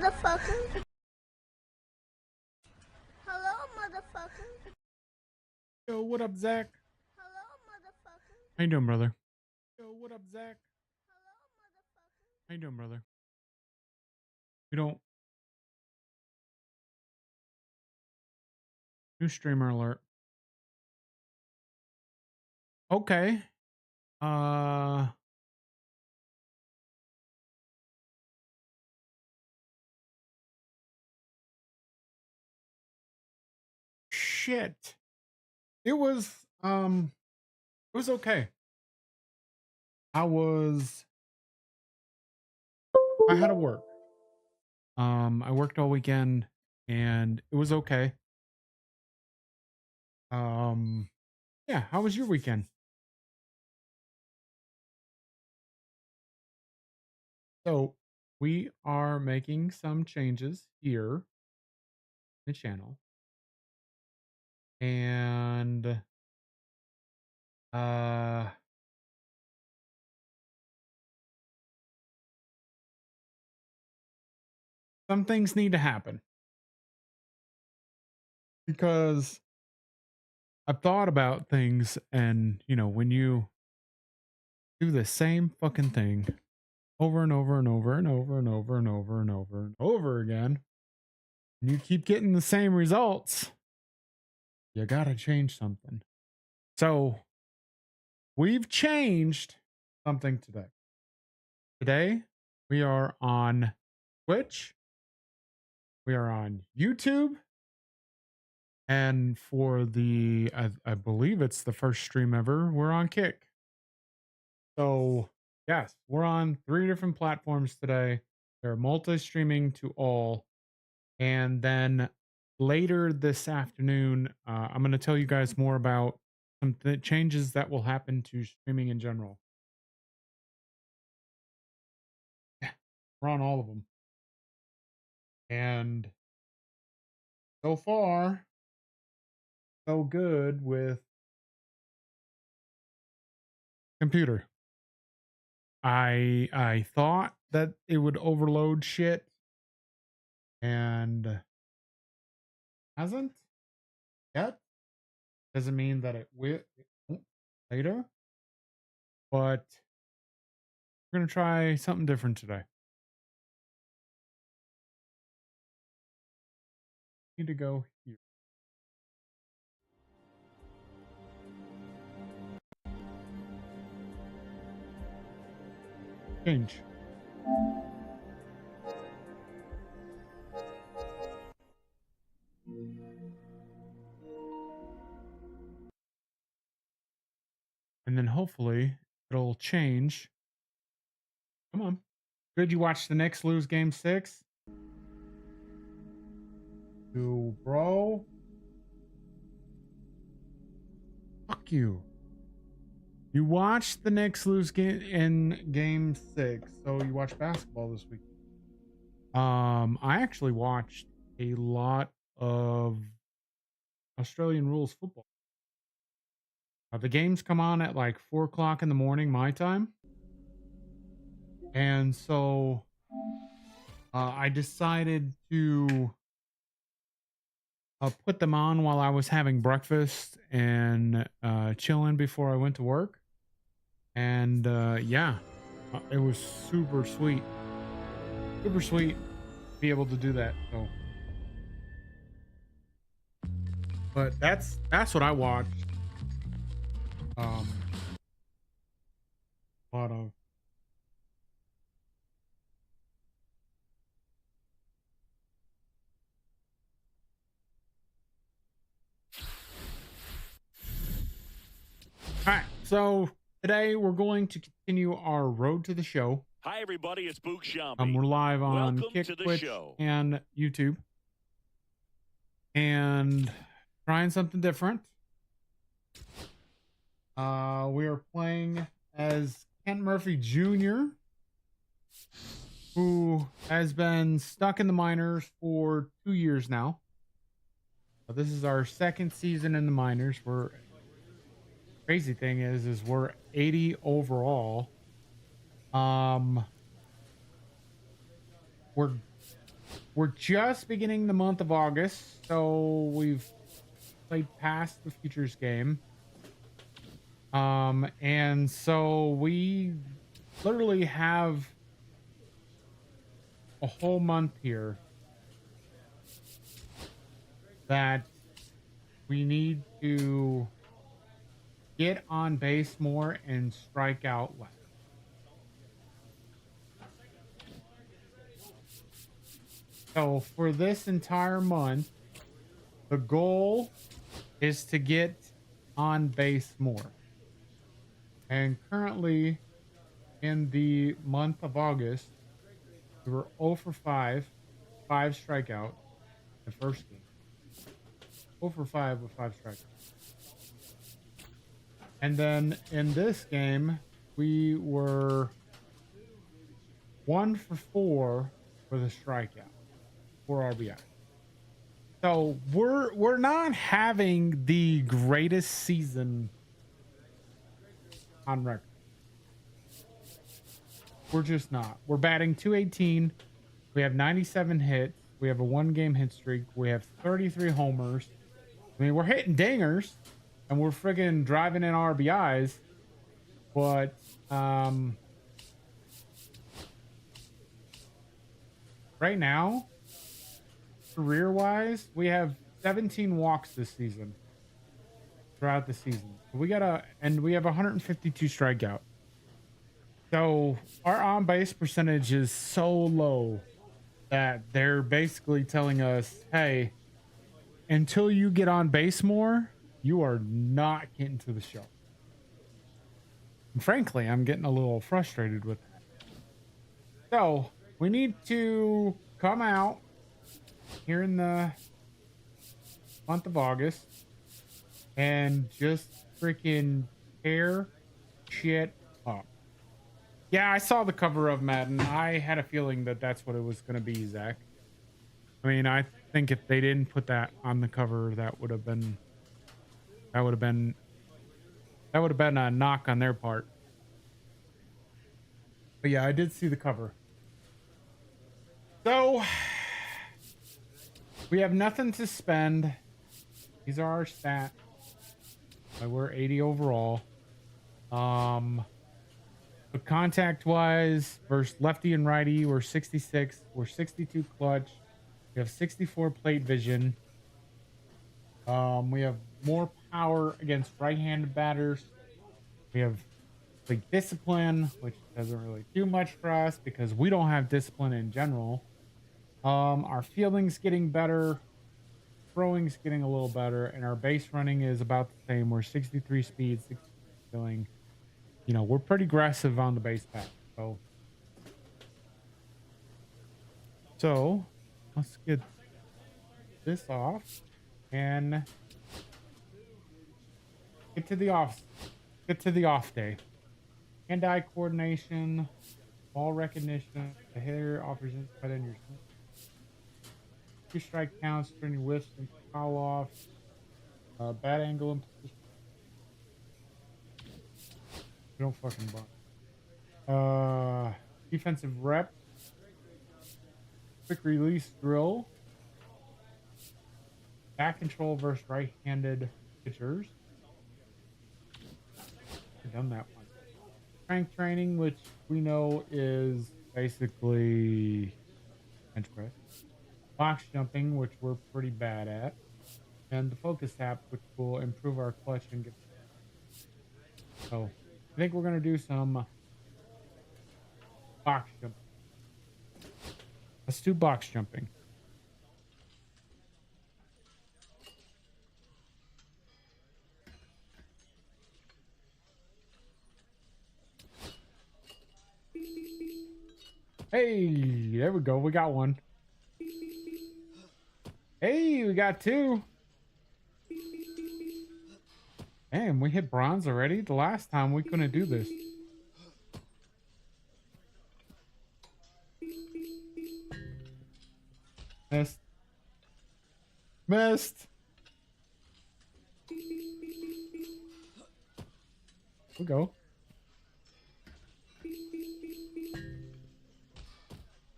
motherfucker. Hello, motherfucker. Yo, what up, Zach? Hello, motherfucker. How you doing, brother? Yo, what up, Zach? Hello, motherfucker. How you doing, brother? We don't. New streamer alert. Okay. Uh. Shit. It was. It was okay. I had to work. I worked all weekend, and it was okay. Yeah. How was your weekend? So we are making some changes here in the channel, and uh some things need to happen because I've thought about things, and when you do the same fucking thing over and over and over and over and over and over and over and over again, and you keep getting the same results, you gotta change something. So we've changed something today. Today we are on Twitch, we are on YouTube, and for the I believe it's the first stream ever, we're on Kick. So, yes, we're on 3 different platforms today. They're multi-streaming to all. And then later this afternoon, I'm going to tell you guys more about some changes that will happen to streaming in general. Yeah, we're on all of them. And so far, so good with computer. I thought that it would overload shit, and hasn't yet. Doesn't mean that it won't later, but we're gonna try something different today. Need to go here. Change. And then hopefully it'll change. Come on. Did you watch the Knicks lose game 6? You bro. Fuck you. You watched the Knicks lose in game 6, so you watched basketball this week. I actually watched a lot of Australian rules football. The games come on at like 4 o'clock in the morning, my time. And so I decided to put them on while I was having breakfast and chilling before I went to work. And yeah, it was super sweet. Super sweet to be able to do that. So, but that's what I watched. A lot of. All right, so today we're going to continue our road to the show. Hi, everybody. It's Boog Shambi. We're live on Welcome Kick, to the Twitch, show. and YouTube, and trying something different. We are playing as Kent Murphy Jr., who has been stuck in the minors for 2 years now. This is our second season in the minors. Crazy thing is we're 80 overall. We're we're just beginning the month of August, so we've played past the futures game. And so we literally have a whole month here that we need to get on base more and strike out less. So for this entire month, the goal is to get on base more. And currently in the month of August, we were 0 for 5 strikeouts the first game. 0 for 5 with 5 strikeouts. And then in this game, we were 1 for 4 with a strikeout, 4 RBI. So we're not having the greatest season on record. We're just not. We're batting .218. We have 97 hits. We have a 1-game hit streak. We have 33 homers. I mean, we're hitting dingers and we're friggin' driving in RBIs. But right now, career-wise, we have 17 walks this season. Throughout the season, we have 152 strikeouts. So our on-base percentage is so low that they're basically telling us, "Hey, until you get on base more, you are not getting to the show." And frankly, I'm getting a little frustrated with that. So we need to come out here in the month of August and just freaking tear shit up. Yeah, I saw the cover of Madden. I had a feeling that that's what it was going to be, Zach. I mean, I think if they didn't put that on the cover, that would have been a knock on their part. But yeah, I did see the cover. So we have nothing to spend. These are our stats. We're 80 overall. But contact wise versus lefty and righty, we're 66. We're 62 clutch. We have 64 plate vision. We have more power against right-handed batters. We have like discipline, which doesn't really do much for us because we don't have discipline in general. Our fielding's getting better. Throwing's getting a little better, and our base running is about the same. We're 63 speed, 60 feeling. You know, we're pretty aggressive on the base path. So let's get this off and get to the off day. Hand-eye coordination, ball recognition. The hitter offers insight in your 2 strike counts, turning whiffs and foul off. Bad angle and position. We don't fucking buy. Defensive rep. Quick release drill. Back control versus right-handed pitchers. I've done that one. Strength training, which we know is basically bench press. Box jumping, which we're pretty bad at. And the focus tap, which will improve our clutch and get. So I think we're going to do some box jumping. Let's do box jumping. Hey, there we go. We got one. Hey, we got 2. Damn, we hit bronze already? The last time we couldn't do this. Missed. Missed. We go.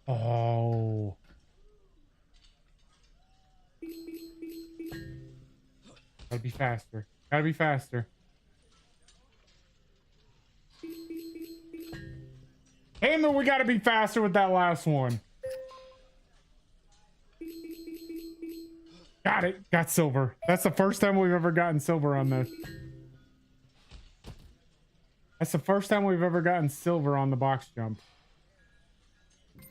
Oh. Gotta be faster. Gotta be faster. Damn it, we gotta be faster with that last one. Got it. Got silver. That's the first time we've ever gotten silver on this. That's the first time we've ever gotten silver on the box jump.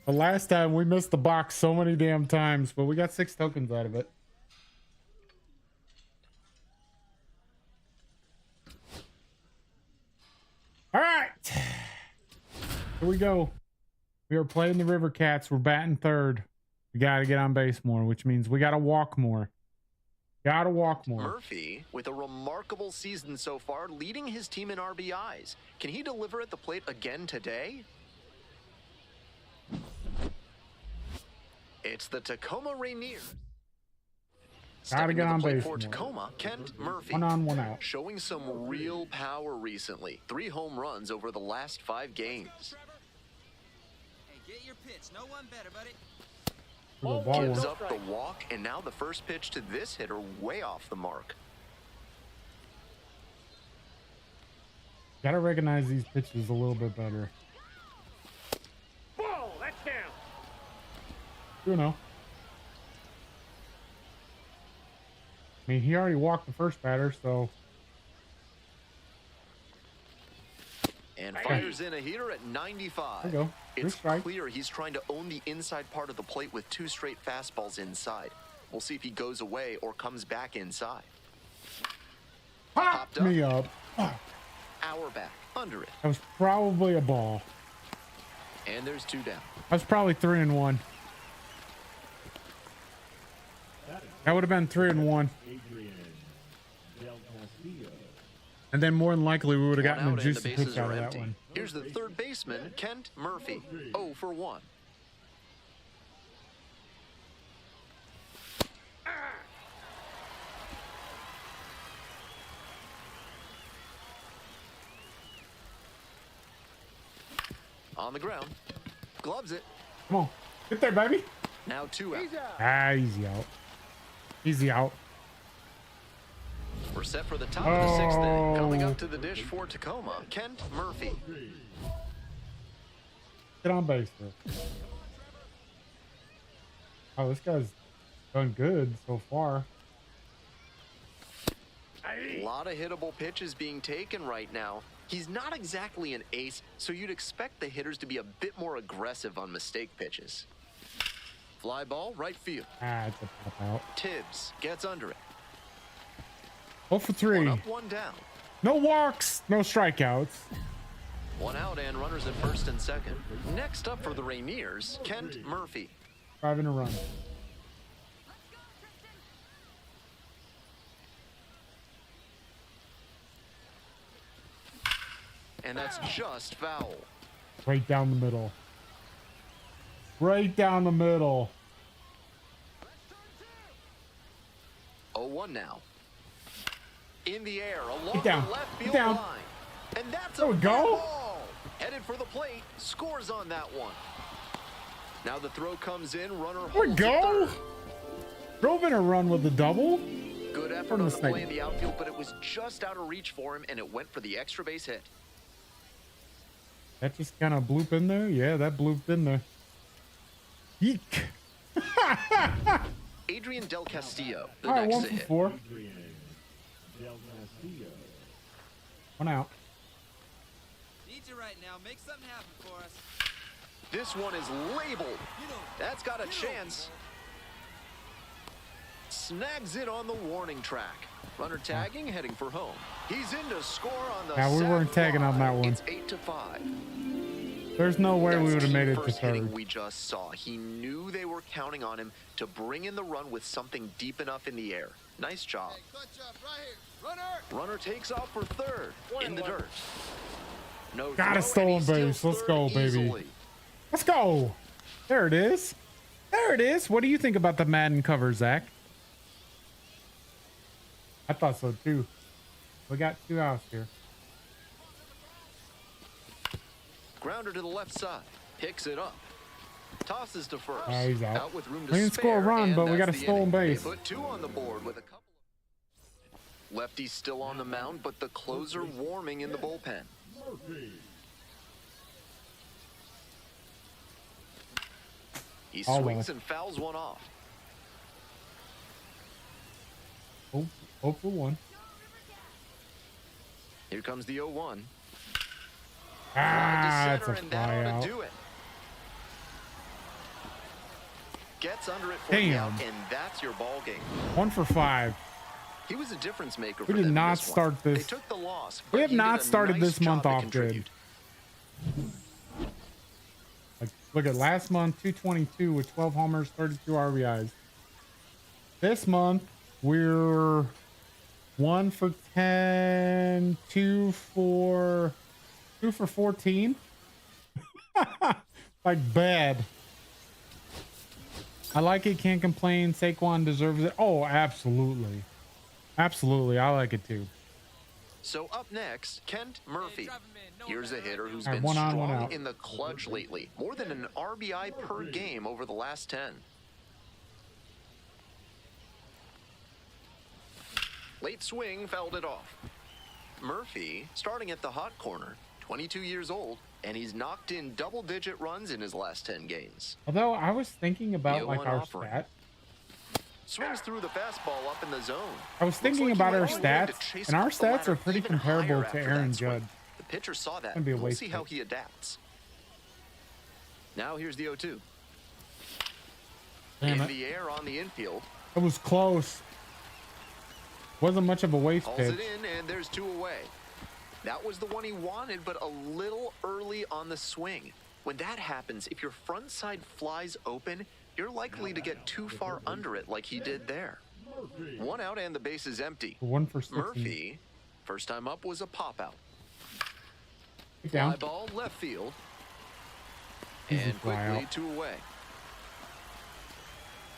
The last time we missed the box so many damn times, but we got 6 tokens out of it. All right. Here we go. We are playing the River Cats. We're batting third. We got to get on base more, which means we got to walk more. Got to walk more. Murphy, with a remarkable season so far, leading his team in RBIs. Can he deliver at the plate again today? It's the Tacoma Rainiers. Gotta get on base for more. Tacoma, Kent Murphy. 1 on, 1 out. Showing some real power recently. 3 home runs over the last 5 games. Hey, get your pitch. No one better, buddy. Ooh, the ball Gives was- up the walk, and now the first pitch to this hitter way off the mark. Gotta recognize these pitches a little bit better. Ball, that's down. You know. I mean, he already walked the first batter, so And fires in a heater at 95. there you go. Three It's strike. clear he's trying to own the inside part of the plate with 2 straight fastballs inside. We'll see if he goes away or comes back inside. Popped me up. Auerbach under it. That was probably a ball. And there's 2 down. That was probably 3 and 1. That would have been 3 and 1. And then more than likely we would have gotten One a out and the juicy bases pitch out are of that empty. one. Here's the third baseman, Kent Murphy. 0 for 1. On the ground. Gloves it. Come on. Get there, baby. Now 2 out. Ah, easy out. Easy out. We're set for the top of the 6th inning. Coming Oh. up to the dish for Tacoma, Kent Murphy. Get on base, bro. Oh, this guy's done good so far. A lot of hittable pitches being taken right now. He's not exactly an ace, so you'd expect the hitters to be a bit more aggressive on mistake pitches. Fly ball, right field. Ah, it's a pop out. Tibbs gets under it. 0 for 1 3. up, 1 down. No walks, no strikeouts. 1 out and runners at first and second. Next up for the Rainiers, Kent Murphy. 5 in a run. And that's just foul. Right down the middle. Right down the middle. 0-1 now. In the air, along Get down. the left Get field down. line. And that's There a we go. fair ball. Headed for the plate, scores on that one. Now the throw comes in, runner There we holds go. at third. Drove in a run with the double. Good effort What a on the play mistake. in the outfield, but it was just out of reach for him, and it went for the extra base hit. That just kind of blooped in there. Yeah, that blooped in there. Yeek. Adrian Del Castillo, the All right, next 1 to for hit. 4. 1 out. Need you right now. Make something happen for us. This one is labeled. You know, That's got a chance. Snags it on the warning track. Runner tagging, heading for home. He's in to score on the Now, we sac weren't tagging on fly. that one. It's 8-5. There's no way we That's would have made it to first hitting third. we just saw. He knew they were counting on him to bring in the run with something deep enough in the air. Nice job. Runner takes off for third in the dirt. No Got a throw, stolen and he base. steals Let's go, third baby. easily. Let's go. There it is. There it is. What do you think about the Madden cover, Zach? I thought so too. We got 2 outs here. Grounder to the left side. Picks it up. Tosses to first. Ah, he's out. With room to We didn't score a spare, run, and but we that's got a the stolen inning. base. They put 2 on the board with a couple. Lefty's still on the mound, but the closer warming in the bullpen. He Oh, swings well. and fouls one off. Oh, 0 for 1. Here comes the 0-1. Ah, Fly it's to a center, and fly that ought out. to do it. Gets under it for the Damn. out, and that's your ball game. 1 for 5. He was a difference maker. We for did them in not this one. start this- They took the loss. We but have he not did a started nice this month job to off good. contribute. Like, look at last month, 222 with 12 homers, 32 RBIs. This month, we're 1 for 10, 2 for 14. Like, bad. I like it, can't complain. Saquon deserves it. Oh, absolutely. Absolutely. I like it too. So up next, Kent Murphy. drop him in. No Here's a matter. hitter who's All right, been one on, one strong out. in the clutch lately. More than an RBI per game over the last 10. Late swing fouled it off. Murphy, starting at the hot corner, 22 years old, and he's knocked in double-digit runs in his last 10 games. Although I was thinking about The like 0-1 our offering. stat. Swings through the fastball up in the zone. I was Looks thinking like he about might our be willing to stats, chase and our up the stats ladder are pretty even comparable higher to after Aaron that swing. Judge. The pitcher saw that. Gonna be a We'll waste see how pitch. he adapts. Now here's the 0-2. Damn In it. the air on the infield. It was close. Wasn't much of a waste Calls pitch. it in, and there's 2 away. That was the one he wanted, but a little early on the swing. When that happens, if your front side flies open, you're likely to get too far under it like he did there. 1 out and the base is empty. 1 for 6. Murphy, first time up was a pop-out. Fly Down. ball left field. Easy And fly quickly out. 2 away.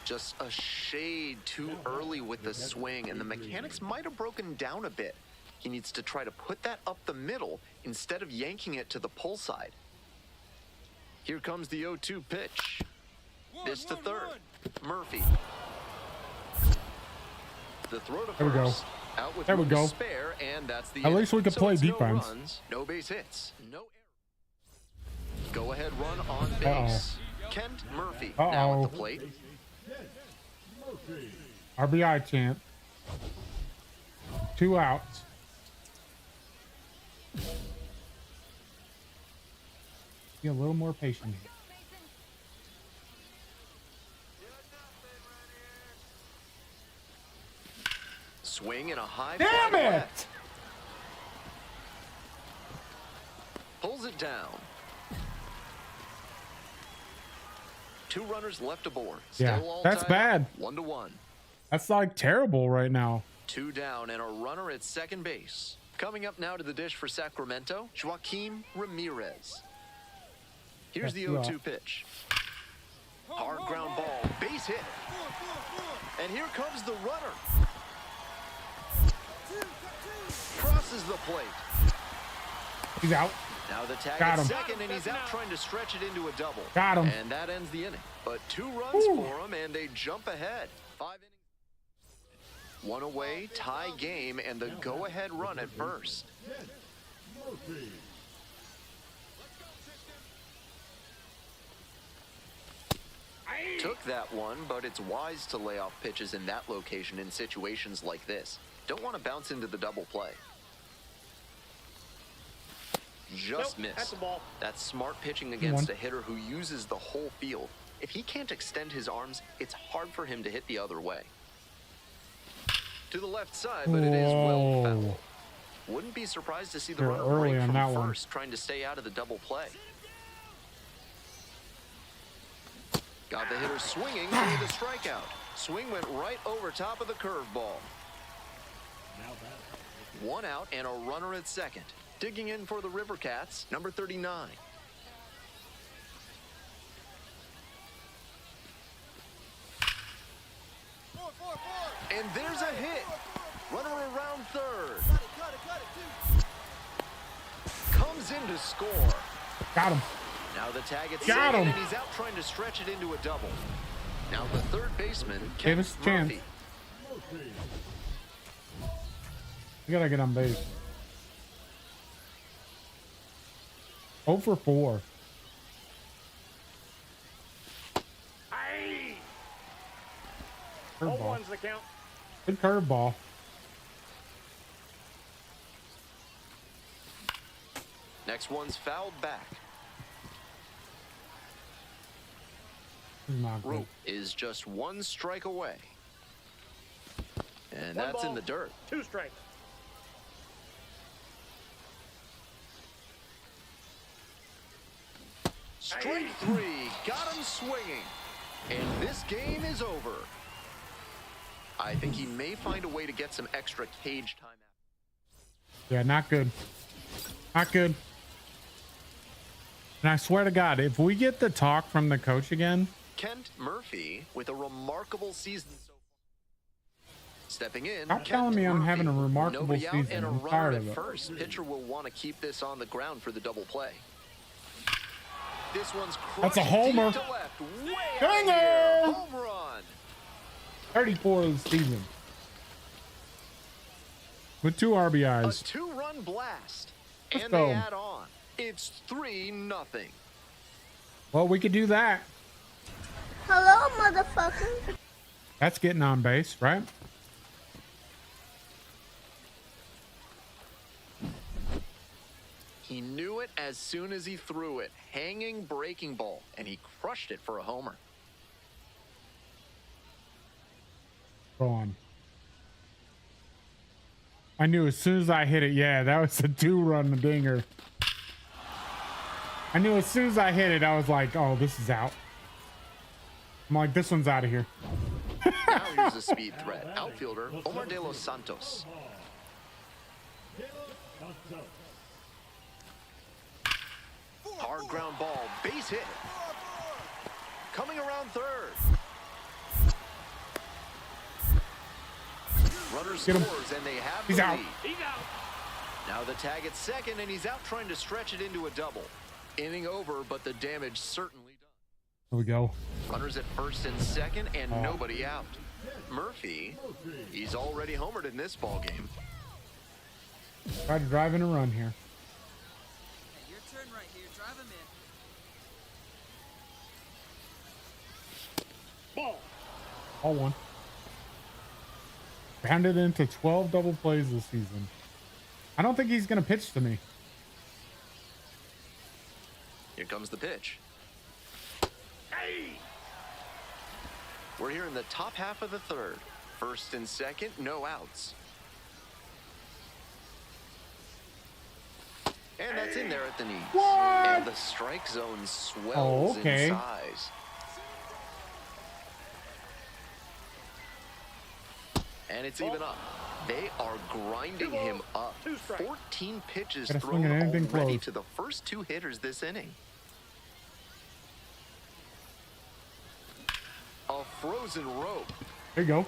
Just a shade too early with the swing, and the mechanics might have broken down a bit. He needs to try to put that up the middle instead of yanking it to the pull side. Here comes the 0-2 pitch. This to third. Murphy. The throw to There we go. first. Out with There we room to go. spare, and that's the At inning. least we could So play it's defense. No runs, no base hits, no error. Go ahead run on base. Kent Murphy now at the plate. RBI champ. 2 outs. Be a little more patient here. Swing and a high Damn fly it! left. Pulls it down. 2 runners left aboard. Still Yeah, all that's tied bad. up, 1-1. That's like terrible right now. 2 down and a runner at second base. Coming up now to the dish for Sacramento, Joaquim Ramirez. Here's the That's 0-2 pitch. Hard ground ball, base hit. And here comes the runner. Crosses the plate. He's out. Now the tag Got at him. second, and he's out trying to stretch it into a double. Got him. And that ends the inning. But 2 runs Ooh. for him, and they jump ahead. 5 innings. 1 away, tie game, and the go-ahead run at first. Took that one, but it's wise to lay off pitches in that location in situations like this. Don't want to bounce into the double play. Just missed. That's smart pitching against a hitter who uses the whole field. If he can't extend his arms, it's hard for him to hit the other way. To the left side, but it is well Whoa. fouled. Wouldn't be surprised to see the They're runner early break on from that one. first, trying to stay out of the double play. Got the hitter swinging for the strikeout. Swing went right over top of the curveball. 1 out and a runner at second. Digging in for the River Cats, number 39. And there's a hit. Runner around third. Comes in to score. Got him. Now the tag at Got second, him. and he's out trying to stretch it into a double. Now the third baseman, Gave Kent us a chance. Murphy. I gotta get on base. 0 for 4. Aye. Curveball. 0-1's the count. Good curveball. Next one's fouled back. This is not good. Rope is just one strike away. And One that's in ball, the dirt. 2 strikes. Strike 3, got him swinging. And this game is over. I think he may find a way to get some extra cage time. Yeah, not good. Not good. And I swear to God, if we get the talk from the coach again, Kent Murphy with a remarkable season so far. Stepping in, Stop telling me I'm having a remarkable nobody out season. and a I'm runner tired at of it. first. Pitcher will want to keep this on the ground for the double play. This one's That's a crushed homer. deep to left. Way out Dang here. it. Home run. 34 of the season. With 2 A RBIs. 2-run blast. Let's And go. they add on. It's 3-0. Well, we could do that. Hello, motherfucker. That's getting on base, right? He knew it as soon as he threw it. Hanging breaking ball. And he crushed it for a homer. Go on. I knew as soon as I hit it. Yeah, that was a 2-run dinger. I knew as soon as I hit it, I was like, oh, this is out. I'm like, this one's out of here. Now here's a speed threat. Outfielder Omar De Los Santos. Hard ground ball, base hit. Coming around third. Runner Get him. scores and they have He's the out. lead. He's out. Now the tag at second and he's out trying to stretch it into a double. Inning over, but the damage certainly done. Here we go. Runners at first and second and nobody out. Murphy, he's already homered in this ball game. Try to drive in a run here. Hey, your turn right here. Drive him in. Ball. All one. Rounded into 12 double plays this season. I don't think he's going to pitch to me. Here comes the pitch. Hey. We're here in the top half of the third. First and second, no outs. And that's in there at the knees. What? And the strike zone swells okay. in size. And it's even up. They are grinding him up. 2 strikes. 14 pitches Gotta swing thrown at anything already close. to the first 2 hitters this inning. A frozen rope There you go.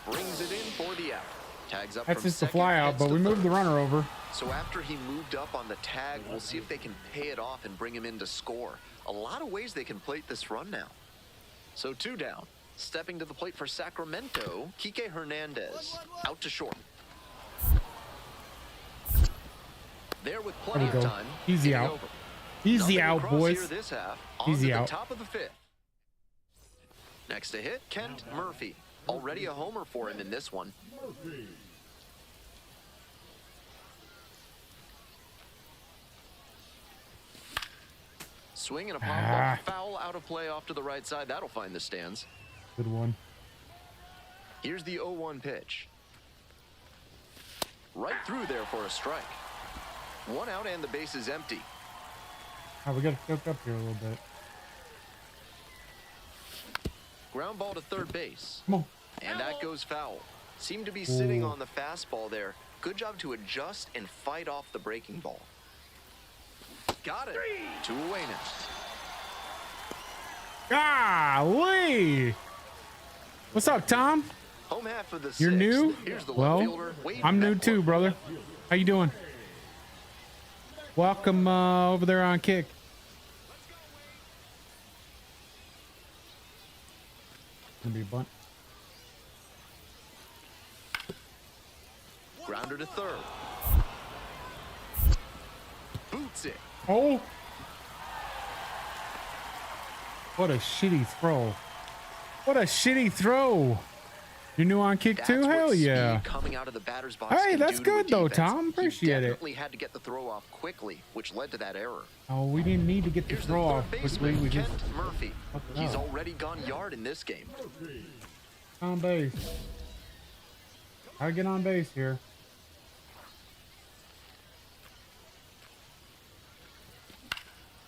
brings it in for the out. Tags up That's from just a second, fly out, heads but to we moved third. the runner over. So after he moved up on the tag, we'll see if they can pay it off and bring him in to score. A lot of ways they can plate this run now. So 2 down. Stepping to the plate for Sacramento, Kike Hernandez. Out to short. There with plenty There we of go. time. Easy Inning out. over. Easy Nothing out, across boys. here this half. On Easy to out. the top of the 5th. Next to hit, Kent Murphy. Already a homer for him in this one. Swing and a pop ball. Foul out of play off to the right side. That'll find the stands. Good one. Here's the 0-1 pitch. Right through there for a strike. 1 out and the base is empty. Oh, we got to choke up here a little bit. Ground ball to third base. Come on. And that goes foul. Seemed to be sitting Ooh. on the fastball there. Good job to adjust and fight off the breaking ball. Got it. 2 away now. Golly. What's up, Tom? Home half of the 6th. You're new? Here's the left Well, fielder, Wade I'm new Meckler. too, brother. How you doing? Welcome over there on Kick. Gonna be a bunt. Grounder to third. Boots it. Oh. What a shitty throw. What a shitty throw. You new on kick That's too? what Hell yeah. speed coming out of the batter's box Hey, can that's do to a good though, defense. Tom. He Appreciate it. definitely had to get the throw off quickly, which led to that error. Oh, we didn't need to get the Here's throw the off third quickly. baseman, We just Kent Murphy. fucked it He's up. already gone yard in this game. On base. Gotta get on base here.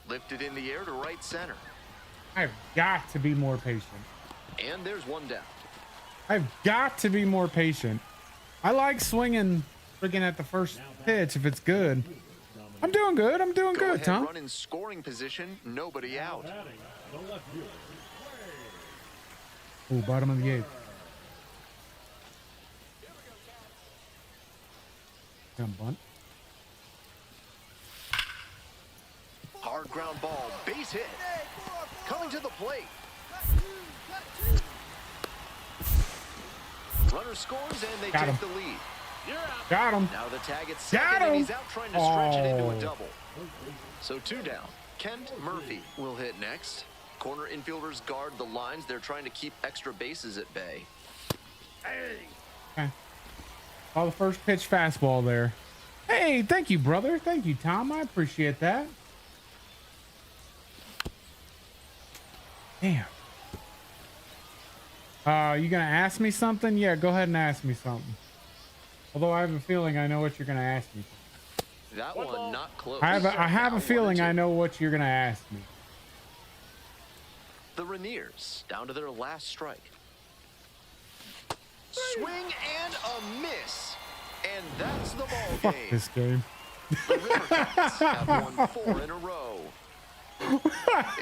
Lifted in the air to right center. I've got to be more patient. And there's one down. I've got to be more patient. I like swinging freaking at the first pitch if it's good. I'm doing good. I'm doing Go good, ahead, Tom. run in scoring position, nobody out. Oh, bottom of the eighth. Got bunt. Hard ground ball, base hit. Coming to the plate. Runner scores and they Got take him. the lead. Got him. Now the tag at Got second, and him. he's out trying to stretch it into Oh. a double. So 2 down. Kent Murphy will hit next. Corner infielders guard the lines. They're trying to keep extra bases at bay. Okay. Oh, the first pitch fastball there. Hey, thank you, brother. Thank you, Tom. I appreciate that. Damn. You gonna ask me something? Yeah, go ahead and ask me something. Although I have a feeling I know what you're gonna ask me. That one not close. I have Now a feeling 1-2. I know what you're gonna ask me. The Rainiers down to their last strike. Swing and a miss. And that's the ball Fuck game. this game. The Rivercats have won 4 in a row. If he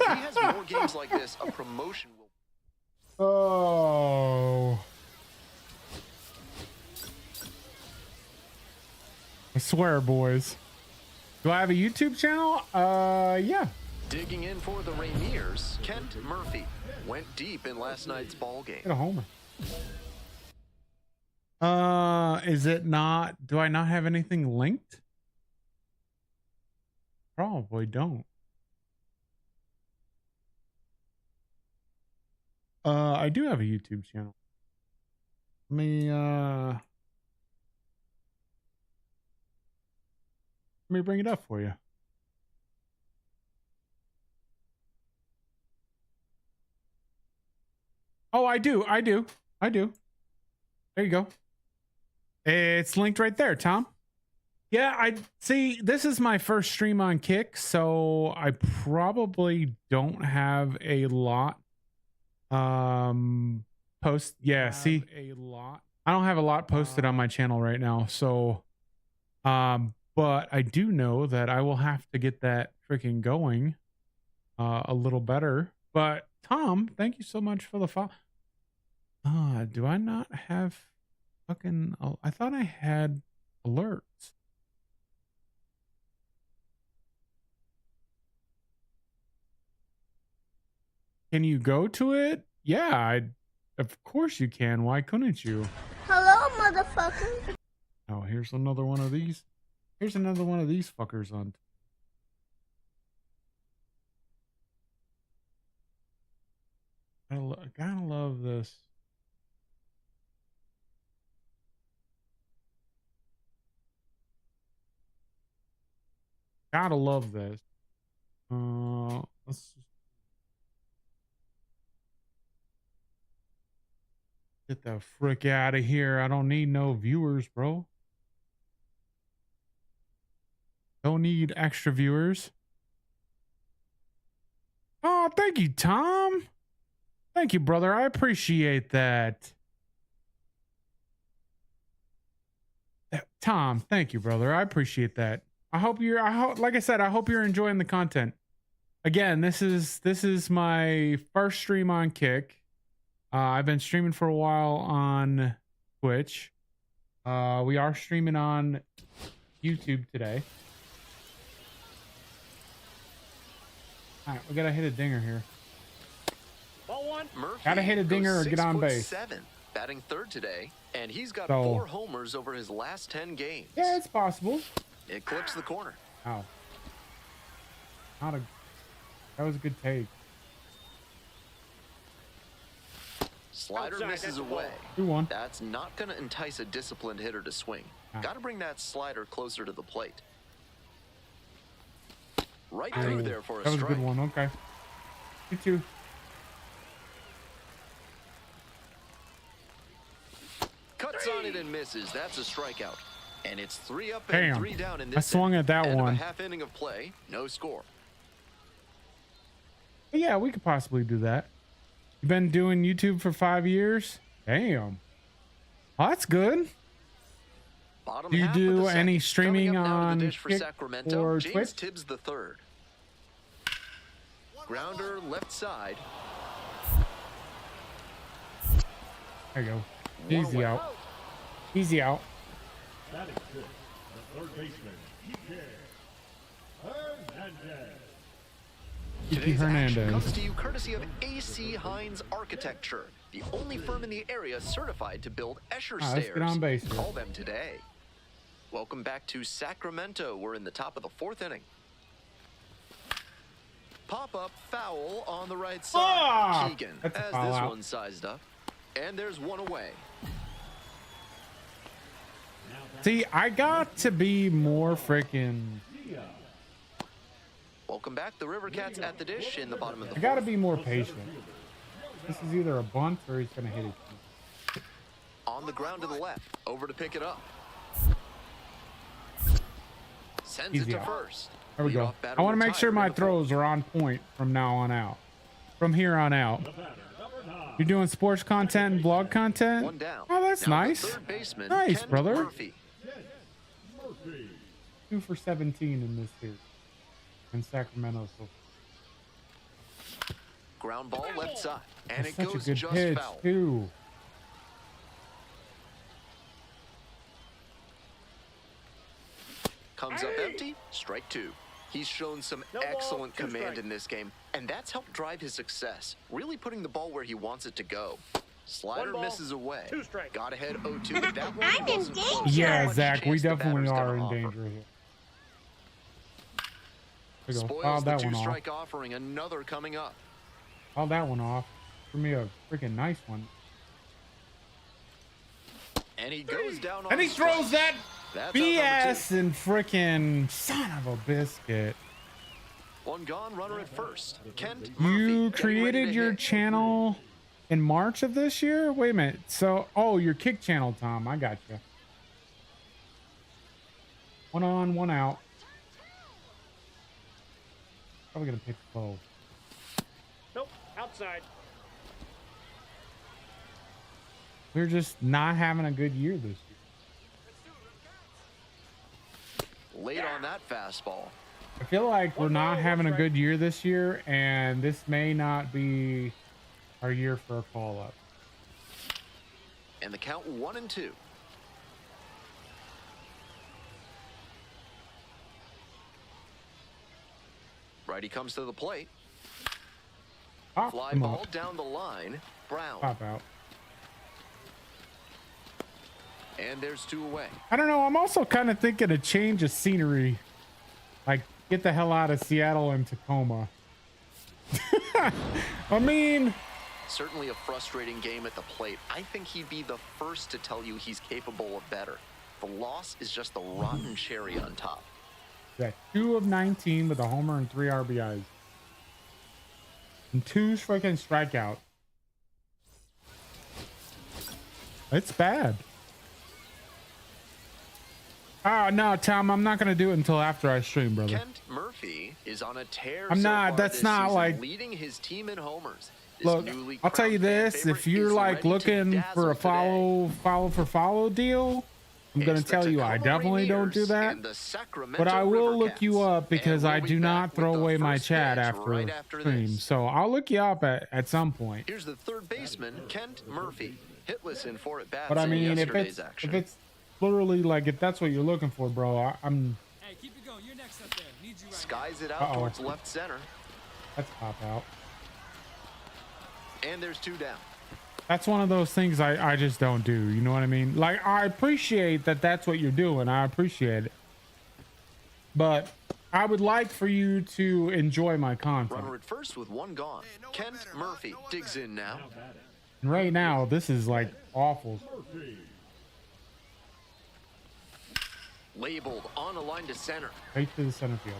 has more games like this, a promotion will. Oh. I swear, boys. Do I have a YouTube channel? Yeah. Digging in for the Rainiers, Kent Murphy went deep in last night's ball game. Get a homer. Is it not? Do I not have anything linked? Probably don't. I do have a YouTube channel. Let me bring it up for you. Oh, I do. There you go. It's linked right there, Tom. Yeah, I see. This is my first stream on Kick, so I probably don't have a lot. Post. Yeah, see, a lot. I don't have a lot posted on my channel right now, so, but I do know that I will have to get that freaking going, a little better. But Tom, thank you so much for the follow. Do I not have fucking? I thought I had alerts. Can you go to it? Yeah, of course you can. Why couldn't you? Hello, motherfucker. Oh, here's another one of these. Here's another one of these fuckers on. I gotta love this. Gotta love this. Let's just get the frick out of here. I don't need no viewers, bro. Don't need extra viewers. Oh, thank you, Tom. Thank you, brother. I appreciate that. Tom, thank you, brother. I appreciate that. I hope like I said, I hope you're enjoying the content. Again, this is my first stream on Kick. I've been streaming for a while on Twitch. We are streaming on YouTube today. All right, we gotta hit a dinger here. Ball 1. Murphy Gotta hit a dinger goes or get on 6'7". base. batting third today, and he's got So- 4 homers over his last 10 games. Yeah, it's possible. It clips the corner. Wow. That was a good take. Slider Outside, misses that's a away. 2-1. That's not going to entice a disciplined hitter to swing. Ah. Got to bring that slider closer to the plate. Right Oh, through there for a that was strike. a good one. Okay. 2-2. Cuts on it and misses. That's a strikeout. And it's 3 up Damn. and 3 down in this I swung inning. at that End of one. a half inning of play, no score. But yeah, we could possibly do that. You've been doing YouTube for 5 years? Damn. Well, that's good. Bottom Do you half of the do second. any Coming streaming up now to the on dish for Kick Sacramento, or James Twitch? Tibbs the third. Grounder left side. There you go. One Easy away. out. Easy out. Batting fifth, the third baseman, Kike Hernandez. Kiki Today's action Hernandez. comes to you courtesy of AC Hines Architecture, the only firm in the area certified to build Escher Ah, let's stairs. get on base here. Call them today. Welcome back to Sacramento. We're in the top of the 4th inning. Pop-up foul on the right side. Ah, Keegan that's a has foul this out. one sized up. And there's one away. See, I got to be more freaking. Welcome back. The River Cats at the dish in the bottom of the I got to 4th. be more patient. This is either a bunt or he's going to hit it. On the ground to the left. Over to pick it up. Sends Easy it to out. first. There we go. Leadoff batter I want to make retired sure in my the 4th. throws are on point from now on out. From here on out. You're doing sports content and vlog content? One down. Oh, that's Now the nice. third baseman, Nice, Ken brother. Murphy. 2 for 17 in this series. In Sacramento. So Ground ball left side. And that's it such a goes good just pitch, foul. too. Comes up empty. Strike 2. He's shown some No ball, excellent 2 command strikes. in this game, and that's helped drive his success, really putting the ball where he wants it to go. Slider 1 ball, misses away. 2 strikes. Got ahead 0-2, but that one I'm in wasn't danger. close. Yeah, Much Zach, we chance the definitely batter's are gonna in offer. danger here. There you go. Spoils Fouled the that one off. two-strike offering. Another coming up. Fouled that one off. For me, a freaking nice one. And he goes down on And he strikes. throws that That's out number 2. BS and freaking son of a biscuit. One gone, runner at first. Kent You Murphy getting ready created to your hit. channel in March of this year? Wait a minute. So, oh, your kick channel, Tom. I got you. 1 on, 1 out. Probably gonna pick low. Nope, outside. We're just not having a good year this year. Late on that fastball. I feel like we're not having a good year this year, and this may not be our year for a call up. And the count 1-2. Righty comes to the plate. Pop Fly him ball up. down the line. Brown. Pop out. And there's 2 away. I don't know. I'm also kind of thinking a change of scenery. Like, get the hell out of Seattle and Tacoma. I mean, Certainly a frustrating game at the plate. I think he'd be the first to tell you he's capable of better. The loss is just the rotten cherry on top. that 2 of 19 with a homer and 3 RBIs. And 2 freaking strikeouts. It's bad. Oh, no, Tom, I'm not going to do it until after I stream, brother. Kent Murphy is on a tear. I'm so not- far that's this not season, like- leading his team in homers. This Look, newly I'll tell you crowned fan this. favorite If you're is like ready to looking for a dazzle follow for follow deal, I'm going It's to the tell you I Tacoma definitely don't do Rainiers that. and the Sacramento But I will River look you Cats. up because And I we'll do be not back throw with the away my first chat pitch after, right after stream. this. So I'll look you up at some point. Here's the third baseman, Kent Murphy. Hitless in 4 at bats But I in mean, if yesterday's it's action. if it's literally like if that's what you're looking for, bro, I'm Hey, keep it going. You're next up there. Need you right Skies it out Uh-oh. towards left center. that's pop out. And there's 2 down. That's one of those things I just don't do. You know what I mean? Like, I appreciate that that's what you're doing. I appreciate it. But I would like for you to enjoy my content. Runner at first with one gone. Kent Murphy digs in now. And right now, this is like awful. Labeled on a line to center. Right to the center field.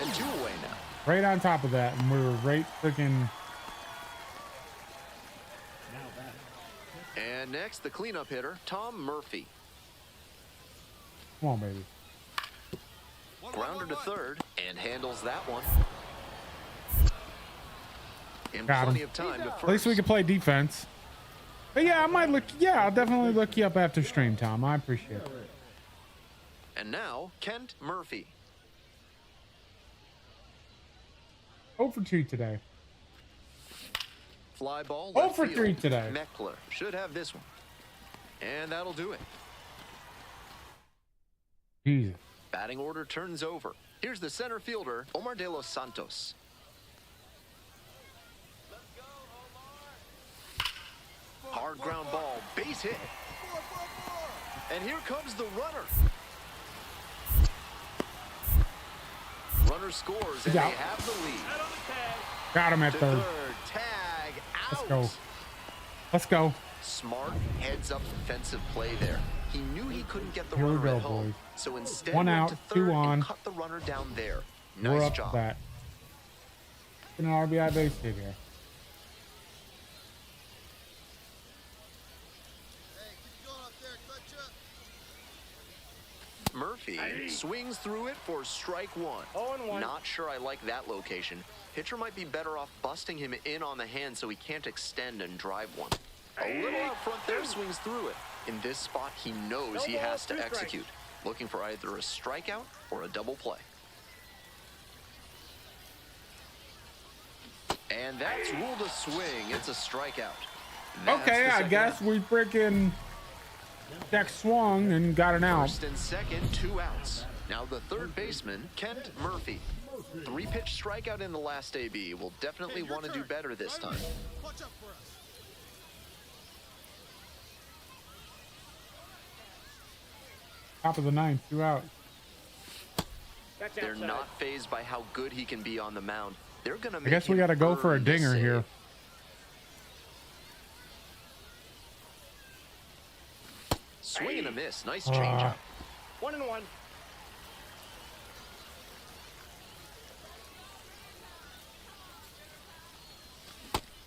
And 2 away now. Right on top of that. And we're right freaking... And next, the cleanup hitter, Tom Murphy. Come on, baby. Grounder to third and handles that one. And Got him. plenty of time to first. At least we can play defense. But yeah, I might look... Yeah, I'll definitely look you up after stream, Tom. I appreciate it. And now, Kent Murphy. 0 for 2 today. Fly ball. 0 left for field. 3 today. Meckler should have this one. And that'll do it. Jesus. Batting order turns over. Here's the center fielder, Omar De Los Santos. Hard ground ball, base hit. And here comes the runner. Runner scores, and Yeah. they have the lead. Got him at To third. third, tag, out. Let's go. Let's go. Smart heads-up defensive play there. He knew he couldn't get the Here we runner go, at home, boys. so instead One went out, to 2 third on. and cut the runner down there. We're Nice up job. to that. An RBI base hit here. Murphy swings through it for strike one. Not sure I like that location. Pitcher might be better off busting him in on the hand so he can't extend and drive one. A little out front there, swings through it. In this spot, he knows he has to execute. Looking for either a strikeout or a double play. And that's ruled a swing. It's a strikeout. That's Okay, the I second guess out. we freaking check swung and got an out. First and second, 2 outs. Now the third baseman, Kent Murphy. 3-pitch strikeout in the last AB. Will definitely want to do better this time. Top of the ninth, 2 out. They're not fazed by how good he can be on the mound. They're going to I make guess we him got to go for a earn the dinger save. here. Swing and a miss. Nice changeup. 1-1.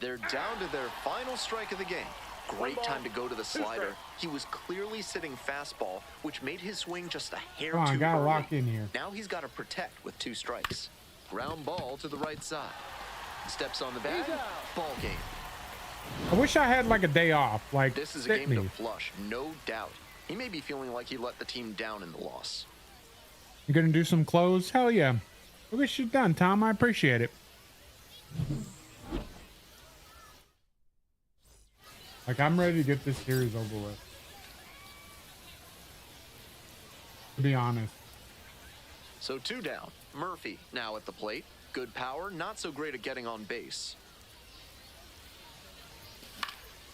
They're down to their final strike of the game. Great time to go to the slider. He was clearly sitting fastball, which made his swing just a hair Come on, too gotta early. lock in here. Now he's got to protect with 2 strikes. Ground ball to the right side. Steps on the bag. Ball game. I wish I had like a day off. Like, This is a sit game me. to flush, no doubt. He may be feeling like he let the team down in the loss. You gonna do some close? Hell yeah. I wish you'd done, Tom. I appreciate it. Like, I'm ready to get this series over with. To be honest. So 2 down. Murphy now at the plate. Good power, not so great at getting on base.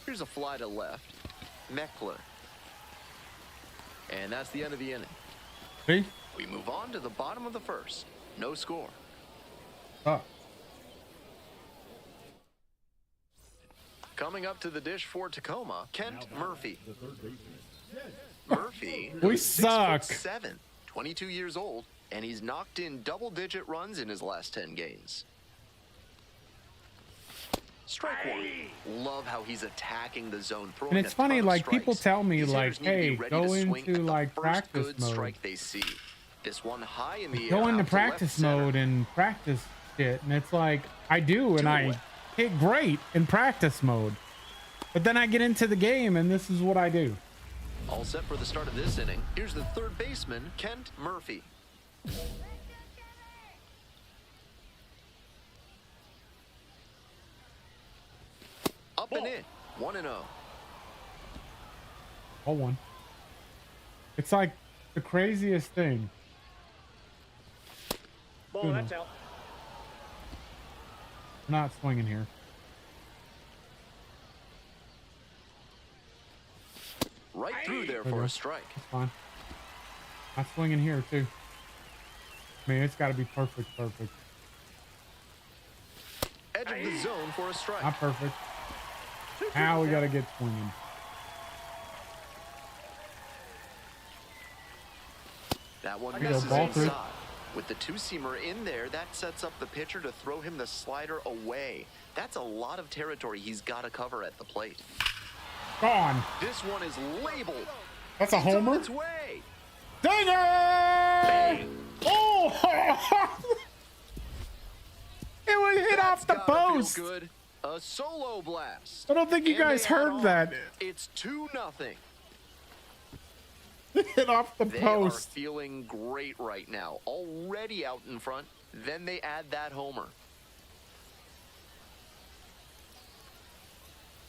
Here's a fly to left. Meckler. And that's the end of the inning. See? We move on to the bottom of the first. No score. Oh. Coming up to the dish for Tacoma, Kent Murphy. Murphy, We who's suck. 6'7", 22 years old, and he's knocked in double-digit runs in his last 10 games. Strike one. Love how he's attacking the zone, throwing And it's a ton funny, of like, people strikes. tell me, These like, hitters need to be hey, ready go to swing into, at the like, first practice good mode. strike they see. This one high in the air. Go into out to left practice center. mode and practice shit. And it's like, I do, and 2 I away. hit great in practice mode. But then I get into the game, and this is what I do. All set for the start of this inning. Here's the third baseman, Kent Murphy. Up and in. 1-0. Hold one. It's like the craziest thing. Ball, that's out. I'm not swinging here. Right through there Okay. for a strike. That's fine. I'm swinging here too. I mean, it's got to be perfect. Edge of the zone for a strike. Not perfect. Now we got to get swinging. That one There you go, misses ball three. inside. With the two-seamer in there, that sets up the pitcher to throw him the slider away. That's a lot of territory he's got to cover at the plate. Gone. This one is labeled. That's a It's on homer. its way. Dang it! Oh! It was hit off the That's gotta feel post. good. A solo blast. I don't think you And guys they add heard on. that. It's 2-0. Hit off the They are post. feeling great right now. Already out in front. Then they add that homer.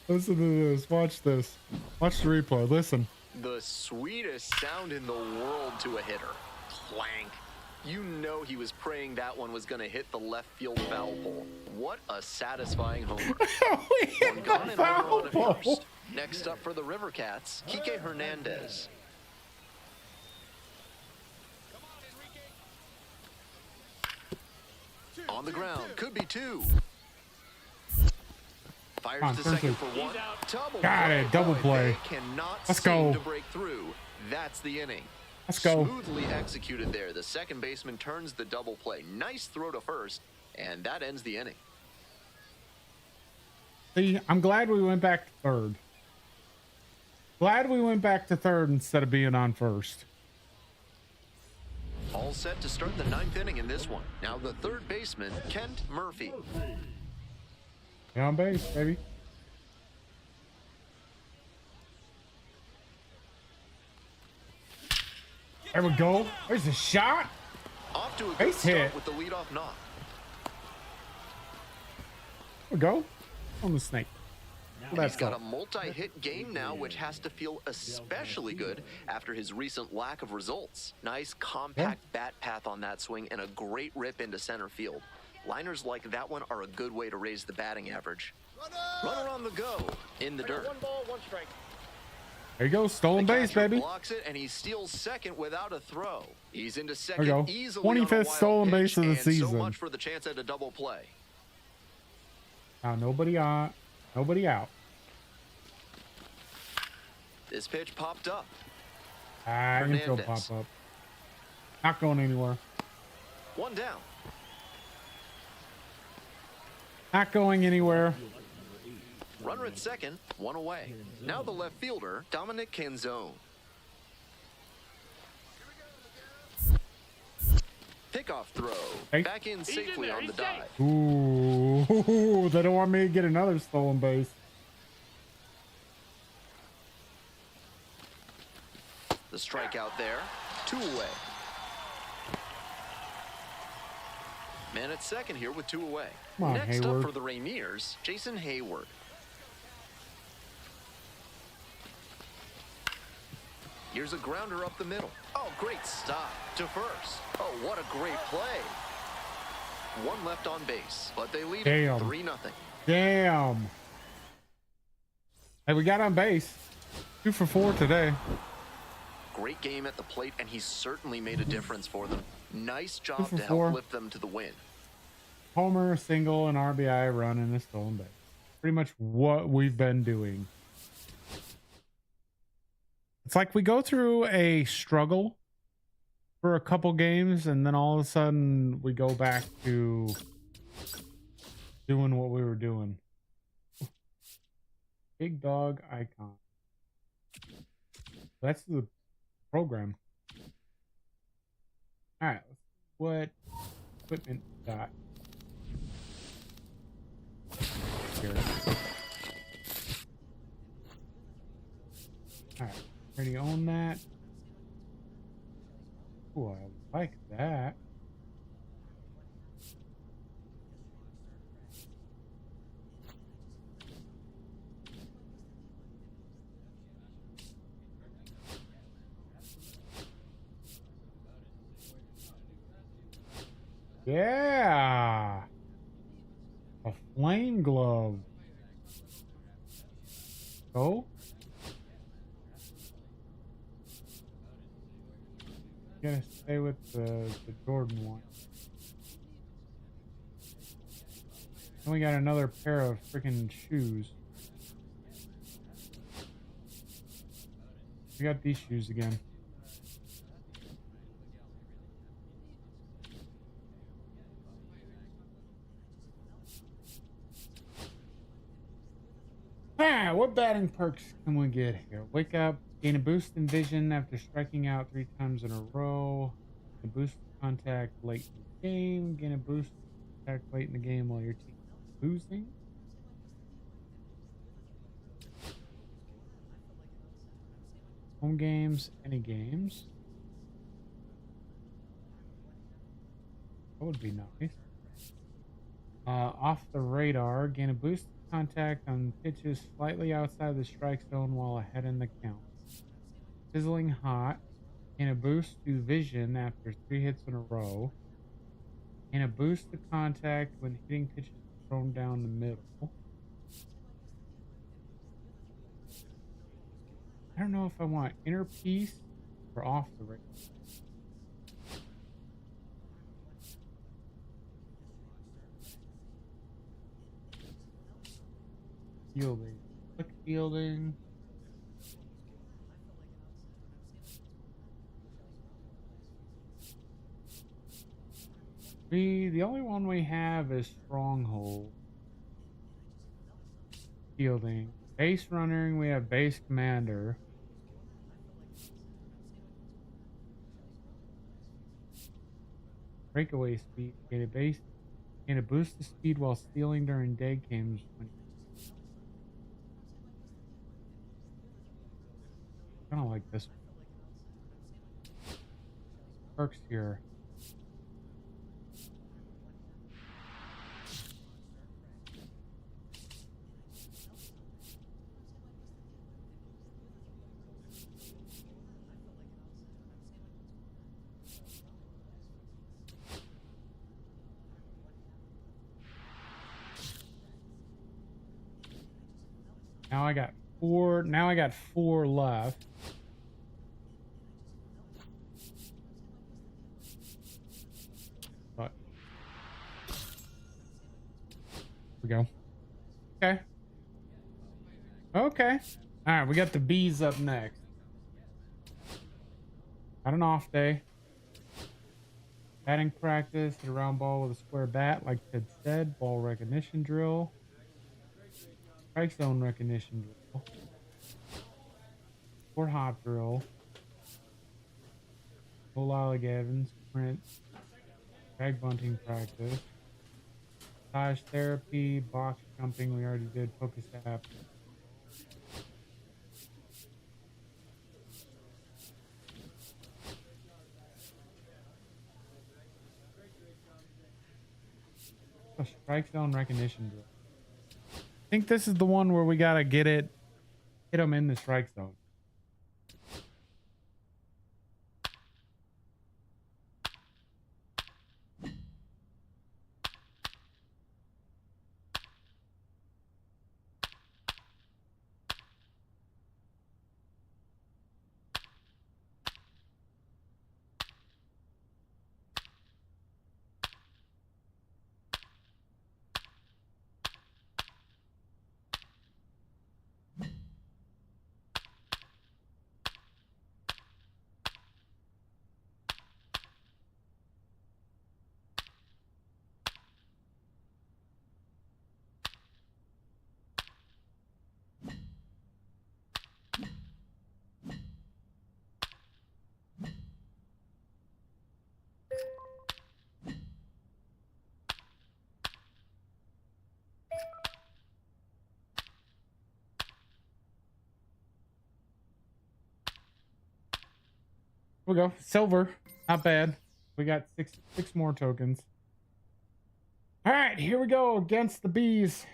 Listen to this. Watch this. Watch the replay. Listen. The sweetest sound in the world to a hitter. Clank. You know he was praying that one was going to hit the left field foul pole. What a satisfying homer. We hit One gone the and runner foul on at pole. first. Next up for the River Cats, Kike Hernandez. On the ground, could be two. Fires Come on, to turn second two. for one. Double Got play. it, double Boy, play. They cannot Let's seem go. to break through. That's the inning. Let's go. Smoothly executed there. The second baseman turns the double play. Nice throw to first, and that ends the inning. See, I'm glad we went back to third. Glad we went back to third instead of being on first. All set to start the ninth inning in this one. Now the third baseman, Kent Murphy. Get on base, baby. There we go. There's a shot. Off to a good Base start hit. with the leadoff knock. There we go. On the snake. And That's he's got a all. multi-hit game now, which has to feel especially good after his recent lack of results. Nice compact bat path on that swing and a great rip into center field. Liners like that one are a good way to raise the batting average. Runner on the go in the dirt. 1 ball, 1 strike. There you go. Stolen The base, catcher baby. blocks it, and he steals second without a throw. He's into There we go. second easily on a 25th wild stolen pitch, base of the and season. so much for the chance at a double play. Now nobody on. Nobody out. This pitch popped up. Infield Hernandez. pop up. Not going anywhere. One down. Not going anywhere. Runner at second, one away. Now the left fielder, Dominic Canzone. Pickoff throw. Hey. Back in safely there, on the he's safe. dive. Ooh, they don't want me to get another stolen base. The strikeout there. 2 away. Man at second here with 2 away. Come on, Next Hayward. up for the Rainiers, Jason Hayward. Here's a grounder up the middle. Oh, great stop to first. Oh, what a great play. One left on base, but they lead Damn. it 3-0. Damn. Hey, we got on base. 2 for 4 today. Great game at the plate, and he certainly made a difference for them. Nice job for to 4. help lift them to the win. Homer, a single, an RBI run, and a stolen base. Pretty much what we've been doing. It's like we go through a struggle for a couple games, and then all of a sudden we go back to doing what we were doing. Big dog icon. That's the program. All right. What equipment got? Here. All right. Already own that. Oh, I like that. Yeah. A flame glove. Oh. Gotta stay with the Jordan one. Then we got another pair of freaking shoes. We got these shoes again. Ah, what batting perks can we get here? Wake up, gain a boost in vision after striking out 3 times in a row. A boost contact late in the game. Gain a boost contact late in the game while your team is losing. Home games, any games. That would be nice. Off the radar, gain a boost contact on pitches slightly outside the strike zone while ahead in the count. Sizzling hot, gain a boost to vision after 3 hits in a row. Gain a boost to contact when hitting pitches thrown down the middle. I don't know if I want inner piece or off the radar. Fielding. Click fielding. The only one we have is Stronghold. Fielding. Base running, we have base commander. Breakaway speed. Gain a boost to speed while stealing during day games. Kind of like this one. Perks here. Now I got four left. But here we go. Okay. Okay. All right, we got the bees up next. Got an off day. Batting practice, hit a round ball with a square bat, like Ted said. Ball recognition drill. Strike zone recognition drill. Sport hop drill. Full Gavin sprint. Drag bunting practice. Massage therapy, box jumping, we already did. Focus app. A strike zone recognition drill. I think this is the one where we gotta hit them in the strike zone. Here we go. Silver. Not bad. We got six more tokens. All right, here we go against the bees.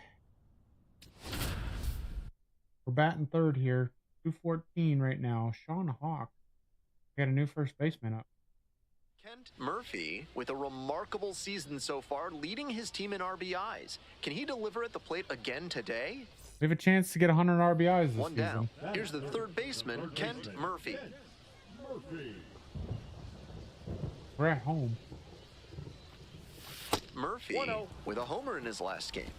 We're batting third here. 214 right now. Sean Hawk. We got a new first baseman up. Kent Murphy, with a remarkable season so far, leading his team in RBIs. Can he deliver at the plate again today? We have a chance to get 100 RBIs this One down. season. Here's the third baseman, Kent Murphy. Murphy. We're at home. Murphy 1-0. with a homer in his last game.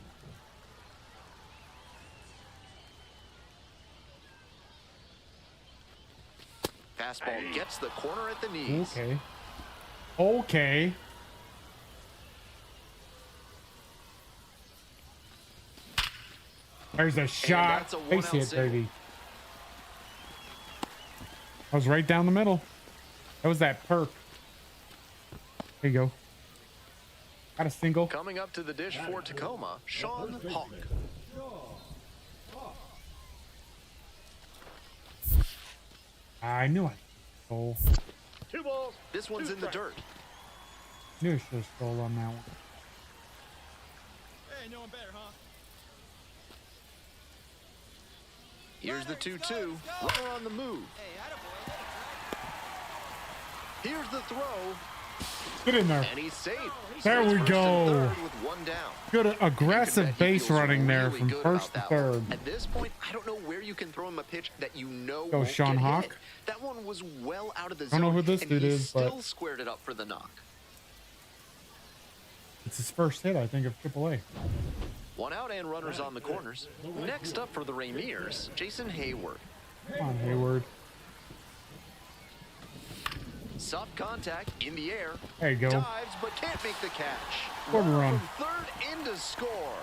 Fastball gets the corner at the knees. Okay. Okay. There's a shot. that's a Face one-out hit, single. baby. I was right down the middle. That was that perk. There you go. Got a single. Coming up to the dish for Tacoma, Sean Hawk. I knew I stole. 2 balls. This one's in the dirt. Knew I should have stole on that one. Hey, no one better, huh? Here's the 2-2. Runner on the move. Hey, attaboy. Let it Here's the throw, Get in there. and he's safe. There So it's we first and go. third with one down. Good You can aggressive bet he base feels running there really from good first to about that one. third. At this point, I don't know where you can throw him a pitch that you know Go won't Sean get Hawk. hit. That one was well out of the I zone. don't know who this and dude he is, but- still squared it up for the knock. It's his first hit, I think, of AAA. One out and runners on the corners. Next up for the Rainiers, Jason Hayward. Come on, Hayward. Soft contact in the air. There you go. Dives but can't make the catch. Quarter run. From third in to score.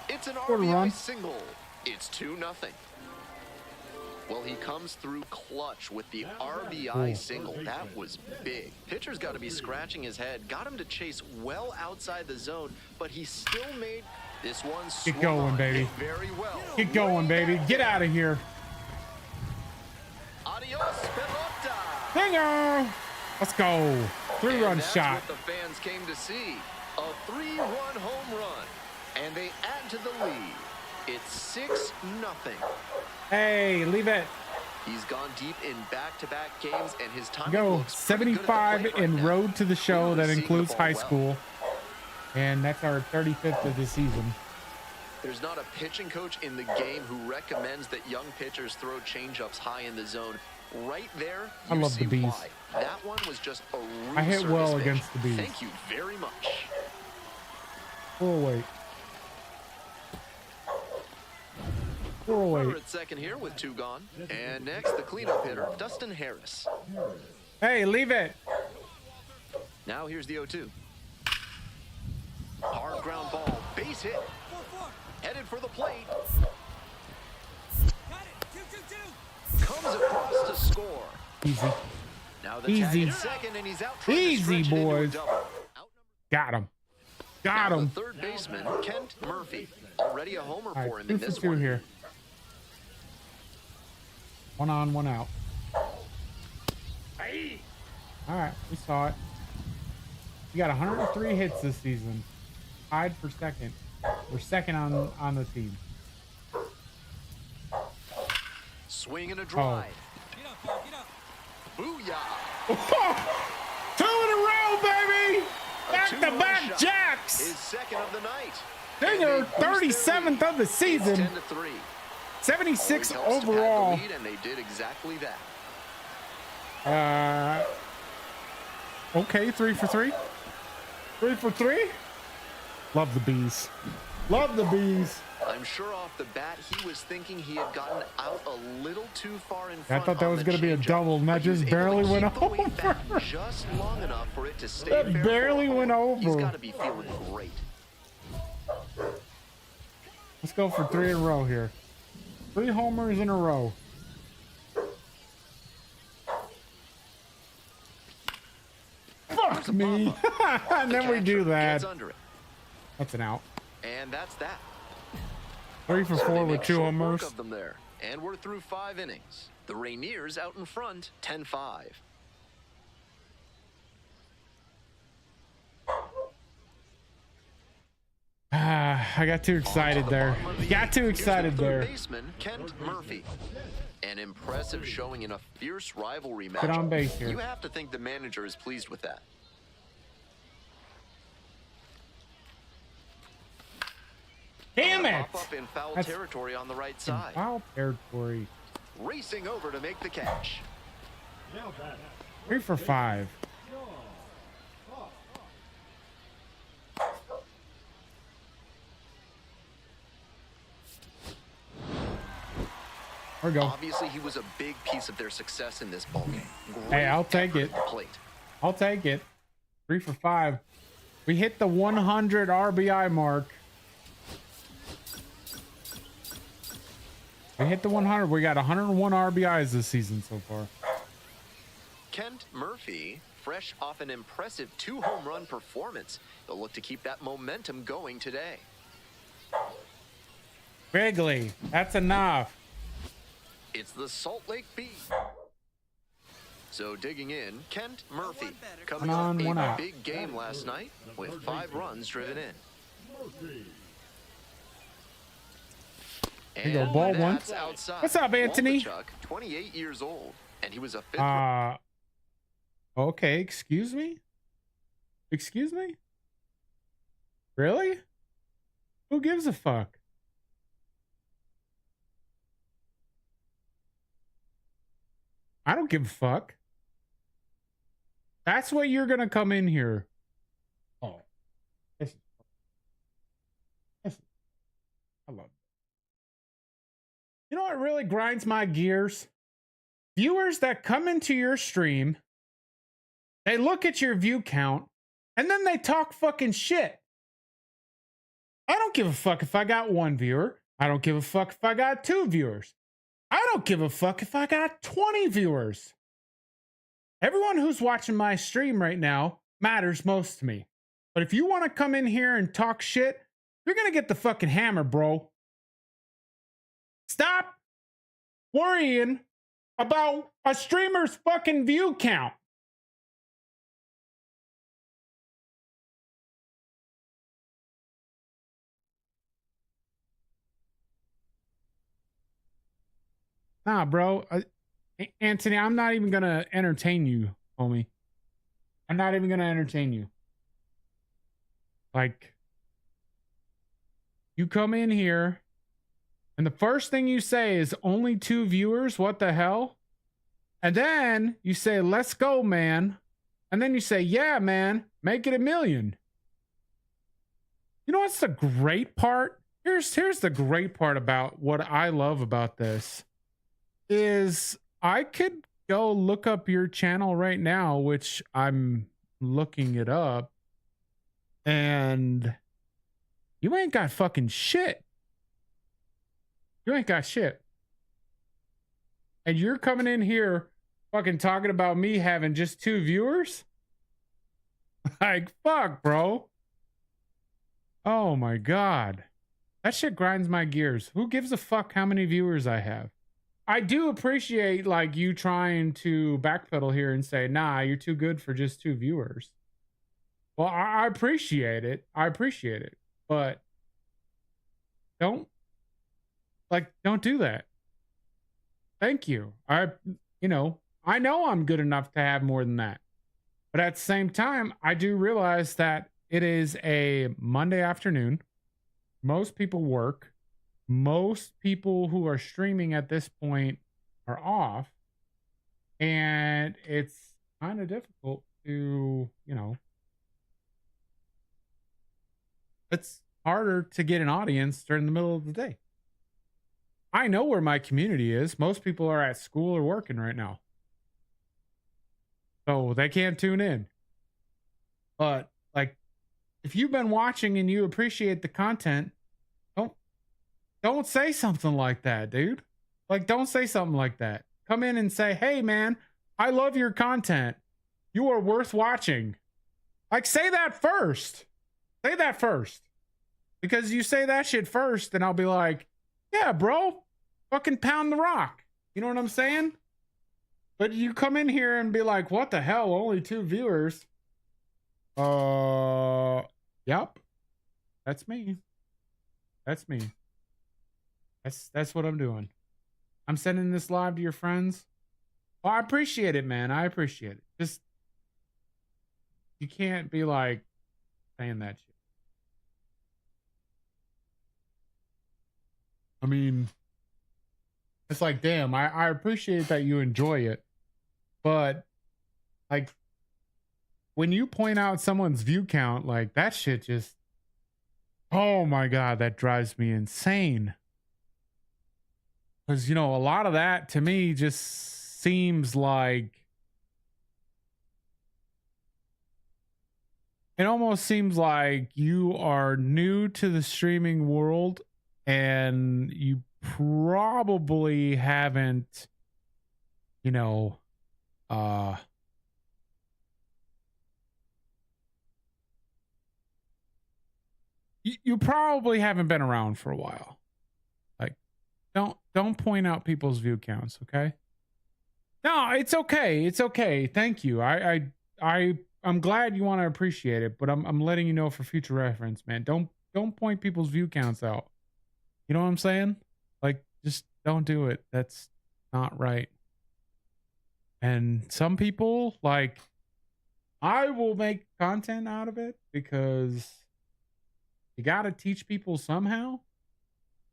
It's an Quarter RBI run. single. It's 2-0. Well, he comes through clutch with the RBI single. That was big. Pitcher's got to be scratching his head. Got him to chase well outside the zone, but he still made this one swung Get going, on baby. it very well. Get going, baby. Get out of here. Adios, pelota. Dinger! Let's go. And Three-run that's shot. what the fans came to see. A 3-run home run. And they add to the lead. It's 6-0. Hey, leave it. He's gone deep in back-to-back games, and his time Go. looks pretty good at the 75 plate right in now. Road to the Show. Really That seeing the includes ball high well. school. And that's our 35th of the season. There's not a pitching coach in the game who recommends that young pitchers throw changeups high in the zone. Right there, I you love the see bees. why. That one was just a rude I hit service well pitch. against the bees. Thank you very much. Full weight. Full Runner weight. at second here with 2 gone. And next, the cleanup hitter, Dustin Harris. Hey, leave it. Now here's the 0-2. Hard ground ball, base hit. 4-4. Headed for the plate. Got it. 2-2-2. Comes across to score. Easy. Now the Easy. tag at second, and he's out trying to Easy, stretch it into a boys. double. Got him. Got Now him. the third baseman, Kent Murphy. Already a homer All for right, him 2 in for this 2 one. here. 1 on, 1 out. All right, we saw it. We got 103 hits this season. Tied for second. We're second on the team. Swing and a drive. Get up, dog. Get up. Booyah! 2 in a row, baby! A Back two-run to back shot. jacks! His second of the night. Dinger, And they boost their 37th of the lead. season. It's 10-3. 76 Always helps to pad the overall. lead, and they did exactly that. Okay, 3 for 3. 3 for 3. Love the bees. Love the bees. I'm sure off the bat he was thinking he had gotten out a little too far in I front. thought that on was the going to be a changeup, double, and that but he was just able to barely keep went the weight back over. just long enough for it to stay That fair for barely a went home. He's over. got to be feeling great. Let's go for 3 in a row here. 3 homers in a row. Fuck me. And then we do that. Gets under it. That's an out. And that's that. 3 for So 4 they with make 2 short work homers. of them there. And we're through 5 innings. The Rainiers out in front, 10-5. I got too excited there. Got too excited Here's the third there. baseman, Kent Murphy. An impressive showing in a fierce rivalry match. Get on base here. You have to think the manager is pleased with that. Damn it! Pop up in foul That's- territory on the right side. Foul territory. Racing over to make the catch. Now back. 3 for 5. There we go. Obviously, he was a big piece of their success in this ballgame. Hey, I'll take Great it. effort at the plate. I'll take it. 3 for 5. We hit the 100 RBI mark. We hit the 100. We got 101 RBIs this season so far. Kent Murphy, fresh off an impressive 2-home run performance, they'll look to keep that momentum going today. Wrigley, that's enough. It's the Salt Lake Bee. So digging in, Kent Murphy coming Come on, off one a out. big game last night with 5 runs driven in. you go, ball one. that's outside. What's up, Anthony? Waldichuk, 28 years old, and he was a fifth. Okay, excuse me? Excuse me? Really? Who gives a fuck? I don't give a fuck. That's what you're gonna come in here. Oh, I love it. You know what really grinds my gears? Viewers that come into your stream, they look at your view count, and then they talk fucking shit. I don't give a fuck if I got 1 viewer. I don't give a fuck if I got 2 viewers. I don't give a fuck if I got 20 viewers. Everyone who's watching my stream right now matters most to me. But if you want to come in here and talk shit, you're going to get the fucking hammer, bro. Stop worrying about a streamer's fucking view count. Nah, bro. Anthony, I'm not even going to entertain you, homie. I'm not even going to entertain you. Like, you come in here, and the first thing you say is only 2 viewers? What the hell? And then you say, let's go, man. And then you say, yeah, man, make it 1 million. You know what's the great part? Here's the great part about what I love about this. Is I could go look up your channel right now, which I'm looking it up, and you ain't got fucking shit. You ain't got shit. And you're coming in here fucking talking about me having just 2 viewers? Like, fuck, bro. Oh my God. That shit grinds my gears. Who gives a fuck how many viewers I have? I do appreciate like you trying to backpedal here and say, nah, you're too good for just 2 viewers. Well, I appreciate it. I appreciate it. But don't do that. Thank you. I know I'm good enough to have more than that. But at the same time, I do realize that it is a Monday afternoon. Most people work. Most people who are streaming at this point are off, and it's kind of difficult to, it's harder to get an audience during the middle of the day. I know where my community is. Most people are at school or working right now, so they can't tune in. But like, if you've been watching and you appreciate the content, don't say something like that, dude. Like, don't say something like that. Come in and say, hey, man, I love your content. You are worth watching. Like, say that first. Say that first. Because you say that shit first, and I'll be like, yeah, bro, fucking pound the rock. You know what I'm saying? But you come in here and be like, what the hell? Only 2 viewers. Yep. That's me. That's me. That's what I'm doing. I'm sending this live to your friends. Well, I appreciate it, man. I appreciate it. Just, you can't be like saying that shit. I mean, it's like, damn, I appreciate that you enjoy it. But like, when you point out someone's view count, like that shit just, oh my God, that drives me insane. Because, you know, a lot of that to me just seems like it almost seems like you are new to the streaming world and you probably haven't, you know, you probably haven't been around for a while. Like, don't point out people's view counts, okay? No, it's okay. It's okay. Thank you. I'm glad you want to appreciate it, but I'm letting you know for future reference, man. Don't point people's view counts out. You know what I'm saying? Like, just don't do it. That's not right. And some people, like, I will make content out of it because you got to teach people somehow.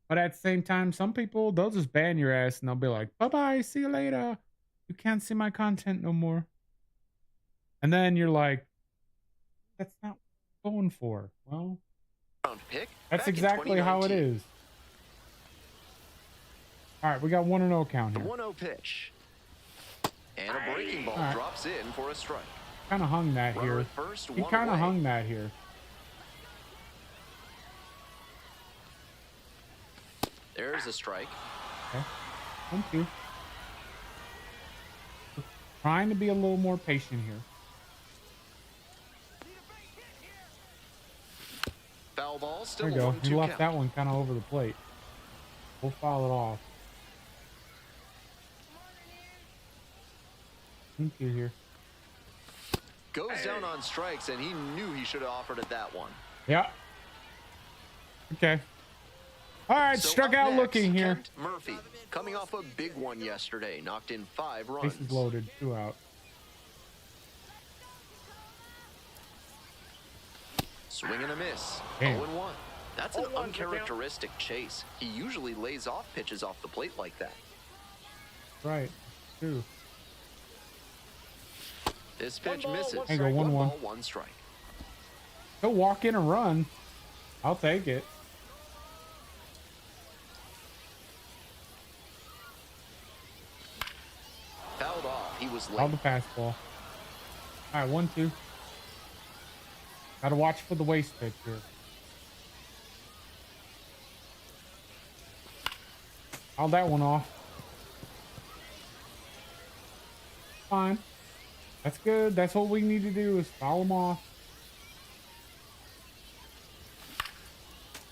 But at the same time, some people, they'll just ban your ass and they'll be like, bye-bye, see you later. You can't see my content no more. And then you're like, that's not what I'm going for. Well, Pick that's back in exactly how it 2019. is. All right, we got 1-0 count The here. 1-0 pitch. And a breaking ball All right. drops in for a strike. Kind of hung that Runner here. at first, He one kind of away. hung that here. There's a strike. Okay. 1-2. Trying to be a little more patient here. Foul ball, still There you a go. 1-2 He left count. that one kind of over the plate. We'll foul it off. 2 here. Goes down on strikes, and he knew he should have offered at that one. Yeah. Okay. All right, So struck up out next, looking here. Kent Murphy, coming off a big one yesterday, knocked in 5 runs. Bases loaded, 2 out. Swing and a miss. Damn. 0-1. That's an 0-1 for count. uncharacteristic chase. He usually lays off pitches off the plate like that. Right. 2. This pitch ball, misses. one There you go, One 1-1. ball, 1 strike. He'll walk in and run. I'll take it. Fouled off. He was All late. the fastball. All right, 1-2. Got to watch for the waste pitch here. Fouled that one off. Fine. That's good. That's what we need to do is foul them off.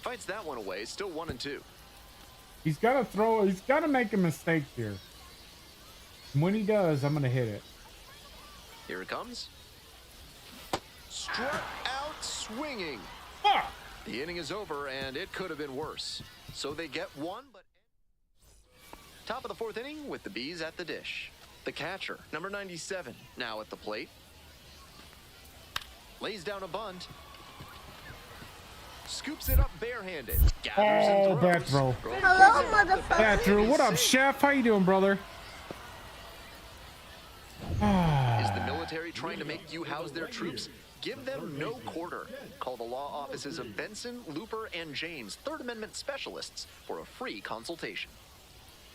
Fights that one away. Still 1-2. He's got to throw. He's got to make a mistake here. And when he does, I'm going to hit it. Here it comes. Struck out swinging. Fuck! The inning is over, and it could have been worse. So they get one, but top of the 4th inning with the Bees at the dish. The catcher, number 97, now at the plate. Lays down a bunt. Scoops it up barehanded. Gathers Oh, and bad throws. throw. Hello, motherfucker. Yeah, Drew. What up, Chef? How you doing, brother? Is the military trying to make you house their troops? Give them no quarter. Call the law offices of Benson, Looper, and James, Third Amendment specialists, for a free consultation.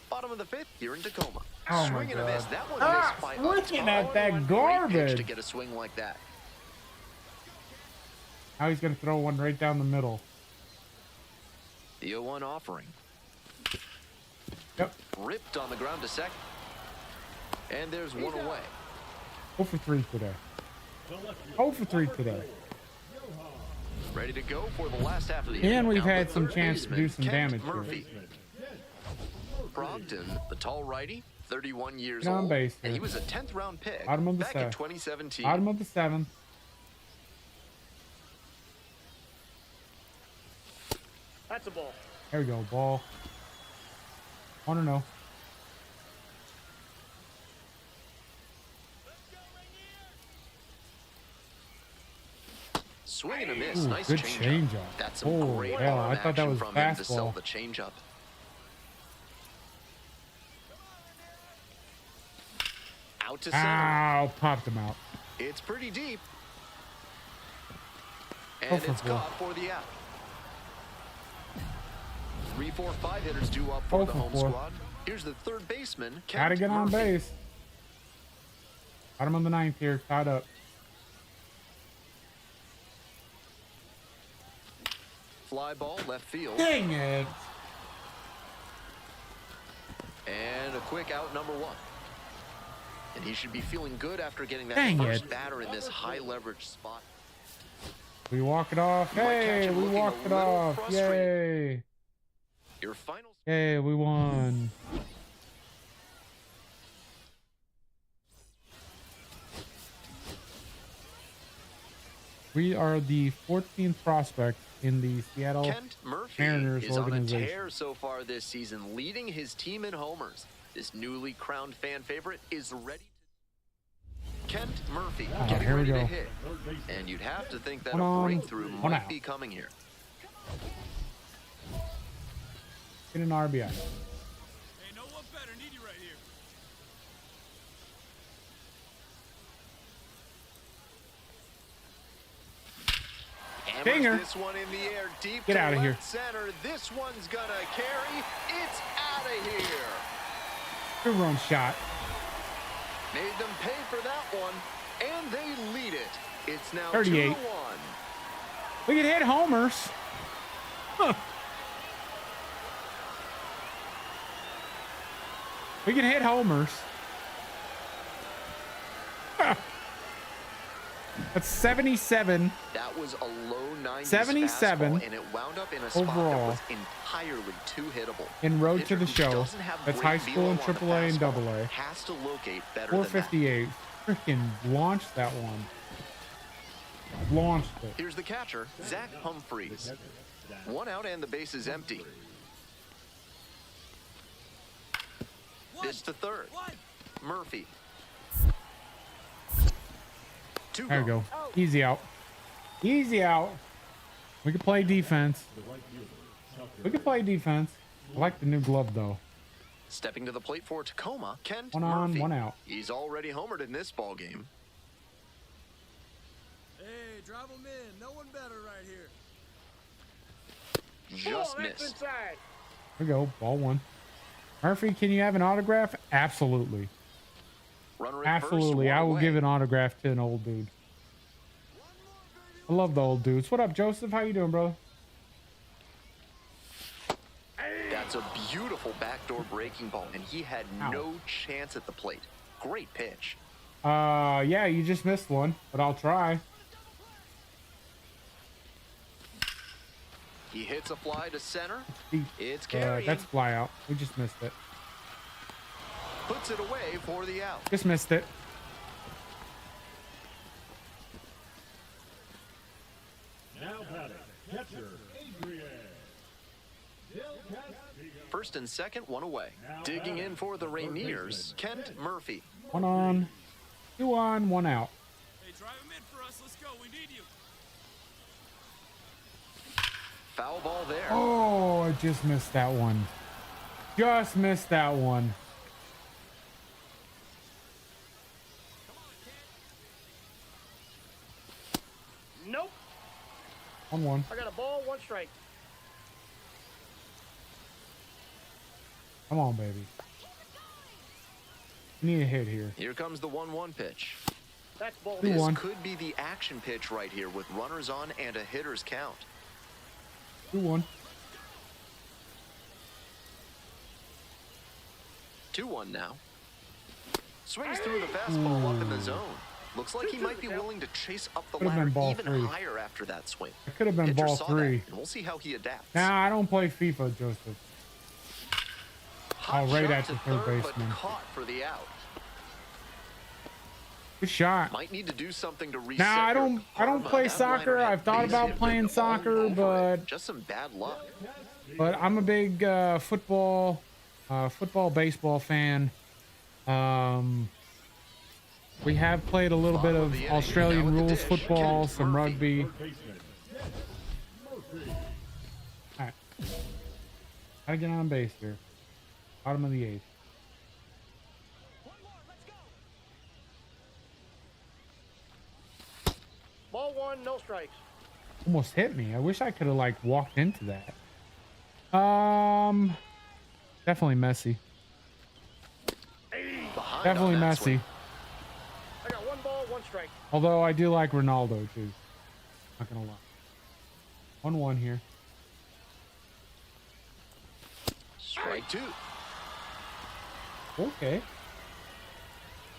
Bottom of the 5th, here in Tacoma. Oh, my Swing and a God. miss. That one Ah, missed by a looking ton. at that Great pitch garbage. to get a swing like that. Now he's going to throw one right down the middle. The 0-1 offering. Yep. Ripped on the ground to second. And there's one away. 0 for 3 today. 0 for 3 today. Ready to go for the last half of the And inning. we've Now the had some third chance to do baseman, some Kent damage here. Murphy. Brogdon, the tall righty, 31 years Get on old, base and here. he was a 10th round pick Bottom of the back in seventh. 2017. Bottom of the 7th. That's a ball. There we go. Ball. 1-0. Swing and a miss. Ooh, Nice good changeup. changeup. That's some Oh, great hell, arm I thought that action was from him to sell fastball. the changeup. Out to center. Ow, popped him out. It's pretty deep. Go And for it's four. caught for the out. 3, 4, 5 hitters due up for Go the for home four. squad. Here's the third baseman, Gotta Kent get on Murphy. base. Bottom of the ninth here, tied up. Fly ball left field. Dang it. And a quick out, number one. And he should be feeling good after getting that Dang first it. batter in this high leverage spot. We walk it off. You might catch Hey, him we looking a walked it little off. frustrated. Yay. Your final Yay, we won. We are the 14th prospect in the Seattle Kent Murphy Mariners is on a organization. tear so far this season, leading his team in homers. This newly crowned fan favorite is ready to... Kent Murphy getting here we ready to go. hit. And you'd have to think that One a on, breakthrough one might out. be coming here. Get an RBI. Hey, no one better. Need you right here. Hammers Dinger. this one in the air deep Get to outta here. left center. This one's gonna carry. It's out of here. Two-run shot. Made them pay for that one, and they lead it. It's now 38. 2-1. We can hit homers. Huh. We can hit homers. Huh. That's 77 That was a low 90s 77 fastball, and it wound up in a spot overall. that was entirely too hittable. in Road to Pitcher the who Show. doesn't have That's great high school velo and on the AAA and fastball AA. has to locate better than that. 458. Freaking launched that one. Launched it. Here's the catcher, Zach Humphreys. One out and the base is empty. Pitch to third. One. Murphy. Two There we gone. go. Easy out. Easy out. We can play defense. We can play defense. I like the new glove though. Stepping to the plate for Tacoma, Kent One on, Murphy. one out. He's already homered in this ball game. Hey, drive them in. No one better right here. Just Oh, that's missed. inside. There we go. Ball one. Murphy, can you have an autograph? Absolutely. Runner at first, Absolutely. one I will away. give an autograph to an old dude. I love the old dudes. What up, Joseph? How you doing, brother? That's a beautiful backdoor breaking ball, and he had Ow. no chance at the plate. Great pitch. Yeah, you just missed one, but I'll try. He hits a fly to center. Deep. It's carrying. That's fly out. We just missed it. Puts it away for the out. Just missed it. Now batting, catcher Adrian. Del Castillo. First and second, one away. Digging in for the Rainiers, Kent Murphy. One on, two on, one out. Hey, drive them in for us. Let's go. We need you. Foul ball there. Oh, I just missed that one. Just missed that one. Nope. 1-1. I got a ball, one strike. Come on, baby. We need a hit here. Here comes the 1-1 pitch. That's ball. Two This one. could be the action pitch right here with runners on and a hitter's count. 2-1. 2-1 now. Swings through the fastball up in the zone. Looks like he might be willing to chase up the Could've been ladder ball even three. higher after that swing. It could have been Pitcher ball saw 3. that, and we'll see how he adapts. Nah, I don't play FIFA, Joseph. Hot right shot at to the third baseman. but caught for the out. Good shot. Might need to do something to reset. Nah, I your don't karma. play That soccer. liner had I've thought about basically playing been soccer, all over it. but Just some bad luck. I'm a big football, baseball fan. We have played a little bit Bottom of of the inning. Australian Now with the rules dish, football, Kent some Murphy. rugby. Third baseman, Murphy. All right. Gotta get on base here. Bottom of the 8th. Ball one, no strikes. Almost hit me. I wish I could have like walked into that. Definitely messy. behind Definitely on that Messi. swing. I got 1 ball, 1 strike. Although I do like Ronaldo too. Not gonna lie. 1-1 here. Strike 2. Okay.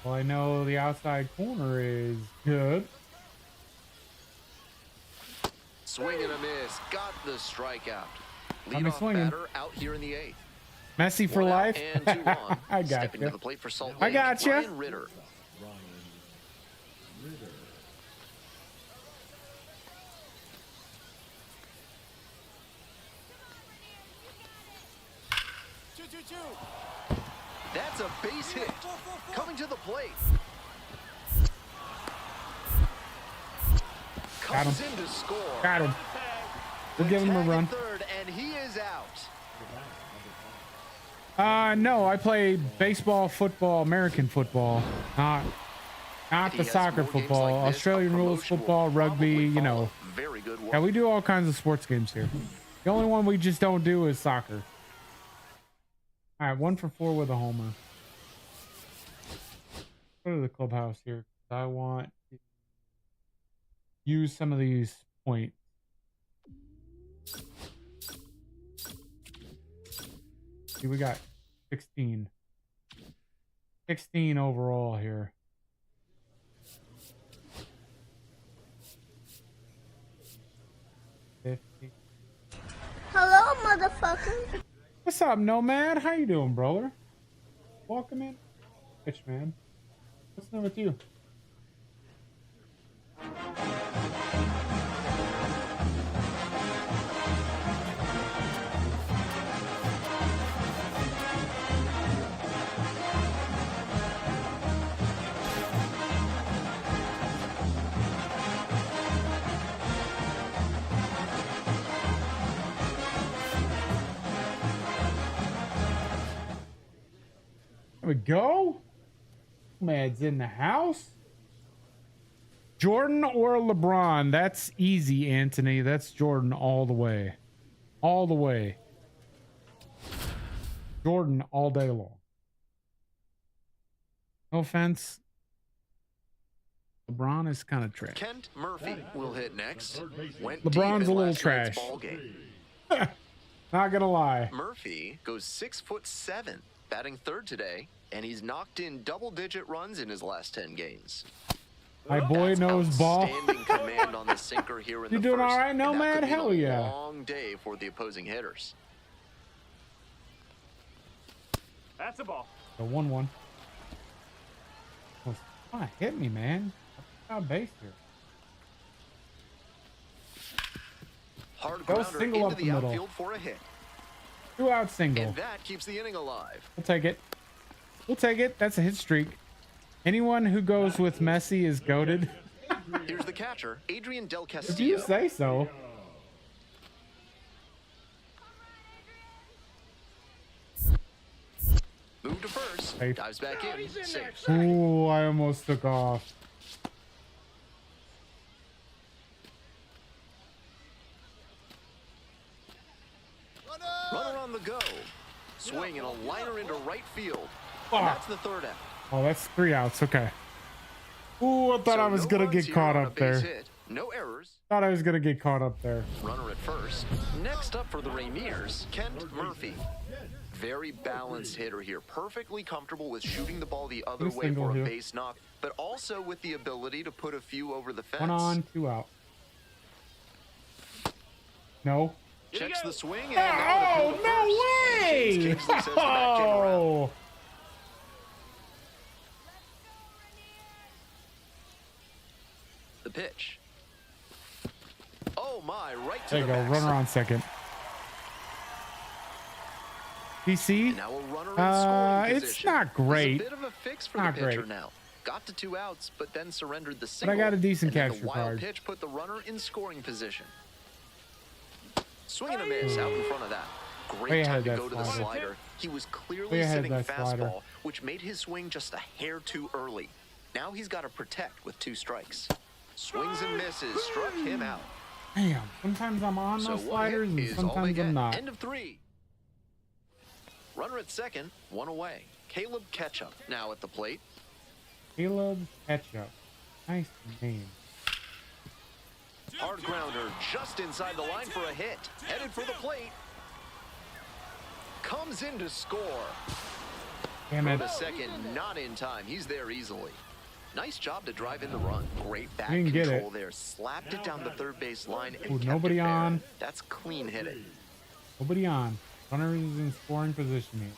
Well, I know the outside corner is good. Swing and a miss. Got the strikeout. Got me Leadoff swinging. batter out here in the 8th. Messi for 1 out life. and 2 on. I got Stepping to you. the plate for Salt Lake. I gotcha. Ryan Ritter. That's a base hit. Coming to the plate. Got Comes him. in to score. Got him. We'll The give him a tag at run. third, and he is out. No, I play baseball, football, American football, not He the has soccer more games football, like this, Australian a rules promotion will football, rugby, probably you know. follow. Very good work. Yeah, we do all kinds of sports games here. The only one we just don't do is soccer. All right, 1 for 4 with a homer. Go to the clubhouse here. I want to use some of these points. See, we got 16. 16 overall here. 50. Hello, motherfucker. What's up, Nomad? How you doing, brother? Welcome in. Bitch, man. What's new with you? There we go. Mad's in the house. Jordan or LeBron? That's easy, Anthony. That's Jordan all the way. All the way. Jordan all day long. No offense. LeBron is kind of trash. Kent Murphy will hit next. Went LeBron's deep a in little last night's trash. ball game. Not gonna lie. Murphy goes 6'7", batting third today, and he's knocked in double-digit runs in his last 10 games. My boy That's knows ball. outstanding command on the sinker here in You the doing first, all right, and that Nomad? could mean Hell a yeah. long day for the opposing hitters. That's a ball. The 1-1. Oh, kind of hit me, man. Got base here. Hard Go grounder single into up the the middle. outfield for a hit. 2-out single. And that keeps the inning alive. We'll take it. We'll take it. That's a hit streak. Anyone who goes with Messi is goated. Here's the catcher, Adrian Del If you Castillo. say so. Move to first. Safe. Dives back in. Safe. Ooh, I almost took off. Runner on the go. Swing and a liner into right field. Fuck. And that's the third out. Oh, that's 3 outs. Okay. Ooh, I thought So I was no gonna runs get here caught on a up base there. hit. No errors. Thought I was gonna get caught up there. Runner at first. Next up for the Rainiers, Kent Murphy. Very balanced hitter here. Perfectly comfortable with shooting the ball the other Good way single for a here. base knock, but also with the ability to put a few over the fence. 1 on, 2 out. No. Checks the swing and now Oh, the field to no first. James way! Kingsley says the back came around. Oh. The pitch. Oh my, right to There you the go. back. Runner on second. PC? And now a runner in scoring It's position. not great. It's a bit of a fix for Not the pitcher great. now. Got to 2 outs, but then surrendered the But single. I got a decent and then capture the wild card. pitch put the runner in scoring position. Swing and a miss out in front of that. Way Great ahead time of to that go to the slider. slider. He was Way clearly ahead of sitting that fastball, slider. which made his swing just a hair too early. Now he's got to protect with 2 strikes. Swings and misses, struck him out. Damn. Sometimes I'm on So those one sliders hit and is all they sometimes get. I'm not. End of 3. Runner at second, 1 away. Caleb Ketchup now at the plate. Caleb Ketchup. Nice name. Hard grounder just inside the line for a hit. Headed for the plate. Comes in to score. Damn Throw it. to second, not in time. He's there easily. Nice job to drive in the run. Great back Didn't get control it. there. Slapped it down the third base line and Ooh, kept nobody it fair. on. That's clean hitting. Nobody on. Runner is in scoring position here.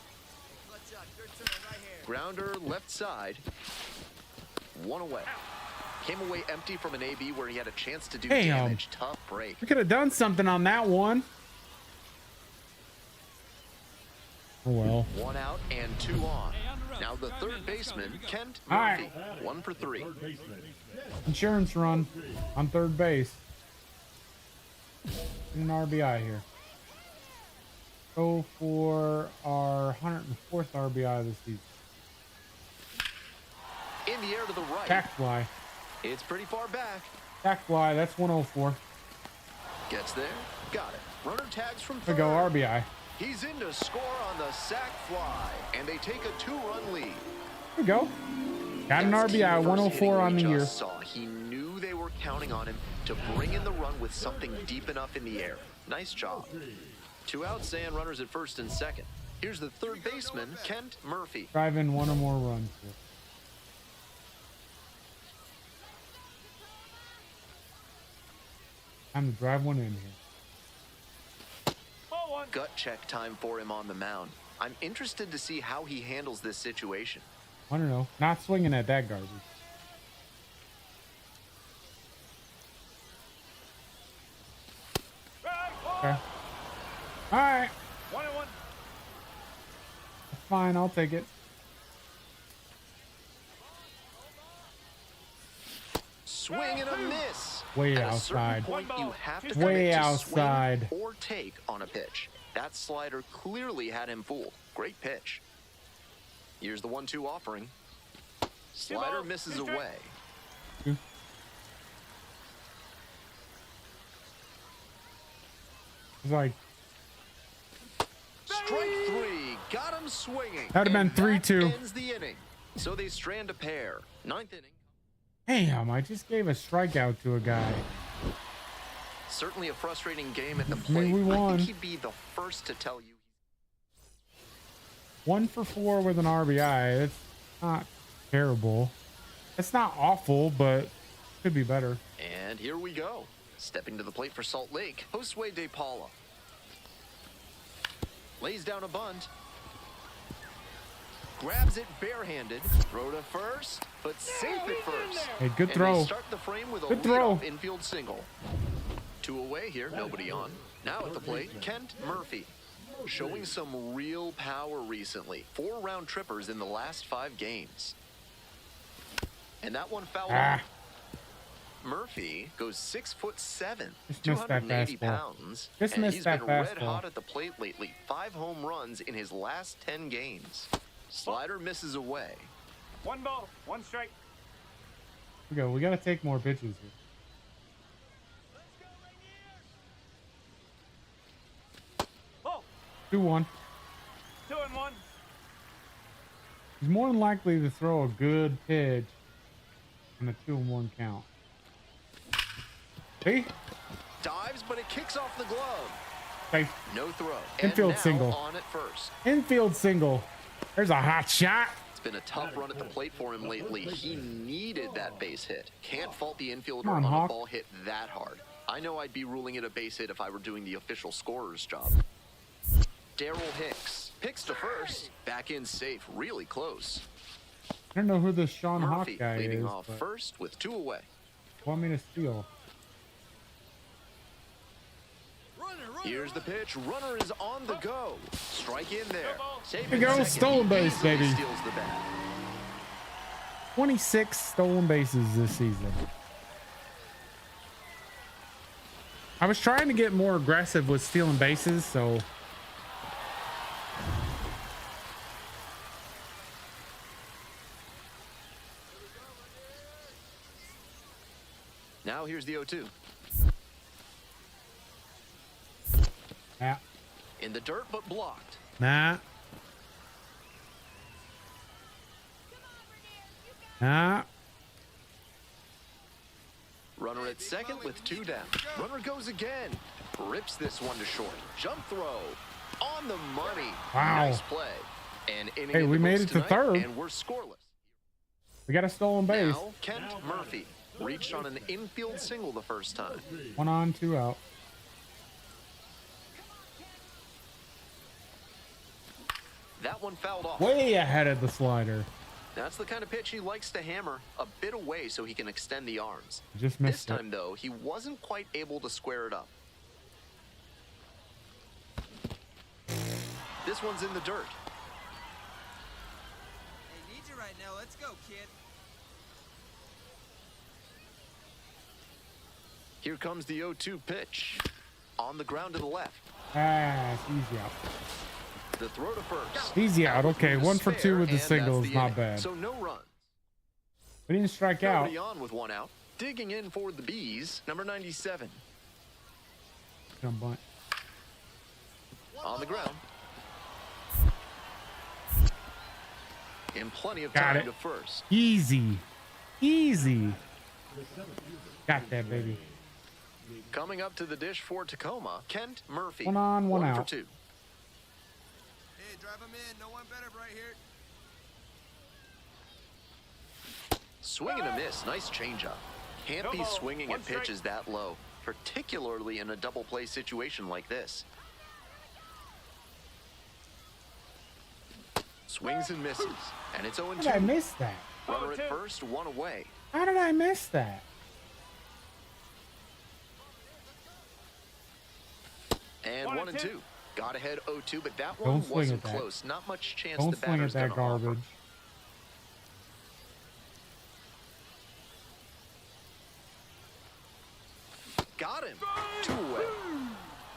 Clutch up. Your turn right here. Grounder left side. One away. Came away empty from an AB where he had a chance to do Damn. damage. Tough break. We could have done something on that one. Oh well. One out and two on. Now the third baseman, Kent All right. Murphy. 1 for 3. Third baseman. Insurance run on third base. An RBI here. Go for our 104th RBI of the season. In the air to the right. Tack fly. It's pretty far back. Tack fly. That's 104. Gets there. Got it. Runner tags from There third. we go. RBI. He's in to score on the sac fly. And they take a 2-run lead. There we go. Got an That's key RBI. reverse 104 on the hitting we year. just saw. He knew they were counting on him to bring in the run with something deep enough in the air. Nice job. 2 outs and runners at first and second. Here's the third baseman, Kent Murphy. Drive in one or more runs here. Time to drive one in here. Ball one. Gut check time for him on the mound. I'm interested to see how he handles this situation. I don't know. Not swinging at that garbage. Right. Okay. All right. 1-1. That's fine. I'll take it. Swing and a miss. Way At a certain outside. point, you have to Way commit to outside. swing or take on a pitch. That slider clearly had him fooled. Great pitch. Here's the 1-2 offering. Slider balls, misses 2 strikes. away. It's like Strike 3. Got him swinging. That'd have And been that 3-2. ends the inning. So they strand a pair. 9th inning. damn, I just gave a strikeout to a guy. Certainly a frustrating game at the Maybe plate. we I won. think he'd be the first to tell you. 1 for 4 with an RBI. It's not terrible. It's not awful, but could be better. And here we go. Stepping to the plate for Salt Lake, Josue De Paula. Lays down a bunt. Grabs it barehanded. Throw to first, but safe at first. Hey, good And throw. they start the frame with a Good throw. leadoff infield single. 2 away here, nobody on. Now at the plate, Kent Murphy. Showing some real power recently. 4 round trippers in the last 5 games. And that one fouled Ah. off. Murphy goes 6'7", Just missed that 280 fastball. pounds, Just and missed he's that been red fastball. hot at the plate lately. 5 home runs in his last 10 games. Slider misses away. 1 ball, 1 strike. Here we go. We got to take more pitches here. Ball. 2-1. 2-1. He's more than likely to throw a good pitch on a 2-1 count. See? Dives, but it kicks off the glove. Safe. No throw. Infield and now single. on at first. Infield single. There's a hot shot. It's been a tough run at the plate for him lately. He needed that base hit. Can't fault the infielder Come on, on a Hawk. ball hit that hard. I know I'd be ruling it a base hit if I were doing the official scorer's job. Daryl Hicks picks to first. Back in safe. Really close. I don't know who this Sean Hawk Murphy guy leading is, off but first with 2 away. want me to steal. Here's the pitch. Runner is on the go. Strike in there. Safe There you in go. second. Stolen He base, easily baby. Steals the bat. 26 stolen bases this season. I was trying to get more aggressive with stealing bases, so Now here's the 0-2. nah, In the dirt, but blocked. nah. Ah, Runner at second with 2 down. Runner goes again. Rips this one to short. Jump throw. On the money. Wow. Nice play. And inning Hey, in we the made books it to tonight, third. And we're scoreless. we got a stolen base. Now, Kent Murphy reached on an infield single the first time. 1 on, 2 out. That one fouled off. Way ahead of the slider. That's the kind of pitch he likes to hammer a bit away so he can extend the arms. Just This missed it. time, though, he wasn't quite able to square it up. This one's in the dirt. Hey, need you right now. Let's go, kid. Here comes the 0-2 pitch. On the ground to the left. Ah, it's easy out. The throw to first. Easy out. Okay, With a 1 for 2 spare, with the and that's single is the not inning. bad. So no runs. We didn't strike out. Nobody on with 1 out. Digging in for the Bees, number 97. Jump bunt. On the ground. In plenty of Got time it. to first. Easy. Easy. Got that, baby. Coming up to the dish for Tacoma, Kent Murphy. 1 on, 1 for out. 2. Hey, drive him in. No one better right here. Swing and a miss. Nice changeup. Can't be No ball. swinging One at strike. pitches that low, particularly in a double play situation like this. Swings and misses, and it's 0-2. How did I miss that? Runner at 0-2. first, 1 away. How did I miss that? And 1 1 and and 2. 2. Got ahead 0-2, but that Don't one swing wasn't at that. close. Not much chance Don't the swing at batter's that gonna offer. garbage. Got him. 2 away.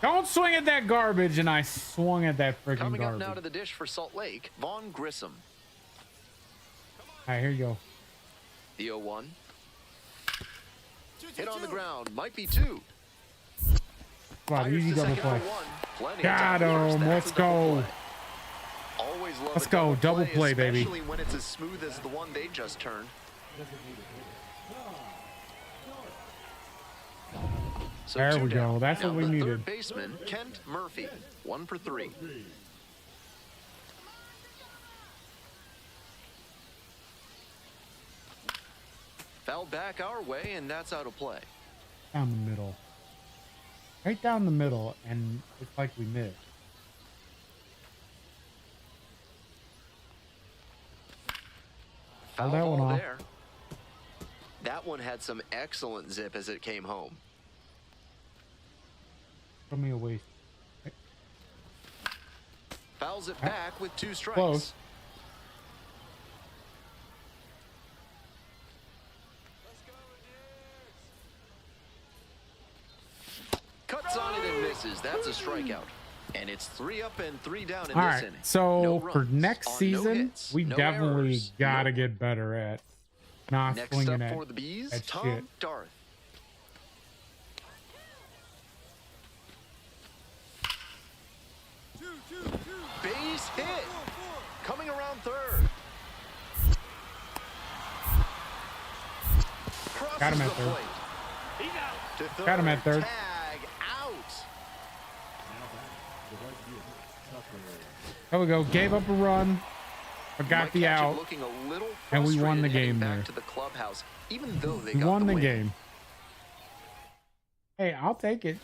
Don't swing at that garbage, and I swung at that freaking Coming up garbage. now to the dish for Salt Lake, Vaughn Grissom. All right, here you go. The 0-1. Hit on the ground. Might be 2. Come on, Fires easy to double second play. for 1. Plenty of Got time to first. him. That's Let's a double go. play. Always love Let's a go. Double play, baby. especially when it's as smooth as the one they just turned. So There 2 we down. go. That's Now what we the needed. Third baseman, Kent Murphy, 1 for 3. Fouled back our way, and that's out of play. Down the middle. Right down the middle, and it's like we missed. Foul that one ball off. there. That one had some excellent zip as it came home. Throw me a waste. Fouls it back with 2 strikes. Close. Cuts on it and misses. That's a strikeout. And it's 3 up and 3 down in All this right, inning. so No for runs next on no season, hits, we no definitely errors, gotta no- get better at not Next swinging up at for the Bees, that Tom shit. Darth. Base hit. Coming around third. Crosses Got him at the third. plate. He's out. To third. Got him at third. Tag out. There we go. Gave up a run, but got Might the catch it out. looking a little and we won the frustrated heading game back there. to the clubhouse, even though they We got won the win. game. Hey, I'll take it.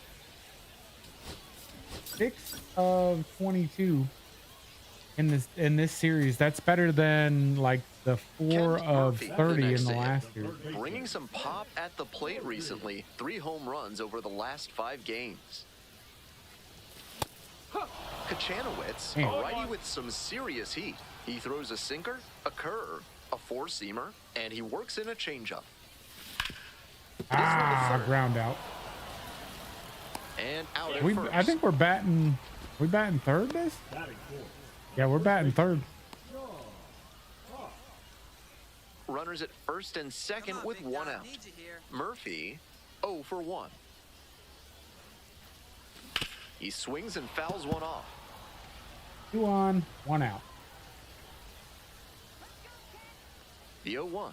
6 of 22 in this series. That's better than like the 4 Kent of Murphy, the 30 next in the to hit. last series. Bringing some pop at the plate recently. 3 home runs over the last 5 games. Kachanowicz, Damn. a righty with some serious heat. He throws a sinker, a curve, a 4-seamer, and he works in a changeup. Ah, third. ground out. And out at We, first. I think we're batting. We batting third this? Yeah, we're batting third. Runners at first and second Come on, with big 1 dog, out. need you here. Murphy, 0 for 1. He swings and fouls one off. 2 on, 1 out. The 0-1.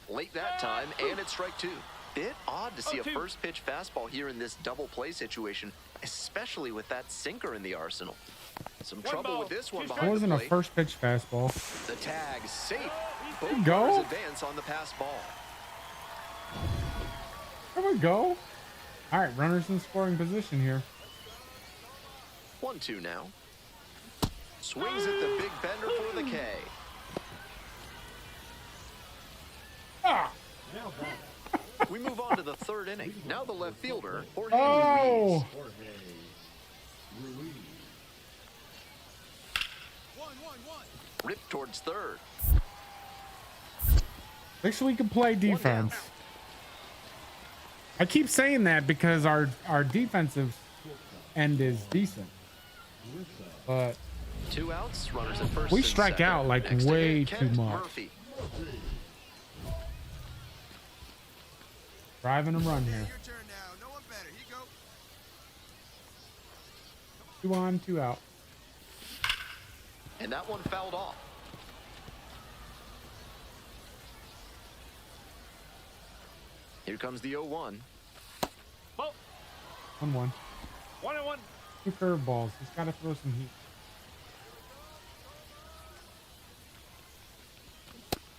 Late that time, and it's strike two. Bit odd to see a 0-2. first pitch fastball here in this double play situation, especially with that sinker in the arsenal. Some One trouble ball, with this one two It behind the wasn't a plate. first pitch fastball. The tag safe. There Both you go. runners advance on the pass ball. There we go. All right, runners in scoring position here. 1-2 now. Swings at the big bender for the K. Ah! Now back. We move on to the third inning. Now the left fielder, Jorge Oh! Ruiz. Jorge Ruiz. Ripped towards third. Make sure we can play defense. I keep saying that because our defensive end is decent, but 2 outs, runners at first we and strike second. out like Next to way hit, too Kent much. Murphy. driving a run here. Your turn now. No one better. Here you go. 2 on, 2 out. And that one fouled off. Here comes the 0-1. Ball. 1-1. 1-1. 2 curveballs. He's got to throw some heat.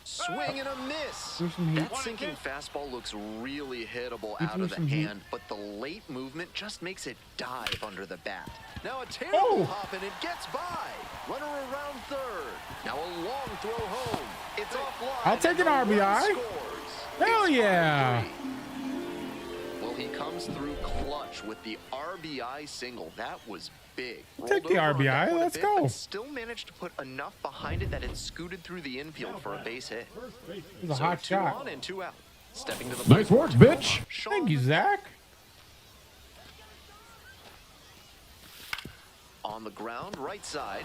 Swing and a miss. Throw some heat. That sinking fastball looks really hittable He out threw of the some heat. hand, but the late movement just makes it dive under the bat. Now a terrible Oh! hop and it gets by. Runner around third. Now a long throw home. It's offline. I'll take and an the run RBI. scores. Hell It's yeah. 5-3. Well, he comes through clutch with the RBI single. That was big. Take Rolled the over on that RBI. one a Let's bit, go. but still managed to put enough behind it that it scooted through the infield for a base hit. First baseman. It was a So hot 2 shot. on and 2 out. Stepping to the Nice plate. work, bitch. Thank you, Zach. On the ground, right side.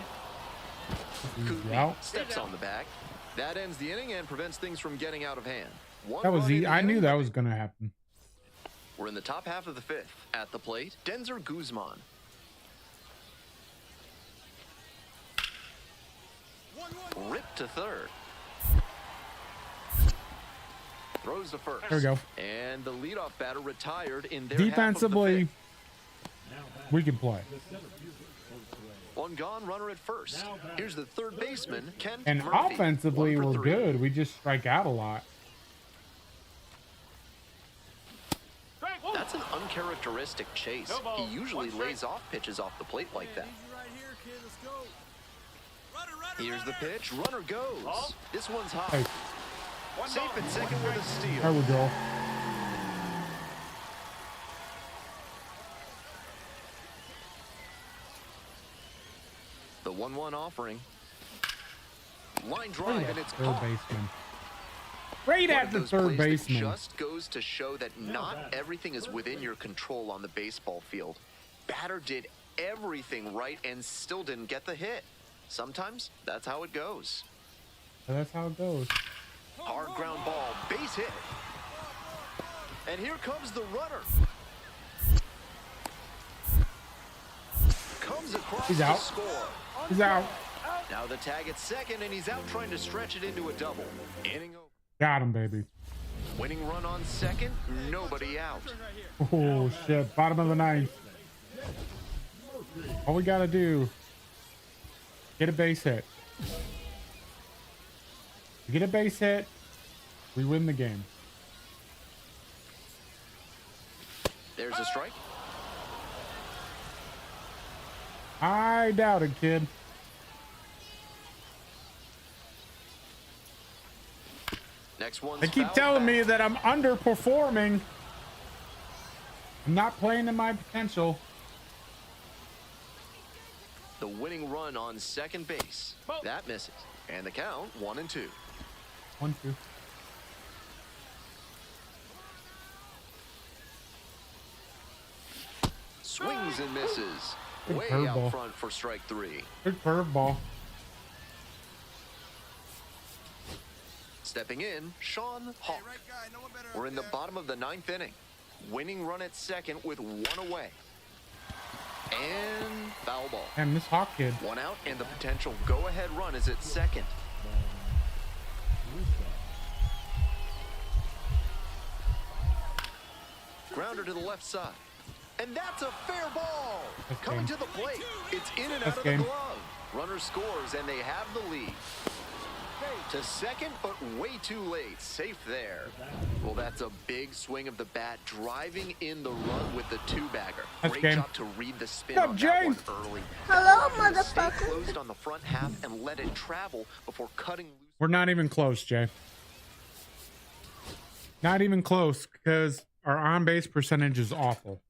Easy Kootenai out. steps on the back. That ends the inning and prevents things from getting out of hand. One That was run in easy. the I knew inning. that was gonna happen. We're in the top half of the 5th. At the plate, Denzer Guzman. Ripped to third. Throws to first. There we go. And the leadoff batter retired in their half of the Defensively, 5th. we can play. One gone, runner at first. Here's the third baseman, Kent And Murphy. offensively, 1 we're for 3. good. We just strike out a lot. Strike one. That's an uncharacteristic chase. No ball. He usually One strike. lays off pitches off the plate like that. Easy right here, kid. Let's go. Runner, Here's the pitch. Runner goes. Ball. This one's high. Hey, One Safe ball. at second with a there steal. we go. The 1-1 offering. Line Right drive at and it's third caught. baseman. Right One at of the those third plays that baseman. just goes to show that not everything is within your control on the baseball field. Batter did everything right and still didn't get the hit. Sometimes that's how it goes. So that's how it goes. Hard ground ball, base hit. And here comes the runner. Comes across He's to out. score. He's out. Now the tag at second, and he's out trying to stretch it into a double. Inning over. Got him, baby. Winning run on second, nobody out. Oh, shit. Bottom of the ninth. All we got to do, get a base hit. Get a base hit, we win the game. There's a strike. I doubt it, kid. Next one's They keep fouled telling back. me that I'm underperforming. I'm not playing to my potential. The winning run on second base. Ball. That misses. And the count, 1-2. 1-2. Swings and misses. Good Way curveball. out front for strike 3. Good curveball. Stepping in, Sean Hawk. Hey, right guy. No one better. We're up in the there. bottom of the 9th inning. Winning run at second with 1 away. And foul ball. And this Hawk kid. 1 out, and the potential go-ahead run is at second. Grounder to the left side. And that's a fair ball. That's Coming game. to the plate. It's in and That's out of game. the glove. Runner scores, and they have the lead. To second, but way too late. Safe there. Well, that's a big swing of the bat, driving in the run with the two-bagger. That's Great game. job to read the spin Good on job, that one James. early. Hello, Stay motherfucker. closed on the front half and let it travel before cutting loose. We're not even close, Jay. Not even close because our on base percentage is awful.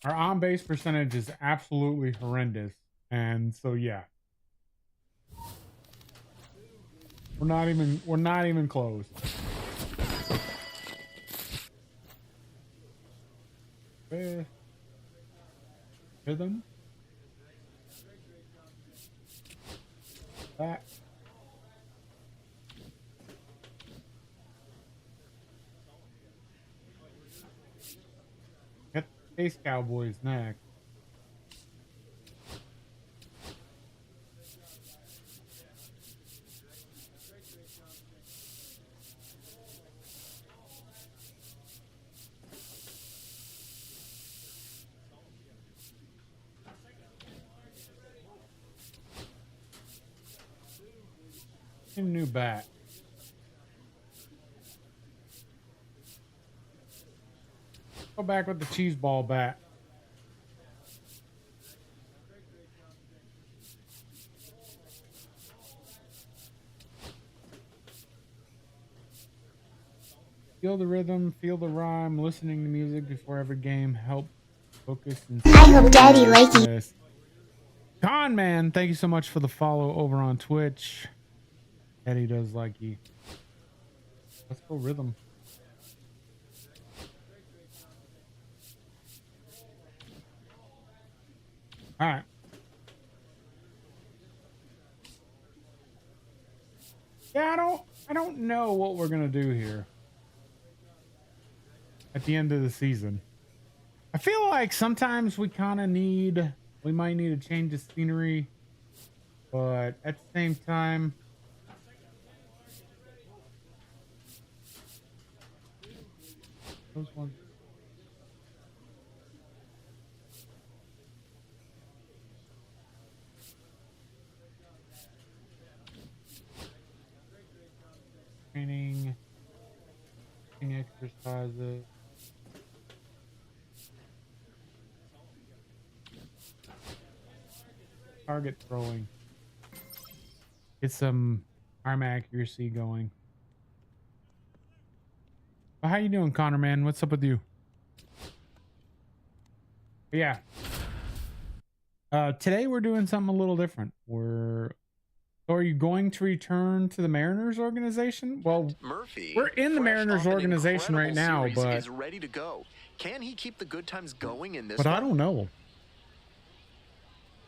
Our on base percentage is absolutely horrendous. And so yeah. We're not even close. Rhythm. Back. Get the Space Cowboys next. A new bat. Go back with the cheese ball bat. Feel the rhythm, feel the rhyme, listening to music before every game help focus and I hope Daddy likes it. Yes. Con Man, thank you so much for the follow over on Twitch. Eddie does like you. Let's go rhythm. All right. Yeah, I don't know what we're gonna do here at the end of the season. I feel like sometimes we might need to change the scenery, but at the same time, those ones. Training exercises. Target throwing. Get some arm accuracy going. Well, how you doing, Connor, man? What's up with you? Yeah. Today we're doing something a little different. So are you going to return to the Mariners organization? Well, Murphy, we're in the fresh Mariners off an organization right now, incredible series, but is ready to go. Can he keep the good times going in this but one? I don't know.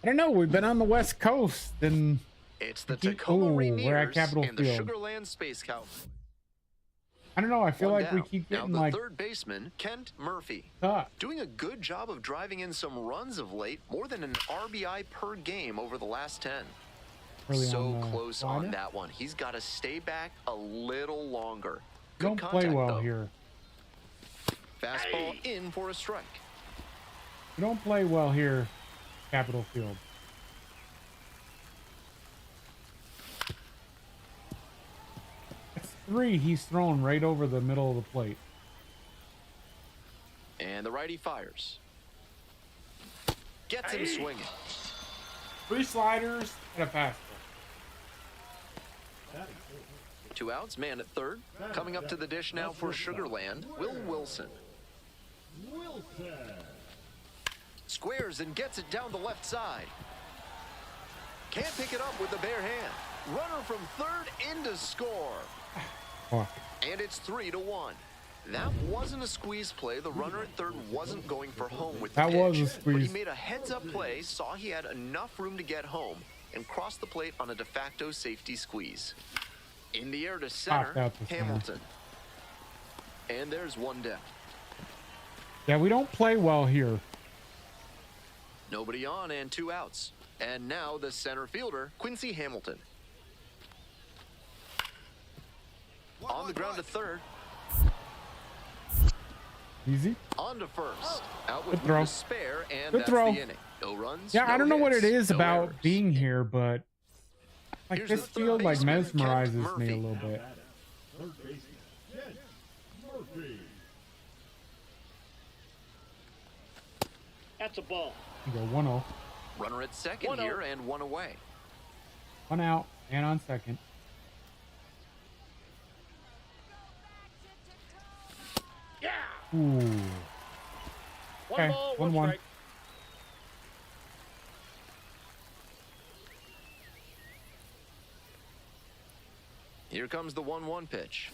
I don't know. We've been on the West Coast, and It's the keep- Tacoma Ooh, Rainiers we're at Capitol and the Field. Sugarland Space Cow. I don't know. I feel One like we down. keep Now getting the like third baseman, Kent Murphy, cut. doing a good job of driving in some runs of late, more than an RBI per game over the last 10. Early So on the close slider. on that one. He's got to stay back a little longer. Good Don't contact, play well though. here. Fastball in for a strike. We don't play well here, Capitol Field. That's 3. He's thrown right over the middle of the plate. And the righty fires. Gets him swinging. 3 sliders and a fastball. 2 outs, man at third. Coming up to the dish now for Sugarland, Will Wilson. Wilson. Squares and gets it down the left side. Can't pick it up with the bare hand. Runner from third in to score. Oh, And it's 3-1. That wasn't a squeeze play. The runner at third wasn't going for home with the That pitch. was a But squeeze. he made a heads-up play, saw he had enough room to get home, and crossed the plate on a de facto safety squeeze. In the air to center, Popped out to center. Hamilton. And there's one down. yeah, we don't play well here. Nobody on and 2 outs. And now the center fielder, Quincy Hamilton. On the ground to third. Easy. On to first. Out with Good throw. room to spare, and Good that's throw. the inning. No runs. Yeah, no I don't know what it hits, is no about errors. being here, but like Here's this the third field like baseman, Kent mesmerizes me Murphy. a little bit. Third baseman, Kent Murphy. That's a ball. You go 1-0. Runner at second 1-0. here and one away. 1 out and on second. Yeah. Ooh. One Okay, ball, one 1-1. strike. Here comes the 1-1 pitch.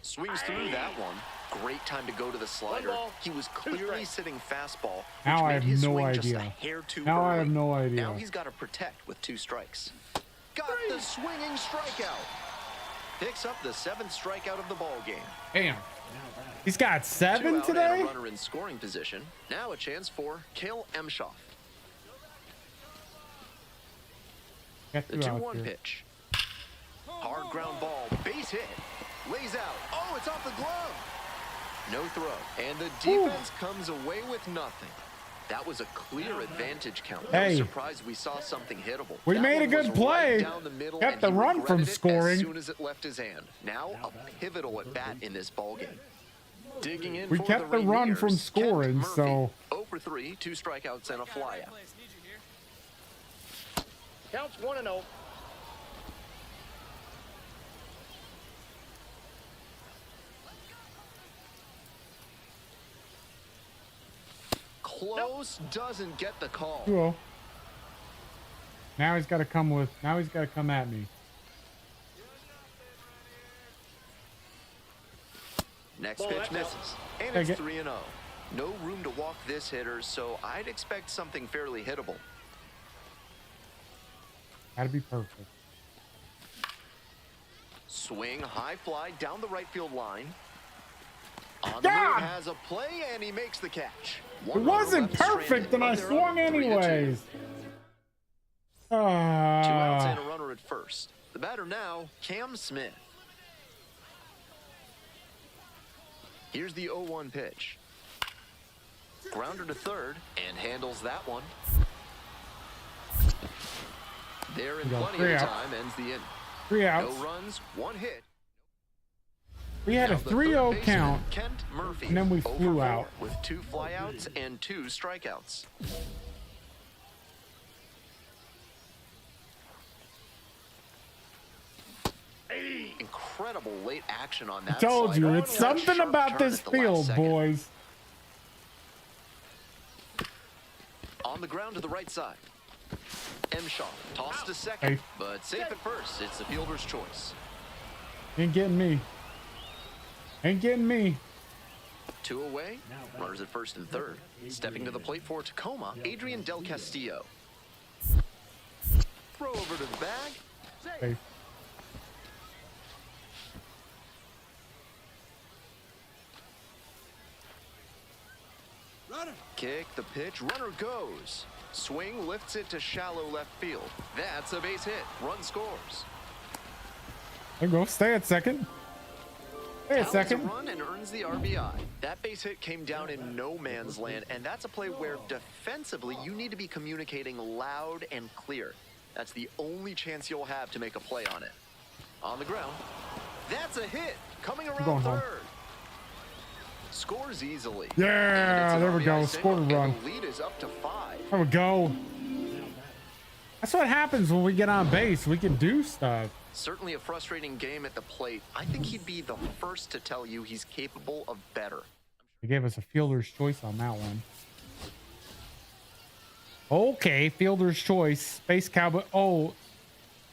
Swings through that one. Great time to go to the slider. ball, He was clearly strikes. sitting fastball, which Now I made have his no swing just a idea. hair too Now I early. have no idea. Now he's got to protect with 2 strikes. Got the swinging strikeout. Picks up the 7th strikeout of the ball game. Damn. He's got 2 7 out and today? a runner in scoring position. Now a chance for Kale Emshoff. Got The 2 out 2-1 here. pitch. Hard ground ball, base hit. Lays out. Oh, it's off the glove. No throw. And the defense comes away with nothing. That was a clear advantage count. Hey. No surprise we saw something hittable. We That made a one good was play. Right down the middle, Kept and the he run from regretted it scoring. as soon as it left his hand. Now a pivotal at bat in this ball game. Digging in We for kept the the run from Rainiers, Kent scoring, Murphy. so 0 for 3, 2 strikeouts and a flyout. Counts 1-0. Close, doesn't get the call. 2-0. Now he's got to come with. Now he's got to come at me. Next Ball, pitch that's misses. out. And Take it's it. 3-0. No room to walk this hitter, so I'd expect something fairly hittable. Got to be perfect. Swing, high fly down the right field line. On the God! move has a play, and he makes the catch. It wasn't perfect, and I swung anyways. 2 outs and Ah. a runner at first. The batter now, Cam Smith. Here's the 0-1 pitch. Grounder to third, and handles that one. There in We got plenty 3 of outs. time ends the inning. 3 No outs. runs, 1 hit. We had a Now the 3-0 third baseman, count. Kent Murphy, and then we 0 flew for 4 out. with 2 flyouts and 2 strikeouts. Incredible late action on that. Told you, slider. it's That something sharp about turn this at the last field, second. boys. On the ground to the right side. Emshaw tossed to second, Hey. but safe at first. It's the fielder's choice. Ain't getting me. Ain't getting me. 2 away. Runners at first and third. Stepping to the plate for Tacoma, Adrian Del Castillo. Throw over to the bag. Hey. Runner. Kick the pitch. Runner goes. Swing lifts it to shallow left field. That's a base hit. Run scores. There you go. Stay at second. Stay at Tallies a second. run and earns the RBI. That base hit came down in no man's land, and that's a play where defensively you need to be communicating loud and clear. That's the only chance you'll have to make a play on it. On the ground. That's a hit. Coming around going home. third. Scores easily. Yeah, And it's an there we go. RBI Scored a single, run. and the lead is up to 5. There we go. That's what happens when we get on base. We can do stuff. Certainly a frustrating game at the plate. I think he'd be the first to tell you he's capable of better. They gave us a fielder's choice on that one. Okay, fielder's choice. Space Cowboy. Oh,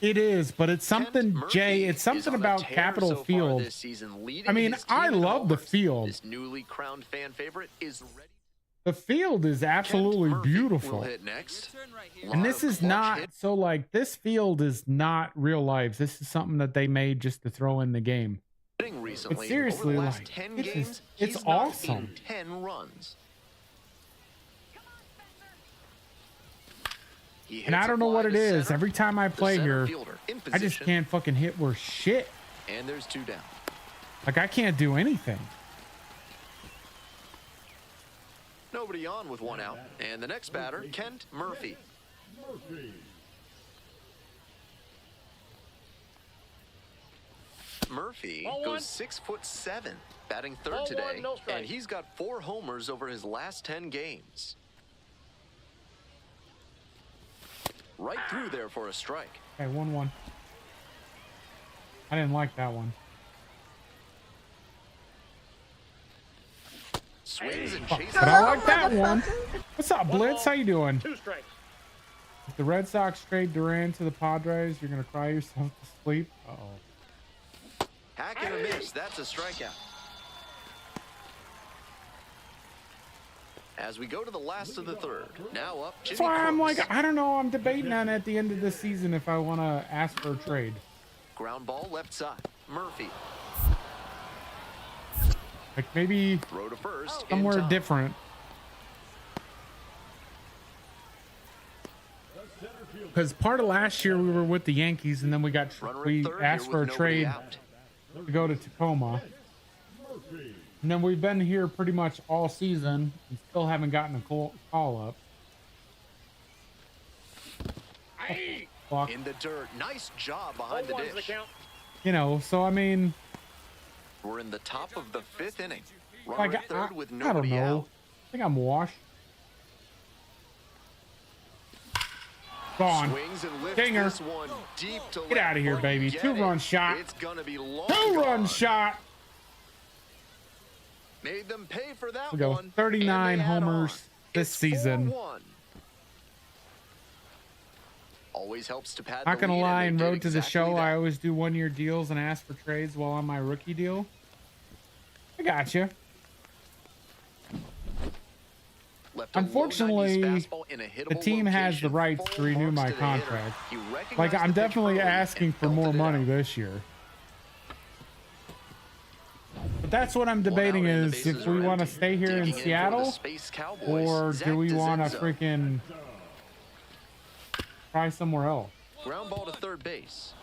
it is, but it's something, Kent Murphy Jay. It's is something on a about tear Capitol so far Field. this season, leading I mean, his team I in love the homers. field. This newly crowned fan favorite is ready. The field is absolutely Kent Murphy beautiful. will hit next. Turn right here. And Lot this of is clutch not hit. so like this field is not real life. This is something that they made just to throw in the game. Hitting recently. But seriously, over the last like, 10 this is- games, it's he's knocked awesome. in 10 runs. He And hits I a don't know fly what it to is. center. Every time I The play center here, fielder in I just position, can't fucking hit worth shit. And there's 2 down. Like, I can't do anything. Nobody on with one out. And the next batter, Kent Murphy. Murphy Ball one. goes 6'7", batting third Ball today, one, no strike. and he's got 4 homers over his last 10 games. Right through there for a strike. Okay, 1-1. I didn't like that one. Swings and But chases. I like that one. motherfucker. What's up, Blitz? How you doing? 2 strikes. If the Red Sox trade Duran to the Padres, you're gonna cry yourself to sleep. Uh-oh. Hack and a miss. That's a strikeout. As we go to the last of the third. Now up, Jimmy That's why I'm Crooks. like, I don't know. I'm debating on at the end of the season if I want to ask for a trade. Ground ball left side. Murphy. Like maybe Throw to first. in somewhere time. different. Because part of last year we were with the Yankees, and then we got Runner at we third asked here for a with nobody trade out. to go to Tacoma, and then we've been here pretty much all season and still haven't gotten a call up. Fuck. In the dirt. Nice job behind the 0-1's the dish. count. You know, so I mean, We're in the top of the 5th inning. Runner like at third with I don't nobody know. out. I think I'm washed. Gone. Swings and lifts Dinger. this one deep to Get left. outta here, baby. Forget 2-run it. shot. It's gonna be long 2-run gone. shot. Made them pay for that We go one. 39 and they add homers on. this It's season. 4-1. Always helps to pad Not the gonna lead, lie, and in they did road to the exactly show, that. I always do 1-year deals and ask for trades while on my rookie deal. I got you. Left a low Unfortunately, 90s fastball in a the hittable team has the location, rights full to renew marks my to the hitter. contract. He recognized Like, the I'm pitch definitely early asking and for more belted it money out. this year. But that's what I'm One debating out and the is bases if we are want to empty. stay here in Digging for the Seattle, Space Cowboys, or Zach do we want to DeZenzo. freaking try somewhere else? Ground ball to third base.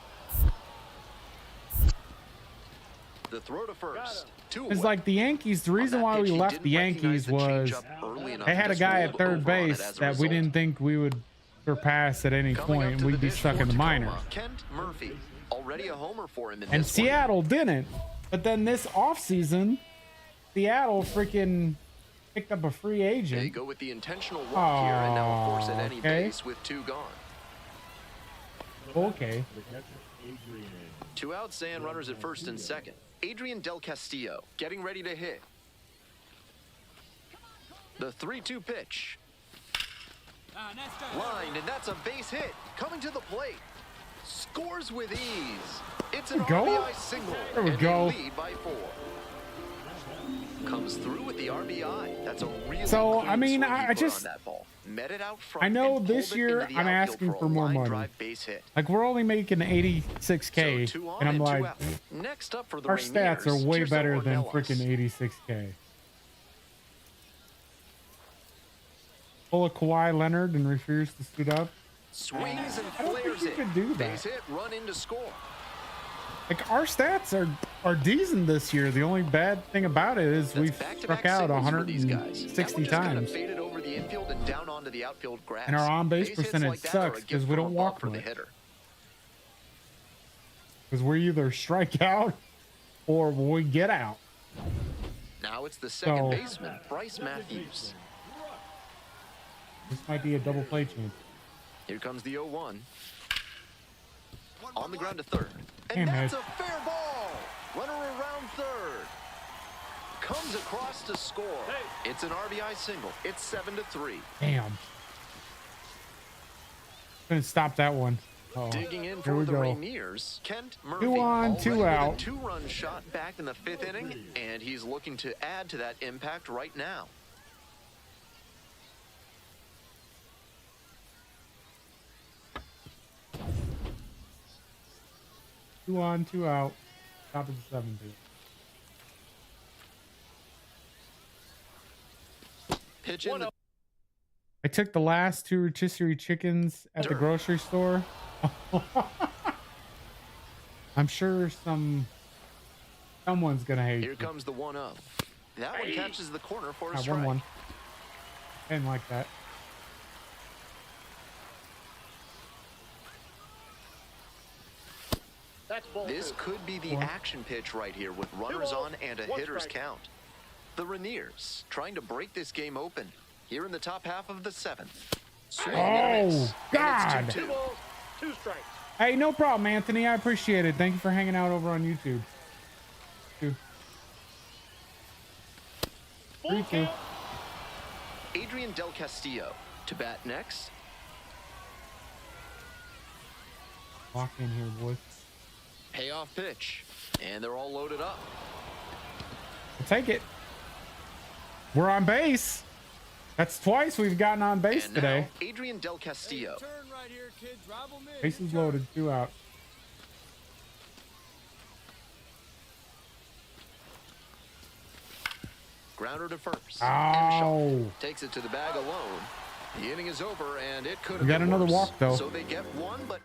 The throw to first. It's like the Yankees. The reason why we left the Yankees was they had a guy at third base that we didn't think we would surpass at any point, and we'd be stuck in the minors. Kent Murphy, already a homer for him in And this one. Seattle didn't. But then this offseason, Seattle freaking picked up a free They agent. go with the intentional walk here, and now a force at any Okay. base with 2 gone. Okay. 2 outs and runners at first and second. Adrian Del Castillo getting ready to hit. The 3-2 pitch. Nice try. Lined, and that's a base hit. Coming to the plate. Scores with ease. It's an There we go. RBI single. There we and go. They lead by 4. Comes through with the RBI. That's a really So, clean I mean, swing he I put just- on that ball. Met it out front I know and this pulled it year into the I'm outfield asking for a for more line money. drive base hit. Like, we're only making 86K, So 2 on and I'm 2 like, out. Next up for the our stats are Rainiers, way Tirso better than Ornelas. freaking 86K. Pull a Kawhi Leonard and refuse to suit up. Swings and I don't think flares you it. could do that. Base hit, run in to score. Like, our stats are decent this year. The only bad thing about it is That's we've back-to-back struck out singles for these guys. That one 160 just kinda times. faded over the infield and down onto the outfield grass. And our on-base Base hits percentage like that are a sucks gift 'cause we from don't above walk for the much. hitter. Because we either strike out or we get out. Now it's the second So- baseman, Bryce Matthews. This might be a double play chance. Here comes the 0-1. On the ground to third. And Damn that's it. a fair ball. Runner around third. Comes across to score. It's an RBI single. It's 7-3. Damn. Couldn't stop that one. Uh-oh. Digging in Here for we the go. Rainiers, Kent Murphy. 2 on, 2 already with out. A 2-run shot back in the 5th inning, and he's looking to add to that impact right now. Two on, 2 out. Top of the 7th. Pitch in the I took the last 2 rotisserie chickens at the Dirt. grocery store. I'm sure some Someone's gonna hate Here you. comes the 1-0. That one catches the corner for a Ah, strike. 1-1. Didn't like that. That's ball This two. could be the action pitch right here with runners balls, on and a one hitter's strike. count. The Rainiers trying to break this game open here in the top half of the 7th. Swing and a miss. Oh, And it's God. 2 2-2. balls, 2 strikes. Hey, no problem, Anthony. I appreciate it. Thank you for hanging out over on YouTube. Dude. Full 3-2. count. Adrian Del Castillo to bat next. Walk in here, boys. Payoff pitch. And they're all loaded up. I'll take it. We're on base. That's twice we've gotten on base And today. now, Adrian Del Castillo. Turn right here, kid. Drive 'em in. Bases loaded, 2 out. Grounder to first. And a shot. Ow. Takes it to the bag alone. The inning is over, and it could have We got been another worse. walk, though. So they get one, but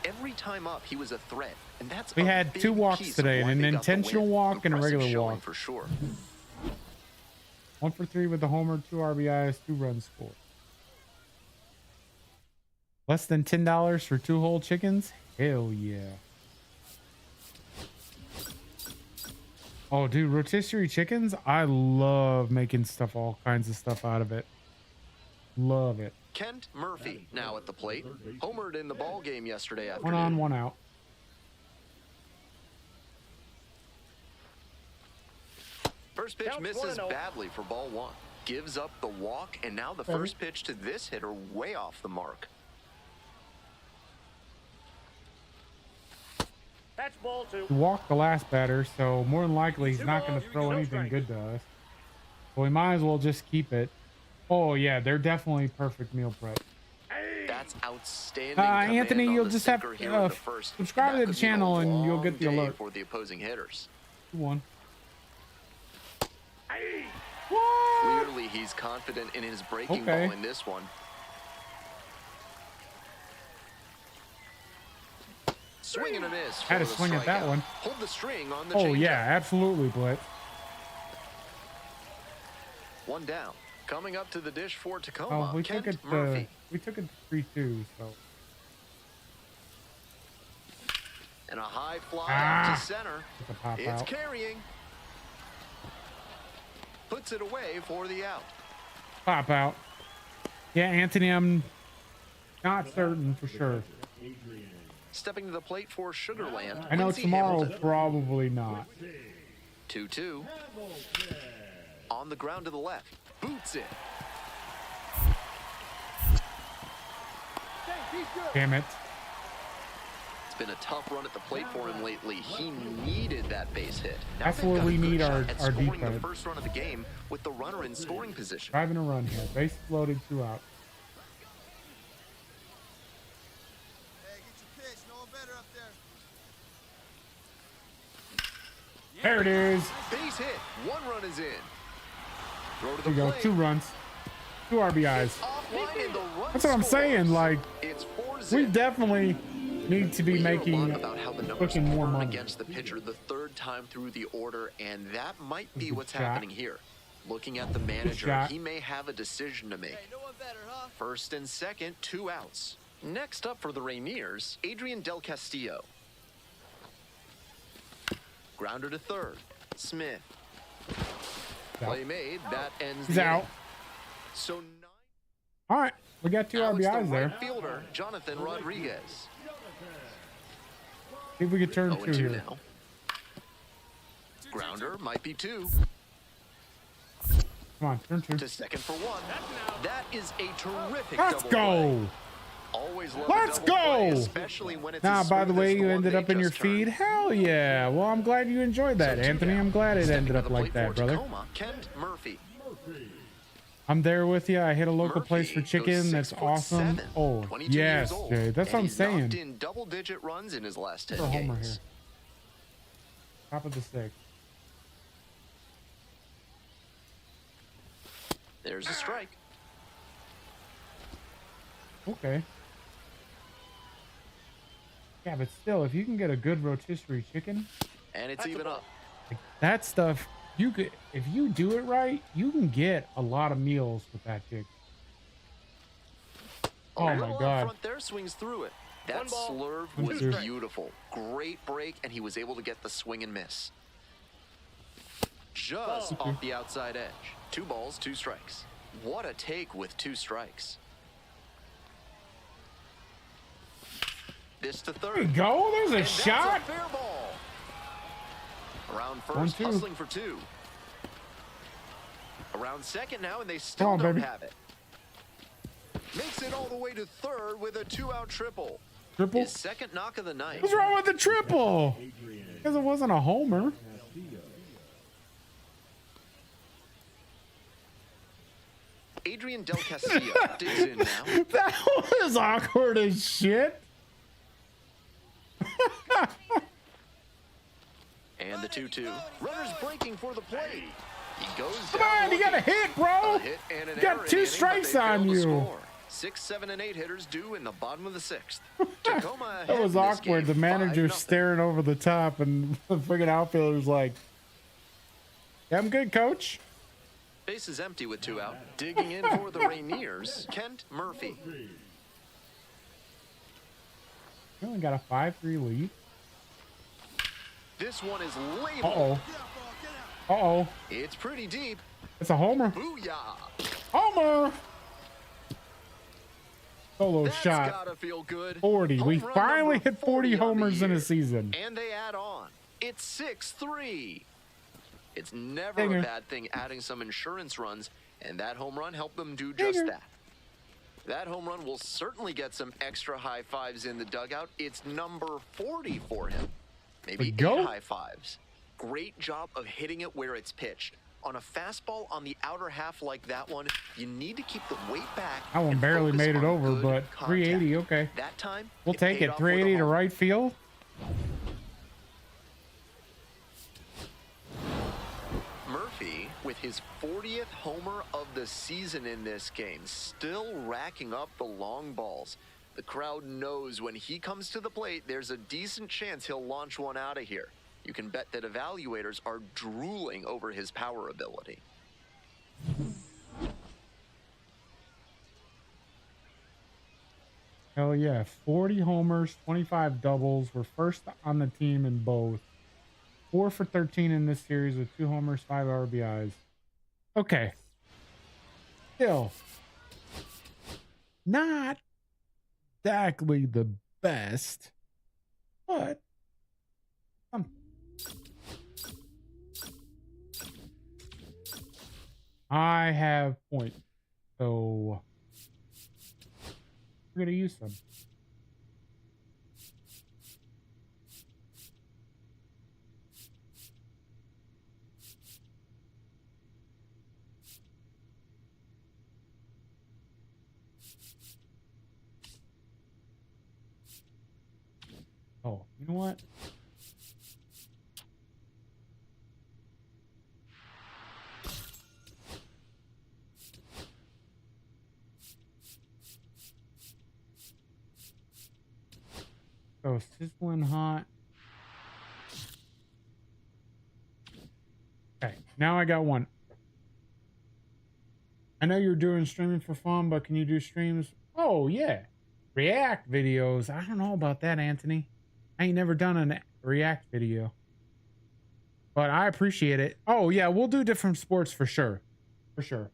every time up, he was a threat, and that's We a had big 2 walks piece of today, why an they got the intentional win. walk and a Impressive regular showing walk. for sure. 1 for 3 with the homer, 2 RBIs, 2 runs scored. Less than $10 for 2 whole chickens? Hell yeah. Oh, dude, rotisserie chickens? I love making stuff, all kinds of stuff out of it. Love it. Kent Murphy now at the plate. Homered in the ball game yesterday 1 afternoon. on, 1 out. First pitch Counts misses 1-0. badly for ball 1. Gives up the walk, and now the first pitch to this hitter way off the mark. That's ball 2. He walked the last batter, so more than likely he's 2 not going balls, to you throw get no anything strikes. good to us. So we might as well just keep it. Oh, yeah, they're definitely perfect meal prep. That's outstanding. command Anthony, on you'll the just have sinker to, here in the first. subscribe That to the could mean a channel and you'll long get the day alert. for the opposing hitters. 2-1. Clearly, he's confident in his breaking Okay. ball in this one. Swing and a miss. Had to for the swing at that strikeout. one. Hold the string on the Oh, changeup. yeah, absolutely, Blitz. One down. Coming up to the dish for Tacoma, Oh, we Kent took it Murphy. to 3-2, so. And a high fly Ah. out to center. It's a pop It's out. carrying. Puts it away for the out. Pop out. Yeah, Anthony, I'm not certain for sure. Stepping to the plate for Sugarland. I know Quincy tomorrow, Hamilton. probably not. 2-2. On the ground to the left. Boots it. Damn it. It's been a tough run at the plate for him lately. He needed that base hit. Now That's they've where got we a good need shot our at deep scoring the head. first run of the game with the runner in scoring position. Driving a run here. Bases loaded, 2 out. Hey, get your pitch. No one better up there. There it is. Base hit. 1 run is in. Throw to the There you go. plate. 2 runs. 2 RBIs. Offline and the run That's what I'm scores. saying. Like, It's 4-0. we definitely need to be We hear a lot making about how the numbers pushing more turn money. against the pitcher the 3rd time through the order, and that might be Good what's shot. happening here. Looking at the manager, shot. he may have a decision to make. Hey, no one better, huh? First and second, 2 outs. Next up for the Rainiers, Adrian Del Castillo. Grounder to third. Smith. Play made. That ends He's the out. inning. So 9. All right. We got 2 Now it's the RBIs there. right fielder, Jonathan Rodriguez. See if we can turn 2 0-2 here. now. Grounder might be 2. Come on, turn 2. To second for 1. That is a terrific Let's double go. play. Always love Let's a double play, go. especially when it's Now, as by the smooth way, as you one ended they up in your just turned. feed. Hell yeah. Well, I'm glad you enjoyed that, So 2 Anthony. down. I'm glad it Stepping ended to up the like plate that, for brother. Tacoma, Kent Murphy. I'm there with you. I hit a local Murphy place for goes chicken. That's 6'7", awesome. Oh, 22 yes, years old, Jay. That's and what I'm he's knocked saying. in double-digit runs in his last For 10 a homer games. here. Top of the stick. There's a strike. Okay. Yeah, but still, if you can get a good rotisserie chicken, And it's That's a even ball. up. like that stuff, you could, if you do it right, you can get a lot of meals with that chicken. A Oh my little out God. front there, swings through it. That One ball, slurve two was strikes. beautiful. Great break, and he was able to get the swing and miss. Just Ball. off the outside edge. 2 balls, 2 strikes. What a take with 2 strikes. This to There you third. go. There's a And that's shot. a fair ball. Around 1, first, 2. hustling for 2. Around second now, and they still on, don't baby. have it. Makes it all the way to third with a 2-out triple. Triple. His second knock of the night. What's wrong with the triple? Because it wasn't a homer. Adrian Del Castillo digs in now. That was awkward as shit. And the 2-2. Runners breaking for the plate. He goes Come down on, you got a looking. hit, bro. A hit and an You got error in 2 the inning, strikes but they on fail to you. score. 6, 7, and 8 hitters due in the bottom of the 6th. Tacoma That ahead was in this awkward. The game, manager 5-0. staring over the top, and the friggin' outfielder's like, "Yeah, I'm good, coach." Base is empty with 2 out. Digging in for the Rainiers, Kent Murphy. We only got a 5-3 lead. This one is Uh labeled. oh. Uh oh. It's pretty deep. It's a homer. Booyah! Homer. Solo That's shot. gotta feel good. 40. Home We run finally number hit 40 on the homers in a year. season. And they add on. It's 6-3. It's never Dinger. a bad thing adding some insurance runs, and that home run helped them do just Dinger. that. That home run will certainly get some extra high fives in the dugout. It's number 40 for him. Maybe 8 go. high fives. Great job of hitting it where it's pitched. On a fastball on the outer half like that one, you need to keep the weight back. That one and barely focus made it on over, good but contact. 380, okay. That time, We'll take paid it. off with a 380 to home. right field. Murphy, with his 40th homer of the season in this game, still racking up the long balls. The crowd knows when he comes to the plate, there's a decent chance he'll launch one out of here. You can bet that evaluators are drooling over his power ability. Hell yeah. 40 homers, 25 doubles. We're first on the team in both. 4 for 13 in this series with 2 homers, 5 RBIs. Okay. Still not exactly the best, but I have points, so we're gonna use them. Oh, you know what? So sizzling hot. Okay, now I got one. I know you're doing streaming for fun, but can you do streams? Oh yeah, React videos. I don't know about that, Anthony. I ain't never done a React video, but I appreciate it. Oh yeah, we'll do different sports for sure, for sure.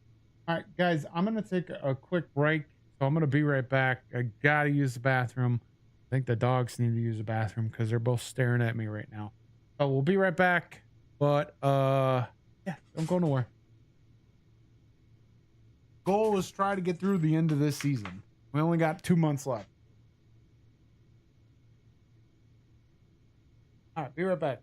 All right, guys, I'm gonna take a quick break, so I'm gonna be right back. I gotta use the bathroom. I think the dogs need to use the bathroom because they're both staring at me right now. So we'll be right back. But yeah, don't go nowhere. Goal is try to get through the end of this season. We only got 2 months left. All right, be right back.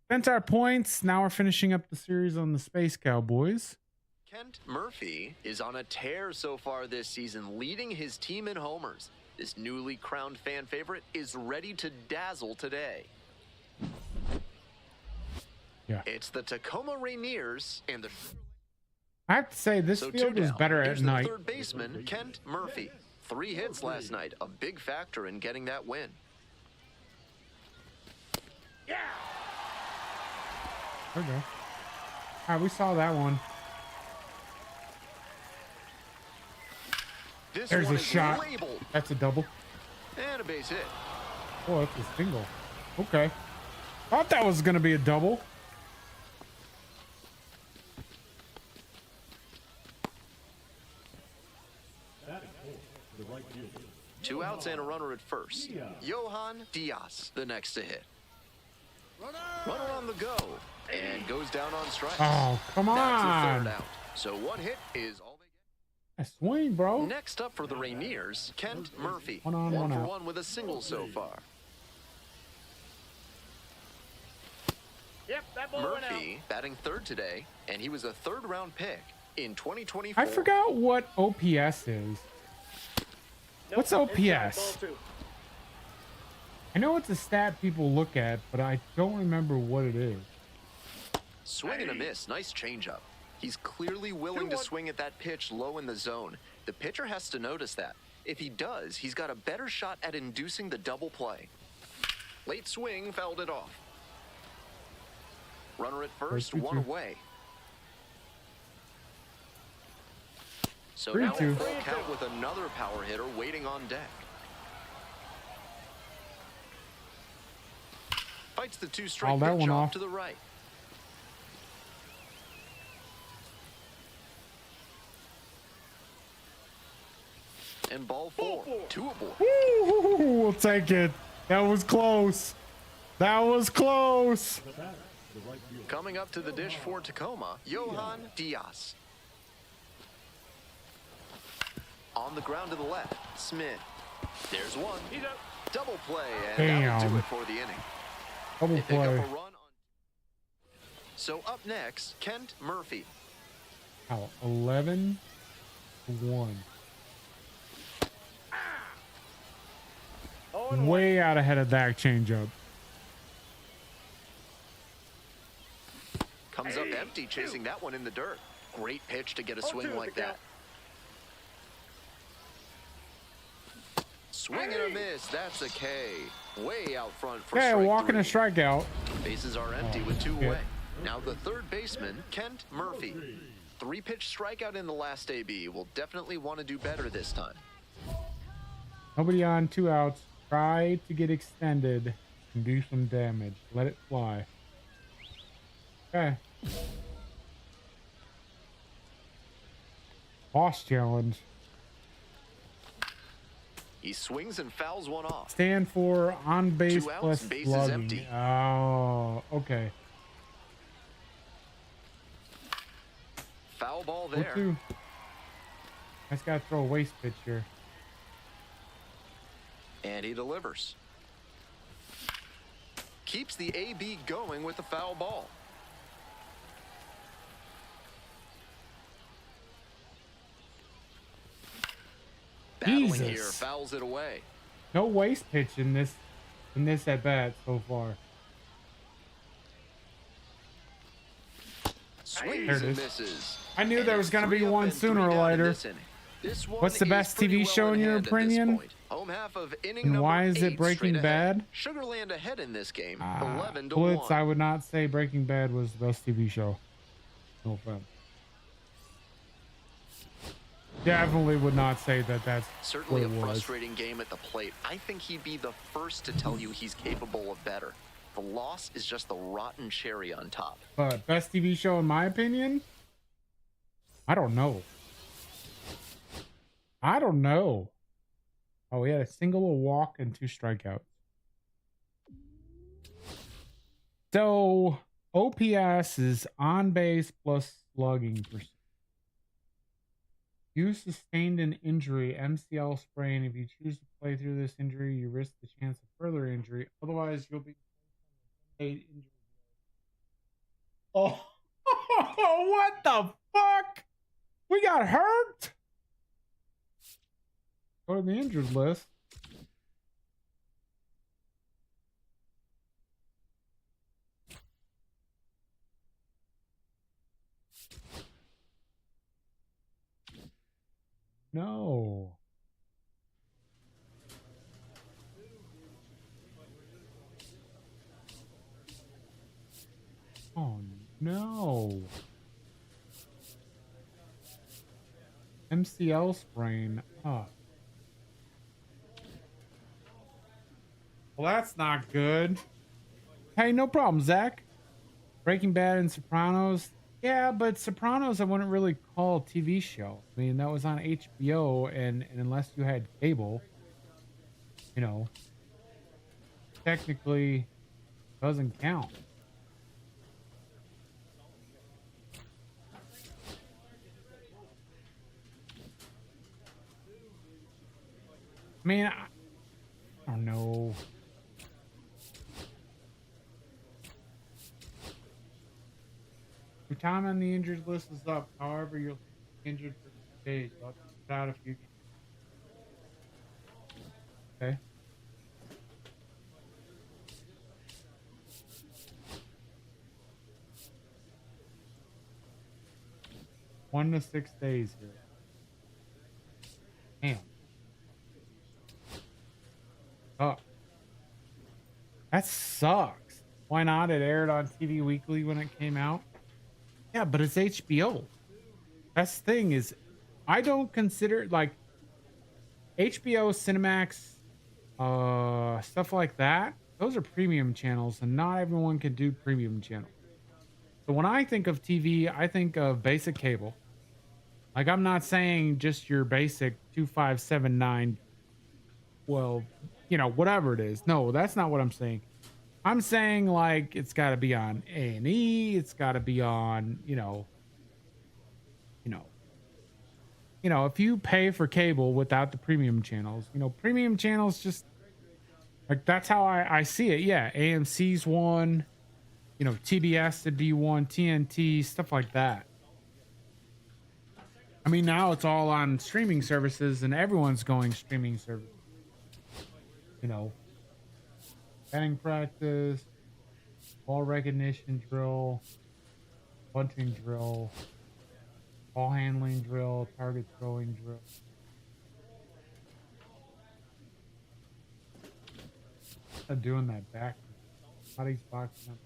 Spent our points. Now we're finishing up the series on the Space Cowboys. Kent Murphy is on a tear so far this season, leading his team in homers. This newly crowned fan favorite is ready to dazzle today. Yeah. It's the Tacoma Rainiers and the... I have to say, this So field two is down. better Here's at the night. third baseman, Kent Murphy. 3 hits last night, a big factor in getting that win. There we go. All right, we saw that one. This There's one a is shot. labeled. That's a double. And a base hit. Oh, that's a single. Okay. Thought that was going to be a double. Batting fourth, the right fielder. 2 outs and a runner at first. Johan Diaz, the next to hit. Runner on the go. And goes down on strikes. Oh, come That's the on. third out. So 1 hit is all they A swing, bro. get. Next up for the Rainiers, Kent Murphy. One on, one for out. 1 with a single so far. Yep, that ball went out. Murphy batting third today, and he was a 3rd-round pick in 2024. I forgot what OPS is. Nope, What's inside, OPS? ball 2. I know it's a stat people look at, but I don't remember what it is. Swing and a miss. Nice changeup. He's clearly willing to 2-1. swing at that pitch low in the zone. The pitcher has to notice that. If he does, he's got a better shot at inducing the double play. Late swing fouled it off. Runner at first, 3-2. 1 away. So 3-2. now a full count with another power hitter waiting on deck. Fights the 2-strike Oh, that pitch one off off. to the right. And ball 4. 2 aboard. Woo, we'll take it. That was close. That was close. The batter, the right fielder. Coming up to the dish for Tacoma, Johan Diaz. On the ground to the left, Smith. There's one. He's up. Double play, and that'll do Damn. it for the inning. Double They pick up play. a run on. So up next, Kent Murphy. Wow, 11-1. Oh, and 1. Way out ahead of that changeup. Comes up empty, chasing that one in the dirt. Great pitch to get a swing 0-2 like the that. count. Swing and a miss. That's a K. Way out front for Okay, strike walking a 3. strikeout. Bases are empty Oh, with 2 shit. away. Now the third baseman, Kent Murphy. 3-pitch strikeout in the last AB. Will definitely want to do better this time. Nobody on, 2 outs. Try to get extended and do some damage. Let it fly. Okay. Boss challenge. He swings and fouls one off. Stand for on base 2 outs, plus base is slugging. empty. Oh, okay. Foul ball Go there. to. I just gotta throw a waste pitch here. And he delivers. Keeps the AB going with the foul ball. Battling here, Jesus. fouls it away. No waste pitch in this at bat so far. There Swings it and is. misses. I knew And there was it's gonna be 3 up one and sooner 3 or down in later. this inning. This one What's the is best pretty TV well show in your hand at this opinion? point. Home half of inning And number why is it 8 Breaking straight ahead. Bad? Sugarland ahead in this game, Ah, 11 to Blitz, 1. I would not say Breaking Bad was the best TV show. No offense. Definitely would not say that that's Certainly a what it was. frustrating game at the plate. I think he'd be the first to tell you he's capable of better. The loss is just the rotten cherry on top. But best TV show in my opinion? I don't know. I don't know. Oh, he had a single, a walk, and 2 strikeouts. So OPS is on base plus slugging percent. You sustained an injury, MCL sprain. If you choose to play through this injury, you risk the chance of further injury. Otherwise, you'll be placed on a 10-day injury Oh, what the fuck? We got hurt? Go to the injured list. No. Oh no. MCL sprain. Oh. Well, that's not good. Hey, no problem, Zach. Breaking Bad and Sopranos. Yeah, but Sopranos I wouldn't really call a TV show. I mean, that was on HBO, and unless you had cable, you know, technically doesn't count. I mean, I don't know. Your time on the injured list is up. However, you're injured for days. I'll put out if you. Okay. One to 6 days here. Damn. Oh. That sucks. Why not? It aired on TV Weekly when it came out. Yeah, but it's HBO. That's the thing is, I don't consider like HBO, Cinemax, stuff like that. Those are premium channels, and not everyone can do premium channels. So when I think of TV, I think of basic cable. Like I'm not saying just your basic 2579. Well, you know, whatever it is. No, that's not what I'm saying. I'm saying like it's got to be on A&E. It's got to be on, you know, if you pay for cable without the premium channels, premium channels just like that's how I see it. Yeah, AMC's one, TBS would be one, TNT, stuff like that. I mean, now it's all on streaming services, and everyone's going streaming service. Batting practice, ball recognition drill, bunting drill, ball handling drill, target throwing drill. I'm doing that back. Body's boxing up.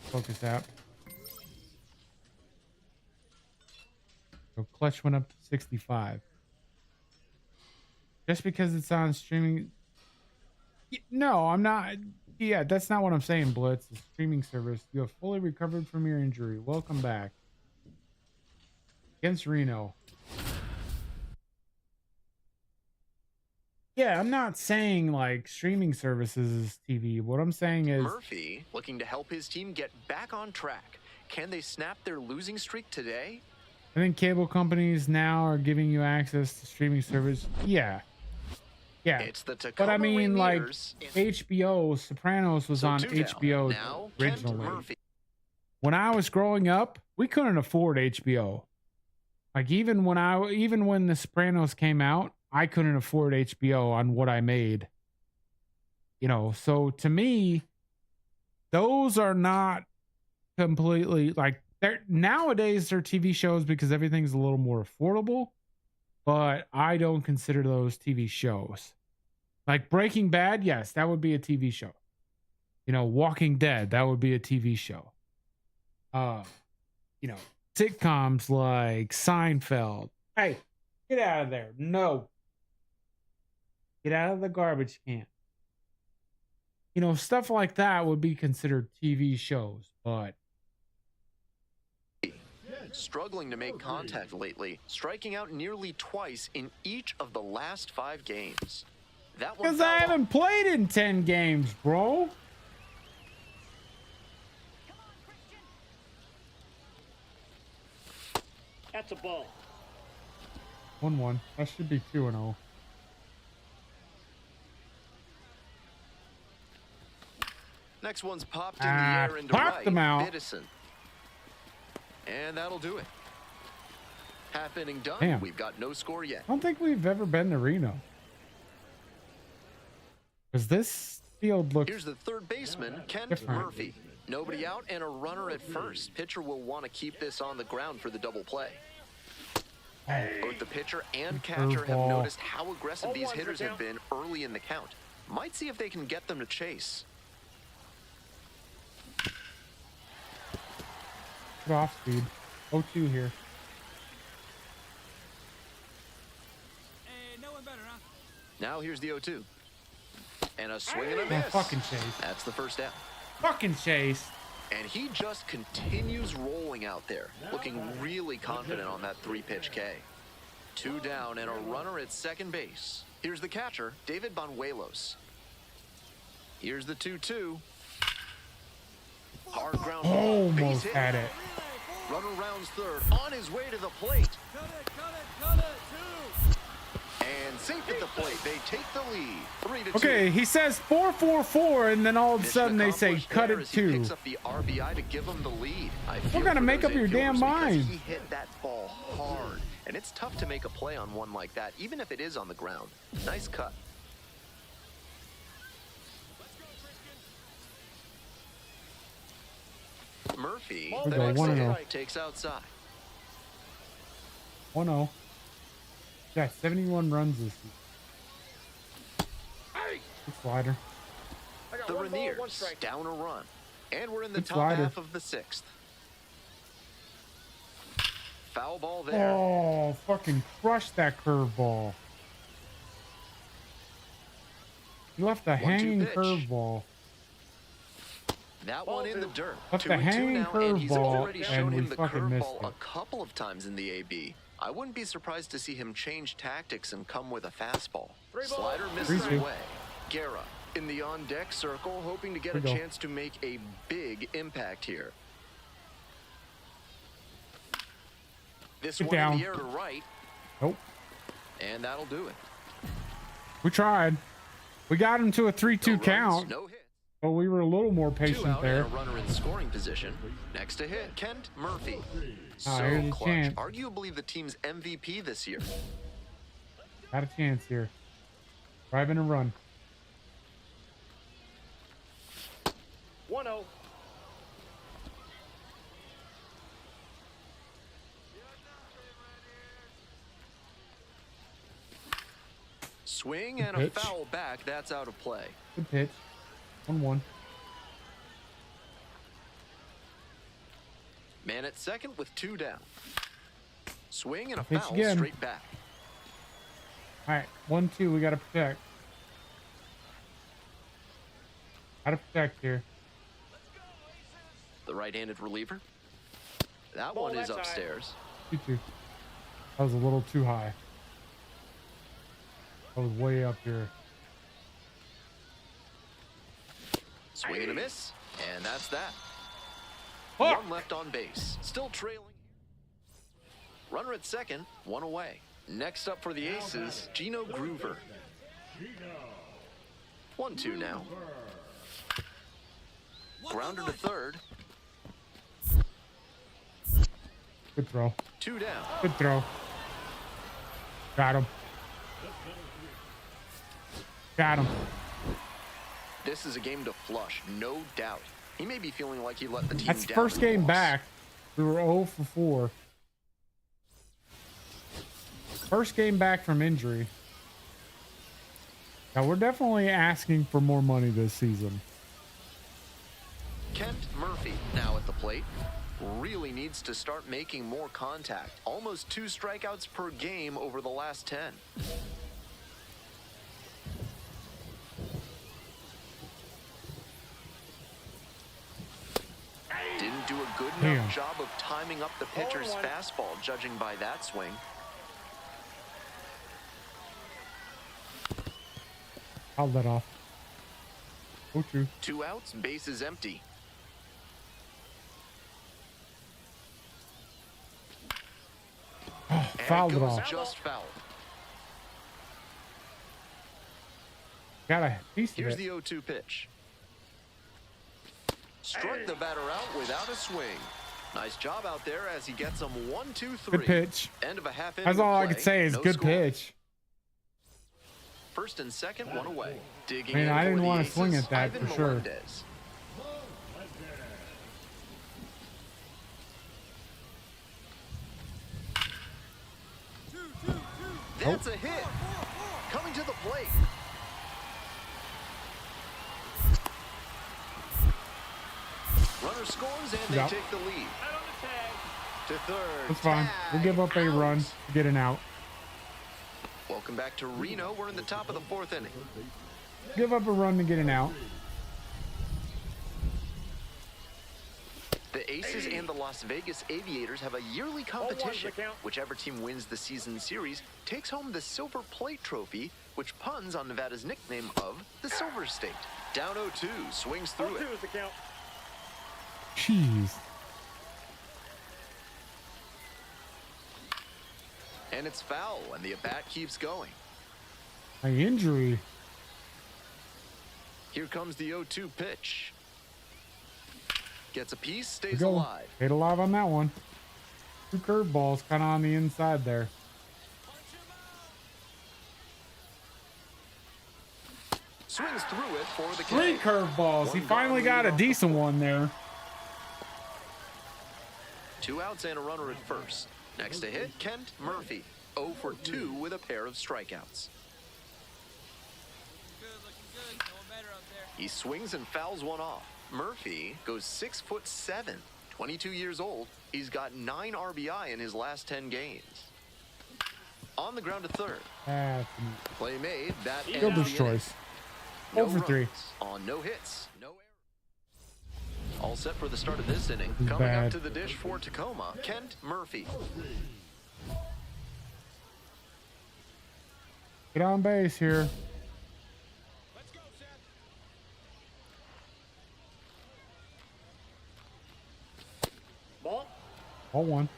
Focus app. So clutch went up to 65. Just because it's on streaming. No, I'm not. Yeah, that's not what I'm saying, Blitz. The streaming service. You have fully recovered from your injury. Welcome back. Against Reno. Yeah, I'm not saying like streaming services is TV. What I'm saying is Murphy looking to help his team get back on track. Can they snap their losing streak today? I think cable companies now are giving you access to streaming service. Yeah. Yeah. It's the Tacoma but I mean, like Rainiers. HBO, Sopranos was on HBO now, originally. When I was growing up, we couldn't afford HBO. Like even when the Sopranos came out, I couldn't afford HBO on what I made. So to me, those are not completely like nowadays they're TV shows because everything's a little more affordable, but I don't consider those TV shows. Like Breaking Bad, yes, that would be a TV show. Walking Dead, that would be a TV show. Sitcoms like Seinfeld. Hey, get out of there. No. Get out of the garbage can. Stuff like that would be considered TV shows, but struggling to make contact lately, striking out nearly twice in each of the last 5 games. That one because I haven't played in 10 games, bro. That's a ball. 1-1. That should be 2-0. Next one's popped in the air into popped right. them out. Biddison. And that'll do it. Half inning done. Damn. We've got no score yet. I don't think we've ever been to Reno. Because this field looks Here's the third baseman, Kent different. Murphy. Nobody out and a runner at first. Pitcher will want to keep this on the ground for the double play. Both the pitcher and catcher have Curveball. noticed how aggressive these hitters have been early in the count. Might see if they can get them to chase. Good off speed. 0-2 here. Hey, no one better, huh? Now here's the 0-2. And a swing and a Oh, miss. fucking chase. That's the first out. Fucking chase. And he just continues rolling out there, looking really confident on that 3-pitch K. 2 down and a runner at second base. Here's the catcher, David Banuelos. Here's the 2-2. Hard ground ball. Base Almost hit. had it. Runner rounds third, on his way to the plate. Cut it, 2. And safe at the plate, they take the lead. 3-2. Okay, he says 4-4-4, and then all of a sudden they say Mission cut accomplished it there as he 2. picks up the RBI to give him the lead. I feel gotta for make those up your damn infielders because mind. He hit that ball hard, and it's tough to make a play on one like that, even if it is on the ground. Nice cut. Murphy, we the go, next 1-0. hit, takes outside. 1-0. Yeah, 71 runs this season. Good slider. I got The 1 ball, 1 Rainiers strike. down a run, and we're in the Good top slider. half of the 6th. Foul ball there. Oh, fucking crushed that curveball. He left a 1-2 hanging pitch. curveball. That one in the dirt. Left 2-2 the hanging now, and he's curveball, already shown and we him the fucking missed curveball it. a couple of times in the AB. I wouldn't be surprised to see him change tactics and come with a fastball. 3 ball. Slider misses 3-2. away. Guerra in the on-deck circle, hoping to get a 3-0. chance to make a big impact here. This Get one down. in the air to right, Nope. and that'll do it. We tried. We got him to a 3-2 No runs, count, no hit. but we were a little more 2 patient out there. and a runner in scoring position. Next to hit, Kent Murphy. Ah, So here's a clutch. chance. Arguably the team's MVP this year. Got a chance here. Driving a run. 1-0. Swing and a Pitch. foul back. That's out of play. Good pitch. 1-1. Man at second with 2 down. Swing and a Pitch foul again. straight back. All right, 1-2. We got to protect. Got to protect here. The right-handed reliever. That Ball one is that side. upstairs. 2-2. That was a little too high. I was way up here. Swing and a miss. And that's that. Fuck! One left on base. Still trailing. Runner at second. 1 away. Next up for the Aces, Gino Groover. 1-2 now. Grounder to third. Good throw. 2 down. Good throw. Got him. Got him. This is a game to flush, no doubt. He may be feeling like he let the team That's down. first in the game loss. back. We were 0 for 4. First game back from injury. Now we're definitely asking for more money this season. Kent Murphy now at the plate. Really needs to start making more contact. Almost 2 strikeouts per game over the last 10. Didn't do a good Damn. enough job of timing up the pitcher's 0-1. fastball, judging by that swing. I'll let off. 0-2. 2 outs, base is empty. And Fouled it goes off. just foul. Got a piece of Here's it. the 0-2 pitch. Struck the batter out without a swing. Nice job out there as he gets them 1, 2, 3. Good pitch. End of a half inning. That's all of I play. could say is No good score. pitch. First and second, one away. Digging I mean, in I for didn't the want to aces, swing at that Ivan for sure. Melendez. That's a hit. Coming to the plate. Runner scores and they Yep. take the lead. Out on the tag. To third. That's fine. We'll give up a Tag, run out. to get an out. Welcome back to Reno. We're in the top of the fourth inning. Give up a run to get an out. The Aces and the Las Vegas Aviators have a yearly competition. count. Whichever team wins the season series takes home the Silver Plate Trophy, which puns on Nevada's nickname of the Silver State. Down 0-2, swings through 2 it. is the count. Jeez. And it's foul, and the at-bat keeps going. My injury. Here comes the 0-2 pitch. Gets a piece, We stays go. alive. Stayed alive on that one. 2 curveballs kind of on the inside there. Swings through it for the 3 K. curveballs. He One finally gone, got a lead off decent one there. 2 outs and a runner at first. Next to hit, Kent Murphy. 0 for 2 with a pair of strikeouts. Good, looking good. Going better out there. He swings and fouls one off. Murphy goes 6'7", 22 years old. He's got 9 RBI in his last 10 games. On the ground to third. That's Play made. That ends fielder's the inning. choice. No 0 for 3. runs on no hits, no errors. All set for the start of this inning. He's Coming bad. up to the dish for Tacoma, Kent Murphy. Get on base here. Let's go, Seth. Ball. Ball 1.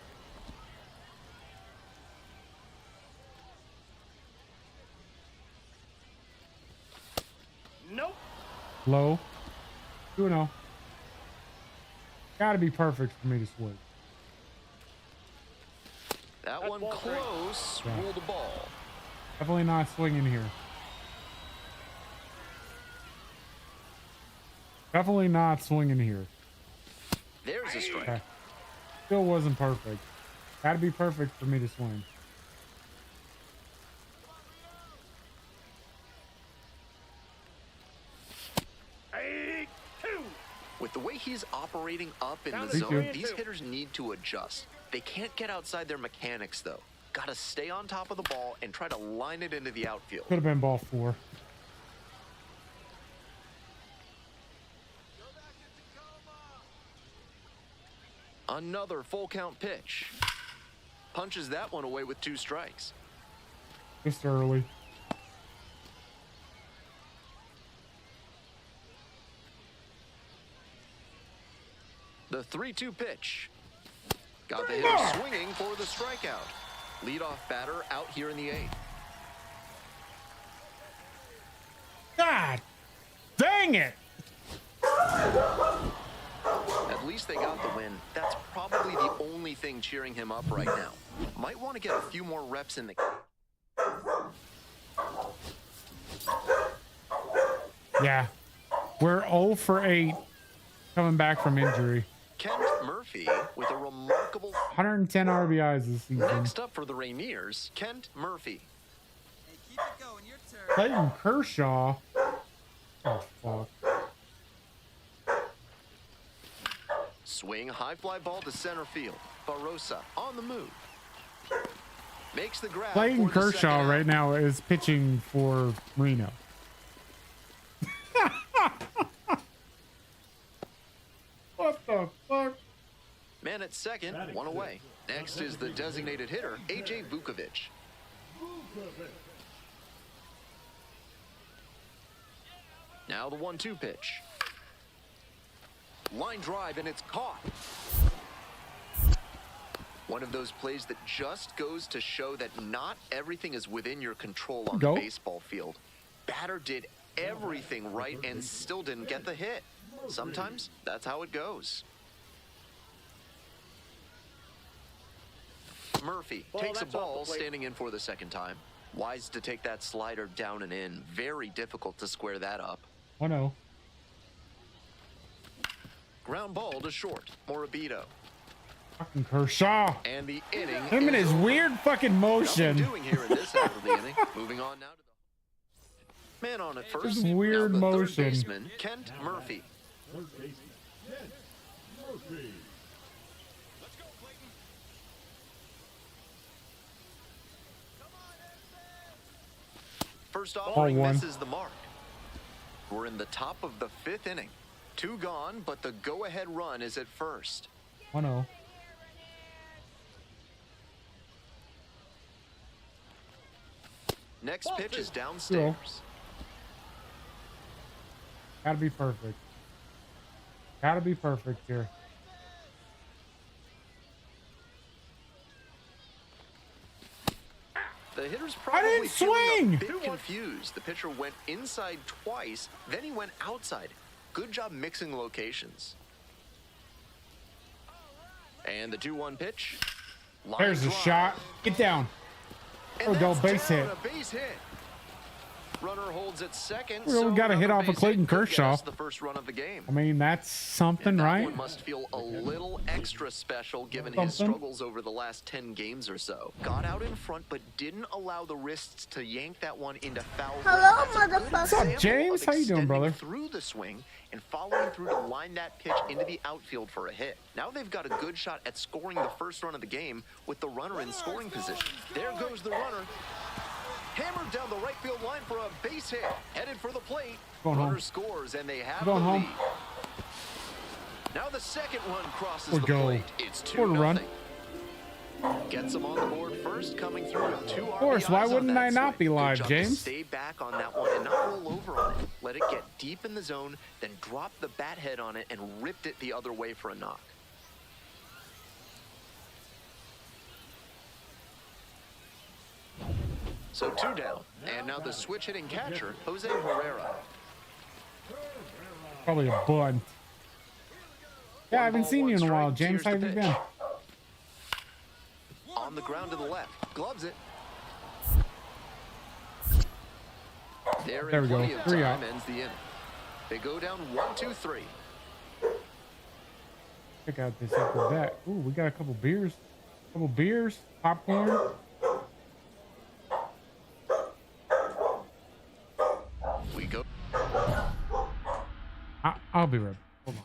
Nope. Low. 2-0. Gotta be perfect for me to swing. That That's one ball 3. close. Yeah. Ruled the ball. Definitely not swinging here. Definitely not swinging here. There's a strike. Okay. Still wasn't perfect. Gotta be perfect for me to swing. Hey, 2. With the way he's operating up in Count the it, zone, 3-2. these hitters need to adjust. They can't get outside their mechanics, though. Got to stay on top of the ball and try to line it into the outfield. Could have been ball 4. Another full count pitch. Punches that one away with 2 strikes. Just early. The 3-2 pitch. Got the hitter swinging for the strikeout. Leadoff batter out here in the 8th. God dang it! At least they got the win. That's probably the only thing cheering him up right now. Might want to get a few more reps in the Yeah. We're 0 for 8 coming back from injury. Kent Murphy with a remarkable 110 RBIs this season. next up for the Rainiers, Kent Murphy. Hey, keep it going. Your turn. Clayton Kershaw. Oh, fuck. Swing, high fly ball to center field. Barossa on the move. Makes the grab. Clayton for the Kershaw second right out. now is pitching for Reno. What the fuck? Man at second, one away. Next is the designated hitter, AJ Vukovic. Now the 1-2 pitch. Line drive and it's caught. One of those plays that just goes to show that not everything is within your control on the Go. baseball field. Batter did everything right and still didn't get the hit. Sometimes that's how it goes. Murphy Ball, takes a that's off ball, the plate. standing in for the second time. Wise to take that slider down and in. Very difficult to square that up. Oh no. Ground ball to short. Morabito. Fucking Kershaw. And the inning Him and is his over. weird fucking Nothing motion. doing here in this half of the inning. Moving on now to the man on at first. This weird Now the third motion. baseman, Kent Murphy. Third baseman, Kent Murphy. First Ball offering one. misses the mark. We're in the top of the fifth inning. 2 gone, but the go-ahead run is at first. Oh no. Next pitch is downstairs. Gotta be perfect. Gotta be perfect here. The hitter's I probably didn't feeling swing! a bit confused. The pitcher went inside twice, then he went outside. Good job mixing locations. And the 2-1 pitch. Line There's a drive. shot. Get down. And Oh, go, that's base down, hit. a base hit. Runner holds at second. We got a hit another off of base Clayton hit could get Kershaw. us the first run of the game. I mean, that's something, And that right? one must feel a little extra special given his Something. struggles over the last 10 games or so. Got out in front, but didn't allow the wrists to yank that one into foul ground. Hello, That's a good motherfucker. What's up, example James? of How you doing, extending brother? through the swing and following through to line that pitch into the outfield for a hit. Now they've got a good shot at scoring the first run of the game with the runner in scoring position. There goes the runner. Hammered down the right field line for a base hit. Headed for the plate. Going Runner home. scores, and they have Going the home. lead. Now the second run crosses We the go. plate. It's 2-0. Quarter run. Gets them on the board first, coming through with 2 RBIs. Of course, why on wouldn't that I not swing. be Good live, job James? To stay back on that one and not roll over on it. Let it get deep in the zone, then drop the bat head on it and ripped it the other way for a knock. So 2 down, and now the switch hitting catcher, Jose Herrera. Probably a bunt. Yeah, I haven't ball, seen you in a one while, strike. James. How Here's have you the been? pitch. On the ground to the left, gloves it. There There we in go. plenty of 3 time out. ends the inning. They go down 1-2-3. Check out this upper deck. Ooh, we got a couple beers. Popcorn. We go. I'll be right back. Hold on.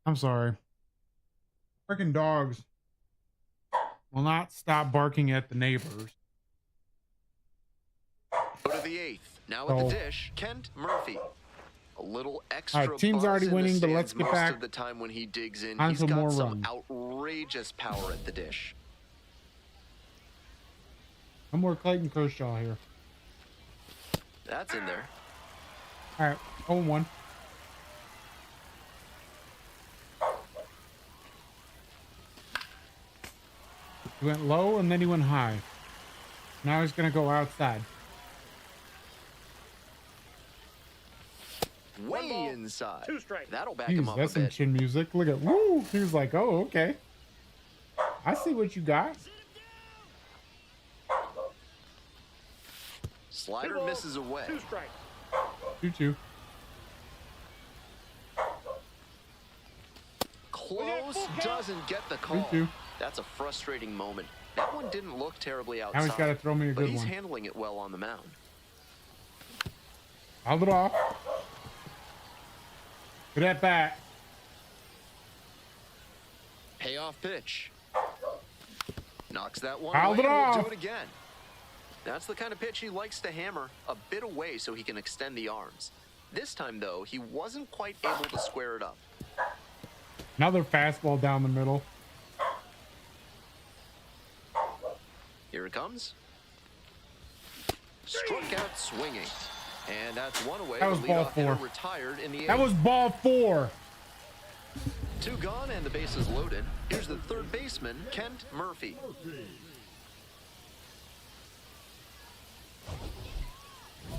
I'm sorry. Freaking dogs will not stop barking at the neighbors. Go to the 8th. Now at the dish, Kent Murphy. A little extra. All right, team's buzz already in the winning, but let's stands get most back of the time when he digs in. on He's some got more some run. outrageous power at the dish. No more Clayton Kershaw here. That's in there. All right, 0-1. He went low and then he went high. Now he's gonna go outside. Way inside. 2 strikes. That'll back him Jeez, up that's a some bit. chin music. Look at woo. He was like, oh, okay. I see what you got. Slider 2 balls, misses away. 2 strikes. 2-2. Close, doesn't get the call. 2-2. That's a frustrating moment. That one didn't look terribly Now outside. he's got to throw me a but good he's one. handling it well on the mound. Fouled it off. Good at bat. Payoff pitch. Knocks that one Fouled away. it We'll off. do it again. That's the kind of pitch he likes to hammer a bit away so he can extend the arms. This time, though, he wasn't quite able to square it up. Another fastball down the middle. Here it comes. Struck out swinging. And that's one away. That was The ball leadoff hitter 4. retired in the 8th. That was ball 4. 2 gone and the bases loaded. Here's the third baseman, Kent Murphy.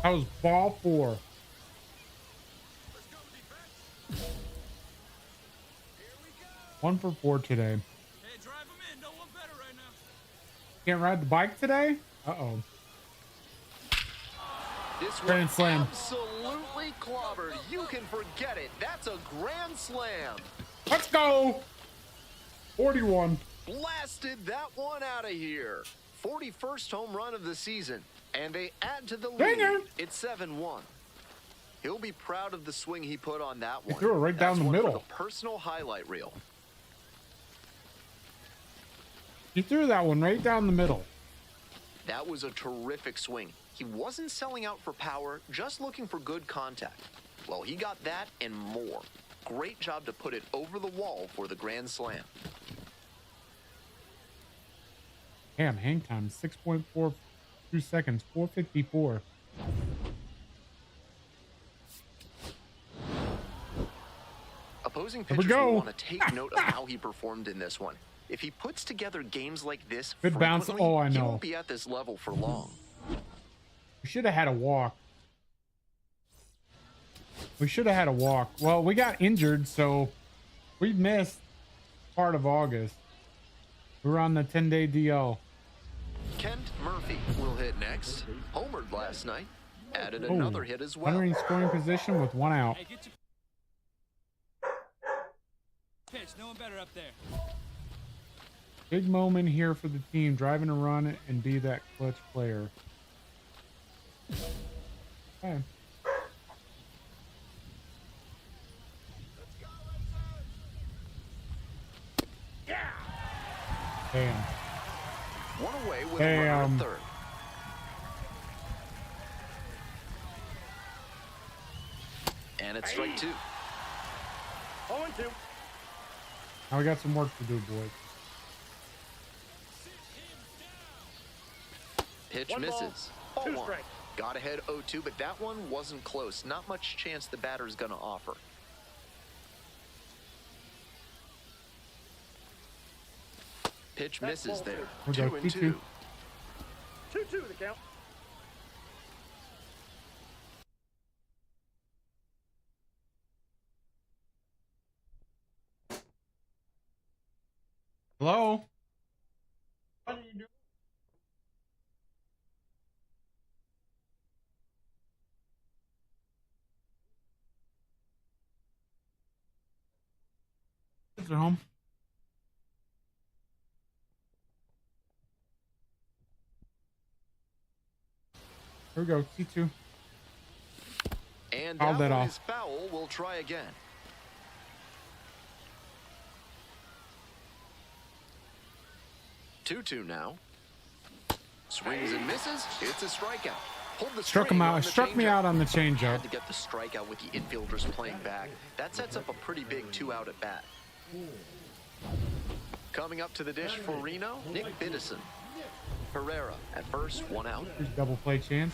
That was ball 4. One for 4 today. Hey, drive him in. No one better right now. Can't ride the bike today? Uh-oh. This Grand one slam. absolutely clobbered. You can forget it. That's a grand slam. Let's go. 41. Blasted that one out of here. 41st home run of the season. And they add to the lead. Dinger. It's 7-1. He'll be proud of the swing he put on that He one. threw it right down That's the one middle. For the personal highlight reel. He threw that one right down the middle. That was a terrific swing. He wasn't selling out for power, just looking for good contact. Well, he got that and more. Great job to put it over the wall for the grand slam. Damn, hang time 6.42 seconds, 4:54. Opposing Here we pitchers will go. want to take note of how he performed in this one. If he puts together games like this Good bounce. frequently, Oh, I he know. won't be at this level for long. We should have had a walk. We should have had a walk. Well, we got injured, so we missed part of August. We were on the 10-day DL. Kent Murphy will hit next. Homered last night. Added Oh, another hit as well. Runner in scoring position with 1 out. Hey, get your pitch. No one better up there. Big moment here for the team, driving a run and be that clutch player. Okay. Damn. One away with a runner at Damn. third. And it's strike 2. 0-2. Now we got some work to do, boys. Pitch 1 ball, misses. 2 0-1. strikes. Got ahead 0-2, but that one wasn't close. Not much chance the batter's going to offer. Pitch That's misses ball there. We go 2-2. 2-2 the count. Hello? What are you doing? Kids are home. Here we go, T2. And Fouled that that one off. is foul. We'll try again. 2-2 now. Swings and misses. It's a strikeout. Pulled the Struck him string out. on the Struck me changeup. out on the Had changeup. to get the strikeout with the infielders playing back. That sets up a pretty big 2-out at bat. Coming up to the dish for Reno, Nick Biddison. Herrera at first, 1 out. There's double play chance.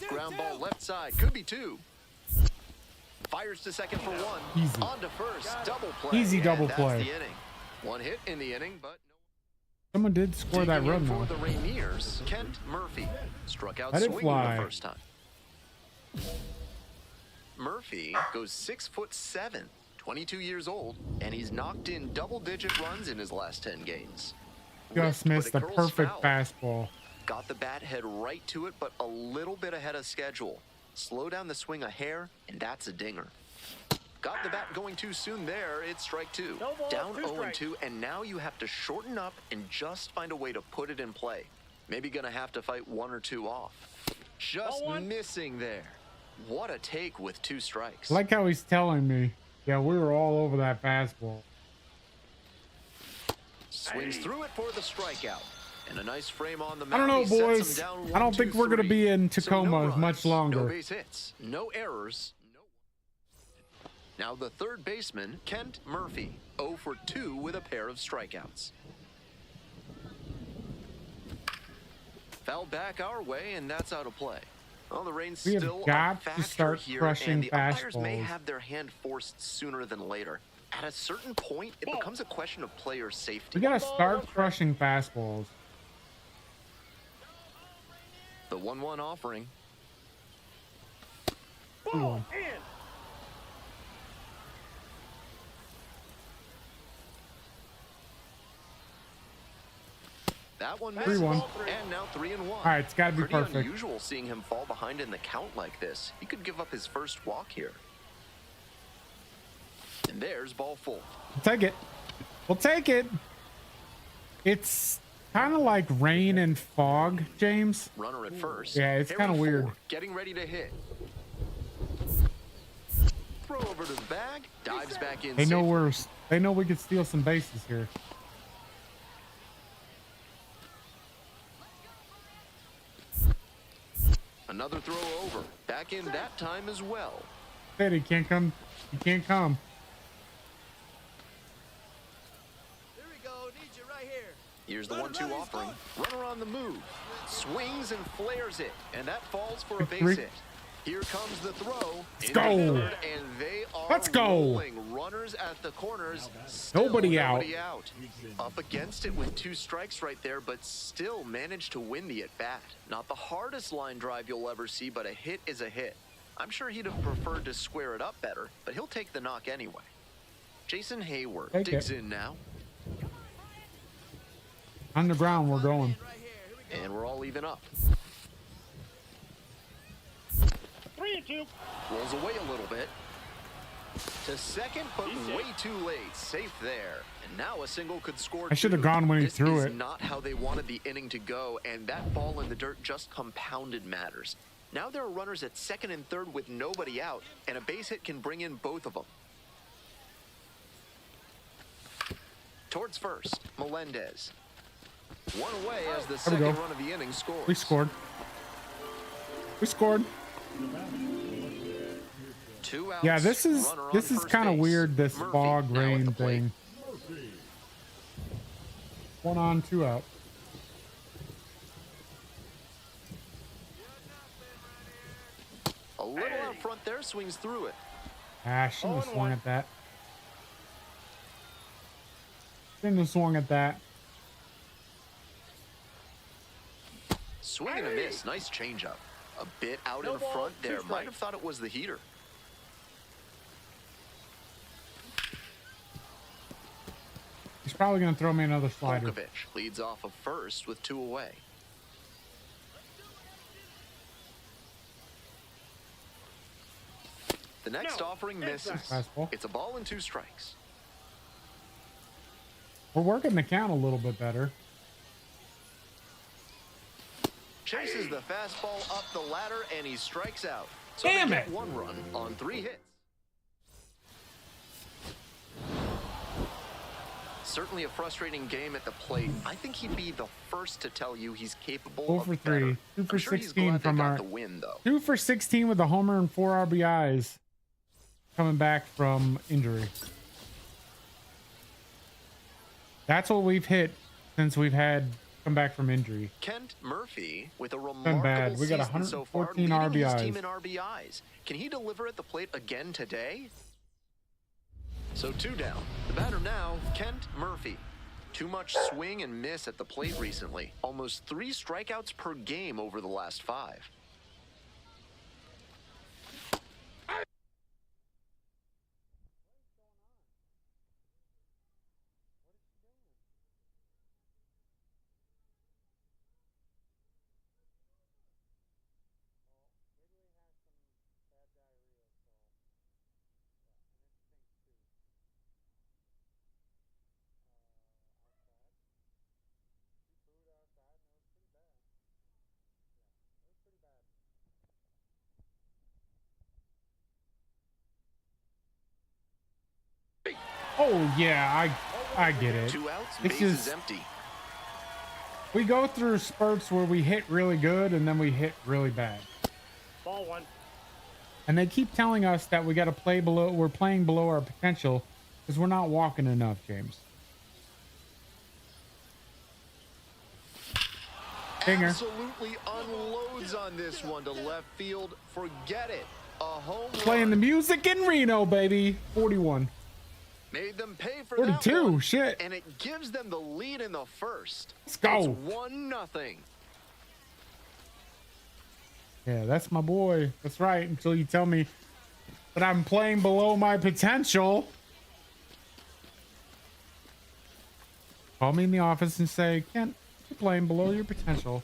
Ground ball left side, could be 2. Fires to second for 1. Easy. On to first, double play. Easy double And play. That's the inning. 1 hit in the inning, but Someone did score that digging run in though. for the Rainiers, Kent Murphy. Struck out Let it swinging fly. the first time. Murphy goes 6'7", 22 years old, and he's knocked in double-digit runs in his last 10 games. Just Whipped, but missed it the curls perfect foul. fastball. Got the bat head right to it, but a little bit ahead of schedule. Slow down the swing a hair, and that's a dinger. Got the bat going too soon there. It's strike 2. No ball, Down 2 strikes. 0-2, and now you have to shorten up and just find a way to put it in play. Maybe gonna have to fight 1 or 2 off. Just Ball 1. missing there. What a take with 2 strikes. I like how he's telling me. Yeah, we were all over that fastball. Swings through it for the strikeout. And a nice frame on the I mound. don't know, He sets boys. him down I don't 1, think 2, we're gonna 3. be in So Tacoma no much runs, longer. No base hits, no errors. Now the third baseman, Kent Murphy, 0 for 2 with a pair of strikeouts. Foul back our way, and that's out of play. Well, the rain's We have still got a to factor start here, crushing and the umpires may fastballs. have their hand forced sooner than later. At a certain point, it becomes a question of player safety. We gotta start crushing fastballs. The 1-1 offering. Ball on. in. That one 3-1. misses. And now 3-1. All right, it's gotta be Pretty perfect. unusual seeing him fall behind in the count like this. He could give up his first walk here. And there's ball 4. We'll take it. We'll take it. It's kind of like rain and fog, James. Runner at first. Yeah, it's Harry kinda weird. Ford Getting ready to hit. Throw over to the bag. Dives back in. They know safely. they know we could steal some bases here. Another throw over. Back in that time as well. Said he can't come. He can't come. Here we go. Need you right here. Here's the 1-2 offering. Runner on the move. Swings and flares it. And that falls for a base Three. hit. Here comes the throw. Let's In go. the third, and they are Let's go. rolling. Runners at the corners. Still Nobody out. Up against it with 2 strikes right there, but still managed to win the at-bat. Not the hardest line drive you'll ever see, but a hit is a hit. I'm sure he'd have preferred to square it up better, but he'll take the knock anyway. Jason Hayward Take digs it. in now, On the ground, we're going. Right here. Here we go. and we're all even up. 3-2. Rolls away a little bit. To second, but way too late. Safe there. And now a single could score. I should have 2. gone when he This threw is it. not how they wanted the inning to go, and that ball in the dirt just compounded matters. Now there are runners at second and third with nobody out, and a base hit can bring in both of them. Towards first, Melendez. One away as the There we second go. run of the inning scores. We scored. We scored. 2 outs. Yeah, this is runner on this is first kind of base. weird. This Murphy fog now at rain the plate. thing. 1 on, 2 out. A little out front there, swings through it. Ah, shouldn't have 0-1. swung at that. Shouldn't have swung at that. Swing and a miss. Nice changeup. A bit out No in ball, front 2 there. Might strikes. have thought it was the heater. He's probably gonna throw me another slider. Polkovich leads off of first with 2 away. The next No, offering inside. misses. Fastball. It's a ball and 2 strikes. We're working the count a little bit better. Chases the fastball up the ladder and he strikes out. So Damn they get it. 1 run on 3 hits. Certainly a frustrating game at the plate. I think he'd be the first to tell you he's capable 0 of for better. 3. 2 for I'm sure he's 16 glad they from got our the win, though. 2 for 16 with a homer and 4 RBIs coming back from injury. That's what we've hit since we've had come back from injury. Kent Murphy with a Bad. remarkable We got season so far, 114 leading his RBIs. team in RBIs. Can he deliver at the plate again today? So 2 down. The batter now, Kent Murphy. Too much swing and miss at the plate recently. Almost 3 strikeouts per game over the last 5. Oh yeah, I get it. 2 outs, This bases is empty. we go through spurts where we hit really good and then we hit really bad. Ball 1. And they keep telling us that we got to play below, we're playing below our potential because we're not walking enough, James. Dinger. Absolutely unloads on this one to left field. Forget it. A home Playing the run. music in Reno, baby. 41. Made them pay for that 42. one, Shit. and it gives them the lead in the first. Let's go. It's 1-0. Yeah, that's my boy. That's right. Until you tell me that I'm playing below my potential. Call me in the office and say, Kent, you're playing below your potential.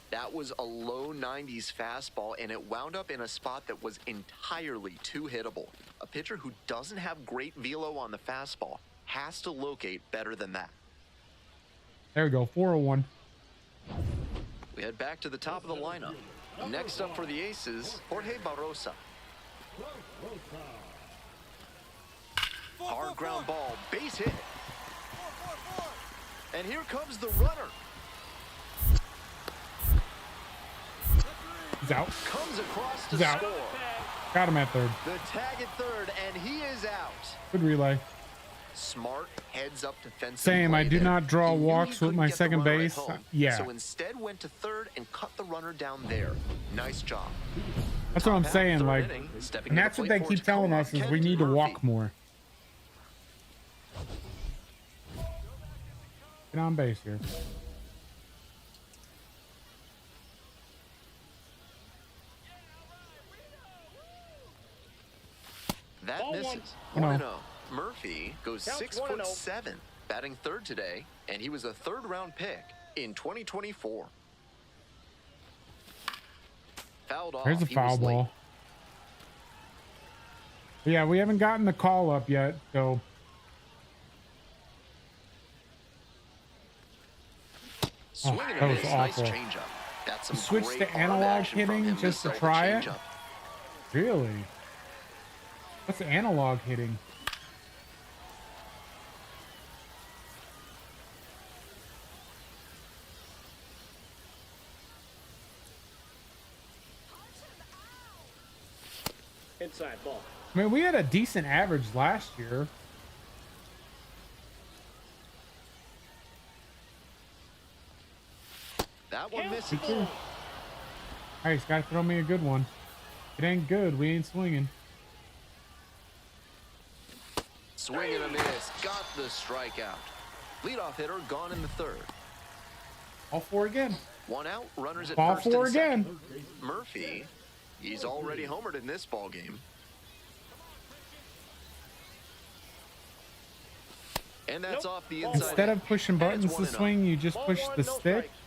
That was a low 90s fastball, and it wound up in a spot that was entirely too hittable. A pitcher who doesn't have great velo on the fastball has to locate better than that. There we go. 401. We head back to the top of the lineup. Next up for the Aces, Jorge Barrosa. Hard ground ball, base hit. And here comes the runner. He's out. Comes across to He's out. score. Got him at third. The tag at third, and he is out. Good relay. Smart heads up defensive Same, play I do there. not draw He knew he walks with couldn't my get the second runner at base. home, Yeah. So instead went to third and cut the runner down there. Nice job. That's what I'm Top half, saying. third Like, inning, stepping and to the that's what plate they for keep his telling co-op, us is we Kent need to Murphy. walk more. Get on base here. That Ball misses. one. 1-0. 1-0. Murphy goes Counts 6'7", batting third today, and he was a third-round pick in 2024. Fouled off. There's a He foul was late. ball. Yeah, we haven't gotten the call up yet, so Swing Oh, and that a was miss. Nice awful. changeup. That's some Switch great to arm analog action from hitting him just to sell the try it? changeup. really, what's analog hitting? Inside ball. I mean, we had a decent average last year. That one misses. Me too. Hey, he's got to throw me a good one. If it ain't good, we ain't swinging. Swing and a miss. Got the strikeout. Leadoff hitter gone in the third. All four again. 1 out. Runners at All first four and second. again. Murphy, he's already homered in this ball game. And that's off the inside. Instead of pushing And it's buttons to 1-0. swing, you just Ball push one, the no stick. strikes.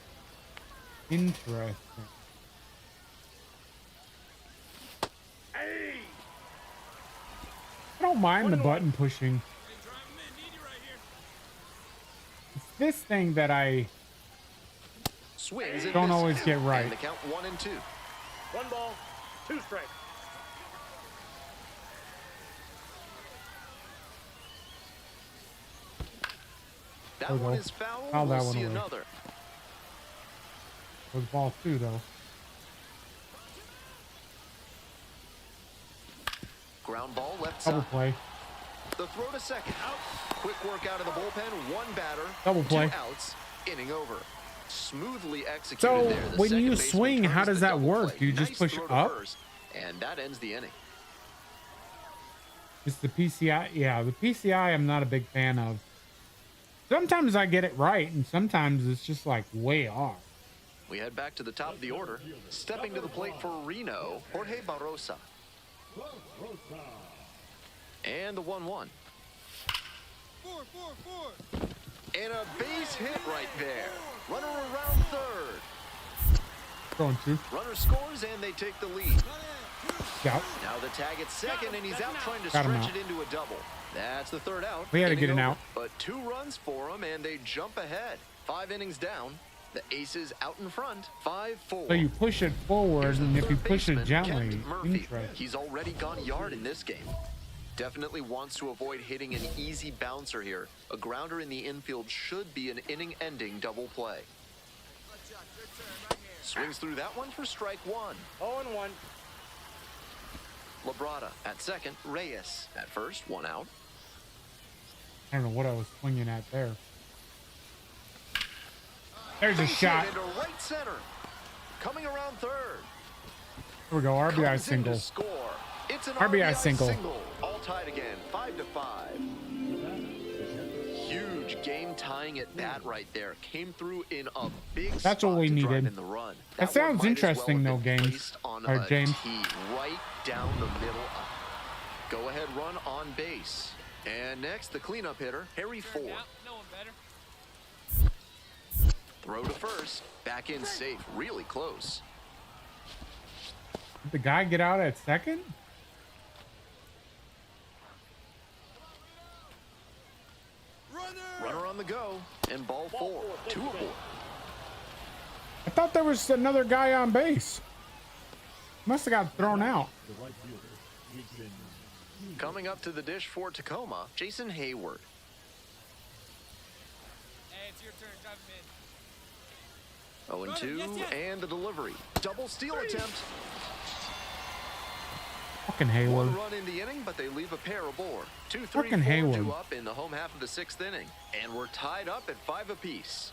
Interesting. Hey! I don't mind the 1-1. button pushing. It's this thing that I Swings and don't misses. always get right. And the count 1-2. 1 ball, 2 strikes. That There we one go. is foul. Foul that We'll one see away. another. Was ball 2 though. Ground ball left Double side. play. The throw to second. Out. Quick work out of the bullpen. One batter. Double play. 2 outs. Inning over. Smoothly executed So there. The when second you baseman swing, how turns does the that double work? play. Do you just Nice push throw to up? first, and that ends the inning. It's the PCI. Yeah, the PCI I'm not a big fan of. Sometimes I get it right, and sometimes it's just like way off. We head back to the top of the order. Stepping to the plate for Reno, Jorge Barrosa. And the 1-1. 4. And a base hit right there. Runner around third. Going 2. Runner scores, and they take the lead. Out. Now the tag at second, and he's out trying to Got him stretch out. it into a double. That's the third out. We had to Inning get an over. out. But 2 runs for him, and they jump ahead. 5 innings down. The Aces out in front. 5-4. So you push it forward, Here's the and if you third push it baseman, gently, Kent Murphy. interesting. He's already gone yard in this game. Definitely wants to avoid hitting an easy bouncer here. A grounder in the infield should be an inning-ending double play. Swings through that one for strike 1. 0-1. Labrada at second. Reyes at first. 1 out. I don't know what I was swinging at there. There's a Base hit shot. into right center. Coming around third. Here we go. RBI Comes in to single. score. It's an RBI single. All tied again. 5-5. Huge game tying at bat right there. Came through in a big That's spot what we to drive needed. in the run. That one sounds might as interesting, well have though, been James. placed on Or a James. tee right down the middle. Go ahead run on base. And next, the cleanup hitter, Harry Ford. No one better. Throw to first. Back in safe. Really close. Did the guy get out at second? Runner on the go. And ball 4. 2 aboard. I thought there was another guy on base. Must have got thrown out. Coming up to the dish for Tacoma, Jason Hayward. Hey, it's your turn. Drive him in. 0-2, Yes, yes. and the delivery. Double steal attempt. Fucking Hayward. 1 run in the inning, but they leave a pair aboard. 2, 3, Fucking 4, Hayward. 2 up in the home half of the 6th inning. And we're tied up at 5 apiece.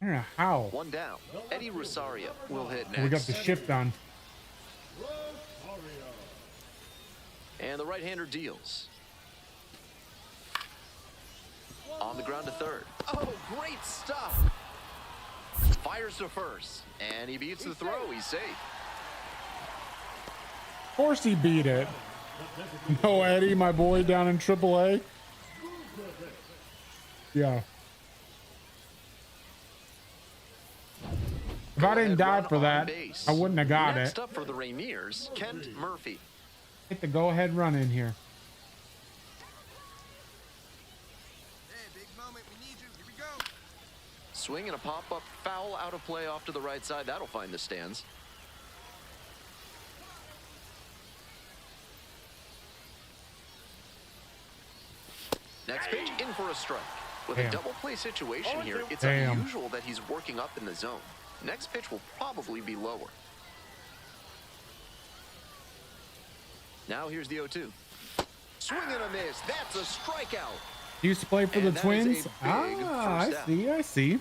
I don't know how. 1 down. Eddie Rosario will hit next. We got the shift on. And the right-hander deals. On the ground to third. Oh, great stuff. Fires to first. And he beats the throw. He's safe. Of course he beat it. No, Eddie, my boy down in AAA. Yeah. If I didn't die for that, I wouldn't have got Next it. up for the Rainiers, Kent Murphy. Hit the go-ahead run in here. Hey, big moment. We need you. Here we go. Swing and a pop-up foul out of play off to the right side. That'll find the stands. Next pitch, in for a strike. With Damn. a double play situation here, it's Damn. unusual that he's working up in the zone. Next pitch will probably be lower. Now here's the 0-2. Swing and a miss. That's a strikeout. He used to play for And the that is a Twins. big Ah, I first out. see. I see.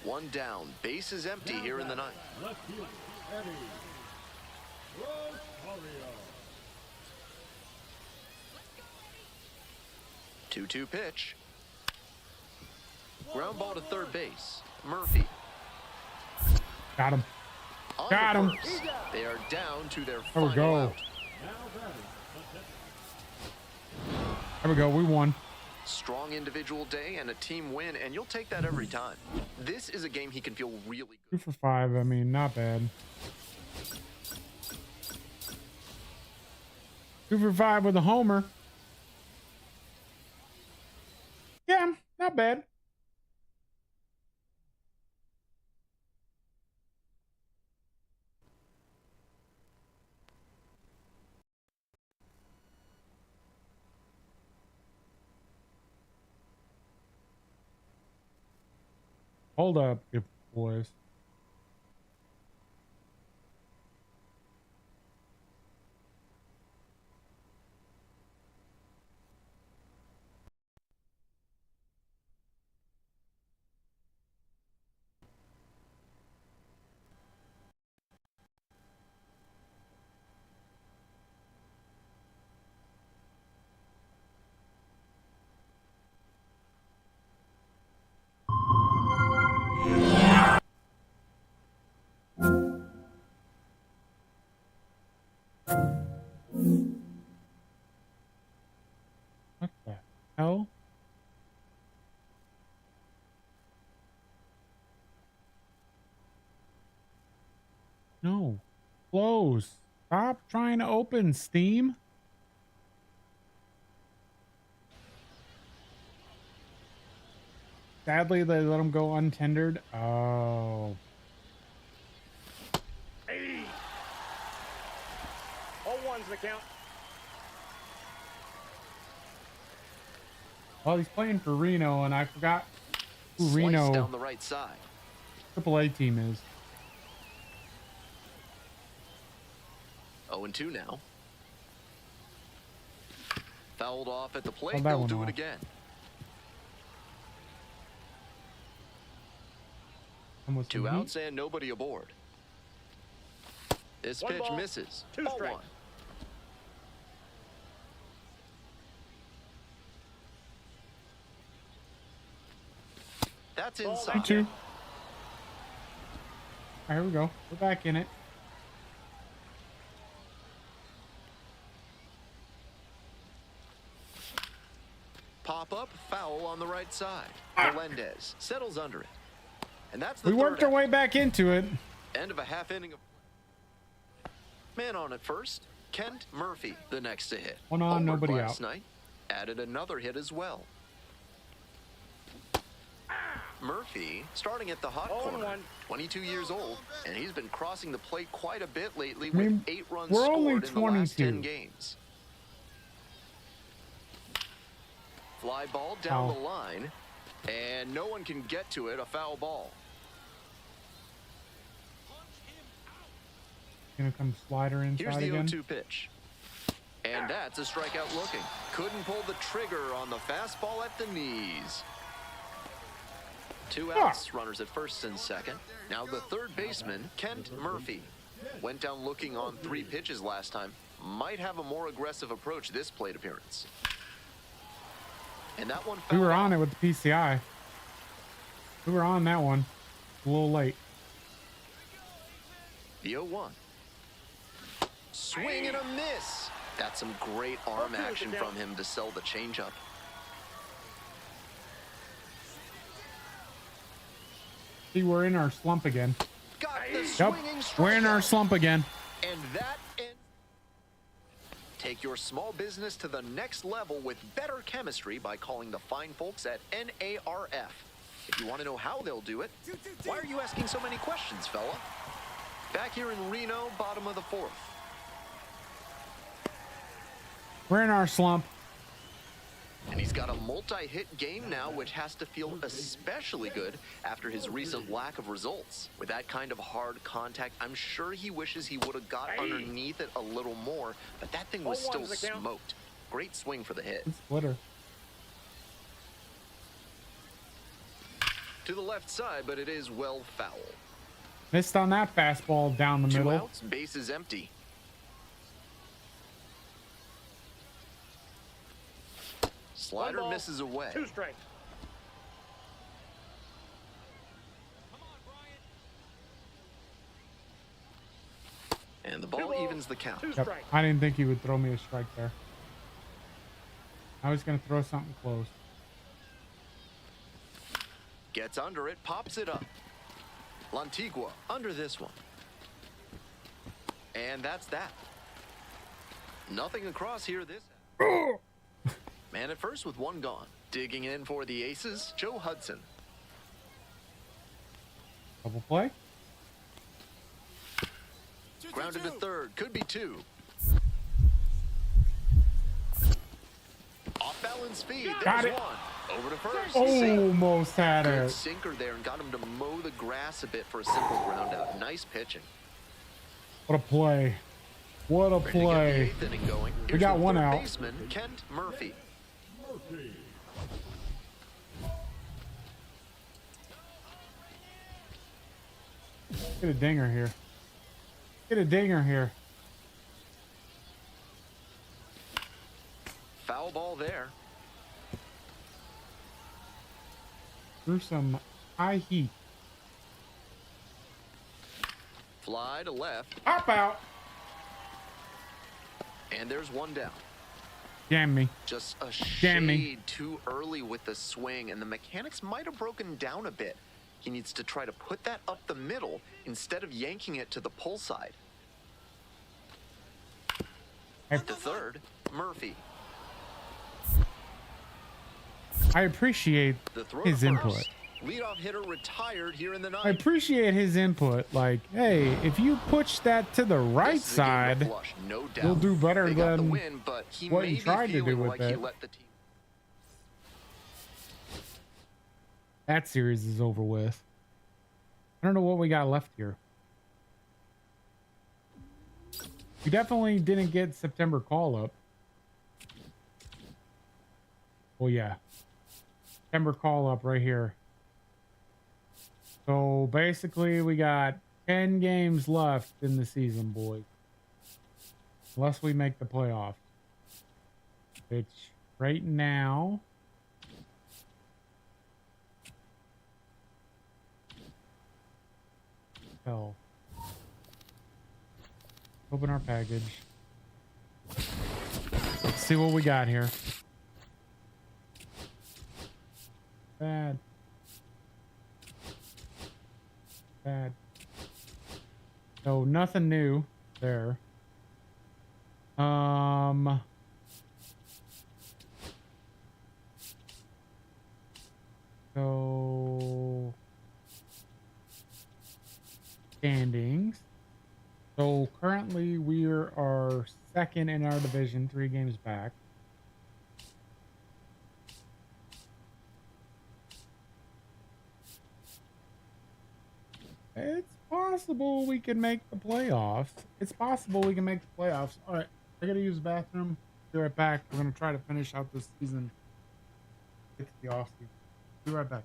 1 down. Base is empty here in the ninth. Left fielder, Eddie Rosario. 2-2 pitch. Ground ball to third base. Murphy. Got him. On Got to him. first. They are down to their There we final go. out. There we go. We won. Strong individual day and a team win, and you'll take that every time. This is a game he can feel really good. 2 for 5. I mean, not bad. 2 for 5 with a homer. Yeah, not bad. Hold up, you boys. What the hell? No. Close. Stop trying to open Steam. Sadly, they let them go untendered. Oh. Hey! All ones the count. Well, he's playing for Reno, and I forgot who Slice Reno down the right side. AAA team is. 0-2 now. Fouled off at the plate. Oh, that They'll one do off. it again. Almost 2 some heat. outs and nobody aboard. This One pitch ball, misses. 2 Ball strikes. 1. That's Ball inside. back. 2-2. All right, here we go. We're back in it. Pop up, foul on the right side. Melendez settles under it. And that's the We worked third our way back into it. end of a half inning of man on at first. Kent Murphy, the next to hit. One on, Homered nobody last out. night, added another hit as well. Murphy starting at the hot 0-1. corner, 22 years old, and he's been crossing the plate quite a bit lately I mean, with 8 runs we're scored only in the last 22. 10 games. Fly ball down Foul. the line, and no one can get to it. A foul ball. Gonna come slider Here's inside the again. 0-2 pitch. And that's a strikeout looking. Couldn't pull the trigger on the fastball at the knees. 2 outs, runners at first and second. Now the third baseman, Kent Murphy. Went down looking on 3 pitches last time. Might have a more aggressive approach this plate appearance. And that one We fouled were out. on it with the PCI. We were on that one. A little late. The 0-1. Swing and a miss. That's some great arm Okay, action sit from down. him to sell the changeup. See, we're in our slump again. Got the Yep, swinging we're in our strikeout. slump again. And that ends. Take your small business to the next level with better chemistry by calling the fine folks at NARF. If you want to know how they'll do it, why are you asking so many questions, fella? Back here in Reno, bottom of the 4th. We're in our slump. And he's got a multi-hit game now, which has to feel especially good after his recent lack of results. With that kind of hard contact, I'm sure he wishes he would have got underneath it a little more, but that thing was still 0-1's the count. smoked. Great swing for the hit. Splitter. To the left side, but it is well foul. Missed on that fastball down the 2 middle. outs, bases empty. Slider One ball, misses away. 2 strikes. And the 2 ball balls, evens the count. 2 Yep. strikes. I didn't think he would throw me a strike there. I was gonna throw something close. Gets under it, pops it up. Lantigua under this one. And that's that. Nothing across here this. Man at first with 1 gone. Digging in for the aces, Joe Hudson. Double play. Grounded to third, could be 2. Off balance speed, Got there's it. 1. Over to first. Almost had Good it. sinker there and got him to mow the grass a bit for a simple ground out. Nice pitching. What a play. What a Ready to get the play. eighth inning going. We Here's got the one third out. baseman, Kent Murphy. Murphy. Get a dinger here. Get a dinger here. Foul ball there. Through some high heat. Fly to left. Pop out. And there's one down. Jam me. Just a Damn me. shade too early with the swing, and the mechanics might have broken down a bit. He needs to try to put that up the middle instead of yanking it to the pull side. I, The third, Murphy. I appreciate The throw his to input. first. Leadoff hitter retired here in the ninth. I appreciate his input. Like, hey, if you push that to the right This is a game to side, flush, no doubt. you'll do better They got the than win, but he what may he be tried to do feeling with like he it. let the team. that series is over with. I don't know what we got left here. We definitely didn't get September call up. Oh yeah. September call up right here. So basically we got 10 games left in the season, boys. Unless we make the playoffs. Which right now hell. Open our package. Let's see what we got here. Bad. Bad. So nothing new there. So standings. So currently we are second in our division, 3 games back. It's possible we can make the playoffs. It's possible we can make the playoffs. All right, I gotta use the bathroom. Be right back. We're gonna try to finish out this season. Get to the off season. Be right back.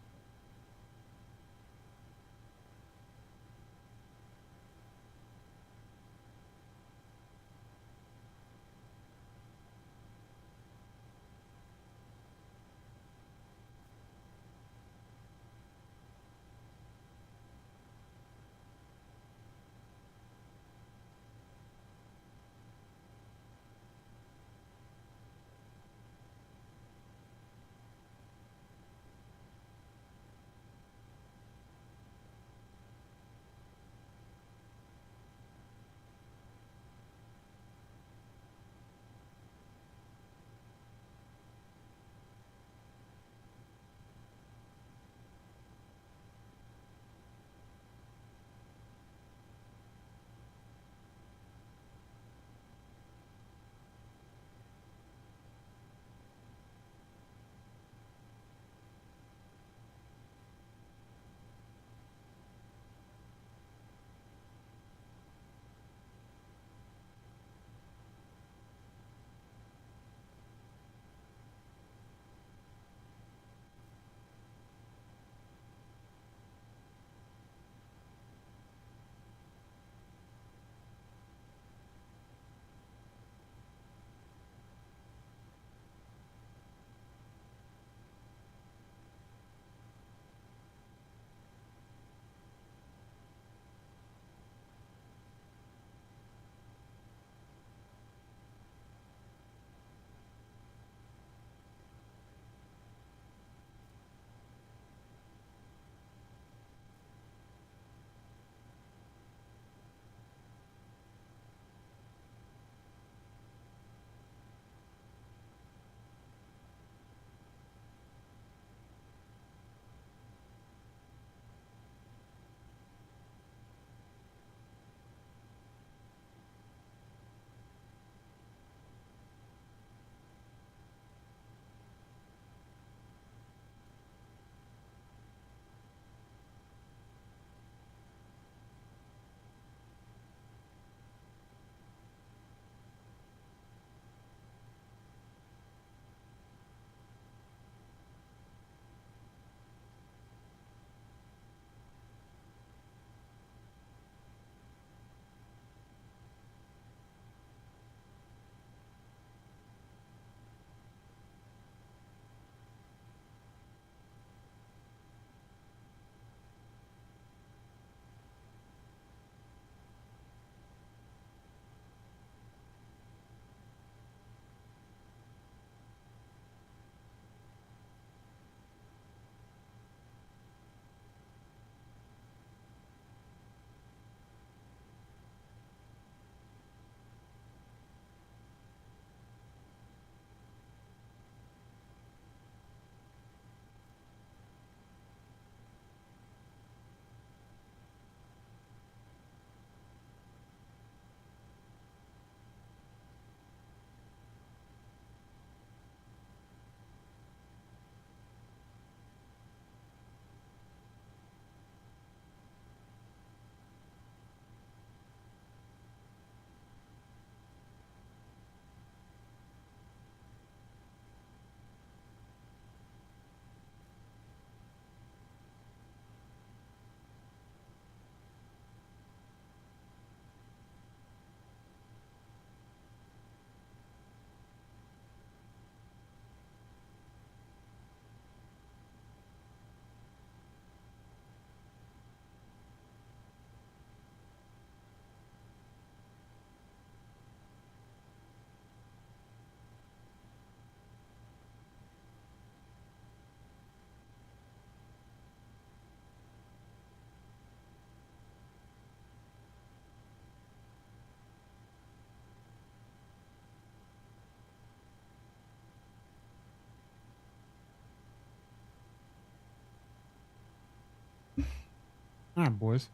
All right, boys.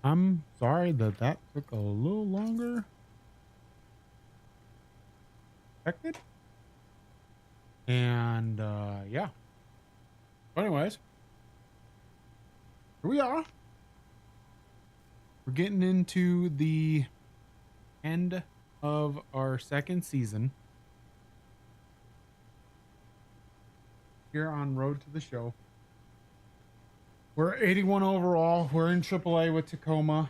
I'm sorry that that took a little longer. Expected. And yeah. Anyways, here we are. We're getting into the end of our second season here on Road to the Show. We're 81 overall. We're in AAA with Tacoma.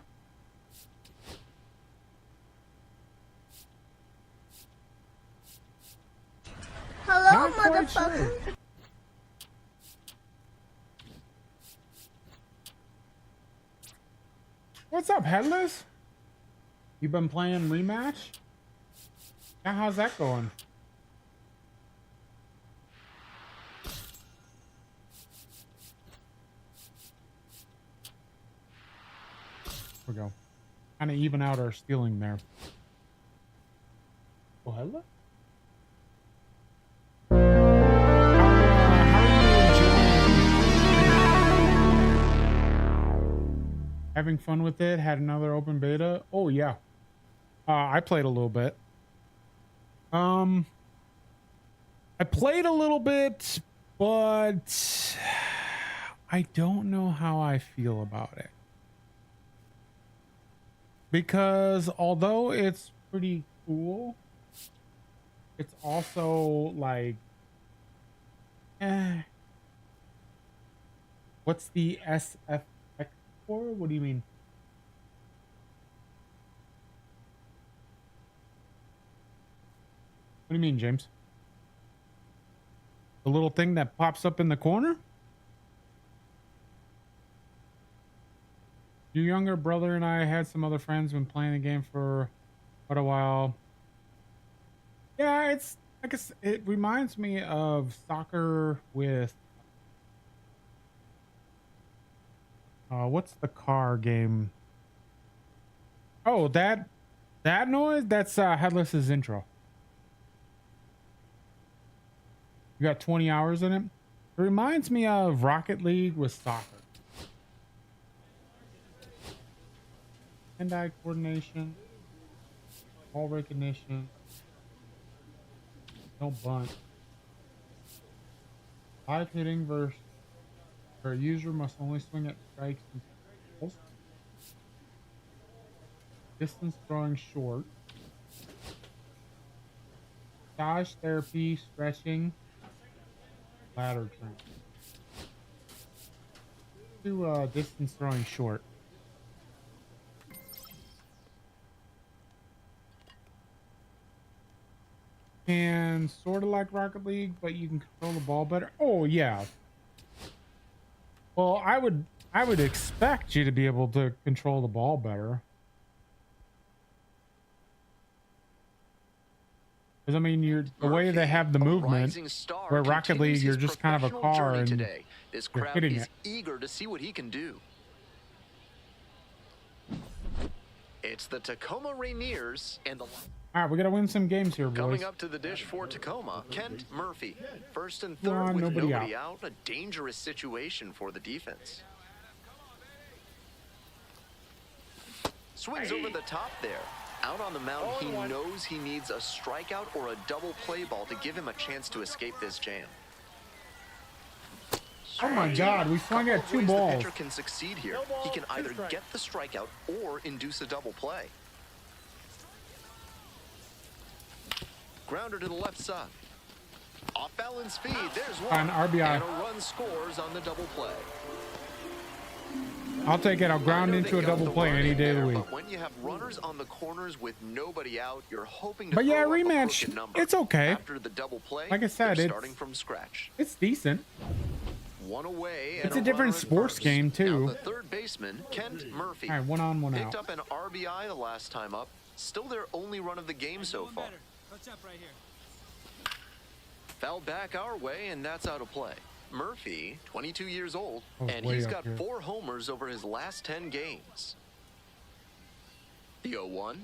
Hello, Not quite motherfucker. sure. What's up, Headless? You been playing Rematch? Yeah, how's that going? Here we go. Kind of even out our stealing there. Oh, hello? Having fun with it. Had another open beta. Oh yeah, I played a little bit. I played a little bit, but I don't know how I feel about it, because although it's pretty cool, it's also like, what's the SFX for? What do you mean? What do you mean, James? The little thing that pops up in the corner? Your younger brother and I had some other friends been playing the game for quite a while. Yeah, it's, I guess it reminds me of soccer with what's the car game? Oh, that noise? That's Headless's intro. You got 20 hours in it? It reminds me of Rocket League with soccer. Hand-eye coordination, ball recognition, no bunt. Live hitting versus where a user must only swing at strikes and balls. Distance throwing short. Massage therapy, stretching, ladder training. Do distance throwing short. And sort of like Rocket League, but you can control the ball better. Oh yeah. Well, I would expect you to be able to control the ball better. Because I mean, the way they have the movement, where Rocket League, you're just kind of a car and this you're crowd hitting is it. eager to see what he can do. It's the Tacoma Rainiers and the All right, we gotta win some games here, boys. coming up to the dish for Tacoma, Kent Murphy. First and Come third on, with nobody nobody out. A dangerous situation for the defense. Swings over the top there. Out on the mound, he knows he needs a strikeout or a double play ball to give him a chance to escape this jam. Oh my God, we swung at two The balls. pitcher can succeed here. He can either get the strikeout or induce a double play. Grounder to the left side. Off balance speed. There's one. An RBI. And a run scores on the double play. I'll take it. I'll ground I know into they a got double the play run any in day of the there, week. But when you have runners on the corners with nobody out, you're hoping to But yeah, throw up a rematch, crooked number. it's okay. After the double play, Like I said, they're it's- starting from scratch. It's decent. One away. It's and a different runner at sports first. game, too. Now the third baseman, Kent Murphy. All right, one on, one Picked out. up an RBI the last time up. Still their only run of the game so Doing far. better. Touch up right here. Foul back our way, and that's out of play. Murphy, 22 years old, Oh, and way he's up got here. 4 homers over his last 10 games. The 0-1.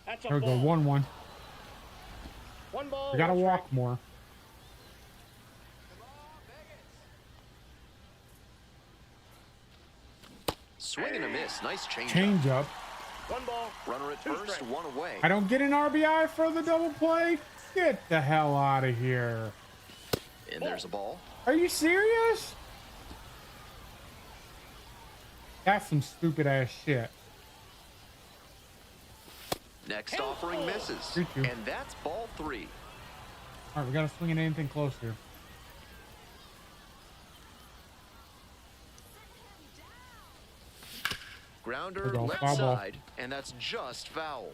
That's a There we go, ball. 1-1. One ball. We gotta one walk strike. more. Swing and a miss. Nice change. Change up. 1 ball. Runner at 2 first, strikes. 1 away. I don't get an RBI for the double play. Get the hell out of here. And there's a ball. Are you serious? That's some stupid ass shit. Next offering misses. 3-2. And that's ball 3. All right, we gotta swing at anything closer. Grounder Good ball. left Foul ball. side, and that's just foul.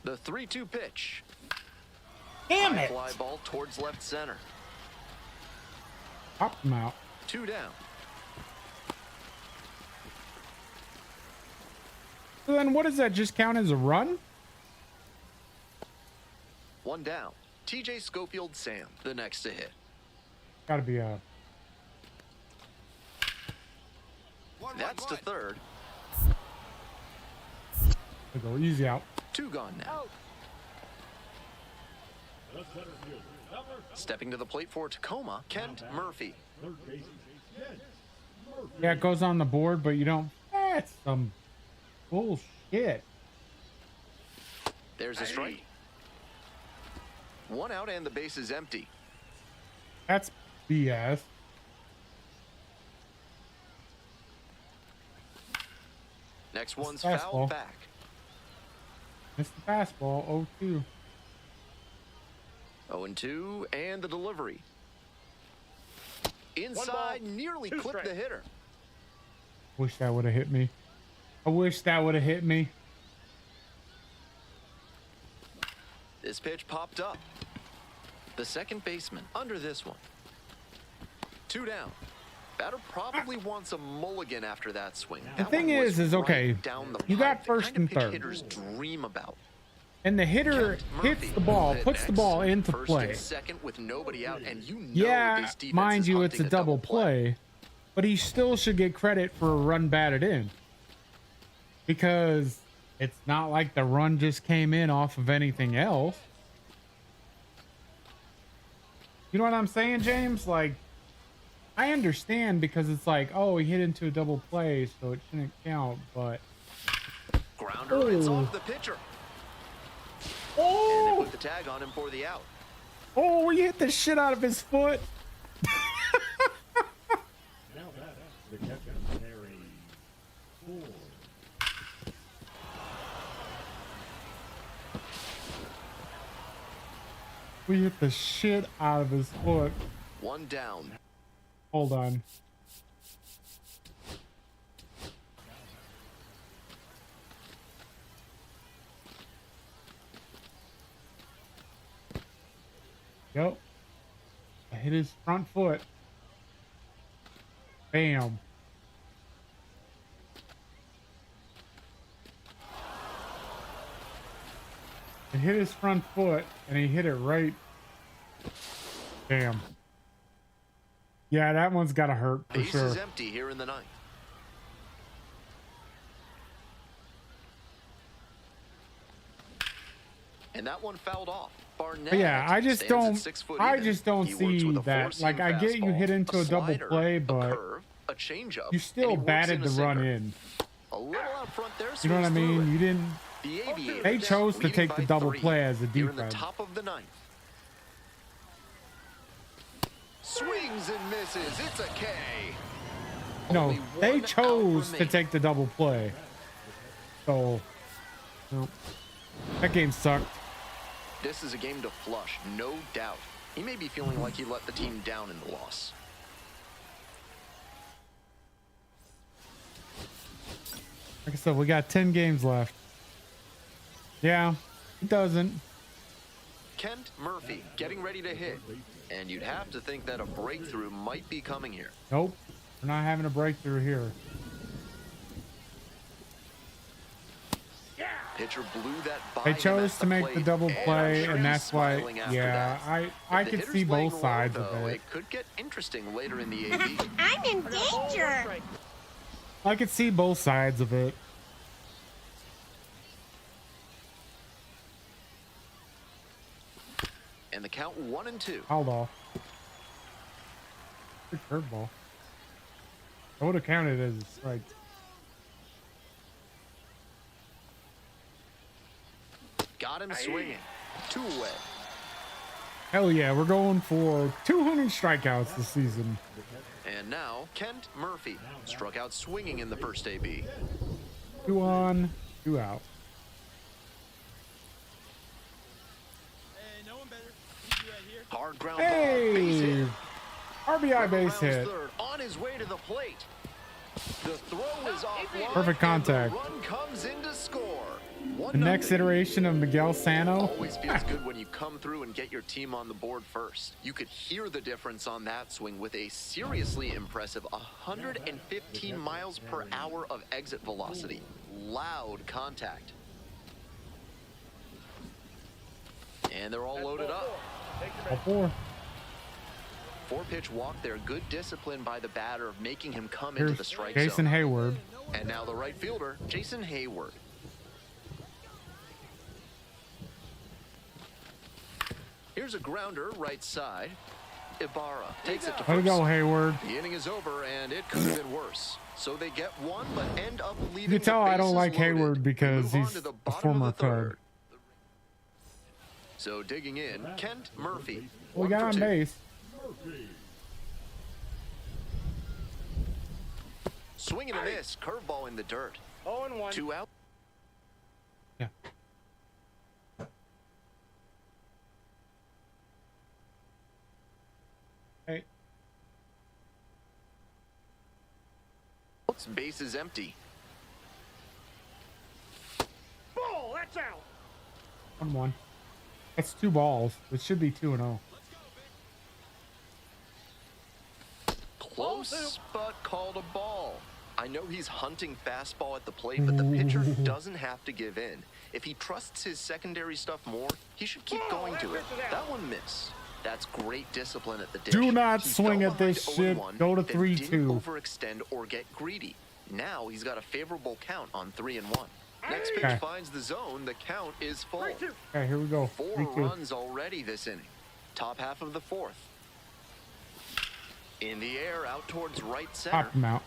The 3-2 pitch. Damn High it! fly ball towards left center. Popped him out. 2 down. So then what does that just count as a run? 1 down. TJ Schofield Sam, the next to hit. Gotta be a... That's to third. go easy out. 2 gone now. The center fielder, number Stepping to the plate for Tacoma, Kent Murphy. third baseman, Kent Murphy. Yeah, it goes on the board, but you don't... That's some bullshit. There's a strike. 1 out and the base is empty. That's BS. Next one's fastball. fouled back. Missed the fastball. 0-2. 0-2, and the delivery. Inside, nearly 2 clipped the strikes. hitter. Wish that would have hit me. I wish that would have hit me. This pitch popped up. The second baseman under this one. 2 down. Batter probably wants a mulligan after that swing. The That thing one was is okay, right down the you got pipe, the first kind of and pitch third. hitters dream about. And the hitter Kent hits Murphy the ball, will hit puts the next. ball into First play. and second with nobody out, and you know Yeah, this defense mind is you, it's a hunting double play, but he still should get credit for a run batted in. Because it's not like the run just came in off of anything else. You know what I'm saying, James? Like, I understand because it's like, oh, he hit into a double play, so it shouldn't count, but... Grounder, it's Oh. off the pitcher. And they Oh! put the tag on him for the out. Oh, we hit the shit out of his foot! Now back, the catcher, Harry Ford. We hit the shit out of his foot. 1 down. Hold on. Yep. I hit his front foot. Bam. I hit his front foot and he hit it right. Damn. Yeah, that one's gotta hurt for Base sure. is empty here in the ninth. And that one fouled off. Barnett Yeah, I just stands at don't. 6 foot I even. just don't He works see with a that. four-seam Like, I get you fastball, hit into a double slider, play, a but curve, a changeup, you and still he works batted in the a run sinker. in. A little out front there. You know what I swings through mean? it. You didn't. The Aviators They chose to leading take the by double 3 play as a here in the defense. top of the ninth. Swings and misses. It's a K. No, Only they one out chose to remaining. take the double play. So, no. That game sucked. This is a game to flush, no doubt. He may be feeling like he let the team down in the loss. Like I said, we got 10 games left. Yeah, it doesn't. Kent Murphy getting ready to hit. And you'd have to think that a breakthrough might be coming here. Nope. We're not having a breakthrough here. Pitcher blew that by They him chose at to make the plate, double and I'm play, sure and he's that's why, smiling after yeah, that. I If the could hitter's see playing both low, sides though, of it. It could get interesting later in the AV. I'm in I got a ball, 1 danger. strike. I could see both sides of it. And the count 1-2. Hold off. Good curveball. I would have counted as a strike. Got him swinging. 2 away. Hell yeah, we're going for 200 strikeouts this season. And now, Kent Murphy struck out swinging in the first AB. 2 on, 2 out. Hey, no one better. Easy right here. Hard ground ball. Base Hey, hit. RBI Runner base rounds hit. third, on his way to the plate. The throw is offline. Perfect contact. And the run comes in to score. The next iteration of Miguel Sano. Always feels good when you come through and get your team on the board first. You could hear the difference on that swing with a seriously impressive 115 miles per hour of exit velocity. Loud contact. And they're all loaded up. All 4. 4-pitch walk there. Good discipline by the batter of making him come into Here's the strike Jason zone. Hayward. And now the right fielder, Jason Hayward. Here's a grounder right side. Ibarra takes it to Way to first. go, Hayward. The inning is over, and it could have been worse. So they get one, but end up leaving. You can tell the I don't bases like loaded. Hayward We because move on he's to the a bottom of former the third. Cub. So digging in, Kent Murphy. We 1 got for on 2. base. Swing and a miss. Curveball in the dirt. 0-1. 2 out. Yeah. Hey, Base is empty. Ball, that's out. 1-1. That's 2 balls. It should be 2-0. Close, but called a ball. I know he's hunting fastball at the plate, but the pitcher doesn't have to give in. If he trusts his secondary stuff more, he should keep going to it. That one missed. That's great discipline at the dish. Do not He swing fell at this behind shit. 0-1, Go to then 3-2. didn't overextend or get greedy. Now he's got a favorable count on 3-1. Next pitch Okay. finds the zone. The count is full. 3-2. Okay, here we go. 4 3-2. runs already this inning. Top half of the 4th. In the air, out towards right center. Pop him out.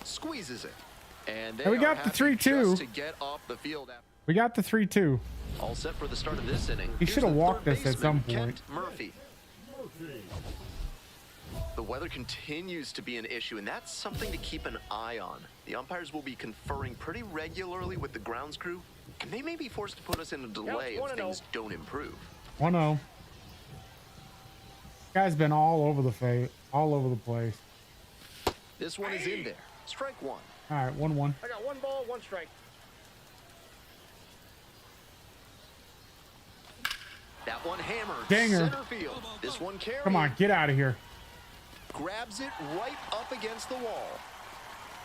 Squeezes it. And they And we are got the happy 3-2. just to get off the field. We got the 3-2. All set for the start of this inning. He Here's should have the walked third us at baseman, some point. Kent Murphy. The weather continues to be an issue, and that's something to keep an eye on. The umpires will be conferring pretty regularly with the grounds crew, and they may be forced to put us in a delay if 1-0. things don't improve. 1-0. Guy's been all over the place. This one is in there. Strike 1. All right, 1-1. I got 1 ball, 1 strike. That one hammered. Dinger. Center field. This one carried. Come on, get out of here. Grabs it right up against the wall.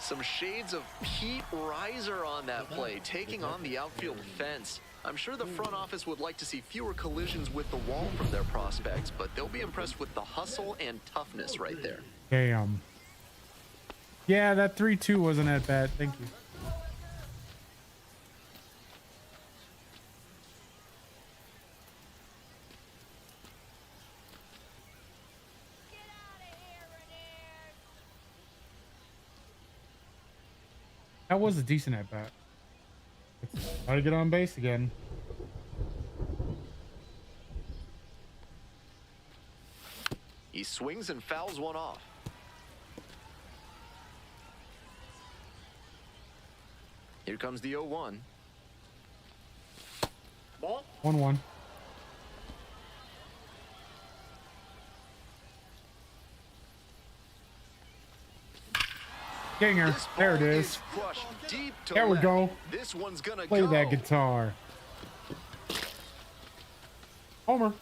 Some shades of Pete Reiser on that play, taking on the outfield fence. I'm sure the front office would like to see fewer collisions with the wall from their prospects, but they'll be impressed with the hustle and toughness right there. Damn. Yeah, that 3-2 wasn't that bad. Thank you. That was a decent at bat. Try to get on base again. He swings and fouls one off. Here comes the 0-1. Ball. 1-1. Dinger. This There it ball is. crushed deep to There we left. go. This one's gonna Play go. that guitar. Homer.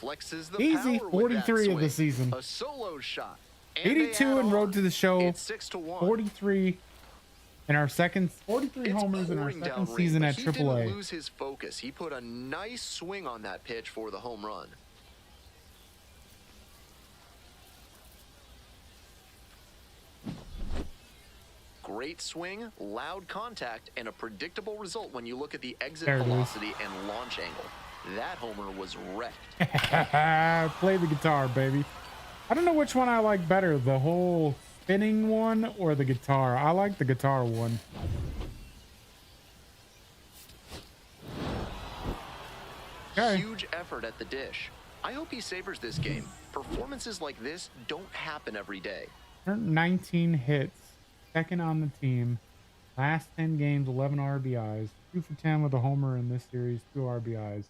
Flexes the Easy. power with that 43 of the swing. season. A solo shot. And they 82 add and on. Road to the Show. It's 6-1. 43 in our second. 43 It's homers in our pouring second down season rain, at but he didn't AAA. lose his focus. He put a nice swing on that pitch for the home run. Great swing, loud contact, and a predictable result when you look at the exit There it is. velocity and launch angle. That homer was wrecked. Play the guitar, baby. I don't know which one I like better, the whole spinning one or the guitar. I like the guitar one. Okay. Huge effort at the dish. I hope he savors this game. Performances like this don't happen every day. 19 hits, second on the team. Last 10 games, 11 RBIs. 2 for 10 with a homer in this series, 2 RBIs.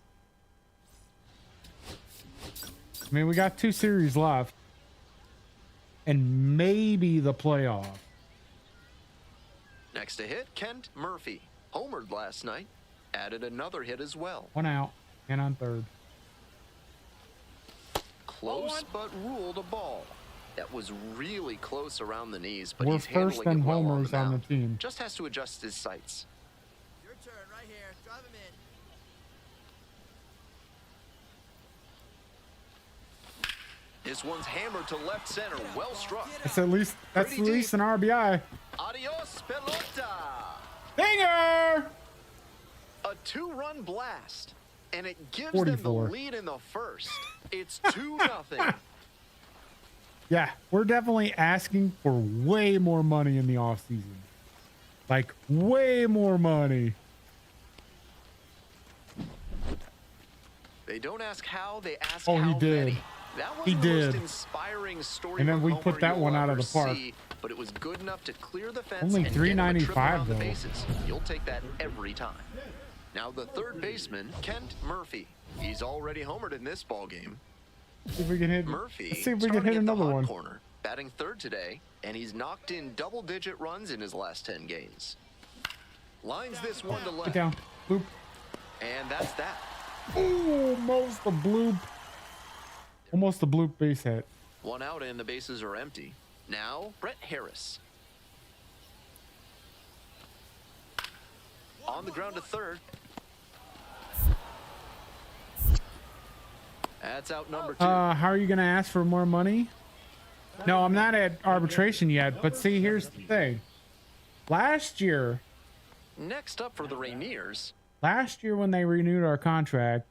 I mean, we got 2 series left. And maybe the playoff. Next to hit, Kent Murphy. Homered last night. Added another hit as well. 1 out, 10 on third. Close, but ruled a ball. That was really close around the knees, but We're he's first handling in it well homers on the mound. team. Just has to adjust his sights. Your turn right here. Drive him in. This one's hammered to left center. Well struck. That's at least an RBI. Adios, pelota. Dinger! A 2-run blast. And it gives 44. them the lead in the first. It's 2-0. Yeah, we're definitely asking for way more money in the offseason. Like, way more money. They don't ask how, they ask Oh, how he did. many. That was He the did. most inspiring story. And then of we homer put that you'll one out of ever the park. see, but it was good enough to clear the fence. Only and get him a trip $3.95 around the though. bases. You'll take that every time. Now the third baseman, Kent Murphy. He's already homered in this ball game. See if we can hit. Murphy Let's see if we can starting hit at the another hot one. corner, batting third today, and he's knocked in double-digit runs in his last 10 games. Lines this one to Get left, down. Bloop. and that's that. Ooh, almost a bloop. Almost a bloop base hit. One out and the bases are empty. Now, Brett Harris. On the ground to third. That's out number 2. How are you going to ask for more money? No, I'm not at arbitration yet, but see, here's the thing. Last year Next up for the Rainiers. when they renewed our contract,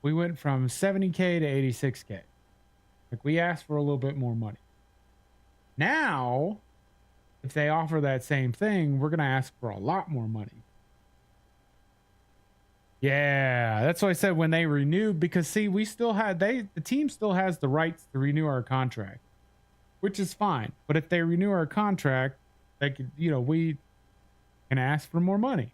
we went from 70K to 86K. Like, we asked for a little bit more money. Now, if they offer that same thing, we're going to ask for a lot more money. Yeah, that's what I said when they renewed, because see, we still had the team still has the rights to renew our contract, which is fine. But if they renew our contract, they could, we can ask for more money.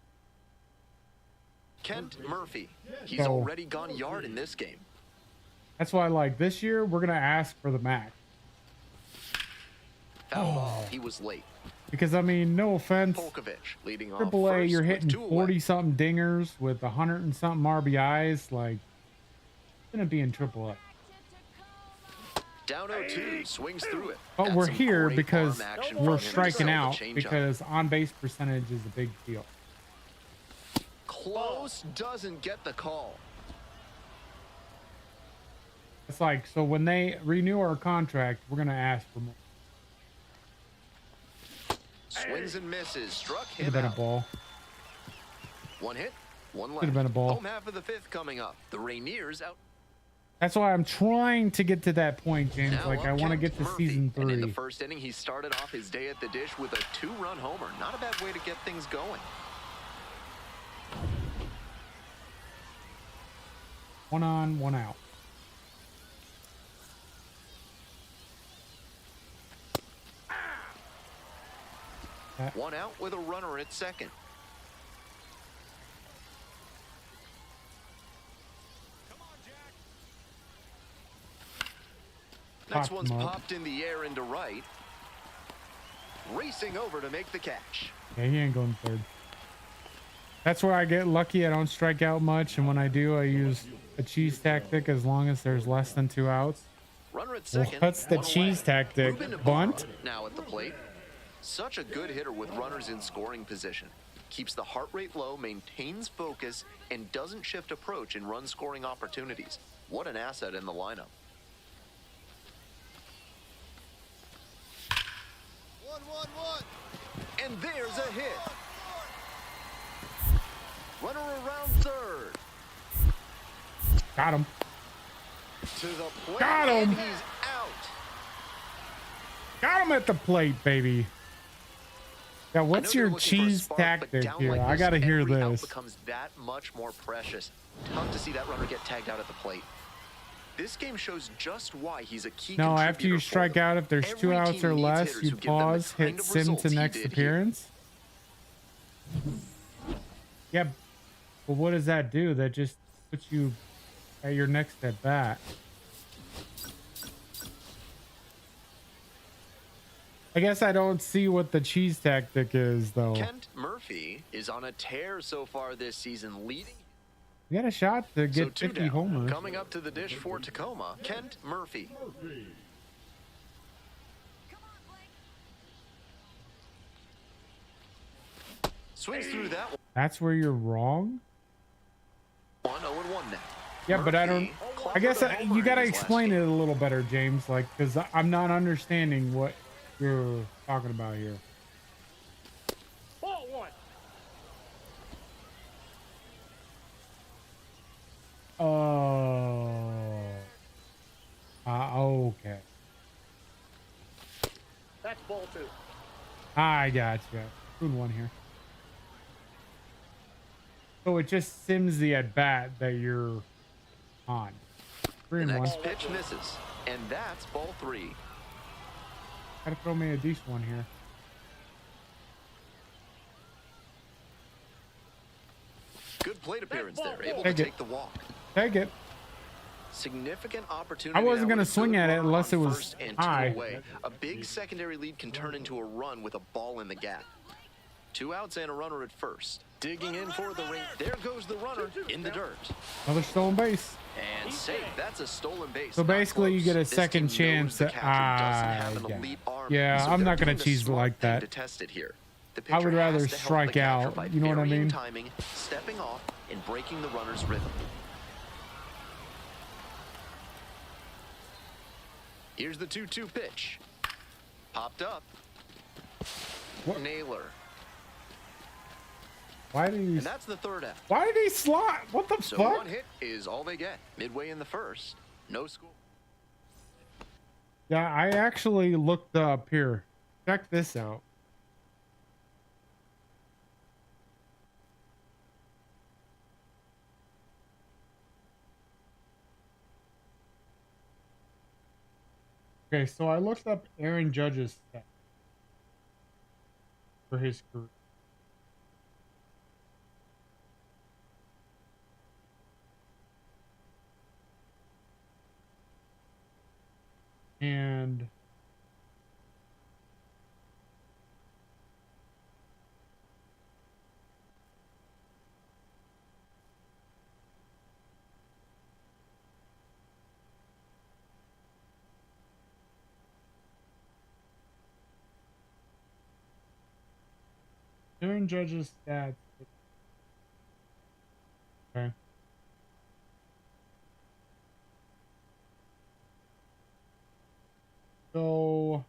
Kent Murphy. He's So- already gone yard in this game. That's why, like, this year we're gonna ask for the max, Foul ball. He was late. because I mean, no offense, Polkovich leading off AAA, first you're with hitting 2 away. 40 something dingers with 100 and something RBIs. Like, it's gonna be in AAA. Down 0-2, swings through it. But That's we're some here great because arm action we're from him to striking sell the out, changeup. because on base percentage is a big deal. Close doesn't get the call. It's like, so when they renew our contract, we're gonna ask for more. Swings and misses. Struck Could have him been a out. ball. One hit, one left. Could have been a ball. Home half of the 5th coming up. The Rainiers out. That's why I'm trying to get to that point, James. Now Like, up I want to Kent get to Murphy. season And in the 3. first inning, he started off his day at the dish with a 2-run homer. Not a bad way to get things going. 1 on, 1 out. One out with a runner at second. Next Popped one's him up. popped in the air into right. Racing over to make the catch. Yeah, he ain't going third. That's where I get lucky. I don't strike out much, and when I do, I use a cheese tactic as long as there's less than 2 outs. Runner at second. What's the one away. cheese tactic? Ruben Ibarra Bunt? now at the plate. Such a good hitter with runners in scoring position. Keeps the heart rate low, maintains focus, and doesn't shift approach in run scoring opportunities. What an asset in the lineup. 1-1-1. And there's a hit. Runner around third. Got him. To the plate. Got him. And he's out. Got him at the plate, baby. Now, I what's know your they're looking for a cheese spark, but tactic down here? like I this, gotta hear every out this. becomes that much more precious. Tough to see that runner get tagged out at the plate. This game shows just why he's a key No, contributor after you for strike them. out, if there's Every 2 outs team or needs less, hitters you who give them the pause, kind hit of sim results to he next did here. appearance. Yeah, but what does that do? That just puts you at your next at bat. I guess I don't see what the cheese tactic is, though. Kent Murphy is on a tear so far this season, leading. You got a shot to So get 2 50 down. homers. Coming up to the dish for Tacoma, Kent Murphy. Swings through that one. That's where you're wrong? 0-1 now. Yeah, but I don't. Murphy I guess clobbered a homer you in gotta his last explain game. it a little better, James. Like, because I'm not understanding what you're talking about here. Ball 1. Okay. That's ball 2. I got you. Good one here. So it just sims the at bat that you're on. 3 The and 1. next pitch misses, and that's ball 3. Gotta throw me a decent one here. Good plate appearance there, able to Take it. take the walk. Take it. Significant opportunity. I wasn't now gonna with a swing good at it runner unless on it was first and 2 high. away. A big secondary lead can turn into a run with a ball in the gap. 2 outs and a runner at first. Digging in for the ring. There goes the runner in the dirt. Another stolen base. And safe. That's a stolen base. So Not basically, you close. get a This second team knows chance the to- catcher doesn't have an yeah. elite arm, Yeah, so I'm they're not gonna doing the cheese smart like thing that. to test it here. The I would pitcher rather has to help strike the catcher out, by you know what I varying mean? timing, stepping off, and breaking the runner's rhythm. Here's the 2-2 pitch. Popped up. What? Naylor. Why did he? And that's the 3rd out. Why did he slot? What the So fuck? 1 hit is all they get. Midway in the first. No score. Yeah, I actually looked up here. Check this out. Okay, so I looked up Aaron Judge's stats for his career. And Aaron Judge's stats. Okay. So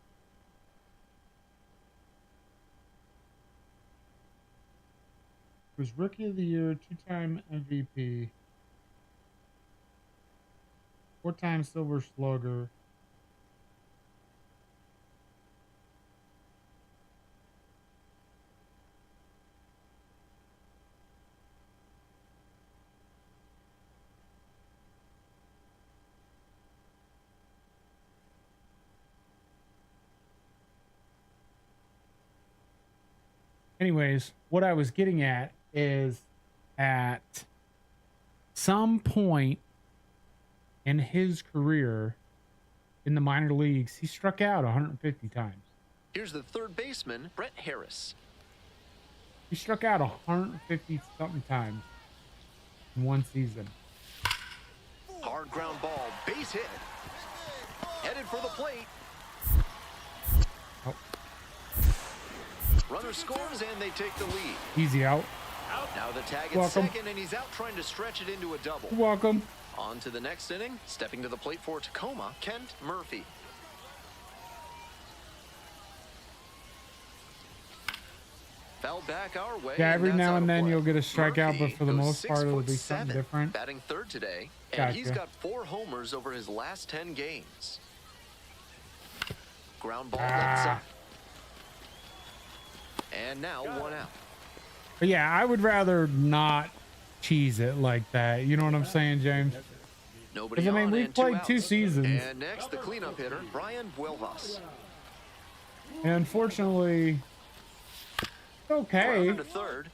he was Rookie of the Year, 2-time MVP, 4-time Silver Slugger. Anyways, what I was getting at is at some point in his career in the minor leagues, he struck out 150 times. Here's the 3rd baseman, Brett Harris. He struck out 150 something times in one season. Hard ground ball, base hit. Headed for the plate. Oh, Runner scores and they take the lead. easy out. Now the tag at Welcome. second and he's out trying to stretch it into a double. You're welcome. On to the next inning. Stepping to the plate for Tacoma, Kent Murphy. Foul Well, back our way. Yeah, every and that's now out and of then play. you'll get a strikeout, but Murphy for the goes most part, it'll be something 6'7", different. batting third today, and he's Gotcha. got 4 homers over his last 10 games. Ground ball Ah. left side. And now 1 out. But yeah, I would rather not cheese it like that. You know what I'm saying, James? Nobody 'Cause, I mean, on we've and played 2 outs. seasons. And next, the cleanup hitter, Brian Buelvas. And unfortunately, okay. Runner to third.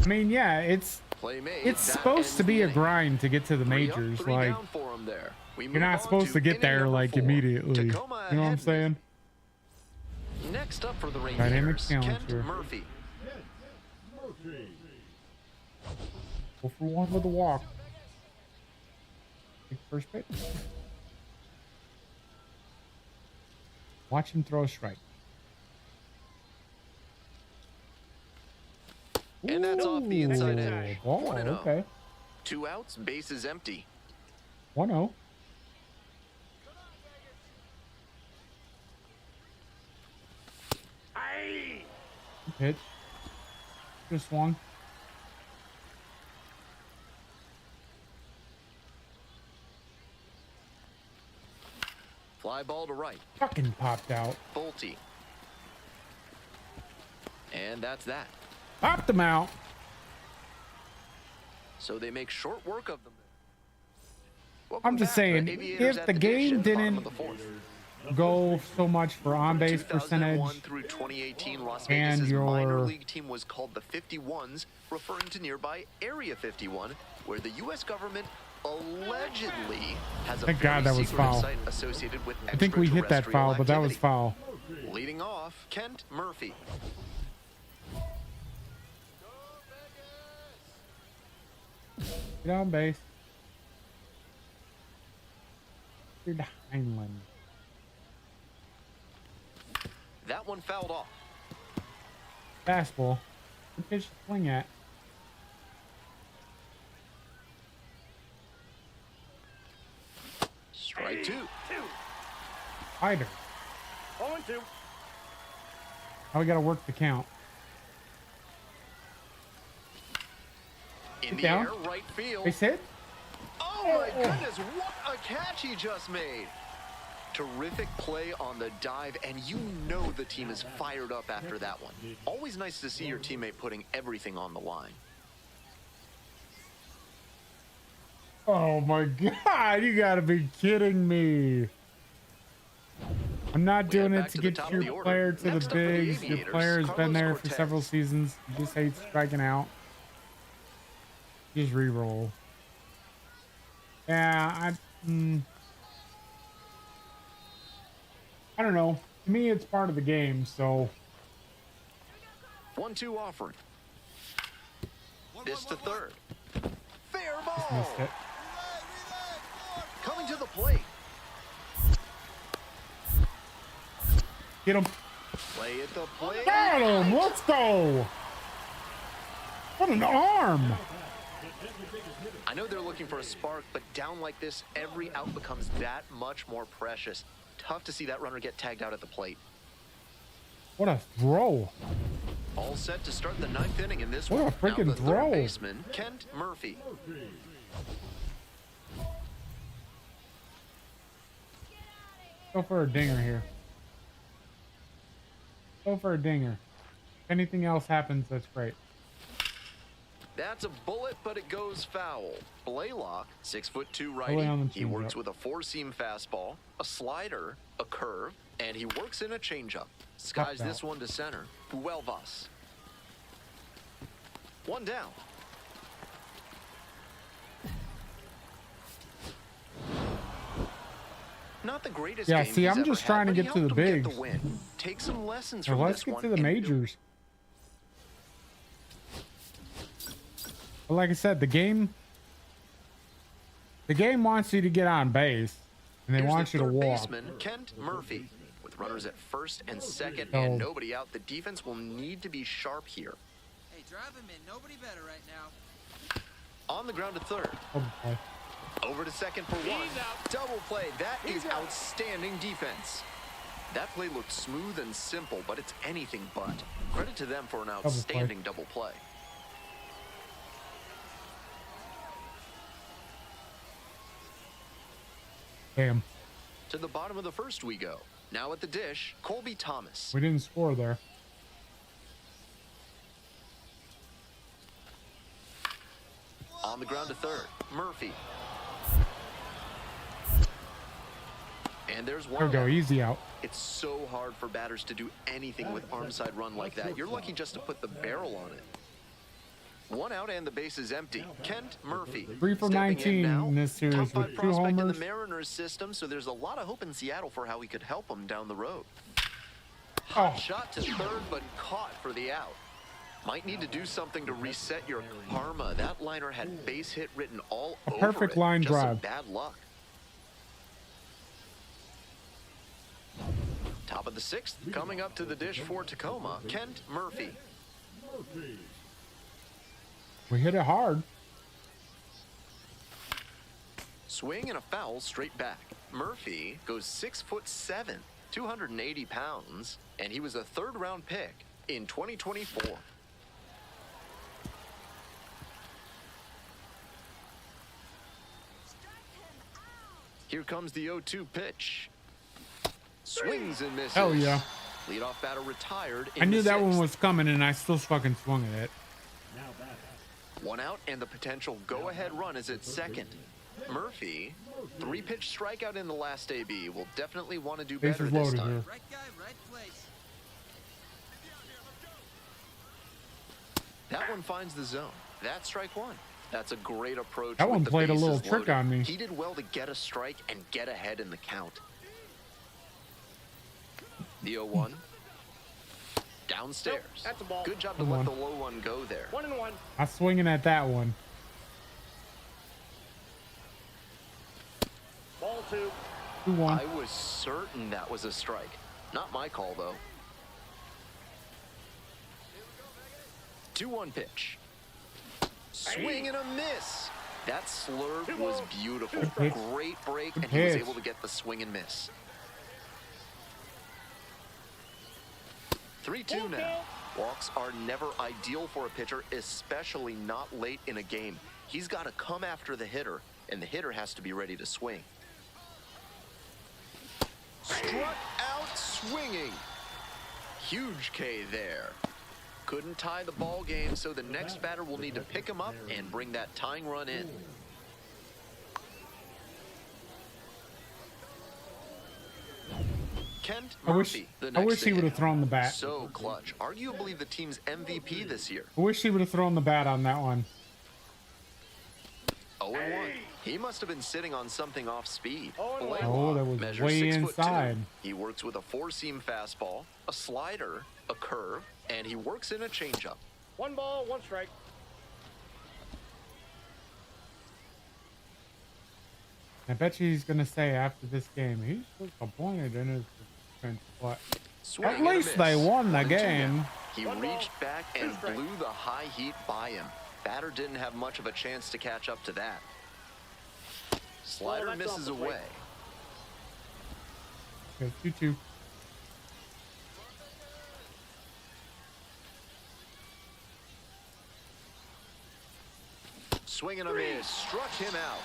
I mean, yeah, it's Play made. it's That supposed ends to be the a inning. grind to get to the 3 up, majors. 3 Like, down for him there. We you're move not on supposed to get inning there number like 4. immediately. Tacoma You know what I'm ahead. saying? Next up for the Dynamic Rangers, challenge Kent here. Murphy. Murphy. Go for 1 with a walk. Take first pitch. Watch him throw a strike. And that's off the inside edge. Oh, 1-0. okay. 2 outs, bases empty. 1-0. Pitch. Just swung. Fly ball to right. Fucking popped out. Bolte. And that's that. Popped him out. So they make short work of them. I'm just saying, if the game didn't go so much for on-base percentage, 2001 through 2018, Las and Vegas' minor your- league team was called the 51s, referring to nearby Area 51, where the U.S. government allegedly has a Thank God very that was secretive foul. site associated with I think we hit that foul, but that was extraterrestrial foul. activity. Leading off, Kent Murphy. Get on base. Dude, Heinlein. That one fouled off. Fastball. Good pitch to swing at. Strike 2. Hider. 0-2. Now we gotta work the count. In the down. air, right field. Base hit? Oh my goodness, what a catch he just made. Terrific play on the dive, and you know the team is fired up after that one. Always nice to see your teammate putting everything on the line. Oh my God, you gotta be kidding me. I'm not We doing head it back to to the get top of your the order. player to Next the up for the bigs. Your Aviators, player has been Carlos there for Cortez. several seasons. You just hate striking out. Just re-roll. Yeah, I don't know. To me, it's part of the game, so 1-2 offering. This to third. Fair ball. missed it. Coming to the plate. Get him. Play at the plate. Got him. Let's go. What an arm. I know they're looking for a spark, but down like this, every out becomes that much more precious. Tough to see that runner get tagged out at the plate. What a throw. All set to start the 9th inning in this What a one. freaking Now the throw. third baseman, Kent Murphy. Go for a dinger here. Go for a dinger. If anything else happens, that's great. That's a bullet, but it goes foul. Blaylock, 6'2" Early on righty. the He works changeup. with a 4-seam fastball, a slider, a curve, and he works in a changeup. Skies Popped this out. one to center. Buelvas. 1 down. Not the greatest Yeah, game see, he's I'm ever just had, trying to but he get to helped the him get bigs. the win. Take some lessons So from let's this get one to the and do- majors. But like I said, the game wants you to get on base, and they Here's want the you to third walk. baseman, Kent Murphy. With runners at first and second So- and nobody out, the defense will need to be sharp here. Hey, drive him in. Nobody better right now. On the ground to third. Okay. Over to second for 1. Double play. That is outstanding defense. That play looked smooth and simple, but it's anything but. Credit to them for an outstanding double play. Damn. To the bottom of the first we go. Now at the dish, Colby Thomas. We didn't score there. On the ground to third, Murphy. And there's There one. we go. Easy out. It's so hard for batters to do anything with arm side run like that. You're lucky just to put the barrel on it. One out and the base is empty. Kent Murphy. 3 for stepping 19 now. in this series Top 5 with 2 prospect in the homers. Mariners system, so there's a lot of hope in Seattle for how he could help them down the road. Oh, Shot to third, but caught for the out. Might need to do something to reset your karma. That liner had base hit written all over perfect it. line Just some drive. bad luck. Top of the sixth, coming up to the dish for Tacoma, Kent Murphy. we hit it hard. Swing and a foul straight back. Murphy goes 6'7", 280 pounds, and he was a third-round pick in 2024. Here comes the 0-2 pitch. Swings and misses. Hell yeah. Leadoff batter retired in I knew the that one sixth. was coming and I still fucking swung at it. One out and the potential go-ahead run is at second. Murphy, 3-pitch strikeout in the last AB, will definitely want to do better Bases this loaded time. here. Right guy, right place. That one finds the zone. That's strike one. That's a great approach. That with one the played a little bases trick loaded. on me. He did well to get a strike and get ahead in the count. The 0-1. Downstairs. Nope, that's a ball. Good job to Good let one. the low one go there. 1-1. I'm swinging at that one. Ball 2. 2-1. I was certain that was a strike. Not my call, though. 2-1 pitch. Swing and a miss. That slurve was beautiful. Good pitch. Great break, Good and he was pitch. able to get the swing and miss. 3-2 now. Walks are never ideal for a pitcher, especially not late in a game. He's got to come after the hitter, and the hitter has to be ready to swing. Struck out swinging. Huge K there. Couldn't tie the ball game, so the next batter will need to pick him up and bring that tying run in. Kent I wish, Murphy, the I next wish he to would have hit. thrown the bat. So clutch. Arguably the team's MVP this year. I wish he would have thrown the bat on that one. 0-1. He must have been sitting on something off speed. Oh, that was Measures way 6'2". inside. He works with a four-seam fastball, a slider, a curve, and he works in a changeup. 1 ball, 1 strike. I bet you he's gonna say after this game he's disappointed in his defense, but Swing at and a least miss. they won the 1-2 game. now. He One ball, reached back two and strikes. blew the high heat by him. Batter didn't have much of a chance to catch up to that. Slider that's off misses the plate. away. Okay, 2-2. Swing and a miss. Struck him out.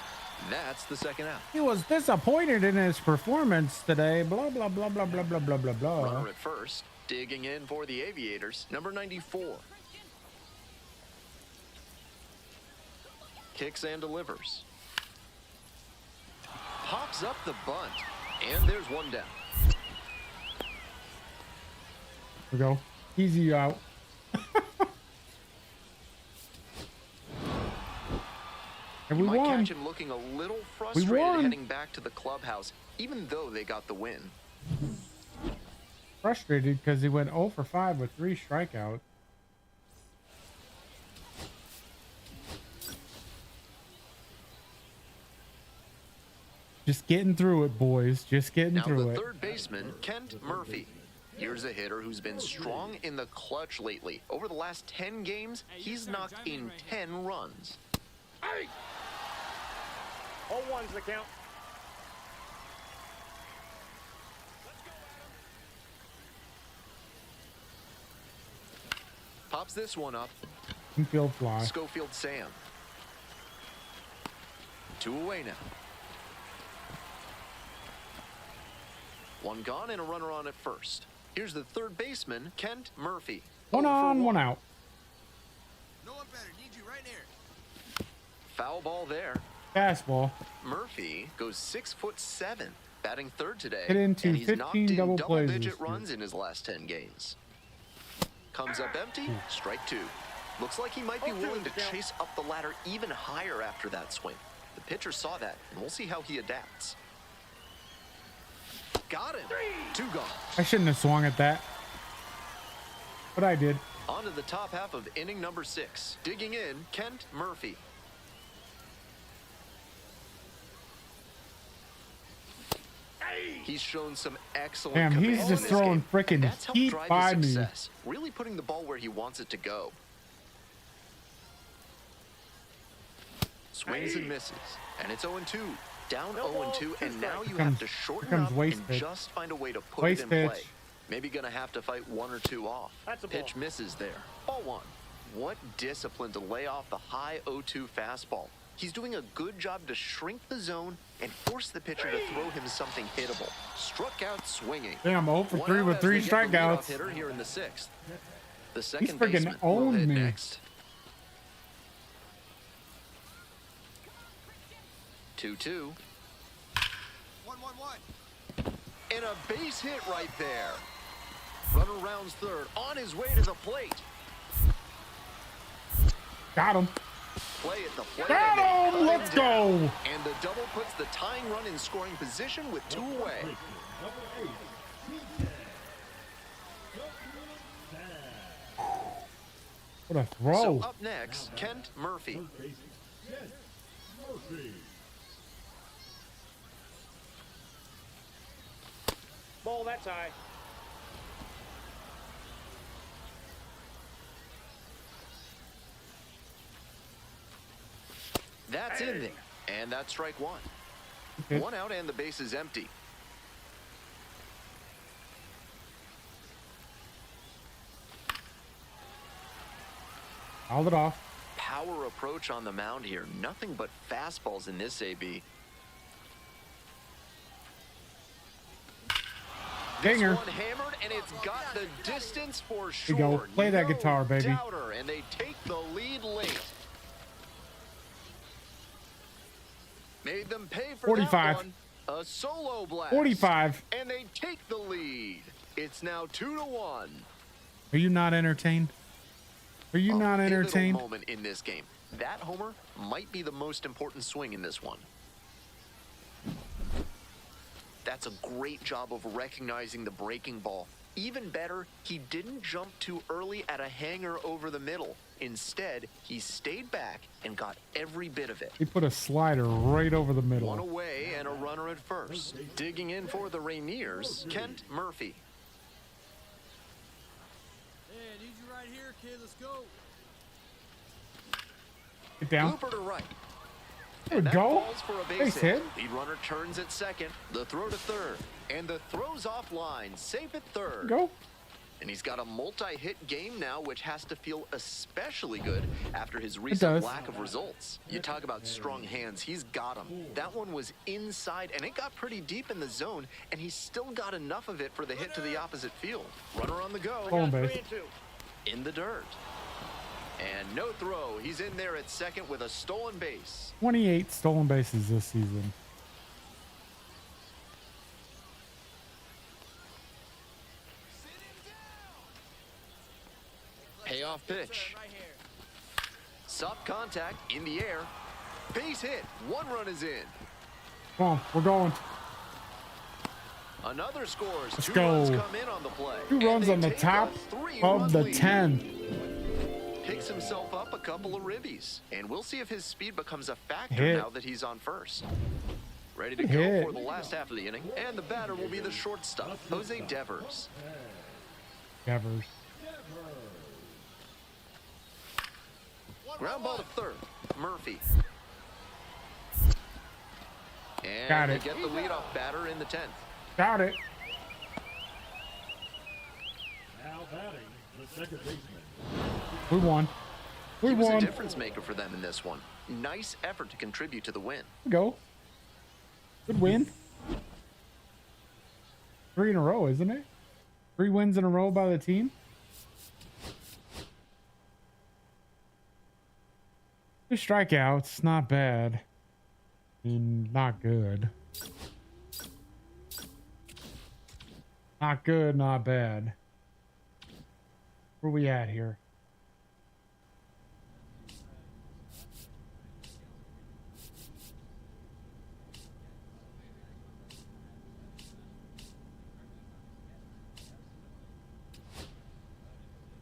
That's the second out. He was disappointed in his performance today. Blah blah blah blah blah blah blah blah blah. Runner at first. Digging in for the Aviators. Number 94. Kicks and delivers. Pops up the bunt. And there's one down. Here we go. Easy out. And we You might won. catch him looking a little frustrated won. heading back to the clubhouse, even though they got the win. Frustrated because he went 0 for 5 with 3 strikeouts. Just getting through it, boys. Just getting Now through the it. third baseman, Kent Murphy. Here's a hitter who's been strong in the clutch lately. Over the last 10 games, he's knocked in 10 runs. 0-1's the count. Pops this one up. Infield fly. Schofield Sam. 2 away now. 1 gone and a runner on at first. Here's the third baseman, Kent Murphy. 1 0 for on, 1 out. No one better. Need you right here. Foul ball there. Fastball. Murphy goes 6'7", batting third today, Hit into and he's knocked 15 in double plays double-digit this year. runs in his last 10 games. Comes up empty, strike 2. Looks like he might be willing to chase up the ladder even higher after that swing. The pitcher saw that, and we'll see how he adapts. Got him. 2 gone. I shouldn't have swung at that, but I did. On to the top half of inning number 6. Digging in, Kent Murphy. He's shown some excellent Damn, he's command just in this throwing game, frickin' and that's helped heat drive by his me. success, really putting the ball where he wants it to go. Swings and misses, and it's 0-2. Down 0-2, and now you have to shorten up waste and pitch. just find a way to put Waste it in pitch. play. Maybe gonna have to fight 1 or 2 off. That's a Pitch ball. misses there. Ball 1. What discipline to lay off the high 0-2 fastball. He's doing a good job to shrink the zone and force the pitcher to throw him something hittable. Struck out swinging. Damn, 0 for 1 3 out with as 3 they get the leadoff strikeouts. hitter here in the 6th. The second friggin' baseman will owned hit me. next. 2-2. 1-1-1. And a base hit right there. Runner rounds third, on his way to the plate. Got him. Play at the plate. Got and they him. cut Let's down. go. And the double puts the tying run in scoring position with 2 away. Number 8, What a So throw. up next, Kent Murphy. baseman, Kent Murphy. Ball, that's high. That's in there. And that's strike 1. Okay. 1 out and the base is empty. Fouled it off. Power approach on the mound here. Nothing but fastballs in this AB. This Dinger. one hammered, and it's got the distance for you sure. go. Play that No guitar, baby. doubter, and they take the lead late. Made them pay for 45. that one. A solo blast. 45. And they take the lead. It's now 2-1. Are you not entertained? Are you not A pivotal entertained? moment in this game. That homer might be the most important swing in this one. That's a great job of recognizing the breaking ball. Even better, he didn't jump too early at a hanger over the middle. Instead, he stayed back and got every bit of it. He put a slider right over the 1 middle. away and a runner at first. Digging in for the Rainiers, Kent Murphy. Hey, I need you right here, kid. Let's go. Get down. Looper to right. There we That go. falls for a Base hit. Lead runner turns at second. The throw to third. And the throw's offline. Safe at third. Go. And he's got a multi-hit game now, which has to feel especially good after his recent does. lack of results. You talk about strong hands, he's got them. That one was inside, and it got pretty deep in the zone, and he still got enough of it for the hit to the opposite field. Runner on the go. Home base. 3-2. In the dirt. And no throw. He's in there at second with a stolen base. 28 stolen bases this season. Payoff pitch. Right here. Soft contact in the air. Base hit. 1 run is in. Come on, we're going. Another scores. Let's 2 go. runs come in on the play. 2 And runs they on the take a top 3-run of the lead. 10. Picks himself up a couple of ribbies. And we'll see if his speed becomes a factor Hit. now that he's on first. Ready to Hit. go for the last half of the inning. And the batter will be the shortstop, Jose Devers. Devers. Ground ball to third. Murphy. And Got they it. get the leadoff batter in the 10th. Got it. Now batting, the second baseman, We won. We He was a won. difference maker for them in this one. Nice effort to contribute to the win. We go. Good win. 3 in a row, isn't it? 3 wins in a row by the team. 2 strikeouts, not bad. I mean, not good. Not good, not bad. Where we at here?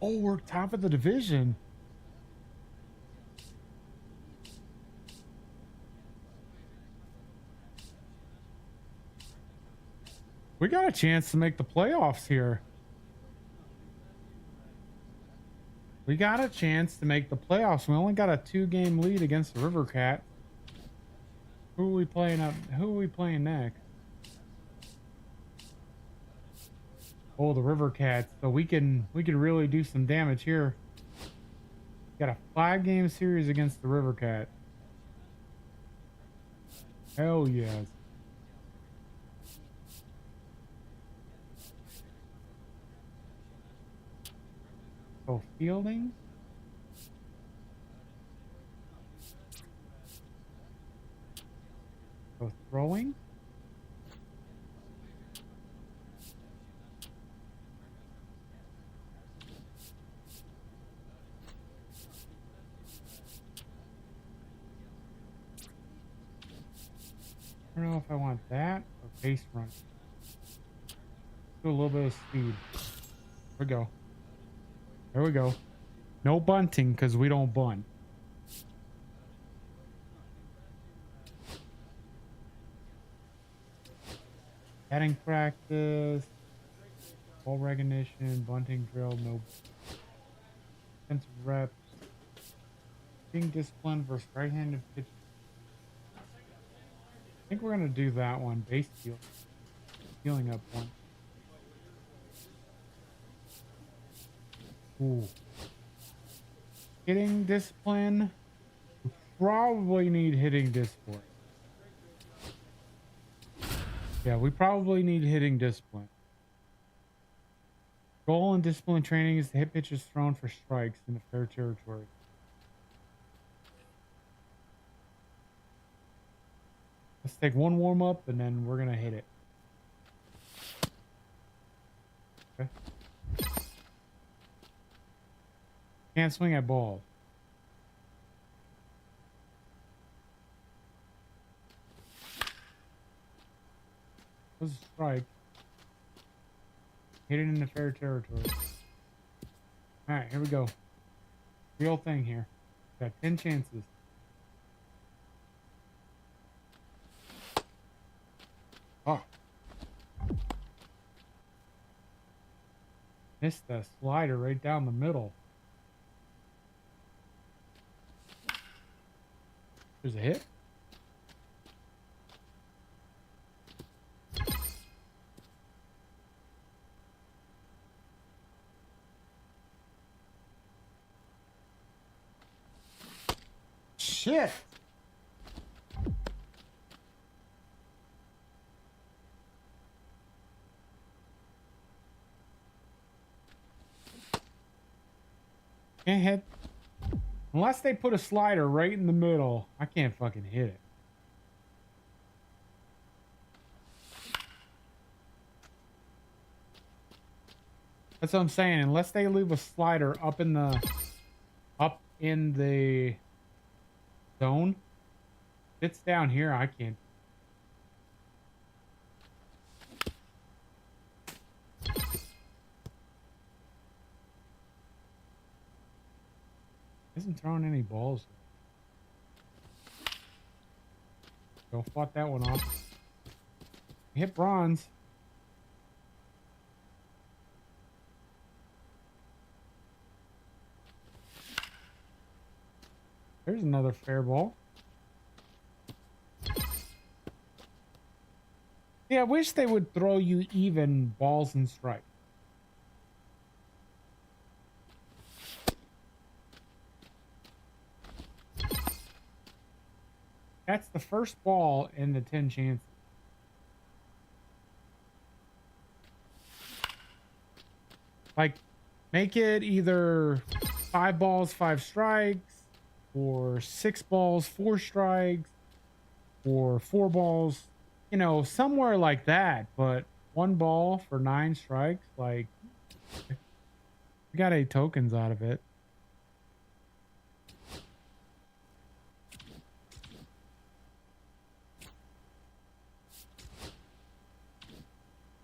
Oh, we're top of the division. We got a chance to make the playoffs here. We got a chance to make the playoffs. We only got a 2-game lead against the River Cat. Who are we playing up? Who are we playing next? Oh, the River Cats. So we can really do some damage here. Got a 5-game series against the River Cat. Hell yes. So fielding. So throwing. I don't know if I want that or base run. Do a little bit of speed. There we go. There we go. No bunting because we don't bunt. Batting practice. Ball recognition. Bunting drill. No. Defensive reps. Being disciplined versus right-handed pitch. I think we're gonna do that one. Base field. Healing up one. Ooh. Hitting discipline. We probably need hitting discipline. Yeah, we probably need hitting discipline. Goal in discipline training is to hit pitches thrown for strikes in the fair territory. Let's take one warm up and then we're gonna hit it. Okay. Can't swing at balls. This is a strike. Hit it in the fair territory. Alright, here we go. Real thing here. Got 10 chances. Oh. Missed the slider right down the middle. There's a hit. Shit. Can't hit. Unless they put a slider right in the middle, I can't fucking hit it. That's what I'm saying. Unless they leave a slider up in the zone. If it's down here, I can't. Isn't throwing any balls. So fought that one off. Hit bronze. There's another fair ball. Yeah, I wish they would throw you even balls and strikes. That's the first ball in the 10 chances. Like, make it either 5 balls, 5 strikes, or 6 balls, 4 strikes, or 4 balls, you know, somewhere like that. But 1 ball for 9 strikes, like, we got 8 tokens out of it.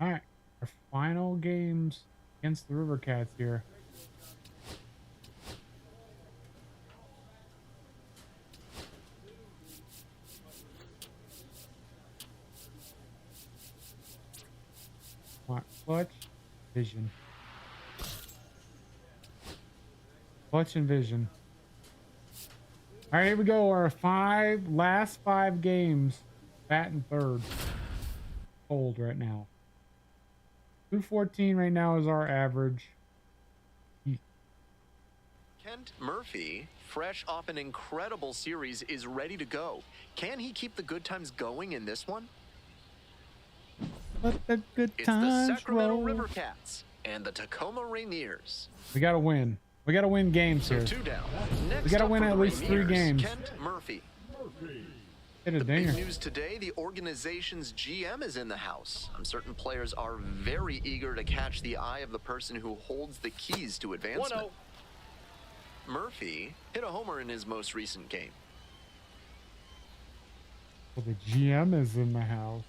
All right, our final games against the River Cats here. Clutch, vision. Clutch and vision. All right, here we go. Our last five games. Batting third. Cold right now. 214 right now is our average. Kent Murphy, fresh off an incredible series, is ready to go. Can he keep the good times going in this one? Let the good It's the times Sacramento roll. River Cats and the Tacoma Rainiers. We gotta win. We gotta win games So here. 2 down. Next gotta up win for at the least 3 Rainiers, games. Kent Murphy. Hit a The big dinger. news today, the organization's GM is in the house. I'm certain players are very eager to catch the eye of the person who holds the keys to advancement. 1-0. Murphy hit a homer in his most recent game. Well, the GM is in the house.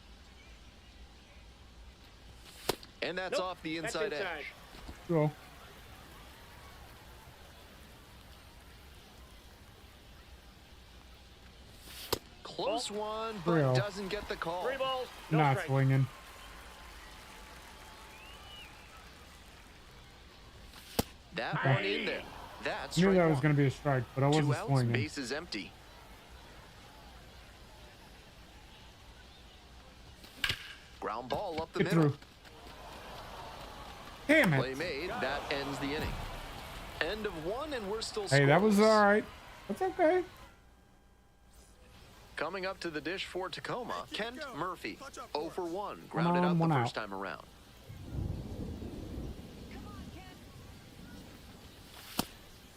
And that's Nope, off the that's inside inside. edge. Cool. Close one, but Real. doesn't get the call. 3 balls, no Not strikes. swinging. That one in there. That's Knew strike that was one. going to be a strike, but I 2 wasn't outs, swinging. base is empty. Ground ball up the Get middle. through. Damn Play it. made. That ends the inning. End of 1, and we're still Hey, that was scoreless. all right. That's okay. Coming up to the dish for Tacoma, Kent Murphy, 0 for 1, grounded on, out the one first out. time around.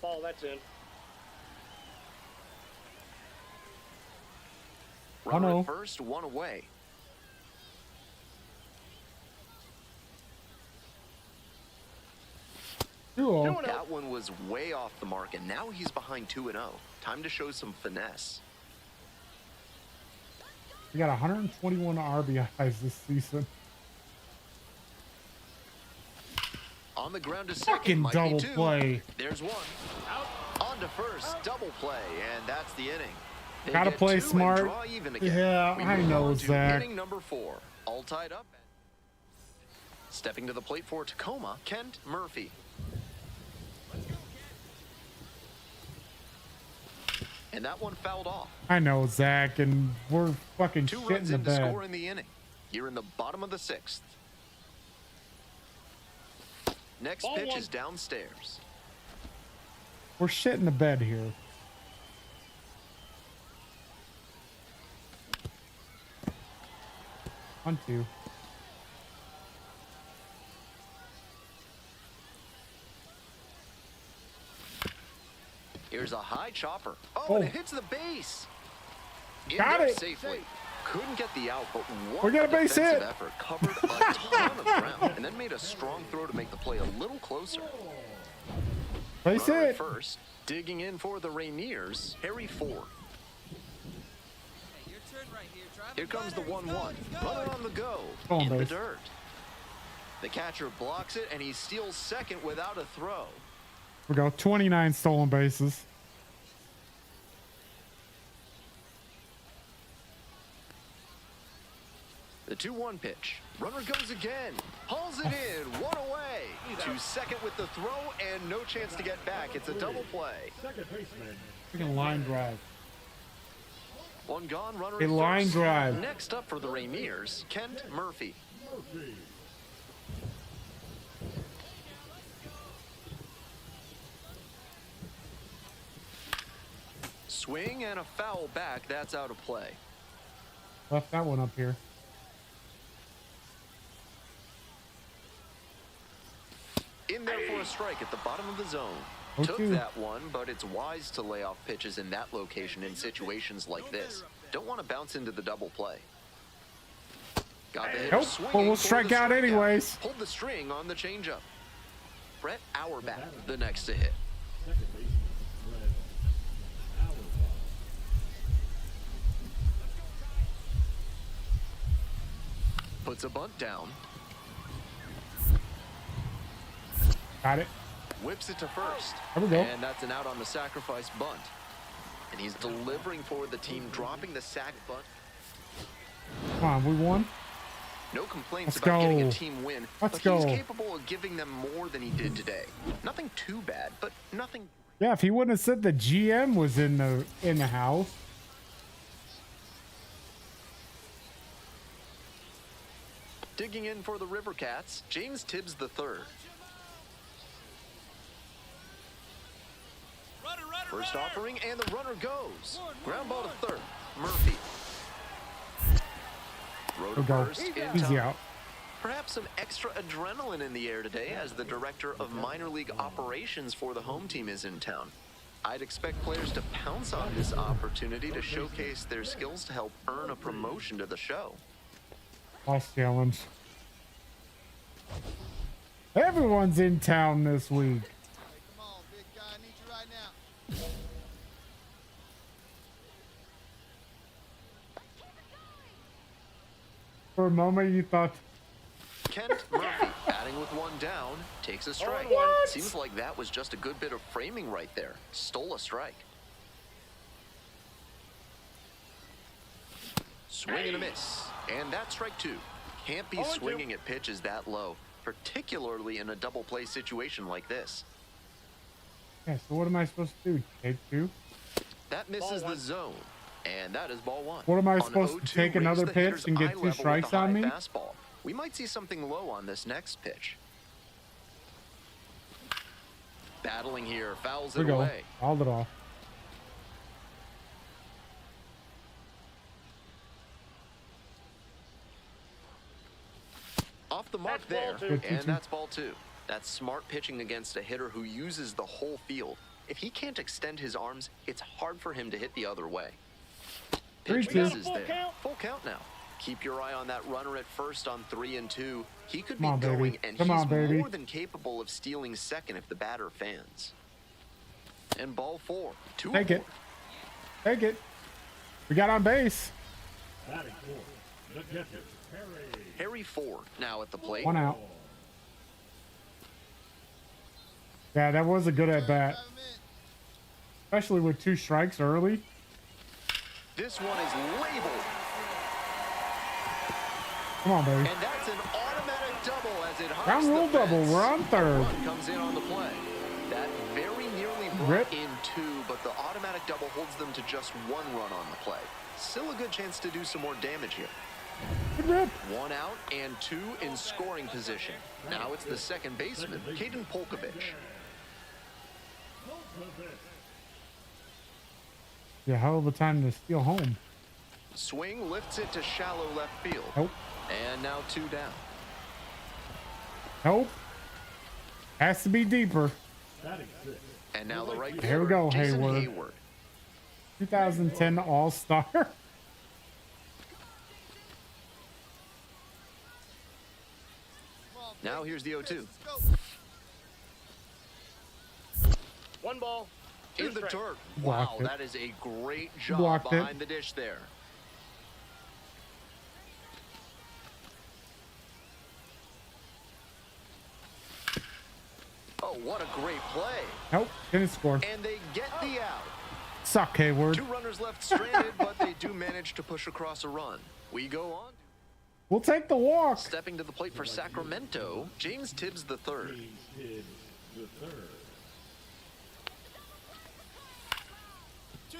Ball, that's in. Runner 1-0. at first, 1 away. Cool. 2-0. That one was way off the mark, and now he's behind 2-0. Time to show some finesse. We got 121 RBIs this season. On the ground to second, Fucking might be double 2. play. There's 1. On to first, double play, and that's the inning. They Gotta get play 2 and smart. draw even again. Yeah, We I move know, on to Zach. Inning number 4, all tied up. Stepping to the plate for Tacoma, Kent Murphy. And that one fouled off. I know, Zach, and we're fucking 2 shit runs in the in to bed. score in the inning. You're in the bottom of the 6th. Next Ball pitch 1. is downstairs. We're shit in the bed here. On 2. Here's a high chopper. Oh, Oh. and it hits the base. In Got there it. safely. Couldn't get the out, but what We got a base defensive hit. effort. Covered a ton of ground, and then made a strong throw to make the play a little closer. Place Runner at it. first, digging in for the Rainiers, Harry Ford. Hey, your turn right here. Drive Here it comes the better. 1-1. Let's go. Runner on the go. Home In the base. dirt. The catcher blocks it, and he steals second without a throw. We go 29 stolen bases. The 2-1 pitch. Runner goes again. Hauls it in. 1 away. To second with the throw and no chance to get back. It's a double play. Second baseman, Freaking line drive. 1 gone. Runner A at line first. drive. Next up for the Rainiers, Kent Murphy. Murphy. swing and a foul back. That's out of play. Left that one up here. In there for a strike at the bottom of the zone. 0-2. Took that one, but it's wise to lay off pitches in that location in situations like this. Don't want to bounce into the double play. Got the hitter Nope, swinging but we'll for strike the out strikeout. anyways. Pulled the string on the changeup. Brett Auerbach, the next to hit. Second baseman, Brett Auerbach. Puts a bunt down. Got it. Whips it to first. There we go. And that's an out on the sacrifice bunt. And he's delivering for the team, dropping the sac bunt. Come on, we won. No complaints Let's about getting go. a team win, Let's but he's go. capable of giving them more than he did today. Nothing too bad, but nothing. Yeah, if he wouldn't have said the GM was in the house. Digging in for the River Cats, James Tibbs III. First offering, and the runner goes. Ground ball to third. Murphy. Road to We'll go. first in Easy time. out. Perhaps some extra adrenaline in the air today as the director of minor league operations for the home team is in town. I'd expect players to pounce on this opportunity to showcase their skills to help earn a promotion to the show. Boss challenge. Everyone's in town this week. Hey, come on, big guy. I need you right now. For a moment, you thought, Kent Murphy, batting with one down, takes a strike. What? Seems like that was just a good bit of framing right there. Stole a strike. Swing and a miss. And that's strike two. Can't be swinging at pitches that low, particularly in a double play situation like this. yeah, so what am I supposed to do? Take two? That misses the zone. And that is ball one. What am I On supposed to 0-2, take raise another the pitch hitter's and get eye two level with strikes the on high me? fastball. We might see something low on this next pitch. Battling here, fouls Here it we go. away. Fouled it off. Off the mark That's there, ball two. and that's ball two. That's smart pitching against a hitter who uses the whole field. If he can't extend his arms, it's hard for him to hit the other way. Pitch 3-2. misses Full there. count. Full count now. Keep your eye on that runner at first on 3 and 2. He could Come on, be baby. going, and Come he's on, baby. more than capable of stealing second if the batter fans. And ball four. Two Take it. aboard. Take it. We got on base. Batting fourth, the catcher, Harry. Harry Ford now at the plate. One out. Yeah, that was a good at bat, 5 minutes. especially with two strikes early. This one is labeled. Come on, baby. And that's an automatic double as it hunts Ground rule the double. fence. We're on third. Run comes in on the play. That very nearly brought Rip. in two, but the automatic double holds them to just one run on the play. Still a good chance to do some more damage here. Good rip. One out and two in scoring position. Now it's the second baseman, Caden Polkovich. Yeah, hell of a time to steal home. Swing lifts it to shallow left field. Nope. And now two down. Nope. Has to be deeper. Batting sixth, And now the right Here we fielder, go, Jason Hayward. Hayward. 2010 All-Star. Come on, Now big here's the 0-2. Let's go. One ball. Two In the strikes. dirt. Blocked Wow, it. that is a great job Blocked it. behind the dish there. Oh, what a great play. Nope. Didn't score. And they get the out. Suck, Hayward. Two runners left stranded, but they do manage to push across a run. We go on. We'll take the walk. Stepping to the plate for Sacramento, James Tibbs III. James Tibbs the third.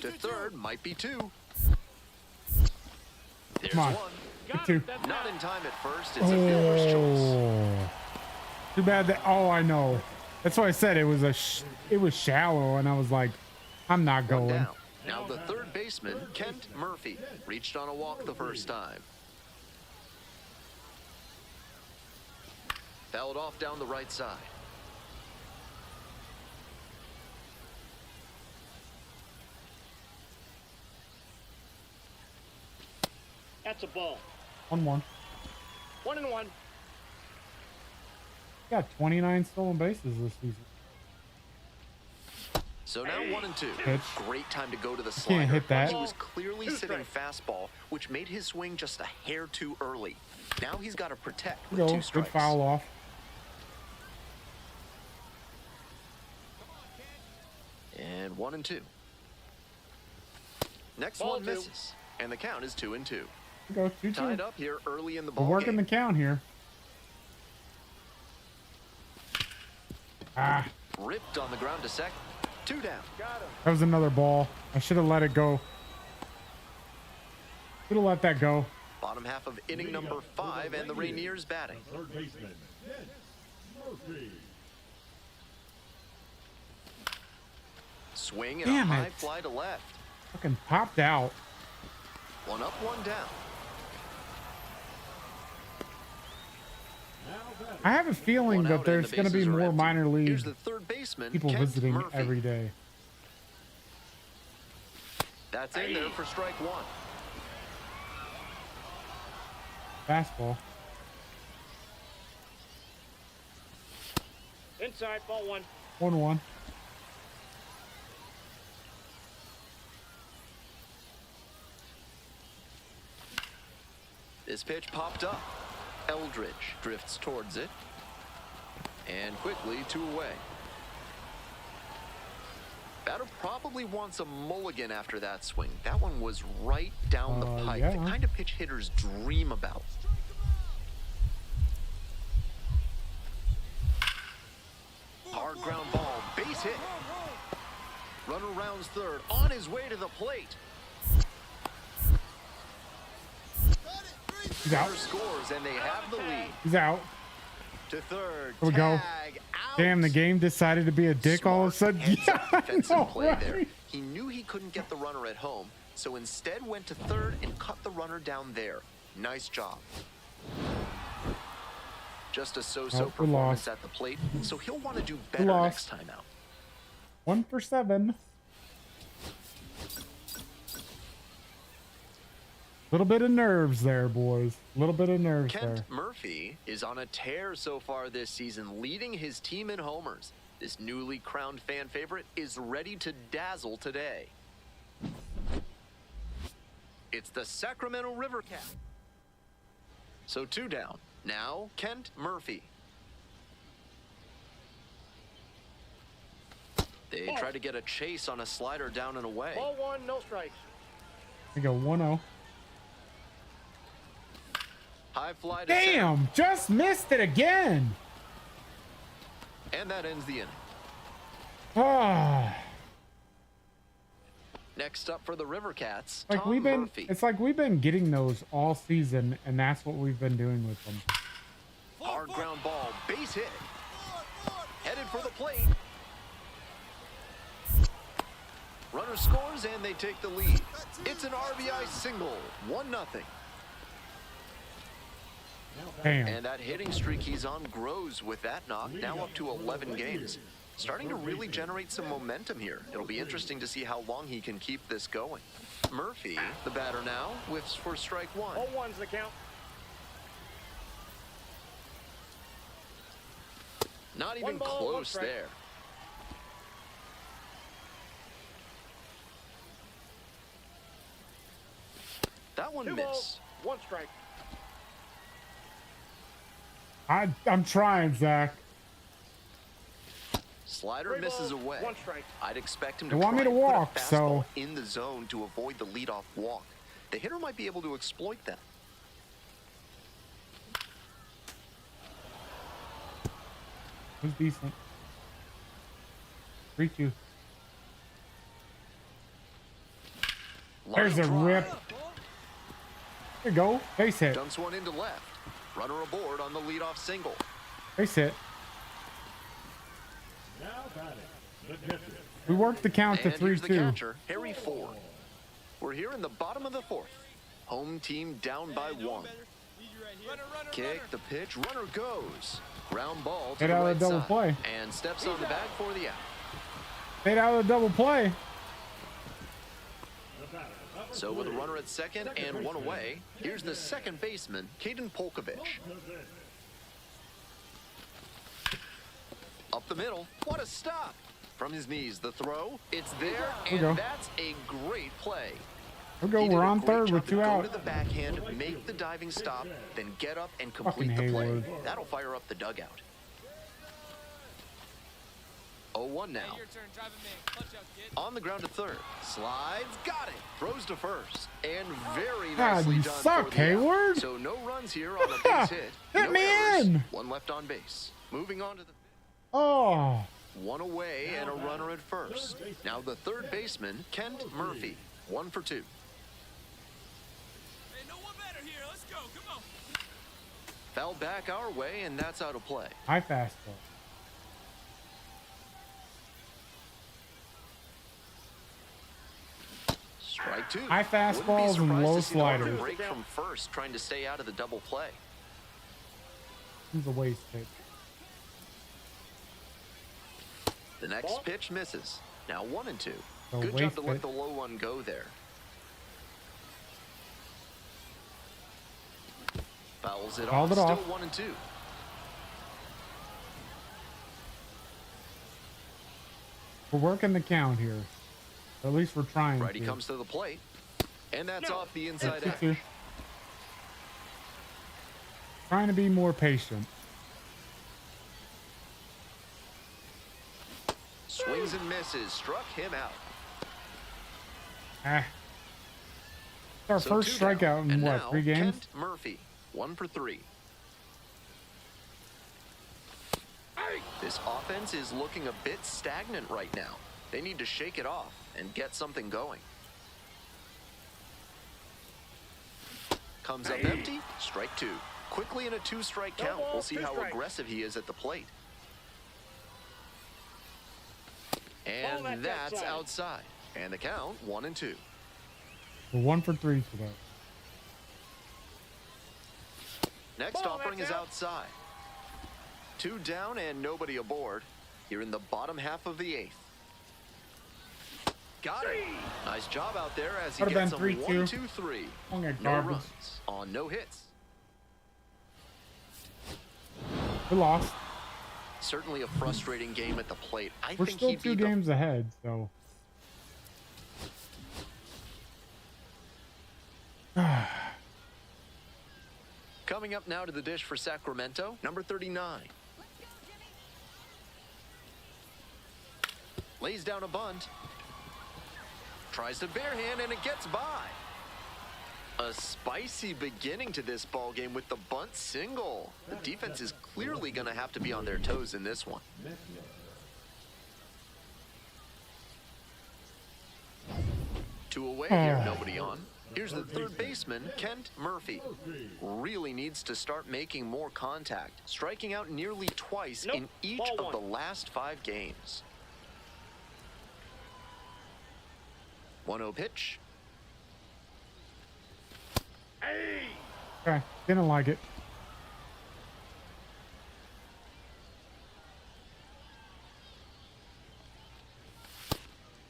To third might be two. There's Come on. one. Good two. Not in time at first. It's a fielder's choice. Oh. Too bad that. Oh, I know. That's why I said it was it was shallow, and I was like, I'm not One going. down. Now the third baseman, Kent Murphy, reached on a walk the first time. Fouled off down the right side. That's a ball. 1-1. 1-1. Got 29 stolen bases this season. So now 1-2. Pitch. Great time to go to the Can't slider. hit that. He was clearly sitting fastball, which made his swing just a hair too early. Now he's got to protect with Go. 2 Good strikes. foul off. And 1-2. Next Ball one 2. misses, and the count is 2-2. Go 2-2. Tied up here early in the We're ball working the game. count here. Ah, Ripped on the ground to second. 2 down. that was another ball. I should have let it go. Should have let that go. Bottom half of inning number 5, and the Rainiers batting. Third baseman, Kent Murphy. Swing and Damn a high it. fly to left. Fucking popped out. 1 up, 1 down. Now batting. I have a feeling 1 that out and there's the going to be bases are more empty. minor league Here's the third baseman, people Kent visiting Murphy. every day. That's in there for strike 1. Fastball. Inside, ball 1. 1-1. This pitch popped up. Eldridge drifts towards it. And quickly 2 away. Batter probably wants a mulligan after that swing. That one was right down the pipe. Yeah. The kind of pitch hitters dream about. Hard ground ball, base hit. Runner rounds third, on his way to the plate. He's out. Runner scores, and they have the lead. He's out. To third, Here we go. tag, out. Damn, the game decided to be a dick all of a Smart sudden. heads-up Yeah, I defensive know, play there. right? He knew he couldn't get the runner at home, so instead went to third and cut the runner down there. Nice job. Just a so-so Oh, we performance lost. at the plate, so he'll want to do better lost. next time out. 1 for 7. Little bit of nerves there, boys. Little bit of nerves Kent there. Murphy is on a tear so far this season, leading his team in homers. This newly crowned fan favorite is ready to dazzle today. It's the Sacramento River Cat. So 2 down. Now, Kent Murphy. They try to get a chase on a slider down and away. Ball 1, no strikes. We go 1-0. High fly to center, Damn, just missed it again. and that ends the inning. Ah, Next up for the River Cats, like Tom we've been. Murphy. It's like we've been getting those all season, and that's what we've been doing with them. Hard ground ball, base hit. Headed for the plate. Runner scores and they take the lead. It's an RBI single, 1-0. Damn. And that hitting streak he's on grows with that knock, now up to 11 games. Starting to really generate some momentum here. It'll be interesting to see how long he can keep this going. Murphy, the batter now, whiffs for strike 1. Ball 1's the count. Not even 1 ball, 1 close strike. there. That one 2 missed. balls, 1 strike. I'm trying, Zach. Slider 3 misses balls, away. 1 strike. I'd expect him to They want try me to and put a walk, fastball so- in the zone to avoid the leadoff walk. The hitter might be able to exploit that. It was decent. 3-2. There's Line a drive. rip. There you go. Base hit. Dumps one into left. Runner aboard on the leadoff single. Base hit. Now batting, the catcher, We worked the count to And here's the 3-2. catcher, Harry Ford. We're here in the bottom of the fourth. Home team down by 1. Kick, the pitch, runner goes. Ground ball to Get the out right of the double side. play. And steps on the bag for the out. Stayed out of the double play. So with a runner at second and 1 away, here's the second baseman, Caden Polkovich. Up the middle, what a stop! From his knees, the throw, it's there, we go. and that's a great play. We'll go. He did We're a on great third job with to 2 go out. to the backhand, make the diving stop, then get up and complete Fucking the play. Hayward. That'll fire up the dugout. 0-1 now. Your turn, drive him in. Clutch up, kid. On the ground to third. Slides, got it. Throws to first. And very God, nicely you done suck, for the out. Hayward. So no runs here on a base hit. Hit No me errors. in. 1 left on base. Moving on to the Oh, 1 away and a runner at first. Now the third baseman, Kent Murphy. 1 for 2. Hey, no one better here. Let's go. Come on. Foul back our way, and that's out of play. high fastball. Strike 2. High Wouldn't be fastballs and surprised low to see the runner sliders. break from first, trying to stay out of the double play. He's a waste pitch. The next pitch misses. Now 1 and 2. A Good job waste to let pitch. the low one go there. Fouls it Fouled off. it Still off. 1 and 2. We're working the count here. Or at least we're trying Righty to. comes to the plate, and that's off the inside That's edge. 2-2. Trying to be more patient. Swings and misses. Struck him out. Ah. It's our So first 2 down. strikeout in And what, now, 3 games? Kent Murphy, 1 for 3. This offense is looking a bit stagnant right now. They need to shake it off and get something going. Comes up empty. Strike 2. Quickly in a 2-strike No count. ball, We'll see 2 how strikes. aggressive he is at the plate. Ball And that's that's outside. outside. And the count 1 and 2. We're 1 for 3 today. Next Ball, offering that's is out. outside. 2 down and nobody aboard. Here in the bottom half of the 8th. Got it. Nice job out there as he Would've gets been them 3-2. 1, 2, 3. Long at No garbage. runs on no hits. We lost. Certainly a frustrating game at the plate. I We're think still he'd 2 be games ahead, so. Coming up now to the dish for Sacramento, number 39. Lays down a bunt. Tries to barehand and it gets by. A spicy beginning to this ball game with the bunt single. The defense is clearly going to have to be on their toes in this one. Two away here, nobody on. Here's the third baseman, Kent Murphy. Really needs to start making more contact, striking out nearly twice Nope. in each Ball of one. the last 5 games. 1-0 pitch. Okay, didn't like it.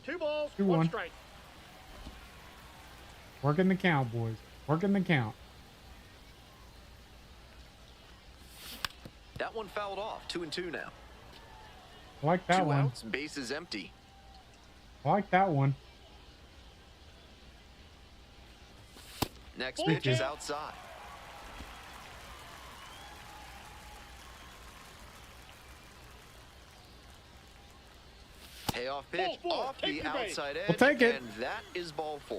Two balls, 2-1. 1 strike. Working the count, boys. Working the count. That one fouled off. 2 and 2 now. I like that 2 one. outs, bases empty. I like that one. Next pitch is outside. Payoff pitch Ball 4, off take the the base. outside edge. We'll take it. And that is ball 4.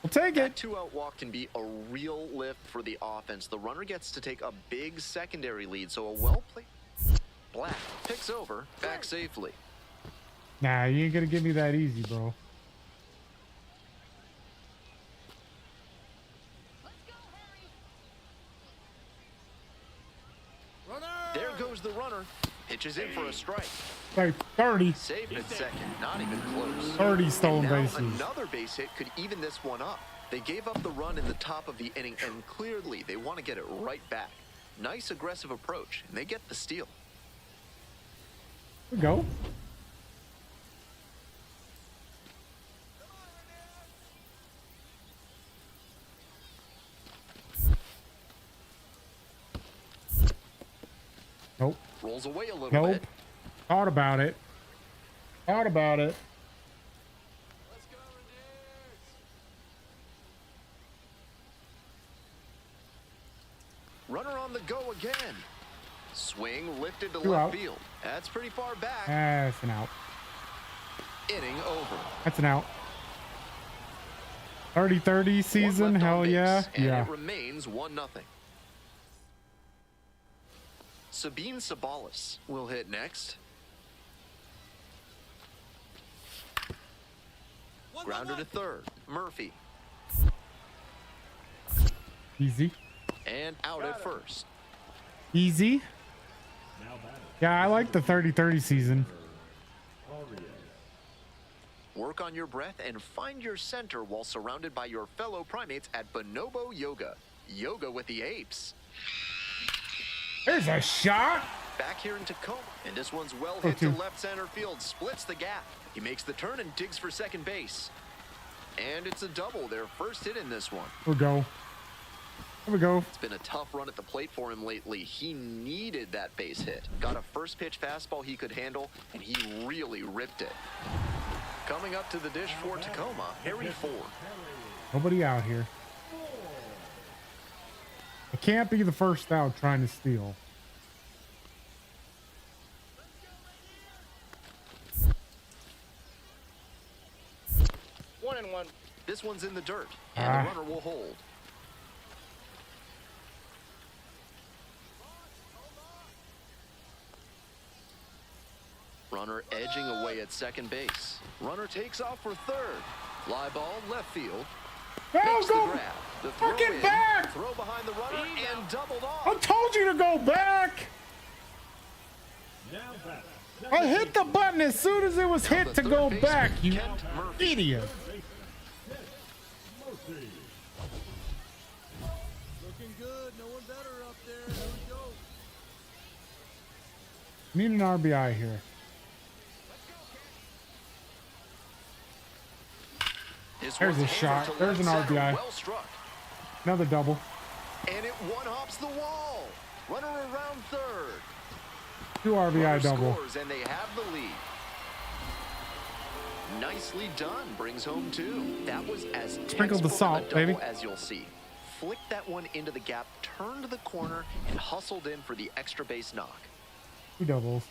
We'll take That it. 2-out walk can be a real lift for the offense. The runner gets to take a big secondary lead, so a well-played Black picks over, back safely. Nah, you ain't gonna give me that easy, bro. There goes the runner. Pitches in for a strike. Like 30. Safe at second, not even close. 30 stolen Now bases. another base hit could even this one up. They gave up the run in the top of the inning, and clearly they want to get it right back. Nice aggressive approach, and they get the steal. Here we go. Nope. Rolls away a little Nope. bit. Thought about it. Thought about it. Runner on the go again. Swing lifted to Two left out. field. That's pretty far back. That's an out. Inning over. That's an out. 30-30 season. One left on Hell base, yeah. and Yeah. it remains 1-0. Sabine Sabalas will hit next. Grounder to third. Murphy. Easy. And out at first. Easy. Yeah, I like the 30-30 season. Work on your breath and find your center while surrounded by your fellow primates at Bonobo Yoga. Yoga with the apes. There's a shot. Back here in Tacoma, and this one's well hit to Okay. left center field, splits the gap. He makes the turn and digs for second base. And it's a double, their first hit in this one. Here we go. Here we go. It's been a tough run at the plate for him lately. He needed that base hit. Got a first pitch fastball he could handle, and he really ripped it. Coming up to the dish for Tacoma, Harry Ford. Nobody out here. I can't be the first out trying to steal. One and one. This one's in the dirt, and Ah. the runner will hold. Runner edging away at second base. Runner takes off for third. Fly ball left field. No, Makes the go grab. The throw fucking in, back! Throw behind the runner and doubled I off. told you to go back. Now back. I hit the button as soon as it was hit The to third go baseman, back, you Kent Murphy. idiot. Murphy. Looking good. No one better up there. Here we go. Need an RBI here. This There's one's a shot. hammered to There's left an center. RBI. Well struck. Another double. And it one-hops the wall. Runner around third. 2 RBI Runner double. scores, and they have the lead. Nicely done. Brings home 2. That was as Sprinkled the textbook salt, a double baby. as you'll see. Flicked that one into the gap, turned the corner, and hustled in for the extra base knock. 2 doubles.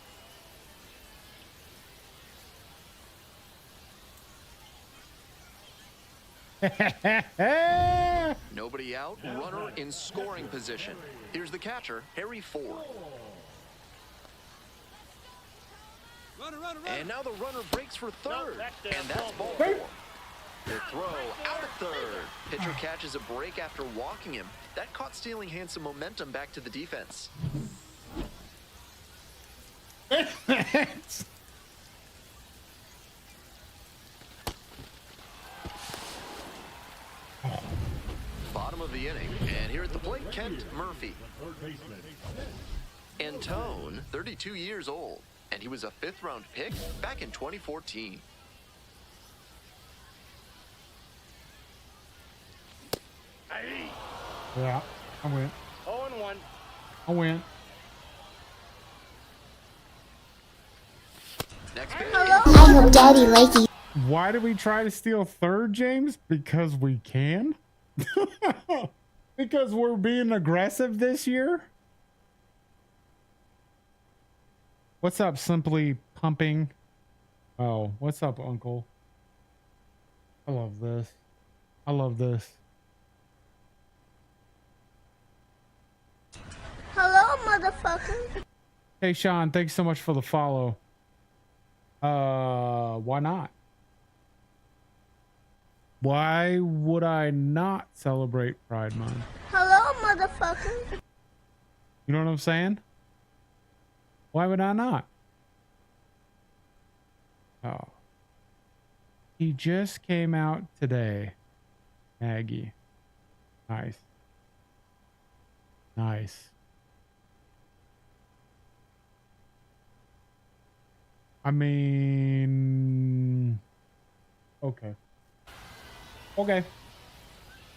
Nobody out. Runner in scoring position. Here's the catcher, Harry Ford. Runner. And now the runner breaks for third. And that's ball Hey. 4. The throw out at third. Pitcher catches a break after walking him. That caught Stealing Hand some momentum back to the defense. Bottom of the inning. And here at the plate, Kent Murphy. Third baseman. Antone, 32 years old. And he was a 5th-round pick back in 2014. Yeah, I went. 0 and 1. I went. Next pitch. Hello? I hope Daddy likes you. Why did we try to steal third, James? Because we can? Because we're being aggressive this year? What's up, Simply Pumping? Oh, what's up, Uncle? I love this. I love this. Hello, motherfucker. Hey, Sean, thanks so much for the follow. Why not? Why would I not celebrate Pride Month? Hello, motherfucker. You know what I'm saying? Why would I not? Oh. He just came out today. Maggie. Nice. Nice. I mean, okay. Okay.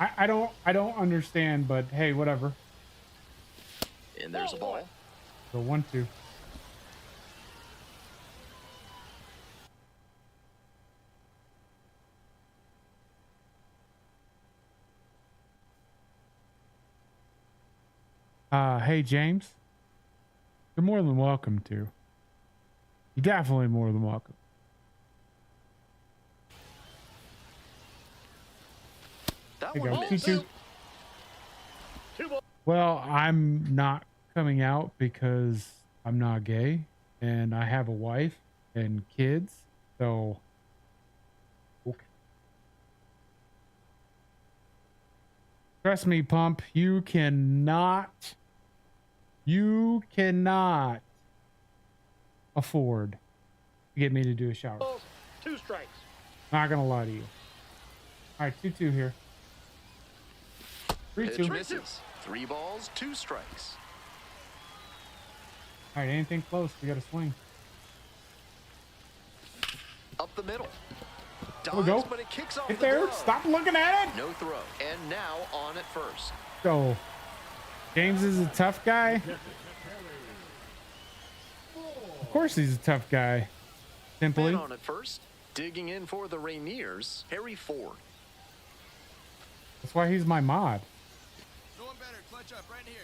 I don't understand, but hey, whatever. And there's a ball. So 1-2. Hey James. You're more than welcome to. You're definitely more than welcome. That There you one go. missed. 2-2. Well, I'm not coming out because I'm not gay and I have a wife and kids. So, okay. Trust me, Pump, you cannot afford to get me to do a shower. 2 strikes. Not gonna lie to you. All right, 2-2 here. Pitch 3-2. misses. 3 balls, 2 strikes. All right, anything close, we got to swing. Up the middle. There we go. Dives, but it kicks off Get the there. glove. Stop looking at it. No throw. And now on at first. So, James is a tough guy. Of course, he's a tough guy. Simply. Man on at first. Digging in for the Rainiers, Harry Ford. That's why he's my mod. No one better. Clutch up right here.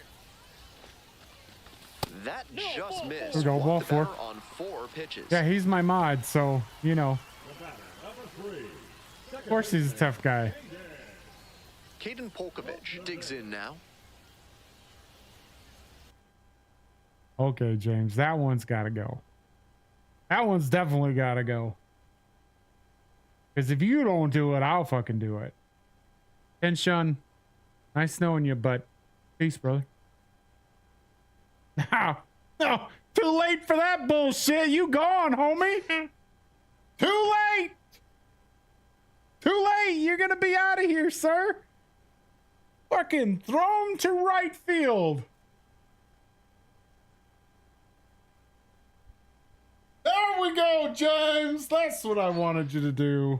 That just missed. There we go, Walked ball the 4. batter on 4 pitches. Yeah, he's my mod, so, you know. The batter, number 3. Of course, he's a tough guy. Caden Polkovich digs in now. Okay, James, that one's got to go. That one's definitely got to go. Because if you don't do it, I'll fucking do it. Ken Shun, nice knowing you, but peace, brother. No, too late for that bullshit. You gone, homie. Too late. Too late. You're going to be out of here, sir. Fucking thrown to right field. There we go, James. That's what I wanted you to do.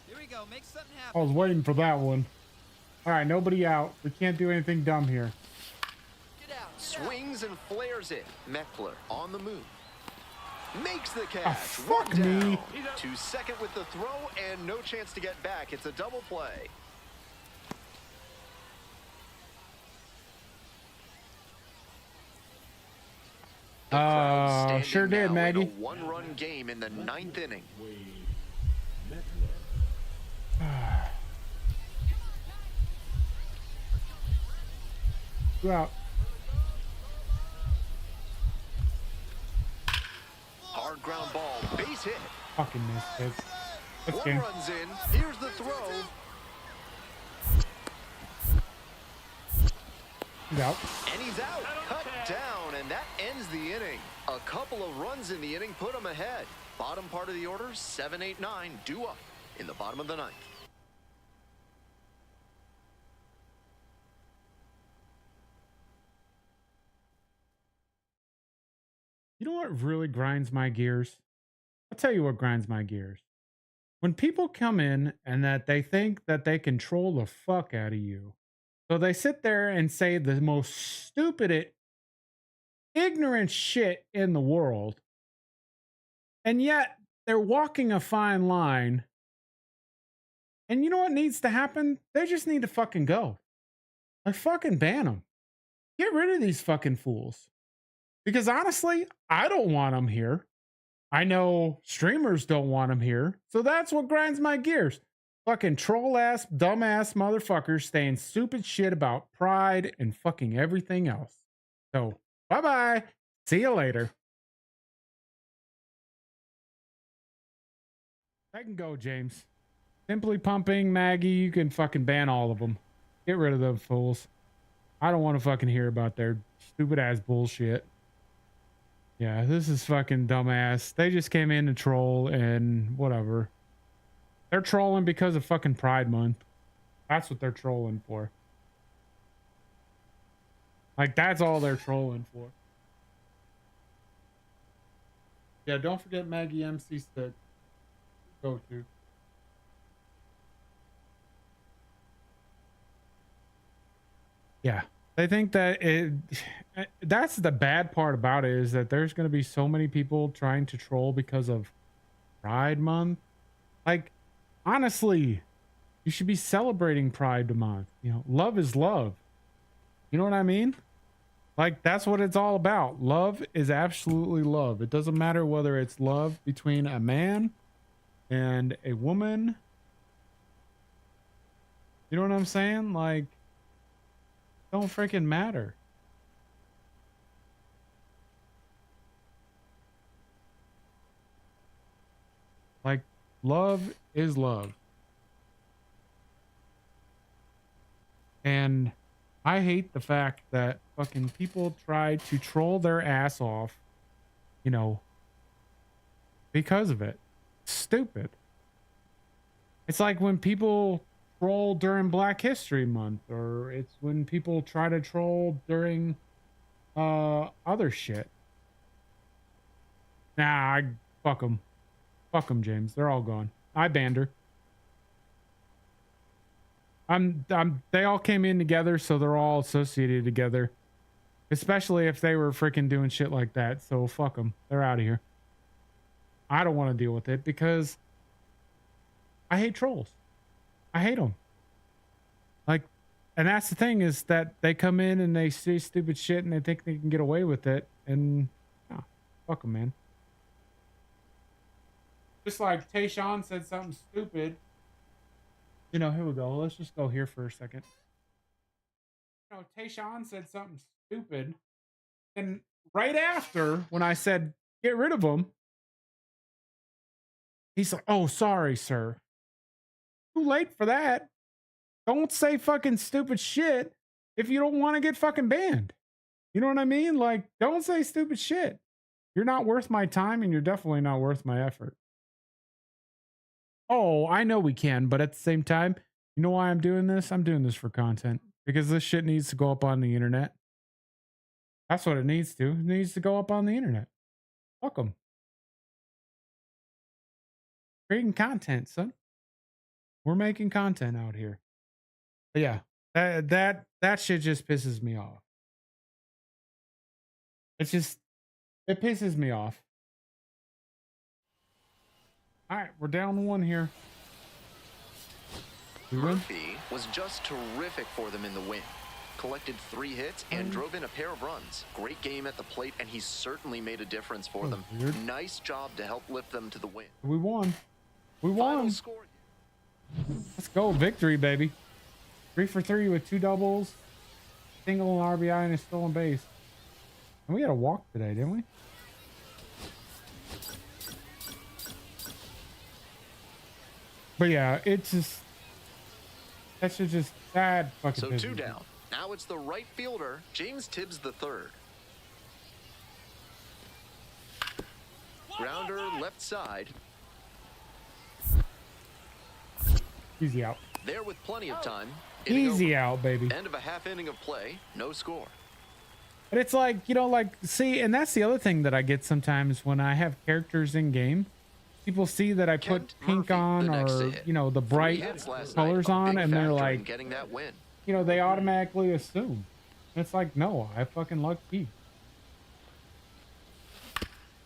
Here we go. Make something I happen. was waiting for that one. All right, nobody out. We can't do anything dumb here. Get out. Swings and flares it. Meckler on the move. Makes the catch. Ah, fuck One down. me. To second with the throw and no chance to get back. It's a double play. The crowd standing Sure did, now in Maggie. a 1-run game in the 9th inning. Two out. Hard ground ball, base hit. Fucking missed it. That's 1 game. runs in. Here's the throw. He's out. And he's out. Cut down, and that ends the inning. A couple of runs in the inning put him ahead. Bottom part of the order, 7, 8, 9, due up in the bottom of the 9th. You know what really grinds my gears? I'll tell you what grinds my gears. When people come in and that they think that they control the fuck out of you. So they sit there and say the most stupid, ignorant shit in the world. And yet they're walking a fine line. And you know what needs to happen? They just need to fucking go. Like fucking ban them. Get rid of these fucking fools. Because honestly, I don't want them here. I know streamers don't want them here. So that's what grinds my gears. Fucking troll ass, dumb ass motherfuckers saying stupid shit about pride and fucking everything else. So bye bye. See you later. I can go, James. Simply Pumping, Maggie, you can fucking ban all of them. Get rid of them fools. I don't want to fucking hear about their stupid ass bullshit. Yeah, this is fucking dumbass. They just came in to troll and whatever. They're trolling because of fucking Pride Month. That's what they're trolling for. Like, that's all they're trolling for. Yeah, don't forget Maggie MC6. Go to. Yeah. They think that that's the bad part about it, is that there's going to be so many people trying to troll because of Pride Month. Like, honestly, you should be celebrating Pride Month. You know, love is love. You know what I mean? Like, that's what it's all about. Love is absolutely love. It doesn't matter whether it's love between a man and a woman. You know what I'm saying? Like, don't freaking matter. Like, love is love. And I hate the fact that fucking people try to troll their ass off, you know, because of it. Stupid. It's like when people troll during Black History Month, or it's when people try to troll during other shit. Nah, fuck them. Fuck them, James. They're all gone. I banned her. They all came in together, so they're all associated together. Especially if they were freaking doing shit like that. So fuck them. They're out of here. I don't want to deal with it because I hate trolls. I hate them. Like, and that's the thing, is that they come in and they say stupid shit and they think they can get away with it. And nah, fuck them, man. Just like Tayshawn said something stupid. You know, here we go. Let's just go here for a second. You know, Tayshawn said something stupid. And right after, when I said, get rid of him, he's like, oh, sorry, sir. Too late for that. Don't say fucking stupid shit if you don't want to get fucking banned. You know what I mean? Like, don't say stupid shit. You're not worth my time, and you're definitely not worth my effort. Oh, I know we can, but at the same time, you know why I'm doing this? I'm doing this for content, because this shit needs to go up on the internet. That's what it needs to. It needs to go up on the internet. Fuck them. Creating content, son. We're making content out here. But yeah, that shit just pisses me off. It pisses me off. All right, we're down one here. Murphy was just terrific for them in the win. Collected 3 hits and drove in a pair of runs. Great game at the plate, and he certainly made a difference for them. Weird. Nice job to help lift them to the win. We won. We Final won. score. Let's go. Victory, baby. 3 for 3 with 2 doubles, single, an RBI, and a stolen base. And we had a walk today, didn't we? But yeah, it's just, that should just, that fucking So pisses 2 me. down. Now it's the right fielder, James Tibbs III. Grounder left side. Easy out. There with plenty of time. Easy out, baby. End of a half inning of play. No score. But it's like, you know, like, see, and that's the other thing that I get sometimes when I have characters in game. People see that I put Kent pink Murphy, on, the next to or, hit. you know, the 3 bright hits last colors night, a on, big and they're factor in like, getting that win. you know, they automatically assume. And it's like, no, I fucking lucky.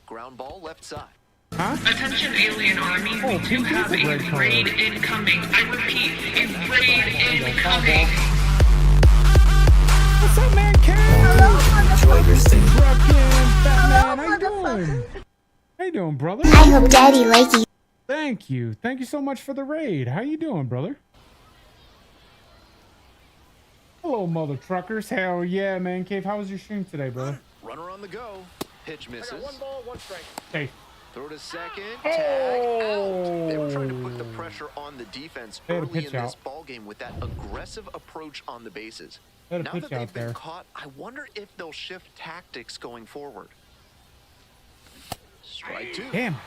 Ground ball left side. Huh? Attention Alien Army, Oh, we do pink have is a great a color. raid incoming. I repeat, a raid incoming. What's up, man? Hello, motherfucker. Fucking Batman, how you Motherfucker. doing? How you doing, brother? I hope Daddy likes you. Thank you. Thank you so much for the raid. How you doing, brother? Hello, mother truckers. Hell yeah, man. Cave, how was your stream today, brother? Runner on the go. Pitch I misses. got 1 ball, 1 strike. Hey, Throw to second. Tag out. They were trying to put the Oh. pressure on the defense They had a early in pitch this out. ball game with that aggressive approach on the bases. They had a Now pitch that they've out been there. caught, I wonder if they'll shift tactics going forward. Strike two. Damn it.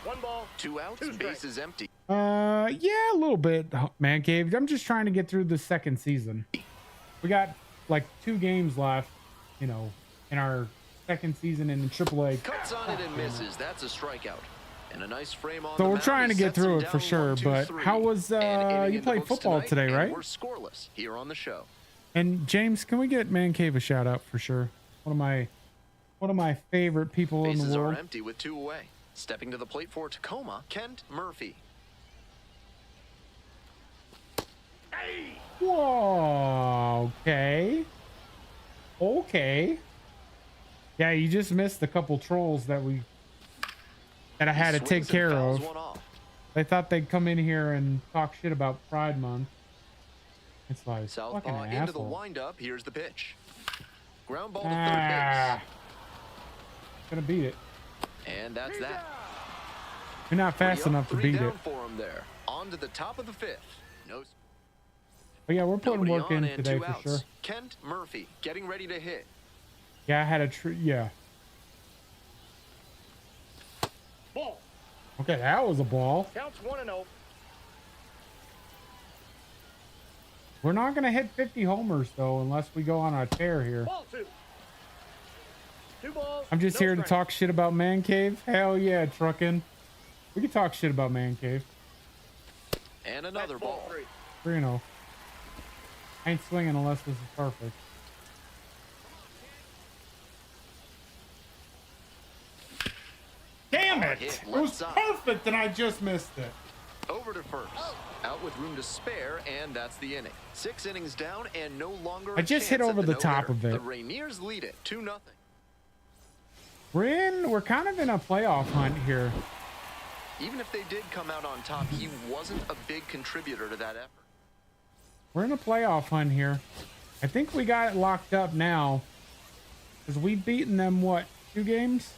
One ball. 2 outs, Two strikes. base is empty. Yeah, a little bit, Man Cave. I'm just trying to get through the second season. We got like 2 games left, you know, in our second season in the AAA. Cuts on it and misses. That's a strikeout. And a nice frame on So the we're mound. trying to He get sets him through it for down sure. 1-2-3. But how was An inning you in the played books football tonight, today, and right? We're scoreless here on the show. And James, can we get Man Cave a shout out for sure? One of my favorite people in Bases the are world. empty with 2 away. Stepping to the plate for Tacoma, Kent Murphy. Whoa, okay. Okay. Yeah, you just missed a couple trolls that I had to He take swings and care fouls of. one off. They thought they'd come in here and talk shit about Pride Month. It's like fucking Southpaw into the asshole. windup. Here's the pitch. Ground ball to Ah, gonna beat it. third base. And that's that. You're not fast 3 up, enough to 3 beat down it. for him there. On to the top of the 5th. No. But yeah, we're putting Nobody work on in and today 2 for outs. sure. Kent Murphy getting ready to hit. Yeah, I had a yeah. Ball. Okay, that was a ball. Counts 1-0. We're not gonna hit 50 homers though, unless we go on a tear here. Ball 2. 2 balls. I'm just no here to strikes. talk shit about Man Cave. Hell yeah, trucking. We can talk shit about Man Cave. And That's another ball ball. 3. 3-0. I ain't swinging unless this is perfect. Damn it! Hit It was left side. perfect and I just missed it. Over to first. Out with room to spare, and that's the inning. 6 innings down, and no longer. I a just chance hit at over the top no-hitter. of it. The Rainiers lead it 2-0. We're kind of in a playoff hunt here. Even if they did come out on top, he wasn't a big contributor to that effort. We're in a playoff hunt here. I think we got it locked up now. Because we've beaten them, what, 2 games?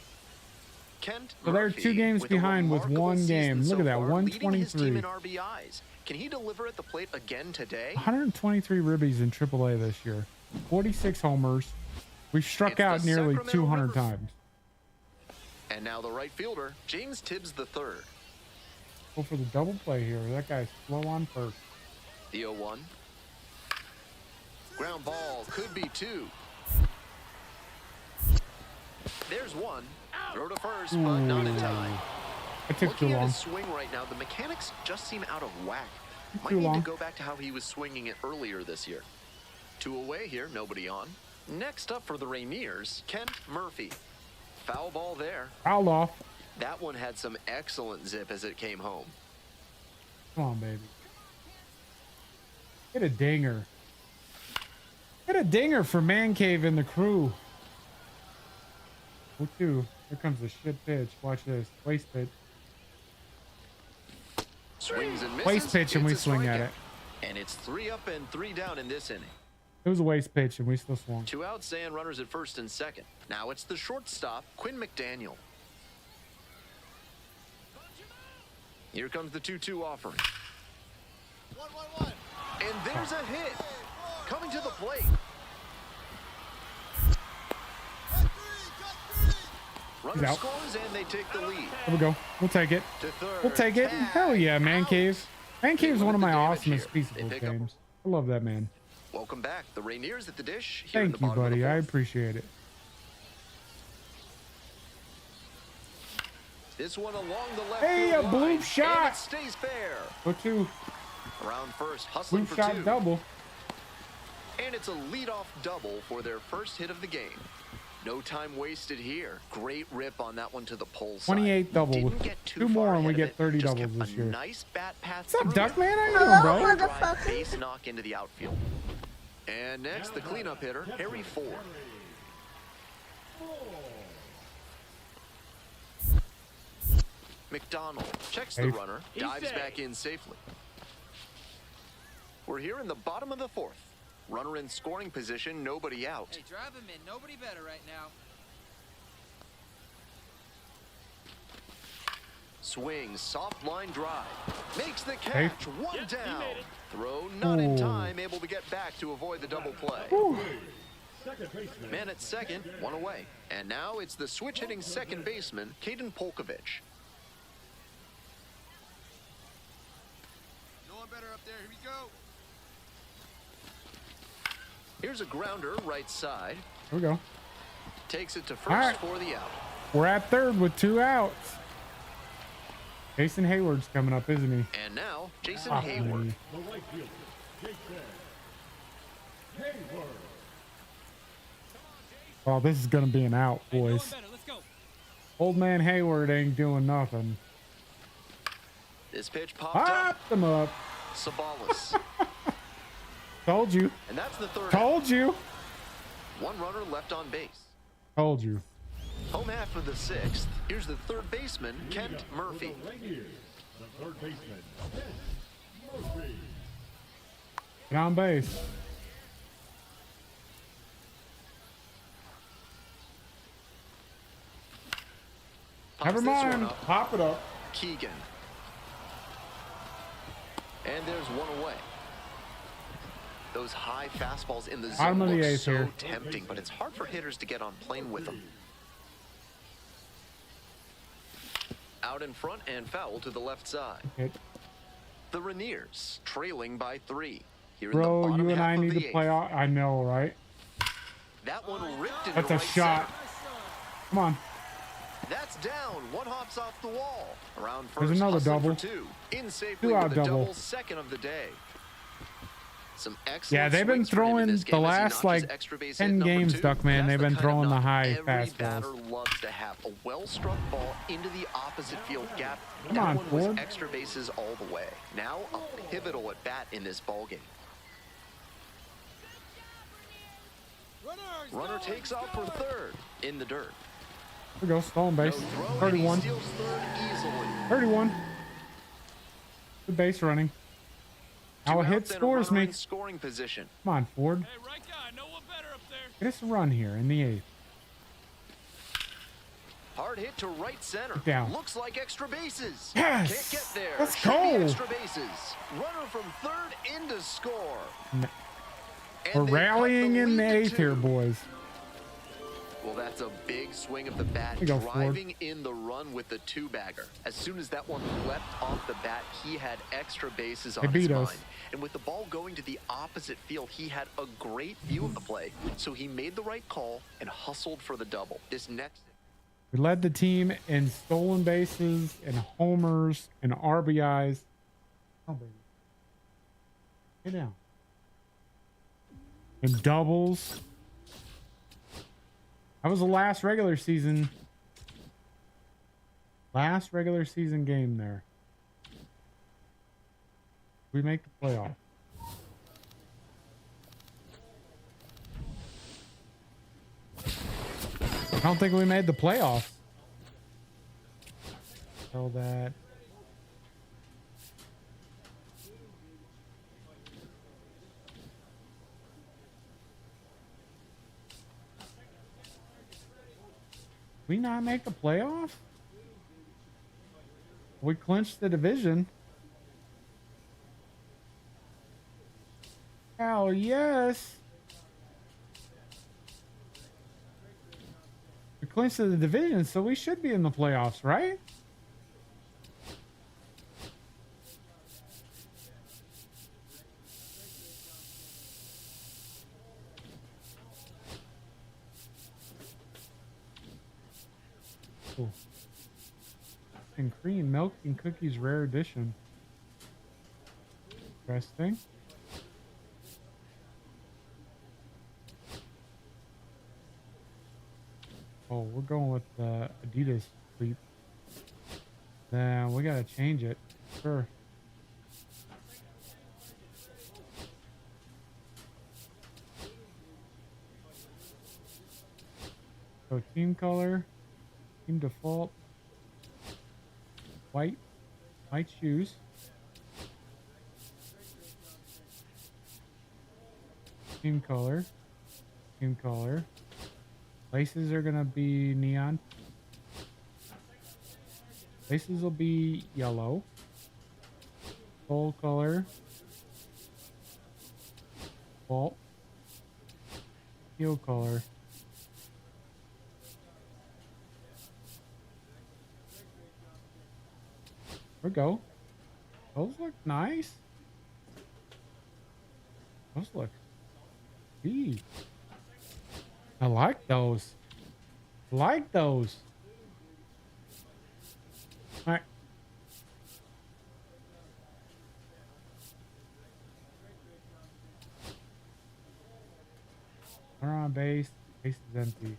Kent So they're Murphy 2 games with a behind with remarkable 1 season game. so Look at that, far, leading his team 123. in RBIs. Can he deliver at the plate again today? 123 ribbies in AAA this year. 46 homers. We've struck It's the out nearly Sacramento 200 River. times. And now the right fielder, James Tibbs III. Go for the double play here. That guy's slow on first. The 0-1. Ground ball could be 2. There's 1. Throw to first, but not in time. It took too Looking at long. his swing right now, the mechanics just seem out of whack. Might Too need long. to go back to how he was swinging it earlier this year. 2 away here, nobody on. Next up for the Rainiers, Kent Murphy. Foul ball there. Fouled off. That one had some excellent zip as it came home. Come on, baby. Get a dinger. Get a dinger for Man Cave and the crew. 0-2. Here comes the shit pitch. Watch this. Waste pitch. Swings and misses. Waste pitch and we It's a swing at strikeout. it. And it's 3 up and 3 down in this inning. It was a waste pitch and we still swung. 2 outs and runners at first and second. Now it's the shortstop, Quinn McDaniel. Here comes the 2-2 offering. 1-1-1. And there's a hit. Coming to the plate. Runner out. scores and they take the lead. There we go. We'll take it. To third. We'll take it. Tag. Hell yeah, Man Cave. Man Cave's one of my limit the damage awesomest here. pieces They of pick up- games. I love that man. Welcome back. The Rainiers at the dish. Here in Thank the you, bottom of the buddy. I fourth. appreciate it. This one along the left Hey, field a bloop line, shot. And it stays fair. 0-2. Around first, hustling Blue for shot 2. double. And it's a leadoff double for their first hit of the game. No time wasted here. Great rip on that one to the pole side. 28 double. Didn't get too 2 more far and we ahead of get it, 30 just doubles kept this a year. Nice bat path What's up, through Duck it. Man? How you doing, bro? Drive, motherfucker. base knock into the outfield. And next, the cleanup hitter, Harry Ford. McDonald checks the Safe. runner, dives back in safely. We're here in the bottom of the fourth. Runner in scoring position, nobody out. Hey, drive him in. Nobody better right now. Swings, soft line drive. Makes the catch. One down. Throw not in Ooh. time, able to get back to avoid the double play. Whew. Second baseman. Man at second, one away. And now it's the switch-hitting second baseman, Caden Polkovich. No one better up there. Here we go. Here's a grounder right side. Here we go. Takes it to first right. for the out. We're at third with 2 outs. Jason Hayward's coming up, isn't he? And now, Jason Ah, Hayward. me. The right fielder, Jason Hayward. Oh, this is going to be an out, boys. Old man Hayward ain't doing nothing. This pitch popped up. Popped them up. Sabalas. Told you. And that's the third out. Told you. One runner left on base. Told you. Home half of the sixth. Here's the third baseman, Kent Murphy. For the Rainiers, the third baseman, Kent Murphy. Get on base. Pops Never this one mind. up. Pop it up. Keegan. And there's one away. Those high fastballs in the Bottom zone of the look eighth so here. tempting, but it's hard for hitters to get on plane with them. Out in front and foul to the left side. Hit. The Rainiers trailing by 3. Here in Bro, the bottom you and half I of need the to play eighth. off. I know, right? That one ripped into That's a right shot. center. Come on. That's down. One hops off the wall. Around There's first, another hustling double. for 2. In safely 2 out with a double. double, second of the day. Some excellent Yeah, they've been swings for him in throwing this the game as he last, notches like, extra base 10 hit number games, 2. Duckman. That's They've the been kind of throwing the knock high every fastballs. batter loves to have. A well-struck ball into the opposite field gap. Come That on, one was Ford. extra bases all the way. Now a pivotal at bat in this ballgame. Runner takes off for third in the dirt. Here we go. Stolen No base. throw, and he 31. steals third easily. 31. Good base running. Now a Two hit outs and scores runner me. in scoring position. Come on, Ford. Hey, right guy, no one better up there. Get us a run here in the 8th. Hard hit to right center. Get down. Looks like extra bases. Yes! Can't get there. Let's Should be go. Extra bases. Runner from third in to score. N- And We're they cut rallying in the lead to 8th here, 2. boys. Well, that's a big swing of the bat, Here you go, Ford. driving in the run with the 2-bagger. As soon as that one leapt off the bat, he had extra bases on They his beat us. mind. And with the ball going to the opposite field, he had a great view of the play. So he made the right call and hustled for the double. This next... We led the team in stolen bases and homers and RBIs. Oh, baby. Get down. And doubles. That was the last regular season. Last regular season game there. We make the playoff. I don't think we made the playoffs. Tell that. We not make the playoff? We clinched the division. Hell yes. We clinched the division, so we should be in the playoffs, right? Cool. And Korean milk and cookies rare edition. Interesting. Oh, we're going with Adidas sleep. Then we gotta change it. Sure. So team color, team default, white shoes. Team color. Laces are gonna be neon. Laces will be yellow. Full color. Vault. teal color. There we go. Those look nice. Those look sweet. I like those. Like those. All right. Runner on base. Base is empty.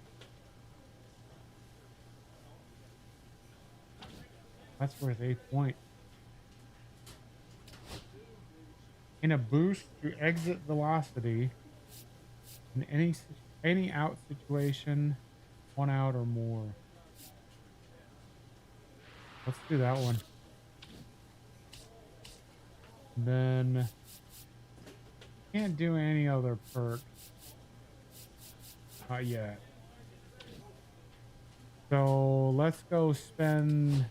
That's worth 8 points. In a boost to exit velocity in any out situation, 1 out or more. Let's do that one. And then can't do any other perk. Not yet. So let's go spend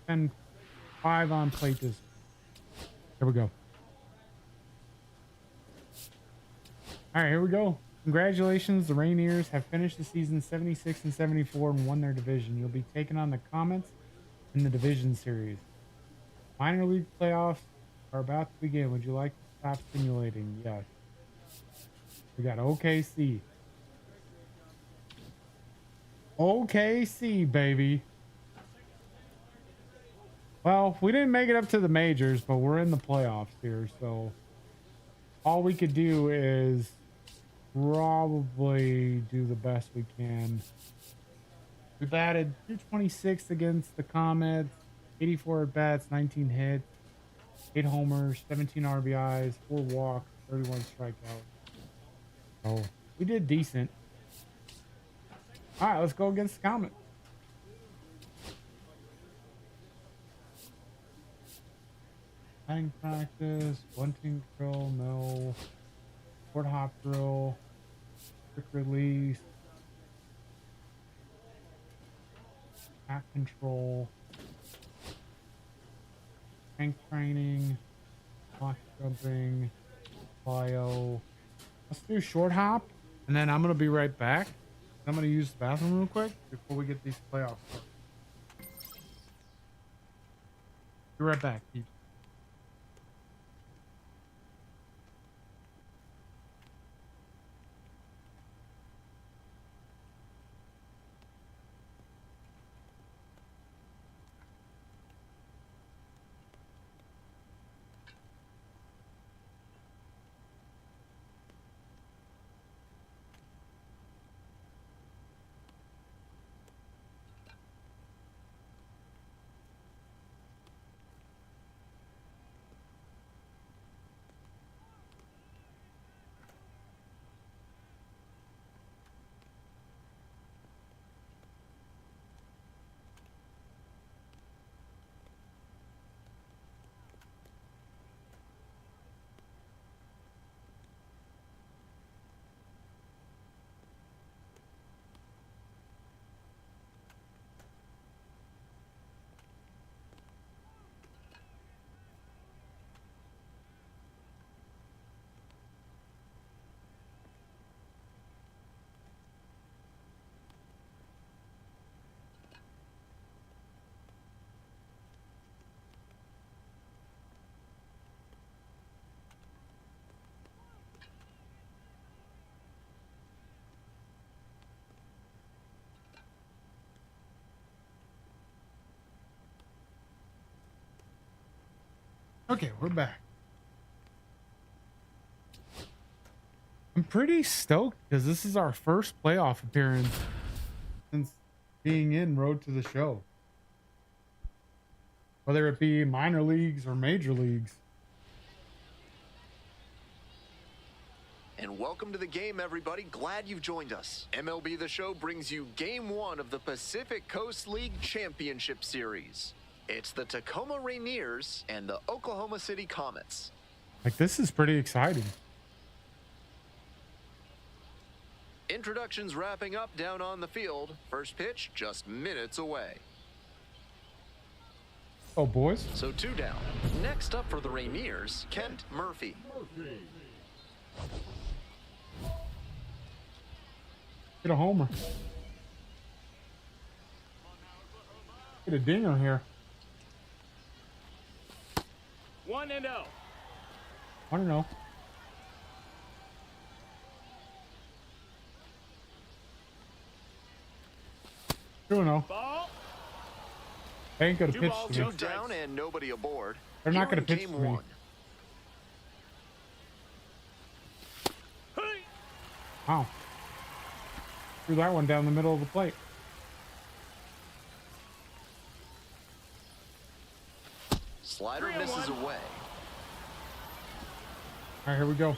and 5 on plate this. There we go. All right, here we go. Congratulations, the Rainiers have finished the season 76 and 74 and won their division. You'll be taking on the Comets in the division series. Minor league playoffs are about to begin. Would you like to stop simulating? Yes. We got OKC. OKC, baby. Well, we didn't make it up to the majors, but we're in the playoffs here, so all we could do is probably do the best we can. We batted 226 against the Comets, 84 at bats, 19 hits, 8 homers, 17 RBIs, 4 walks, 31 strikeouts. So we did decent. All right, let's go against the Comets. Batting practice, bunting drill, no. Short hop drill, quick release, back control, strength training, block jumping, plyo. Let's do short hop, and then I'm gonna be right back. I'm gonna use the bathroom real quick before we get these playoffs started. Be right back, people. Okay, we're back. I'm pretty stoked because this is our first playoff appearance since being in Road to the Show. Whether it be minor leagues or major leagues. And welcome to the game, everybody. Glad you've joined us. MLB The Show brings you Game 1 of the Pacific Coast League Championship Series. It's the Tacoma Rainiers and the Oklahoma City Comets. Like, this is pretty exciting. Introductions wrapping up down on the field. First pitch just minutes away. Oh, boys. So 2 down. Next up for the Rainiers, Kent Murphy. Get a homer. Get a dinger here. 1-0. I don't know. Two and oh. Ball. They ain't gonna Two pitch balls, to me. no 2 down and nobody aboard. They're not Here gonna in pitch game to me. 1. Hey. Wow. Threw that one down the middle of the plate. Slider 3-1. misses away. All right, here we go.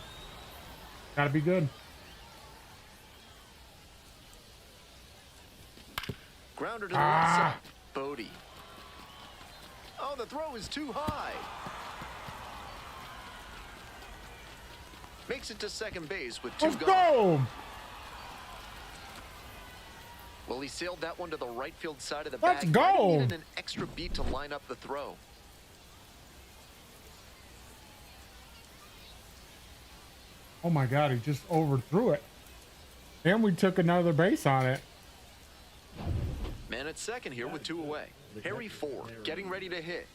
Gotta be good. Grounder to the left side. Bodie. Oh, the throw is too high. Makes it to second base with 2 Let's gone. go! Well, he sailed that one to the right field side of the Let's bag. go! He needed an extra beat to line up the throw. Oh my God, he just overthrew it. And we took another base on it. Man at second here with 2 away. Harry Ford getting ready to hit.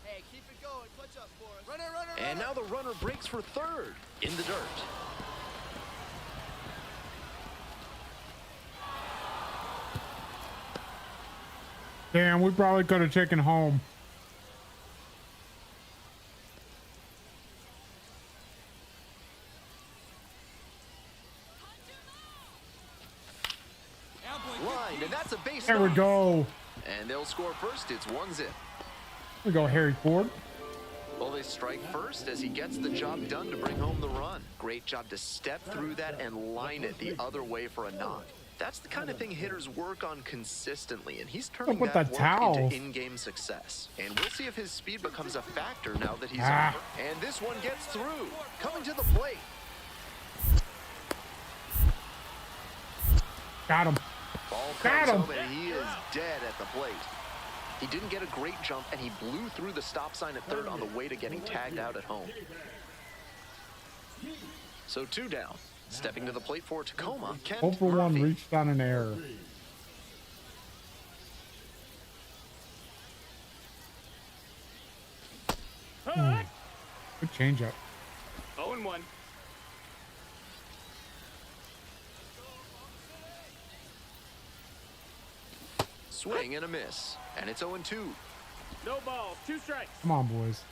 Hey, keep it going. Clutch up for us. Runner. And now the runner breaks for third in the dirt. Damn, we probably could have taken home. Line, and that's a base There we hit. go. And they'll score first. It's 1 zip. Here we go, Harry Ford. Well, they strike first as he gets the job done to bring home the run. Great job to step through that and line it the other way for a knock. That's the kind of thing hitters work on consistently, and he's turning with that the work towel? into in-game success. And we'll see if his speed becomes a factor now that he's Ah. on. And this one gets through. Coming to the plate. Got him. Ball Got comes him. up, and he is dead at the plate. He didn't get a great jump, and he blew through the stop sign at third on the way to getting tagged out at home. So 2 down. Stepping to the plate for Tacoma, Kent 0 for 1 Murphy. reached on an error. Good changeup. 0-1. Swing and a miss, and it's 0-2. No balls. 2 strikes. Come on, boys.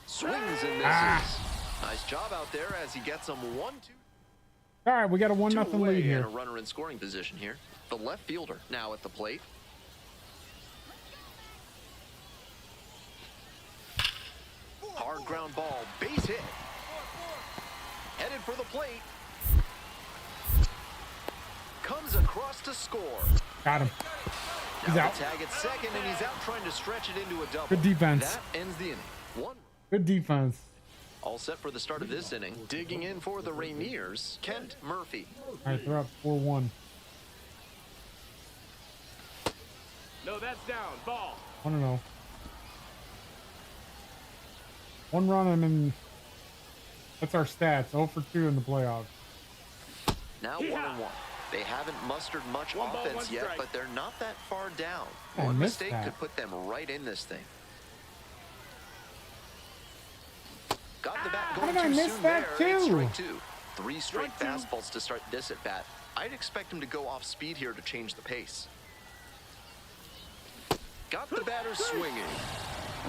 Swings and misses. Nice job out there as he gets them 1-2. All right, we got a 1-0 away lead here. and a runner in scoring position here. The left fielder now at the plate. Hard ground ball, base hit. Headed for the plate. Comes across to score. Got him. He's Now out. the tag at second, and he's out trying to stretch it into a double. Good defense. That ends the inning. 1. Good defense. All set for the start of this inning. Digging in for the Rainiers, Kent Murphy. All right, they're up 4-1. No, that's down. Ball. 1-0. 1 run and then that's our stats. 0 for 2 in the playoffs. Now 1-1. They haven't mustered much One ball, offense one yet, strike. but they're not that far down. I One missed mistake that. could put them right in this thing. Got the bat How going did I too miss soon that there. It's too? strike 2. 3 straight Strike 2. fastballs to start this at bat. I'd expect him to go off speed here to change the pace. Got the batter swinging.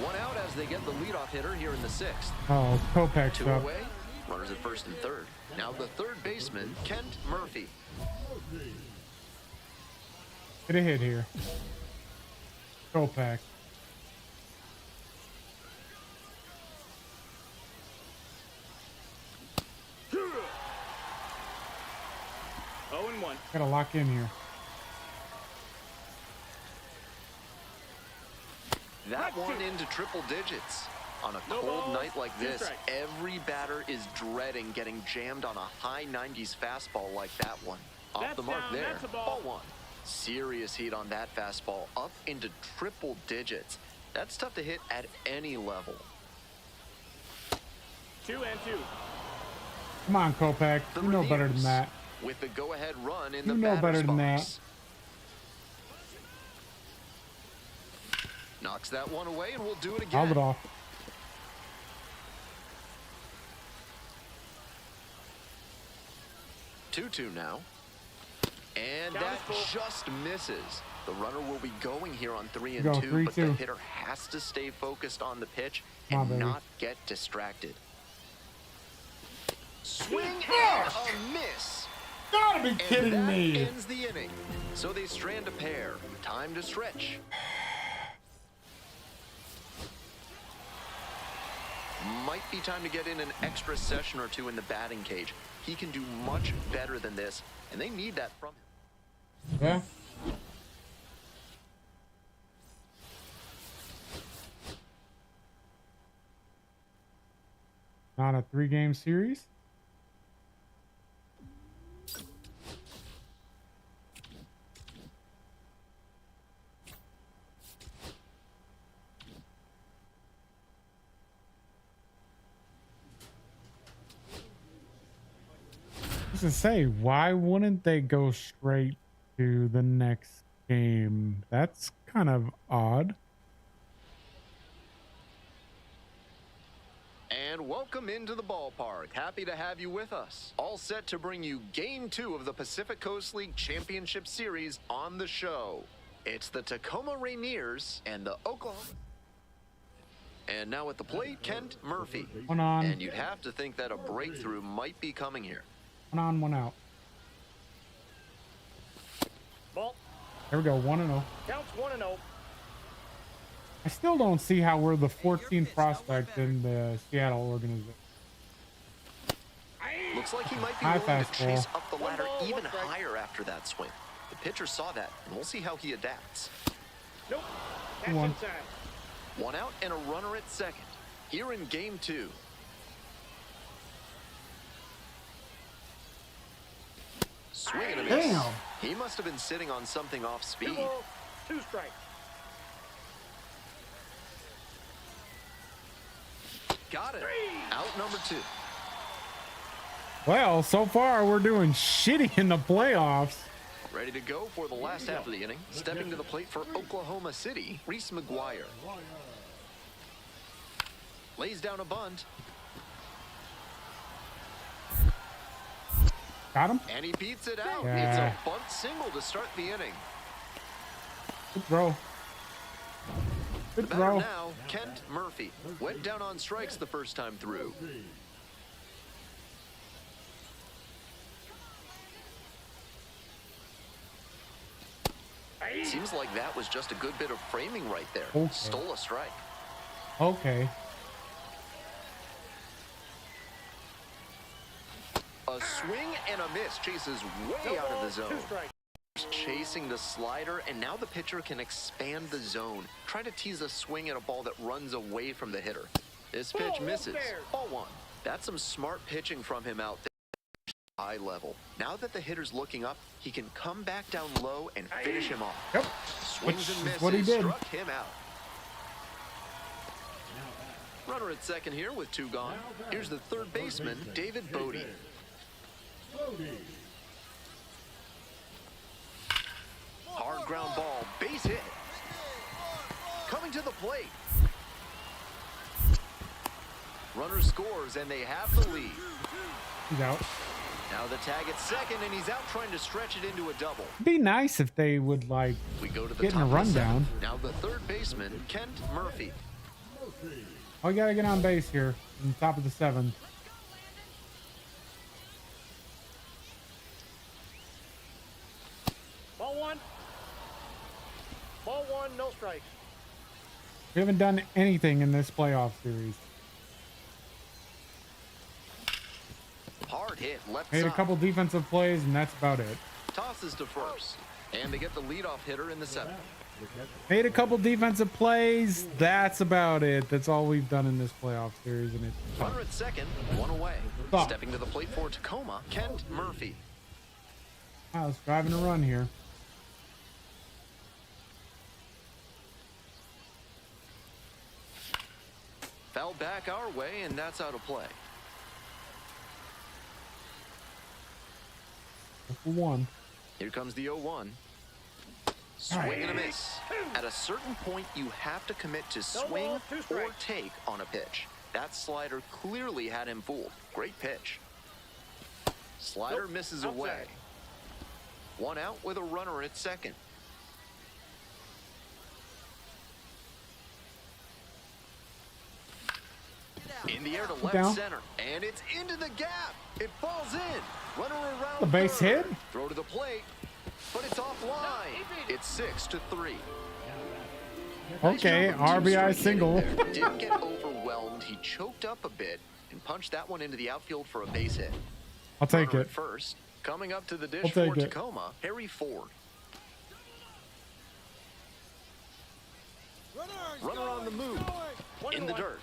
1 out as they get the leadoff hitter here in the 6th. Oh, Kopech's 2 up. away. Runners at first and third. Now the third baseman, Kent Murphy. Get a hit here. Kopech. Oh and 1. Gotta lock in here. That one into triple digits. On a No cold balls, night like 2 this, strikes. every batter is dreading getting jammed on a high 90s fastball like that one. Off That's the mark down, there. that's a ball. Ball 1. Serious heat on that fastball, up into triple digits. That's tough to hit at any level. 2 and 2. Come on, Kopech. The You know better than relievers that. With the go-ahead run in You the know batter's better than that. box. Knocks that one away, and we'll do it Foul again. it off. 2-2 now. And Count that is full. just misses. The runner will be going here on 3 and Go, 2, but the 3-2. hitter has to stay focused on the pitch Come on, and baby. not get distracted. Swing and a miss. Gotta be And kidding that me. ends the inning. So they strand a pair. Time to stretch. Might be time to get in an extra session or two in the batting cage. He can do much better than this, and they need that from him. Yeah. Not a 3-game series. To say, why wouldn't they go straight to the next game? That's kind of odd. And welcome into the ballpark. Happy to have you with us. All set to bring you Game 2 of the Pacific Coast League Championship Series on the show. It's the Tacoma Rainiers and the Oklahoma. And now at the plate, Kent Murphy. One on, And you'd have to think that a breakthrough might be coming here. one on, one out. Ball. There we go, 1-0. Counts 1 and 0. I still don't see how we're the 14th prospect in the Seattle organization. Looks like he might be High willing to fastball. chase up the ladder One ball, even 1 strike. higher after that swing. The pitcher saw that, and we'll see how he adapts. Nope. Catch 1. inside. 1 out and a runner at second. Here in Game 2. Swing and a miss. Damn. He must have been sitting on something off 2 speed. balls, 2 strikes. Got it. Out number 2. Well, so far we're doing shitty in the playoffs. Ready to go for the last half of the inning. Stepping to the plate for Oklahoma City, Reese McGuire. Lays down a bunt, Got him. and he beats it out. Yeah. It's a bunt single to start the inning. Good throw. The Good batter throw. now, Kent Murphy. Went down on strikes the first time through. Seems like that was just a good bit of framing right there. Okay. Stole a strike. Okay. A swing and a miss chases way out of the zone. 2 strikes. Chasing the slider, and now the pitcher can expand the zone. Try to tease a swing at a ball that runs away from the hitter. This pitch Ball, misses. Bears. Ball 1. That's some smart pitching from him out there. High level. Now that the hitter's looking up, he can come back down low and finish him off. Yep. Swings Which and is misses. what he did. Struck him out. Runner at second here with 2 gone. Here's the third baseman, David Bodie. Hard ground ball, base hit. Coming to the plate. Runner scores, and they have the lead. He's out. Now the tag at second, and he's out trying to stretch it into a double. It'd be nice if they would like We go to the getting a top of the rundown. seventh. Now the third baseman, Kent Murphy. Oh, you gotta get on base here in the top of the 7th. Ball 1. Ball 1, no strikes. We haven't done anything in this playoff series. Hard hit, left Made a side. couple defensive plays, and that's about it. Tosses to first. And they get the leadoff hitter in the 7th. Made a couple defensive plays. That's about it. That's all we've done in this playoff series, and it's Runner at second, one away. Stop. Stepping to the plate for Tacoma, Kent Murphy. I was driving a run here. Foul back our way, and that's out of play. For one. Here comes the 0-1. Swing and a miss. At a certain point, you have to commit to swing or take on a pitch. That slider clearly had him fooled. Great pitch. Slider misses away. One out with a runner at second. In the air to left Down. center, and it's into the gap. It falls in. Runner around The base third. hit? Throw to the plate, but it's offline. It's 6-3. Okay, Nice job of RBI two single. striking there. Didn't get overwhelmed. He choked up a bit and punched that one into the outfield for a base hit. I'll take Runner it. at first, coming up to the I'll dish take for it. Tacoma, Harry Ford. Runner on the move, in the dirt.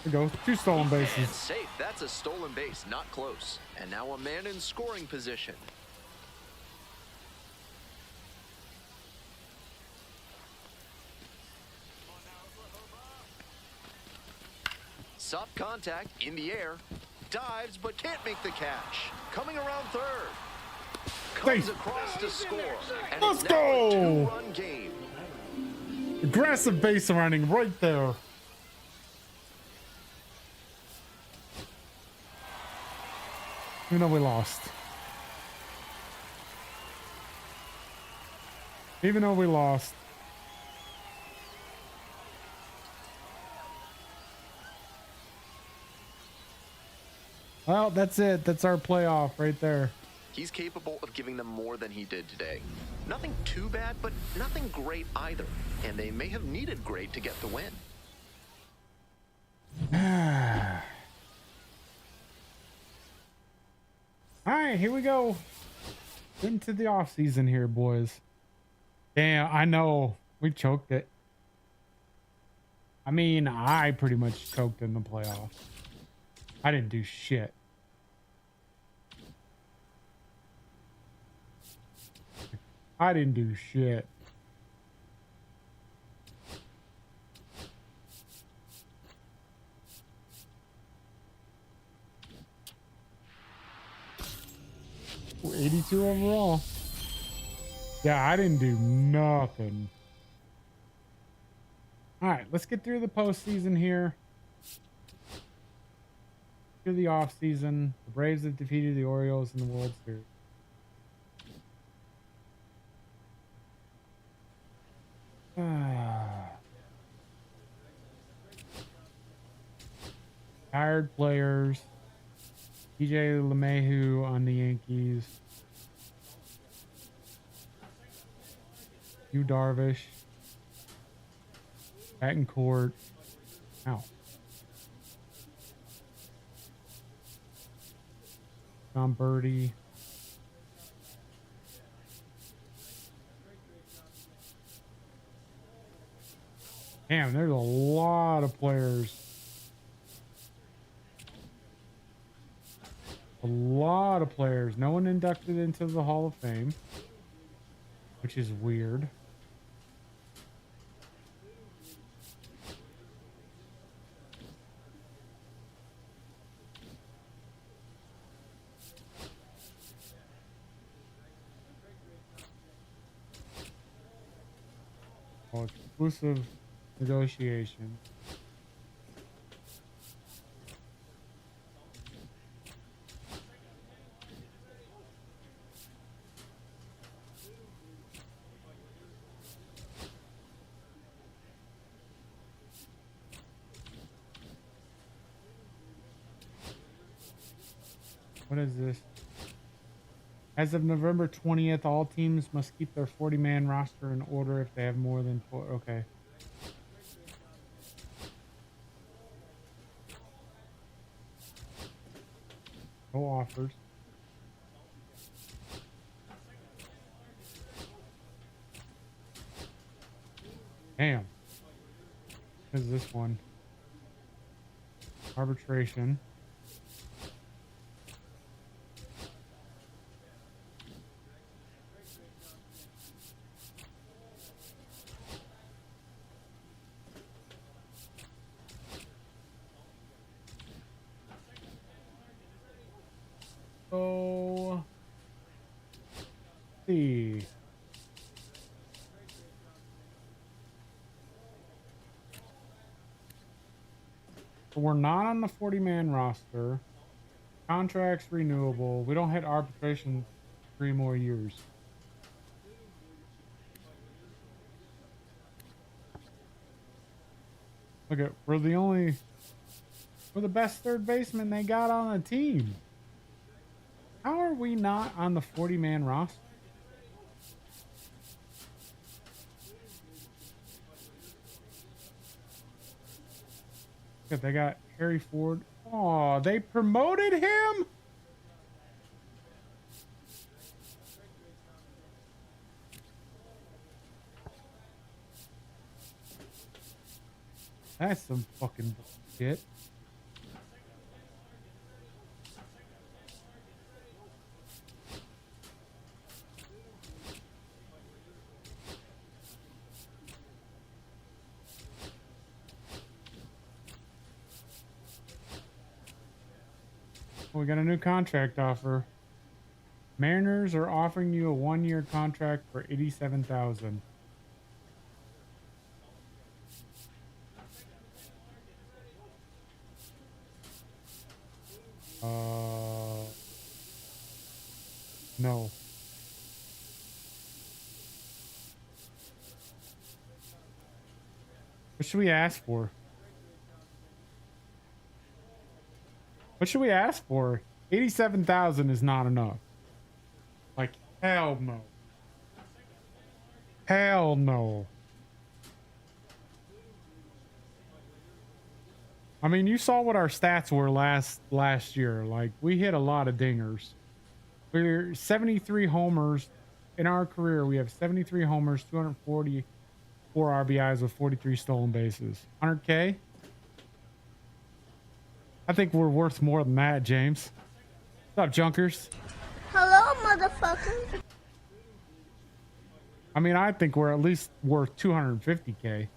There we go. 2 stolen And bases. safe. That's a stolen base, not close. And now a man in scoring position. Soft contact in the air. Dives, but can't make the catch. Coming around third. Comes Safe. across to score. And Let's it's now a go. 2-run game. Aggressive base running right there. Even though we lost. Even though we lost. Well, that's it. That's our playoff right there. He's capable of giving them more than he did today. Nothing too bad, but nothing great either. And they may have needed great to get the win. All right, here we go. Into the off season here, boys. Damn, I know we choked it. I mean, I pretty much choked in the playoffs. I didn't do shit. I didn't do shit. Ooh, 82 overall. Yeah, I didn't do nothing. All right, let's get through the postseason here. Through the offseason, the Braves have defeated the Orioles in the World Series. Tired players. DJ LeMahieu on the Yankees. Yu Darvish. Battencourt. Ow. John Birdie. Damn, there's a lot of players. A lot of players. No one inducted into the Hall of Fame, which is weird. Oh, exclusive negotiation. What is this? As of November 20th, all teams must keep their 40-man roster in order if they have more than 4. Okay. No offers. Damn. What is this one? Arbitration. So, let's see. So we're not on the 40-man roster. Contracts renewable. We don't hit arbitration 3 more years. Look at, we're the best third baseman they got on the team. How are we not on the 40-man roster? Look, they got Harry Ford. Oh, they promoted him? That's some fucking shit. We got a new contract offer. Mariners are offering you a 1-year contract for $87,000. No. What should we ask for? What should we ask for? 87,000 is not enough. Like, hell no. Hell no. I mean, you saw what our stats were last year. Like, we hit a lot of dingers. We're 73 homers in our career. We have 73 homers, 244 RBIs with 43 stolen bases. 100K? I think we're worth more than that, James. What's up, Junkers? Hello, motherfucker. I mean, I think we're at least worth 250K.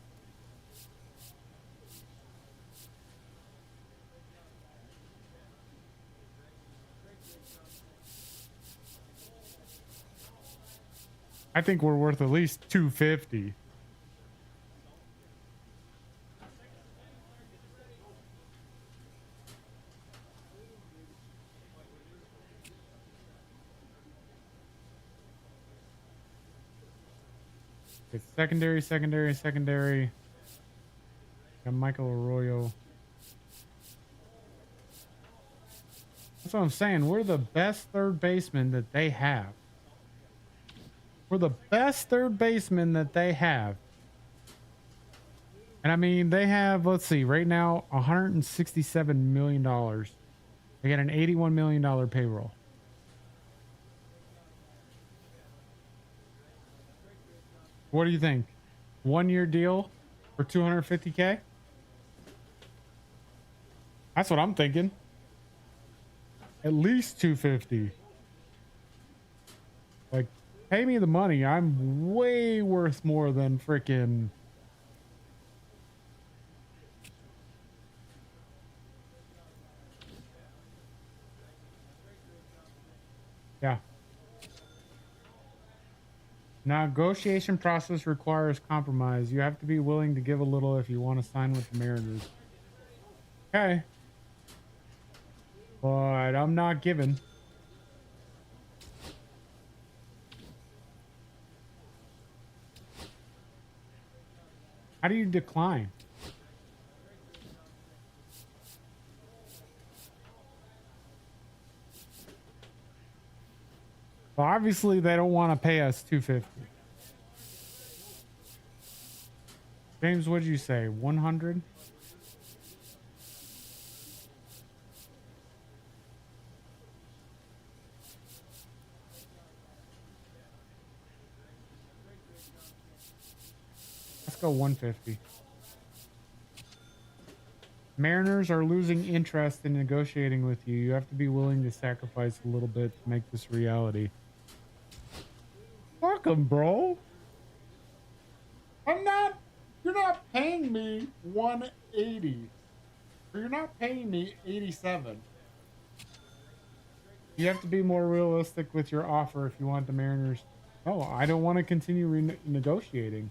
I think we're worth at least 250. It's secondary. Got Michael Arroyo. That's what I'm saying. We're the best third baseman that they have. We're the best third baseman that they have. And I mean, they have, let's see, right now, $167 million. They got an $81 million payroll. What do you think? 1-year deal for 250K? That's what I'm thinking. At least 250. Like, pay me the money. I'm way worth more than freaking. Yeah. Negotiation process requires compromise. You have to be willing to give a little if you want to sign with the Mariners. Okay. But I'm not giving. How do you decline? Well, obviously they don't want to pay us $250. James, what'd you say? 100? That's go 150. Mariners are losing interest in negotiating with you. You have to be willing to sacrifice a little bit to make this a reality. Fuck 'em, bro. You're not paying me 180. Or you're not paying me 87. You have to be more realistic with your offer if you want the Mariners. Oh, I don't want to continue negotiating.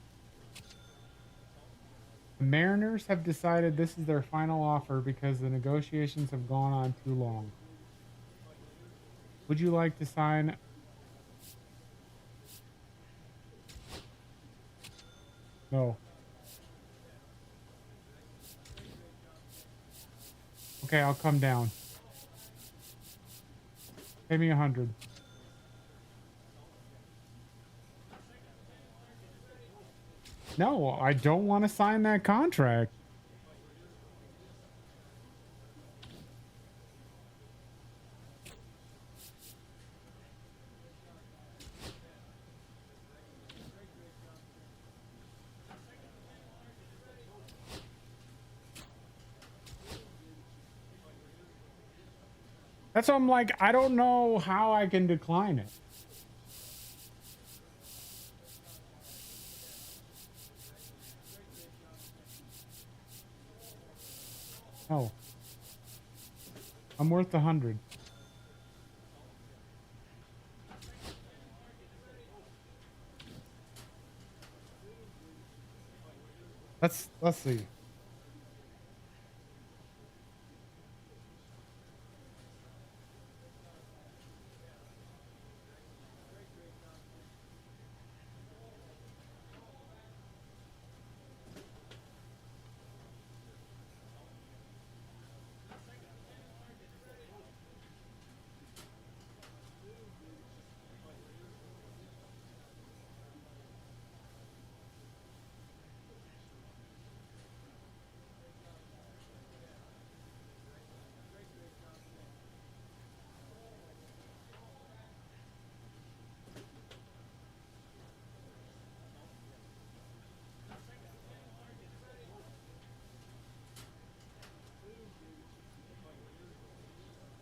The Mariners have decided this is their final offer because the negotiations have gone on too long. Would you like to sign? No. Okay, I'll come down. Pay me 100. No, I don't want to sign that contract. That's why I'm like, I don't know how I can decline it. Oh. I'm worth 100. Let's see.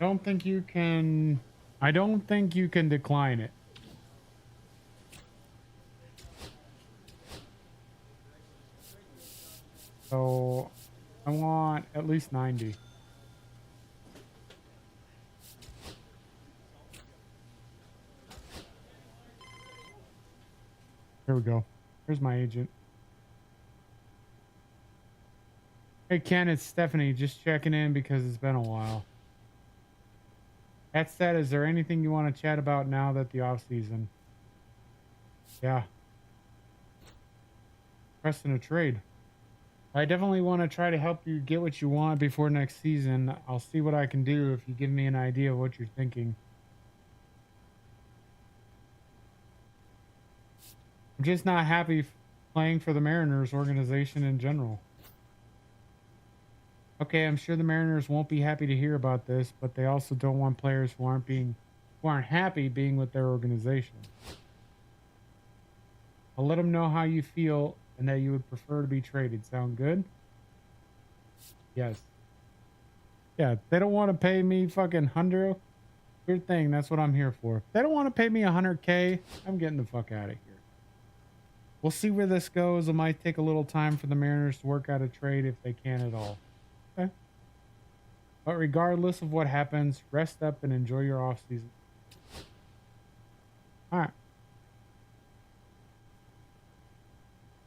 I don't think you can decline it. So I want at least 90. Here we go. Here's my agent. Hey Ken, it's Stephanie. Just checking in because it's been a while. That said, is there anything you want to chat about now that the off season? Yeah. Pressing a trade. I definitely want to try to help you get what you want before next season. I'll see what I can do if you give me an idea of what you're thinking. I'm just not happy playing for the Mariners organization in general. Okay, I'm sure the Mariners won't be happy to hear about this, but they also don't want players who aren't happy being with their organization. I'll let them know how you feel and that you would prefer to be traded. Sound good? Yes. Yeah, they don't want to pay me fucking 100. Good thing, that's what I'm here for. If they don't want to pay me 100K, I'm getting the fuck out of here. We'll see where this goes. It might take a little time for the Mariners to work out a trade if they can at all. Okay. But regardless of what happens, rest up and enjoy your off season. All right.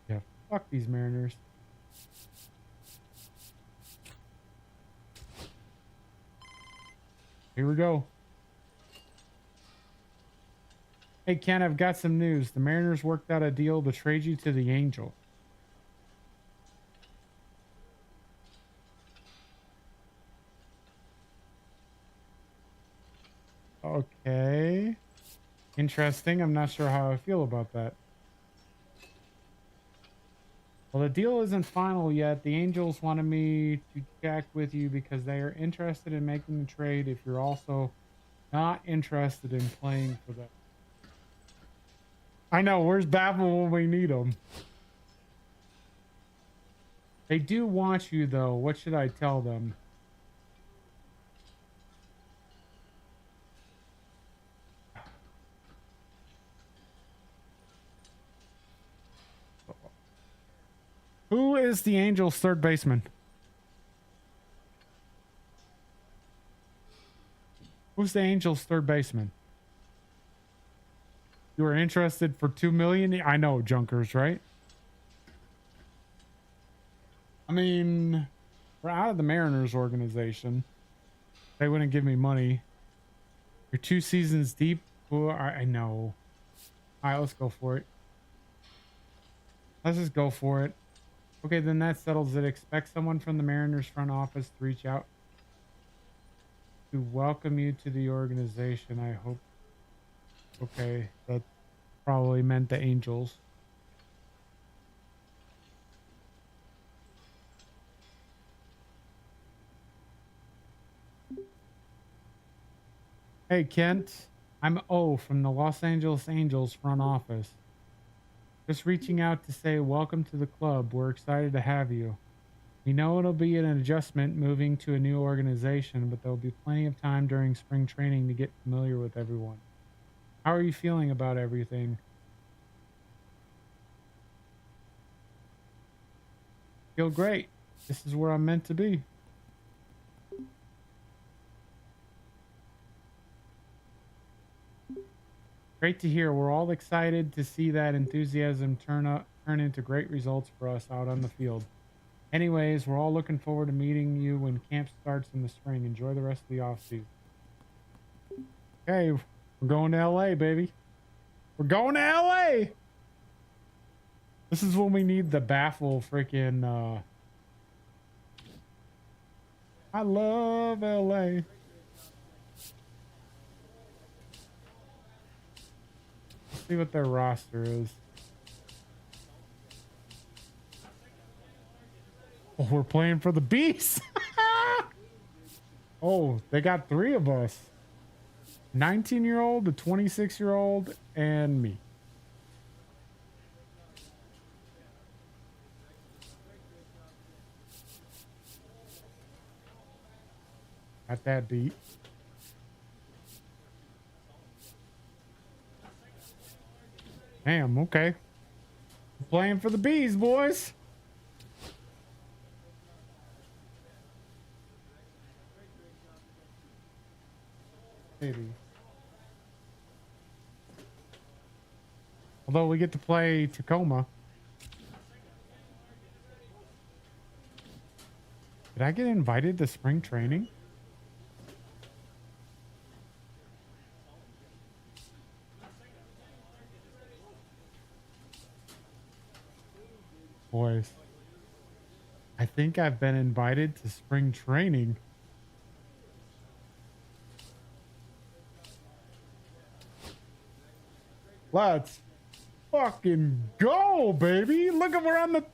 Yeah, fuck these Mariners. Here we go. Hey Ken, I've got some news. The Mariners worked out a deal to trade you to the Angels. Okay. Interesting. I'm not sure how I feel about that. Well, the deal isn't final yet. The Angels wanted me to check with you because they are interested in making the trade if you're also not interested in playing for them. I know. Where's Baffle when we need him? They do want you, though. What should I tell them? Who is the Angels' third baseman? Who's the Angels' third baseman? You were interested for $2 million? I know, Junkers, right? I mean, we're out of the Mariners organization. They wouldn't give me money. You're 2 seasons deep. Oh, I know. All right, let's go for it. Let's just go for it. Okay, then that settles it. Expect someone from the Mariners front office to reach out to welcome you to the organization. I hope. Okay, that probably meant the Angels. Hey, Kent. I'm O from the Los Angeles Angels front office. Just reaching out to say welcome to the club. We're excited to have you. We know it'll be an adjustment moving to a new organization, but there'll be plenty of time during spring training to get familiar with everyone. How are you feeling about everything? Feel great. This is where I'm meant to be. Great to hear. We're all excited to see that enthusiasm turn into great results for us out on the field. Anyways, we're all looking forward to meeting you when camp starts in the spring. Enjoy the rest of the offseason. Okay, we're going to LA, baby. We're going to LA. This is when we need the baffle freaking I love LA. See what their roster is. Oh, we're playing for the Beast. Oh, they got 3 of us. 19-year-old, a 26-year-old, and me. Got that beat. Damn, okay. Playing for the Bees, boys. Maybe. Although we get to play Tacoma. Did I get invited to spring training? Boys, I think I've been invited to spring training. Let's fucking go, baby. Look at we're on the...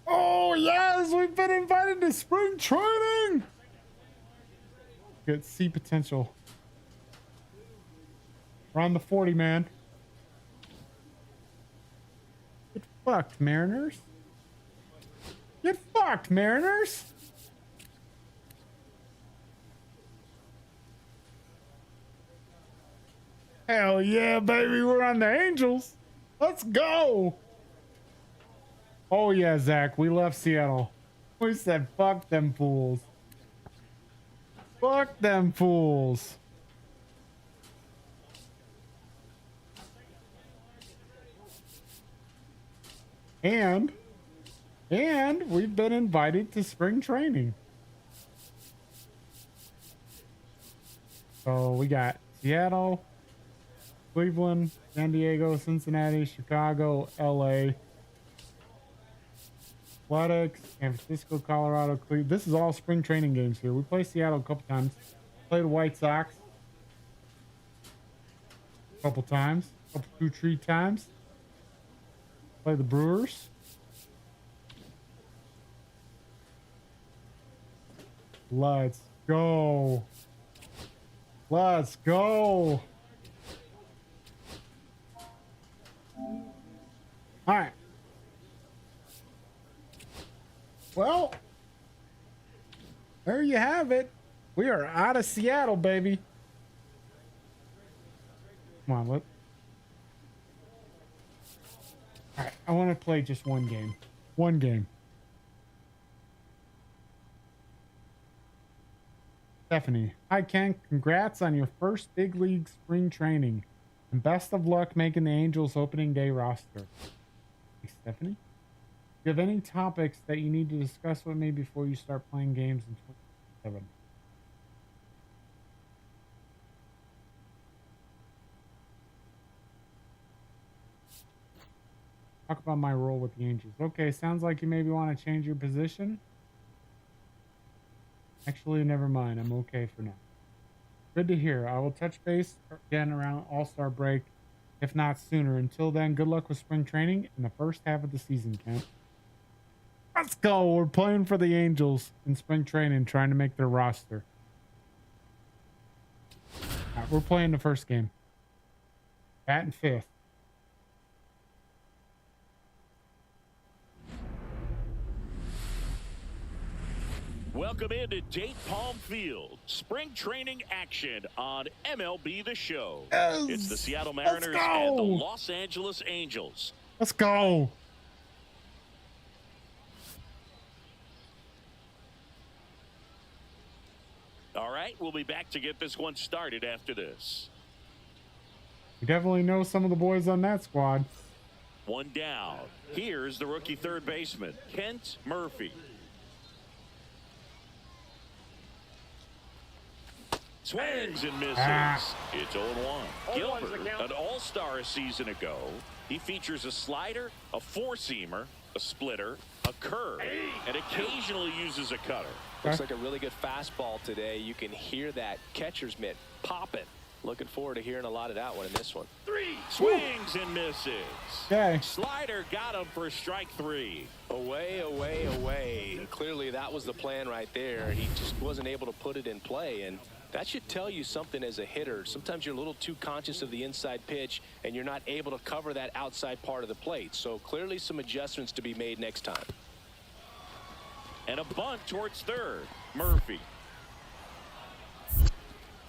Oh, yes, we've been invited to spring training. Good, see potential. We're on the 40, man. Get fucked, Mariners. Get fucked, Mariners. Hell yeah, baby. We're on the Angels. Let's go. Oh, yeah, Zach. We left Seattle. We said, fuck them fools. Fuck them fools. And we've been invited to spring training. So we got Seattle, Cleveland, San Diego, Cincinnati, Chicago, LA, Athletics, San Francisco, Colorado, Cleveland. This is all spring training games here. We played Seattle a couple times. Played the White Sox a couple times. Two, 3 times. Play the Brewers. Let's go. Let's go. All right. Well, there you have it. We are out of Seattle, baby. Come on, look. All right, I want to play just one game. One game. Stephanie. Hi, Ken. Congrats on your first big league spring training. And best of luck making the Angels opening day roster. Hey, Stephanie. Do you have any topics that you need to discuss with me before you start playing games in 2027? Talk about my role with the Angels. Okay, sounds like you maybe want to change your position. Actually, never mind. I'm okay for now. Good to hear. I will touch base again around All-Star break, if not sooner. Until then, good luck with spring training in the first half of the season, Kent. Let's go. We're playing for the Angels in spring training, trying to make their roster. All right, we're playing the first game. Batting fifth. Welcome into Date Palm Field. Spring training action on MLB The Show. Yes. It's the Seattle Mariners and the Los Angeles Angels. Let's go. All right, we'll be back to get this one started after this. We definitely know some of the boys on that squad. One down. Here's the rookie third baseman, Kent Murphy. Swings and misses. It's 0-1. Gilbert, an all-star a season ago. He features a slider, a four-seamer, a splitter, a curve, and occasionally uses a cutter. Looks like a really good fastball today. You can hear that catcher's mitt popping. Looking forward to hearing a lot of that one in this one. Swings and misses. Okay. Slider got him for strike three. Away, away, away. And clearly that was the plan right there. He just wasn't able to put it in play. And that should tell you something as a hitter. Sometimes you're a little too conscious of the inside pitch and you're not able to cover that outside part of the plate. So clearly some adjustments to be made next time. And a bunt towards third. Murphy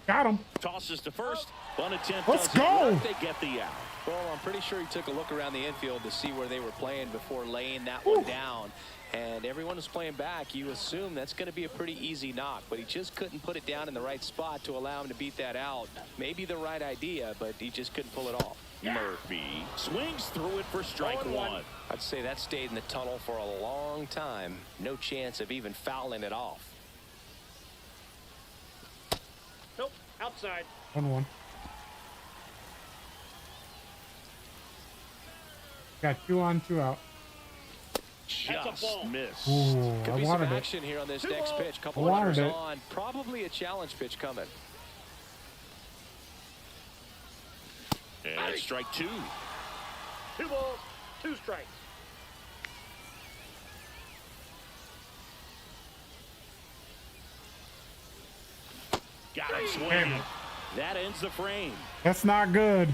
Got him. tosses to first. Bunt attempt. Let's doesn't go. work. They get the out. Well, I'm pretty sure he took a look around the infield to see where they were playing before laying that one down. And everyone was playing back. You assume that's going to be a pretty easy knock, but he just couldn't put it down in the right spot to allow him to beat that out. Maybe the right idea, but he just couldn't pull it off. Murphy swings through it for strike one. I'd say that stayed in the tunnel for a long time. No chance of even fouling it off. Nope, outside. 1-1. Got 2 on, 2 out. Just missed. Ooh, Could I be some wanted it. action here on this next pitch. Couple I wanted runners it. on. Probably a challenge pitch coming. And that's strike two. 2 balls, 2 strikes. Got him swinging. That ends the frame. That's not good.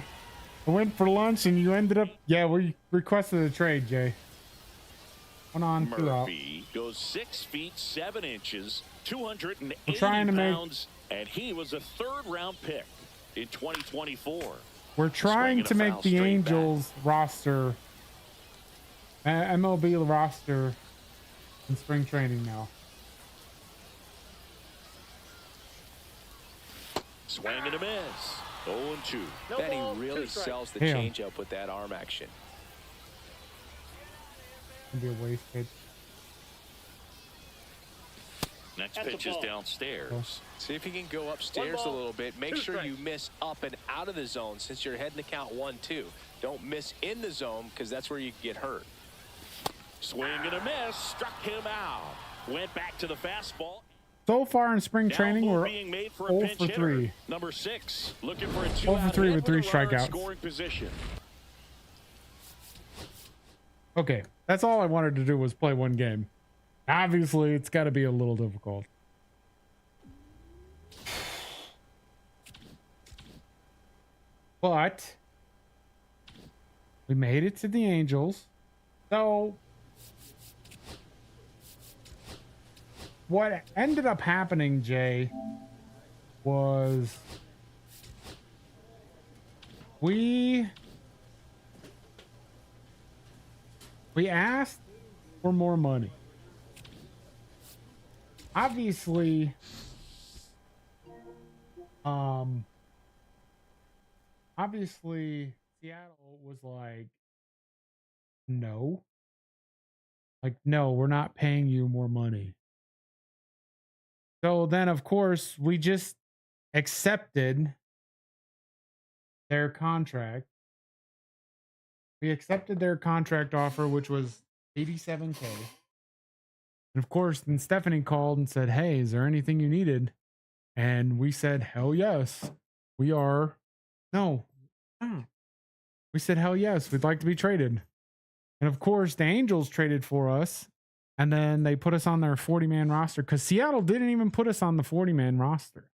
I went for lunch and you ended up. Yeah, we requested a trade, Jay. 1 on, 2 out. Murphy goes 6 feet 7 inches, 280 We're trying to make- pounds, and he was a third-round pick in 2024. We're trying to make the Angels roster, MLB roster, in spring training now. Swing and a miss. 0-2. No Then balls, he really 2 strikes. sells the Damn. changeup with that arm action. It'll be a waste pitch. Next That's a pitch is ball. downstairs. See if you can go upstairs a ball, little bit. Make 2 sure you strikes. miss up and out of the zone since you're heading to count 1-2. Don't miss in the zone because that's where you can get hurt. Swing and a miss. Struck him out. Went back to the fastball. So far in spring training, Now we're being made for a 0 pinch for hitter. 3. Number 6, looking for a 2 0 for 3 with 3 strikeouts. Scoring position. Okay, that's all I wanted to do was play one game. Obviously, it's got to be a little difficult. But we made it to the Angels. So what ended up happening, Jay, was we asked for more money. Obviously, Seattle was like, no. Like, no, we're not paying you more money. So then, of course, we just accepted their contract. We accepted their contract offer, which was $87K. And of course, then Stephanie called and said, hey, is there anything you needed? And we said, hell yes. We are. No. We said, hell yes, we'd like to be traded. And of course, the Angels traded for us. And then they put us on their 40-man roster because Seattle didn't even put us on the 40-man roster.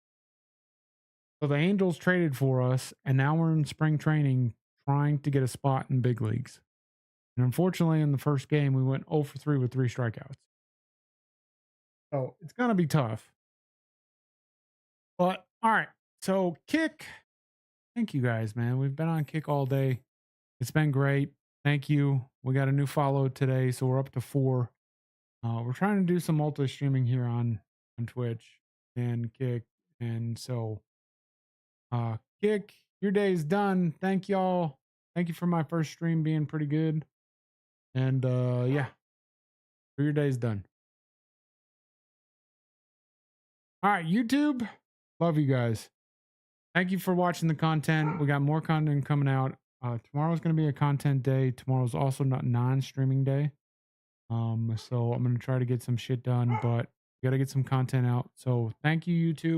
So the Angels traded for us. And now we're in spring training trying to get a spot in big leagues. And unfortunately, in the first game, we went 0 for 3 with 3 strikeouts. So it's going to be tough. But all right. So Kick. Thank you guys, man. We've been on Kick all day. It's been great. Thank you. We got a new follow today, so we're up to 4. We're trying to do some multi-streaming here on Twitch and Kick. And so, Kick, your day is done. Thank y'all. Thank you for my first stream being pretty good. And yeah, your day's done. All right, YouTube. Love you guys. Thank you for watching the content. We got more content coming out. Tomorrow's going to be a content day. Tomorrow's also not non-streaming day. So I'm going to try to get some shit done, but we got to get some content out. So thank you, YouTube.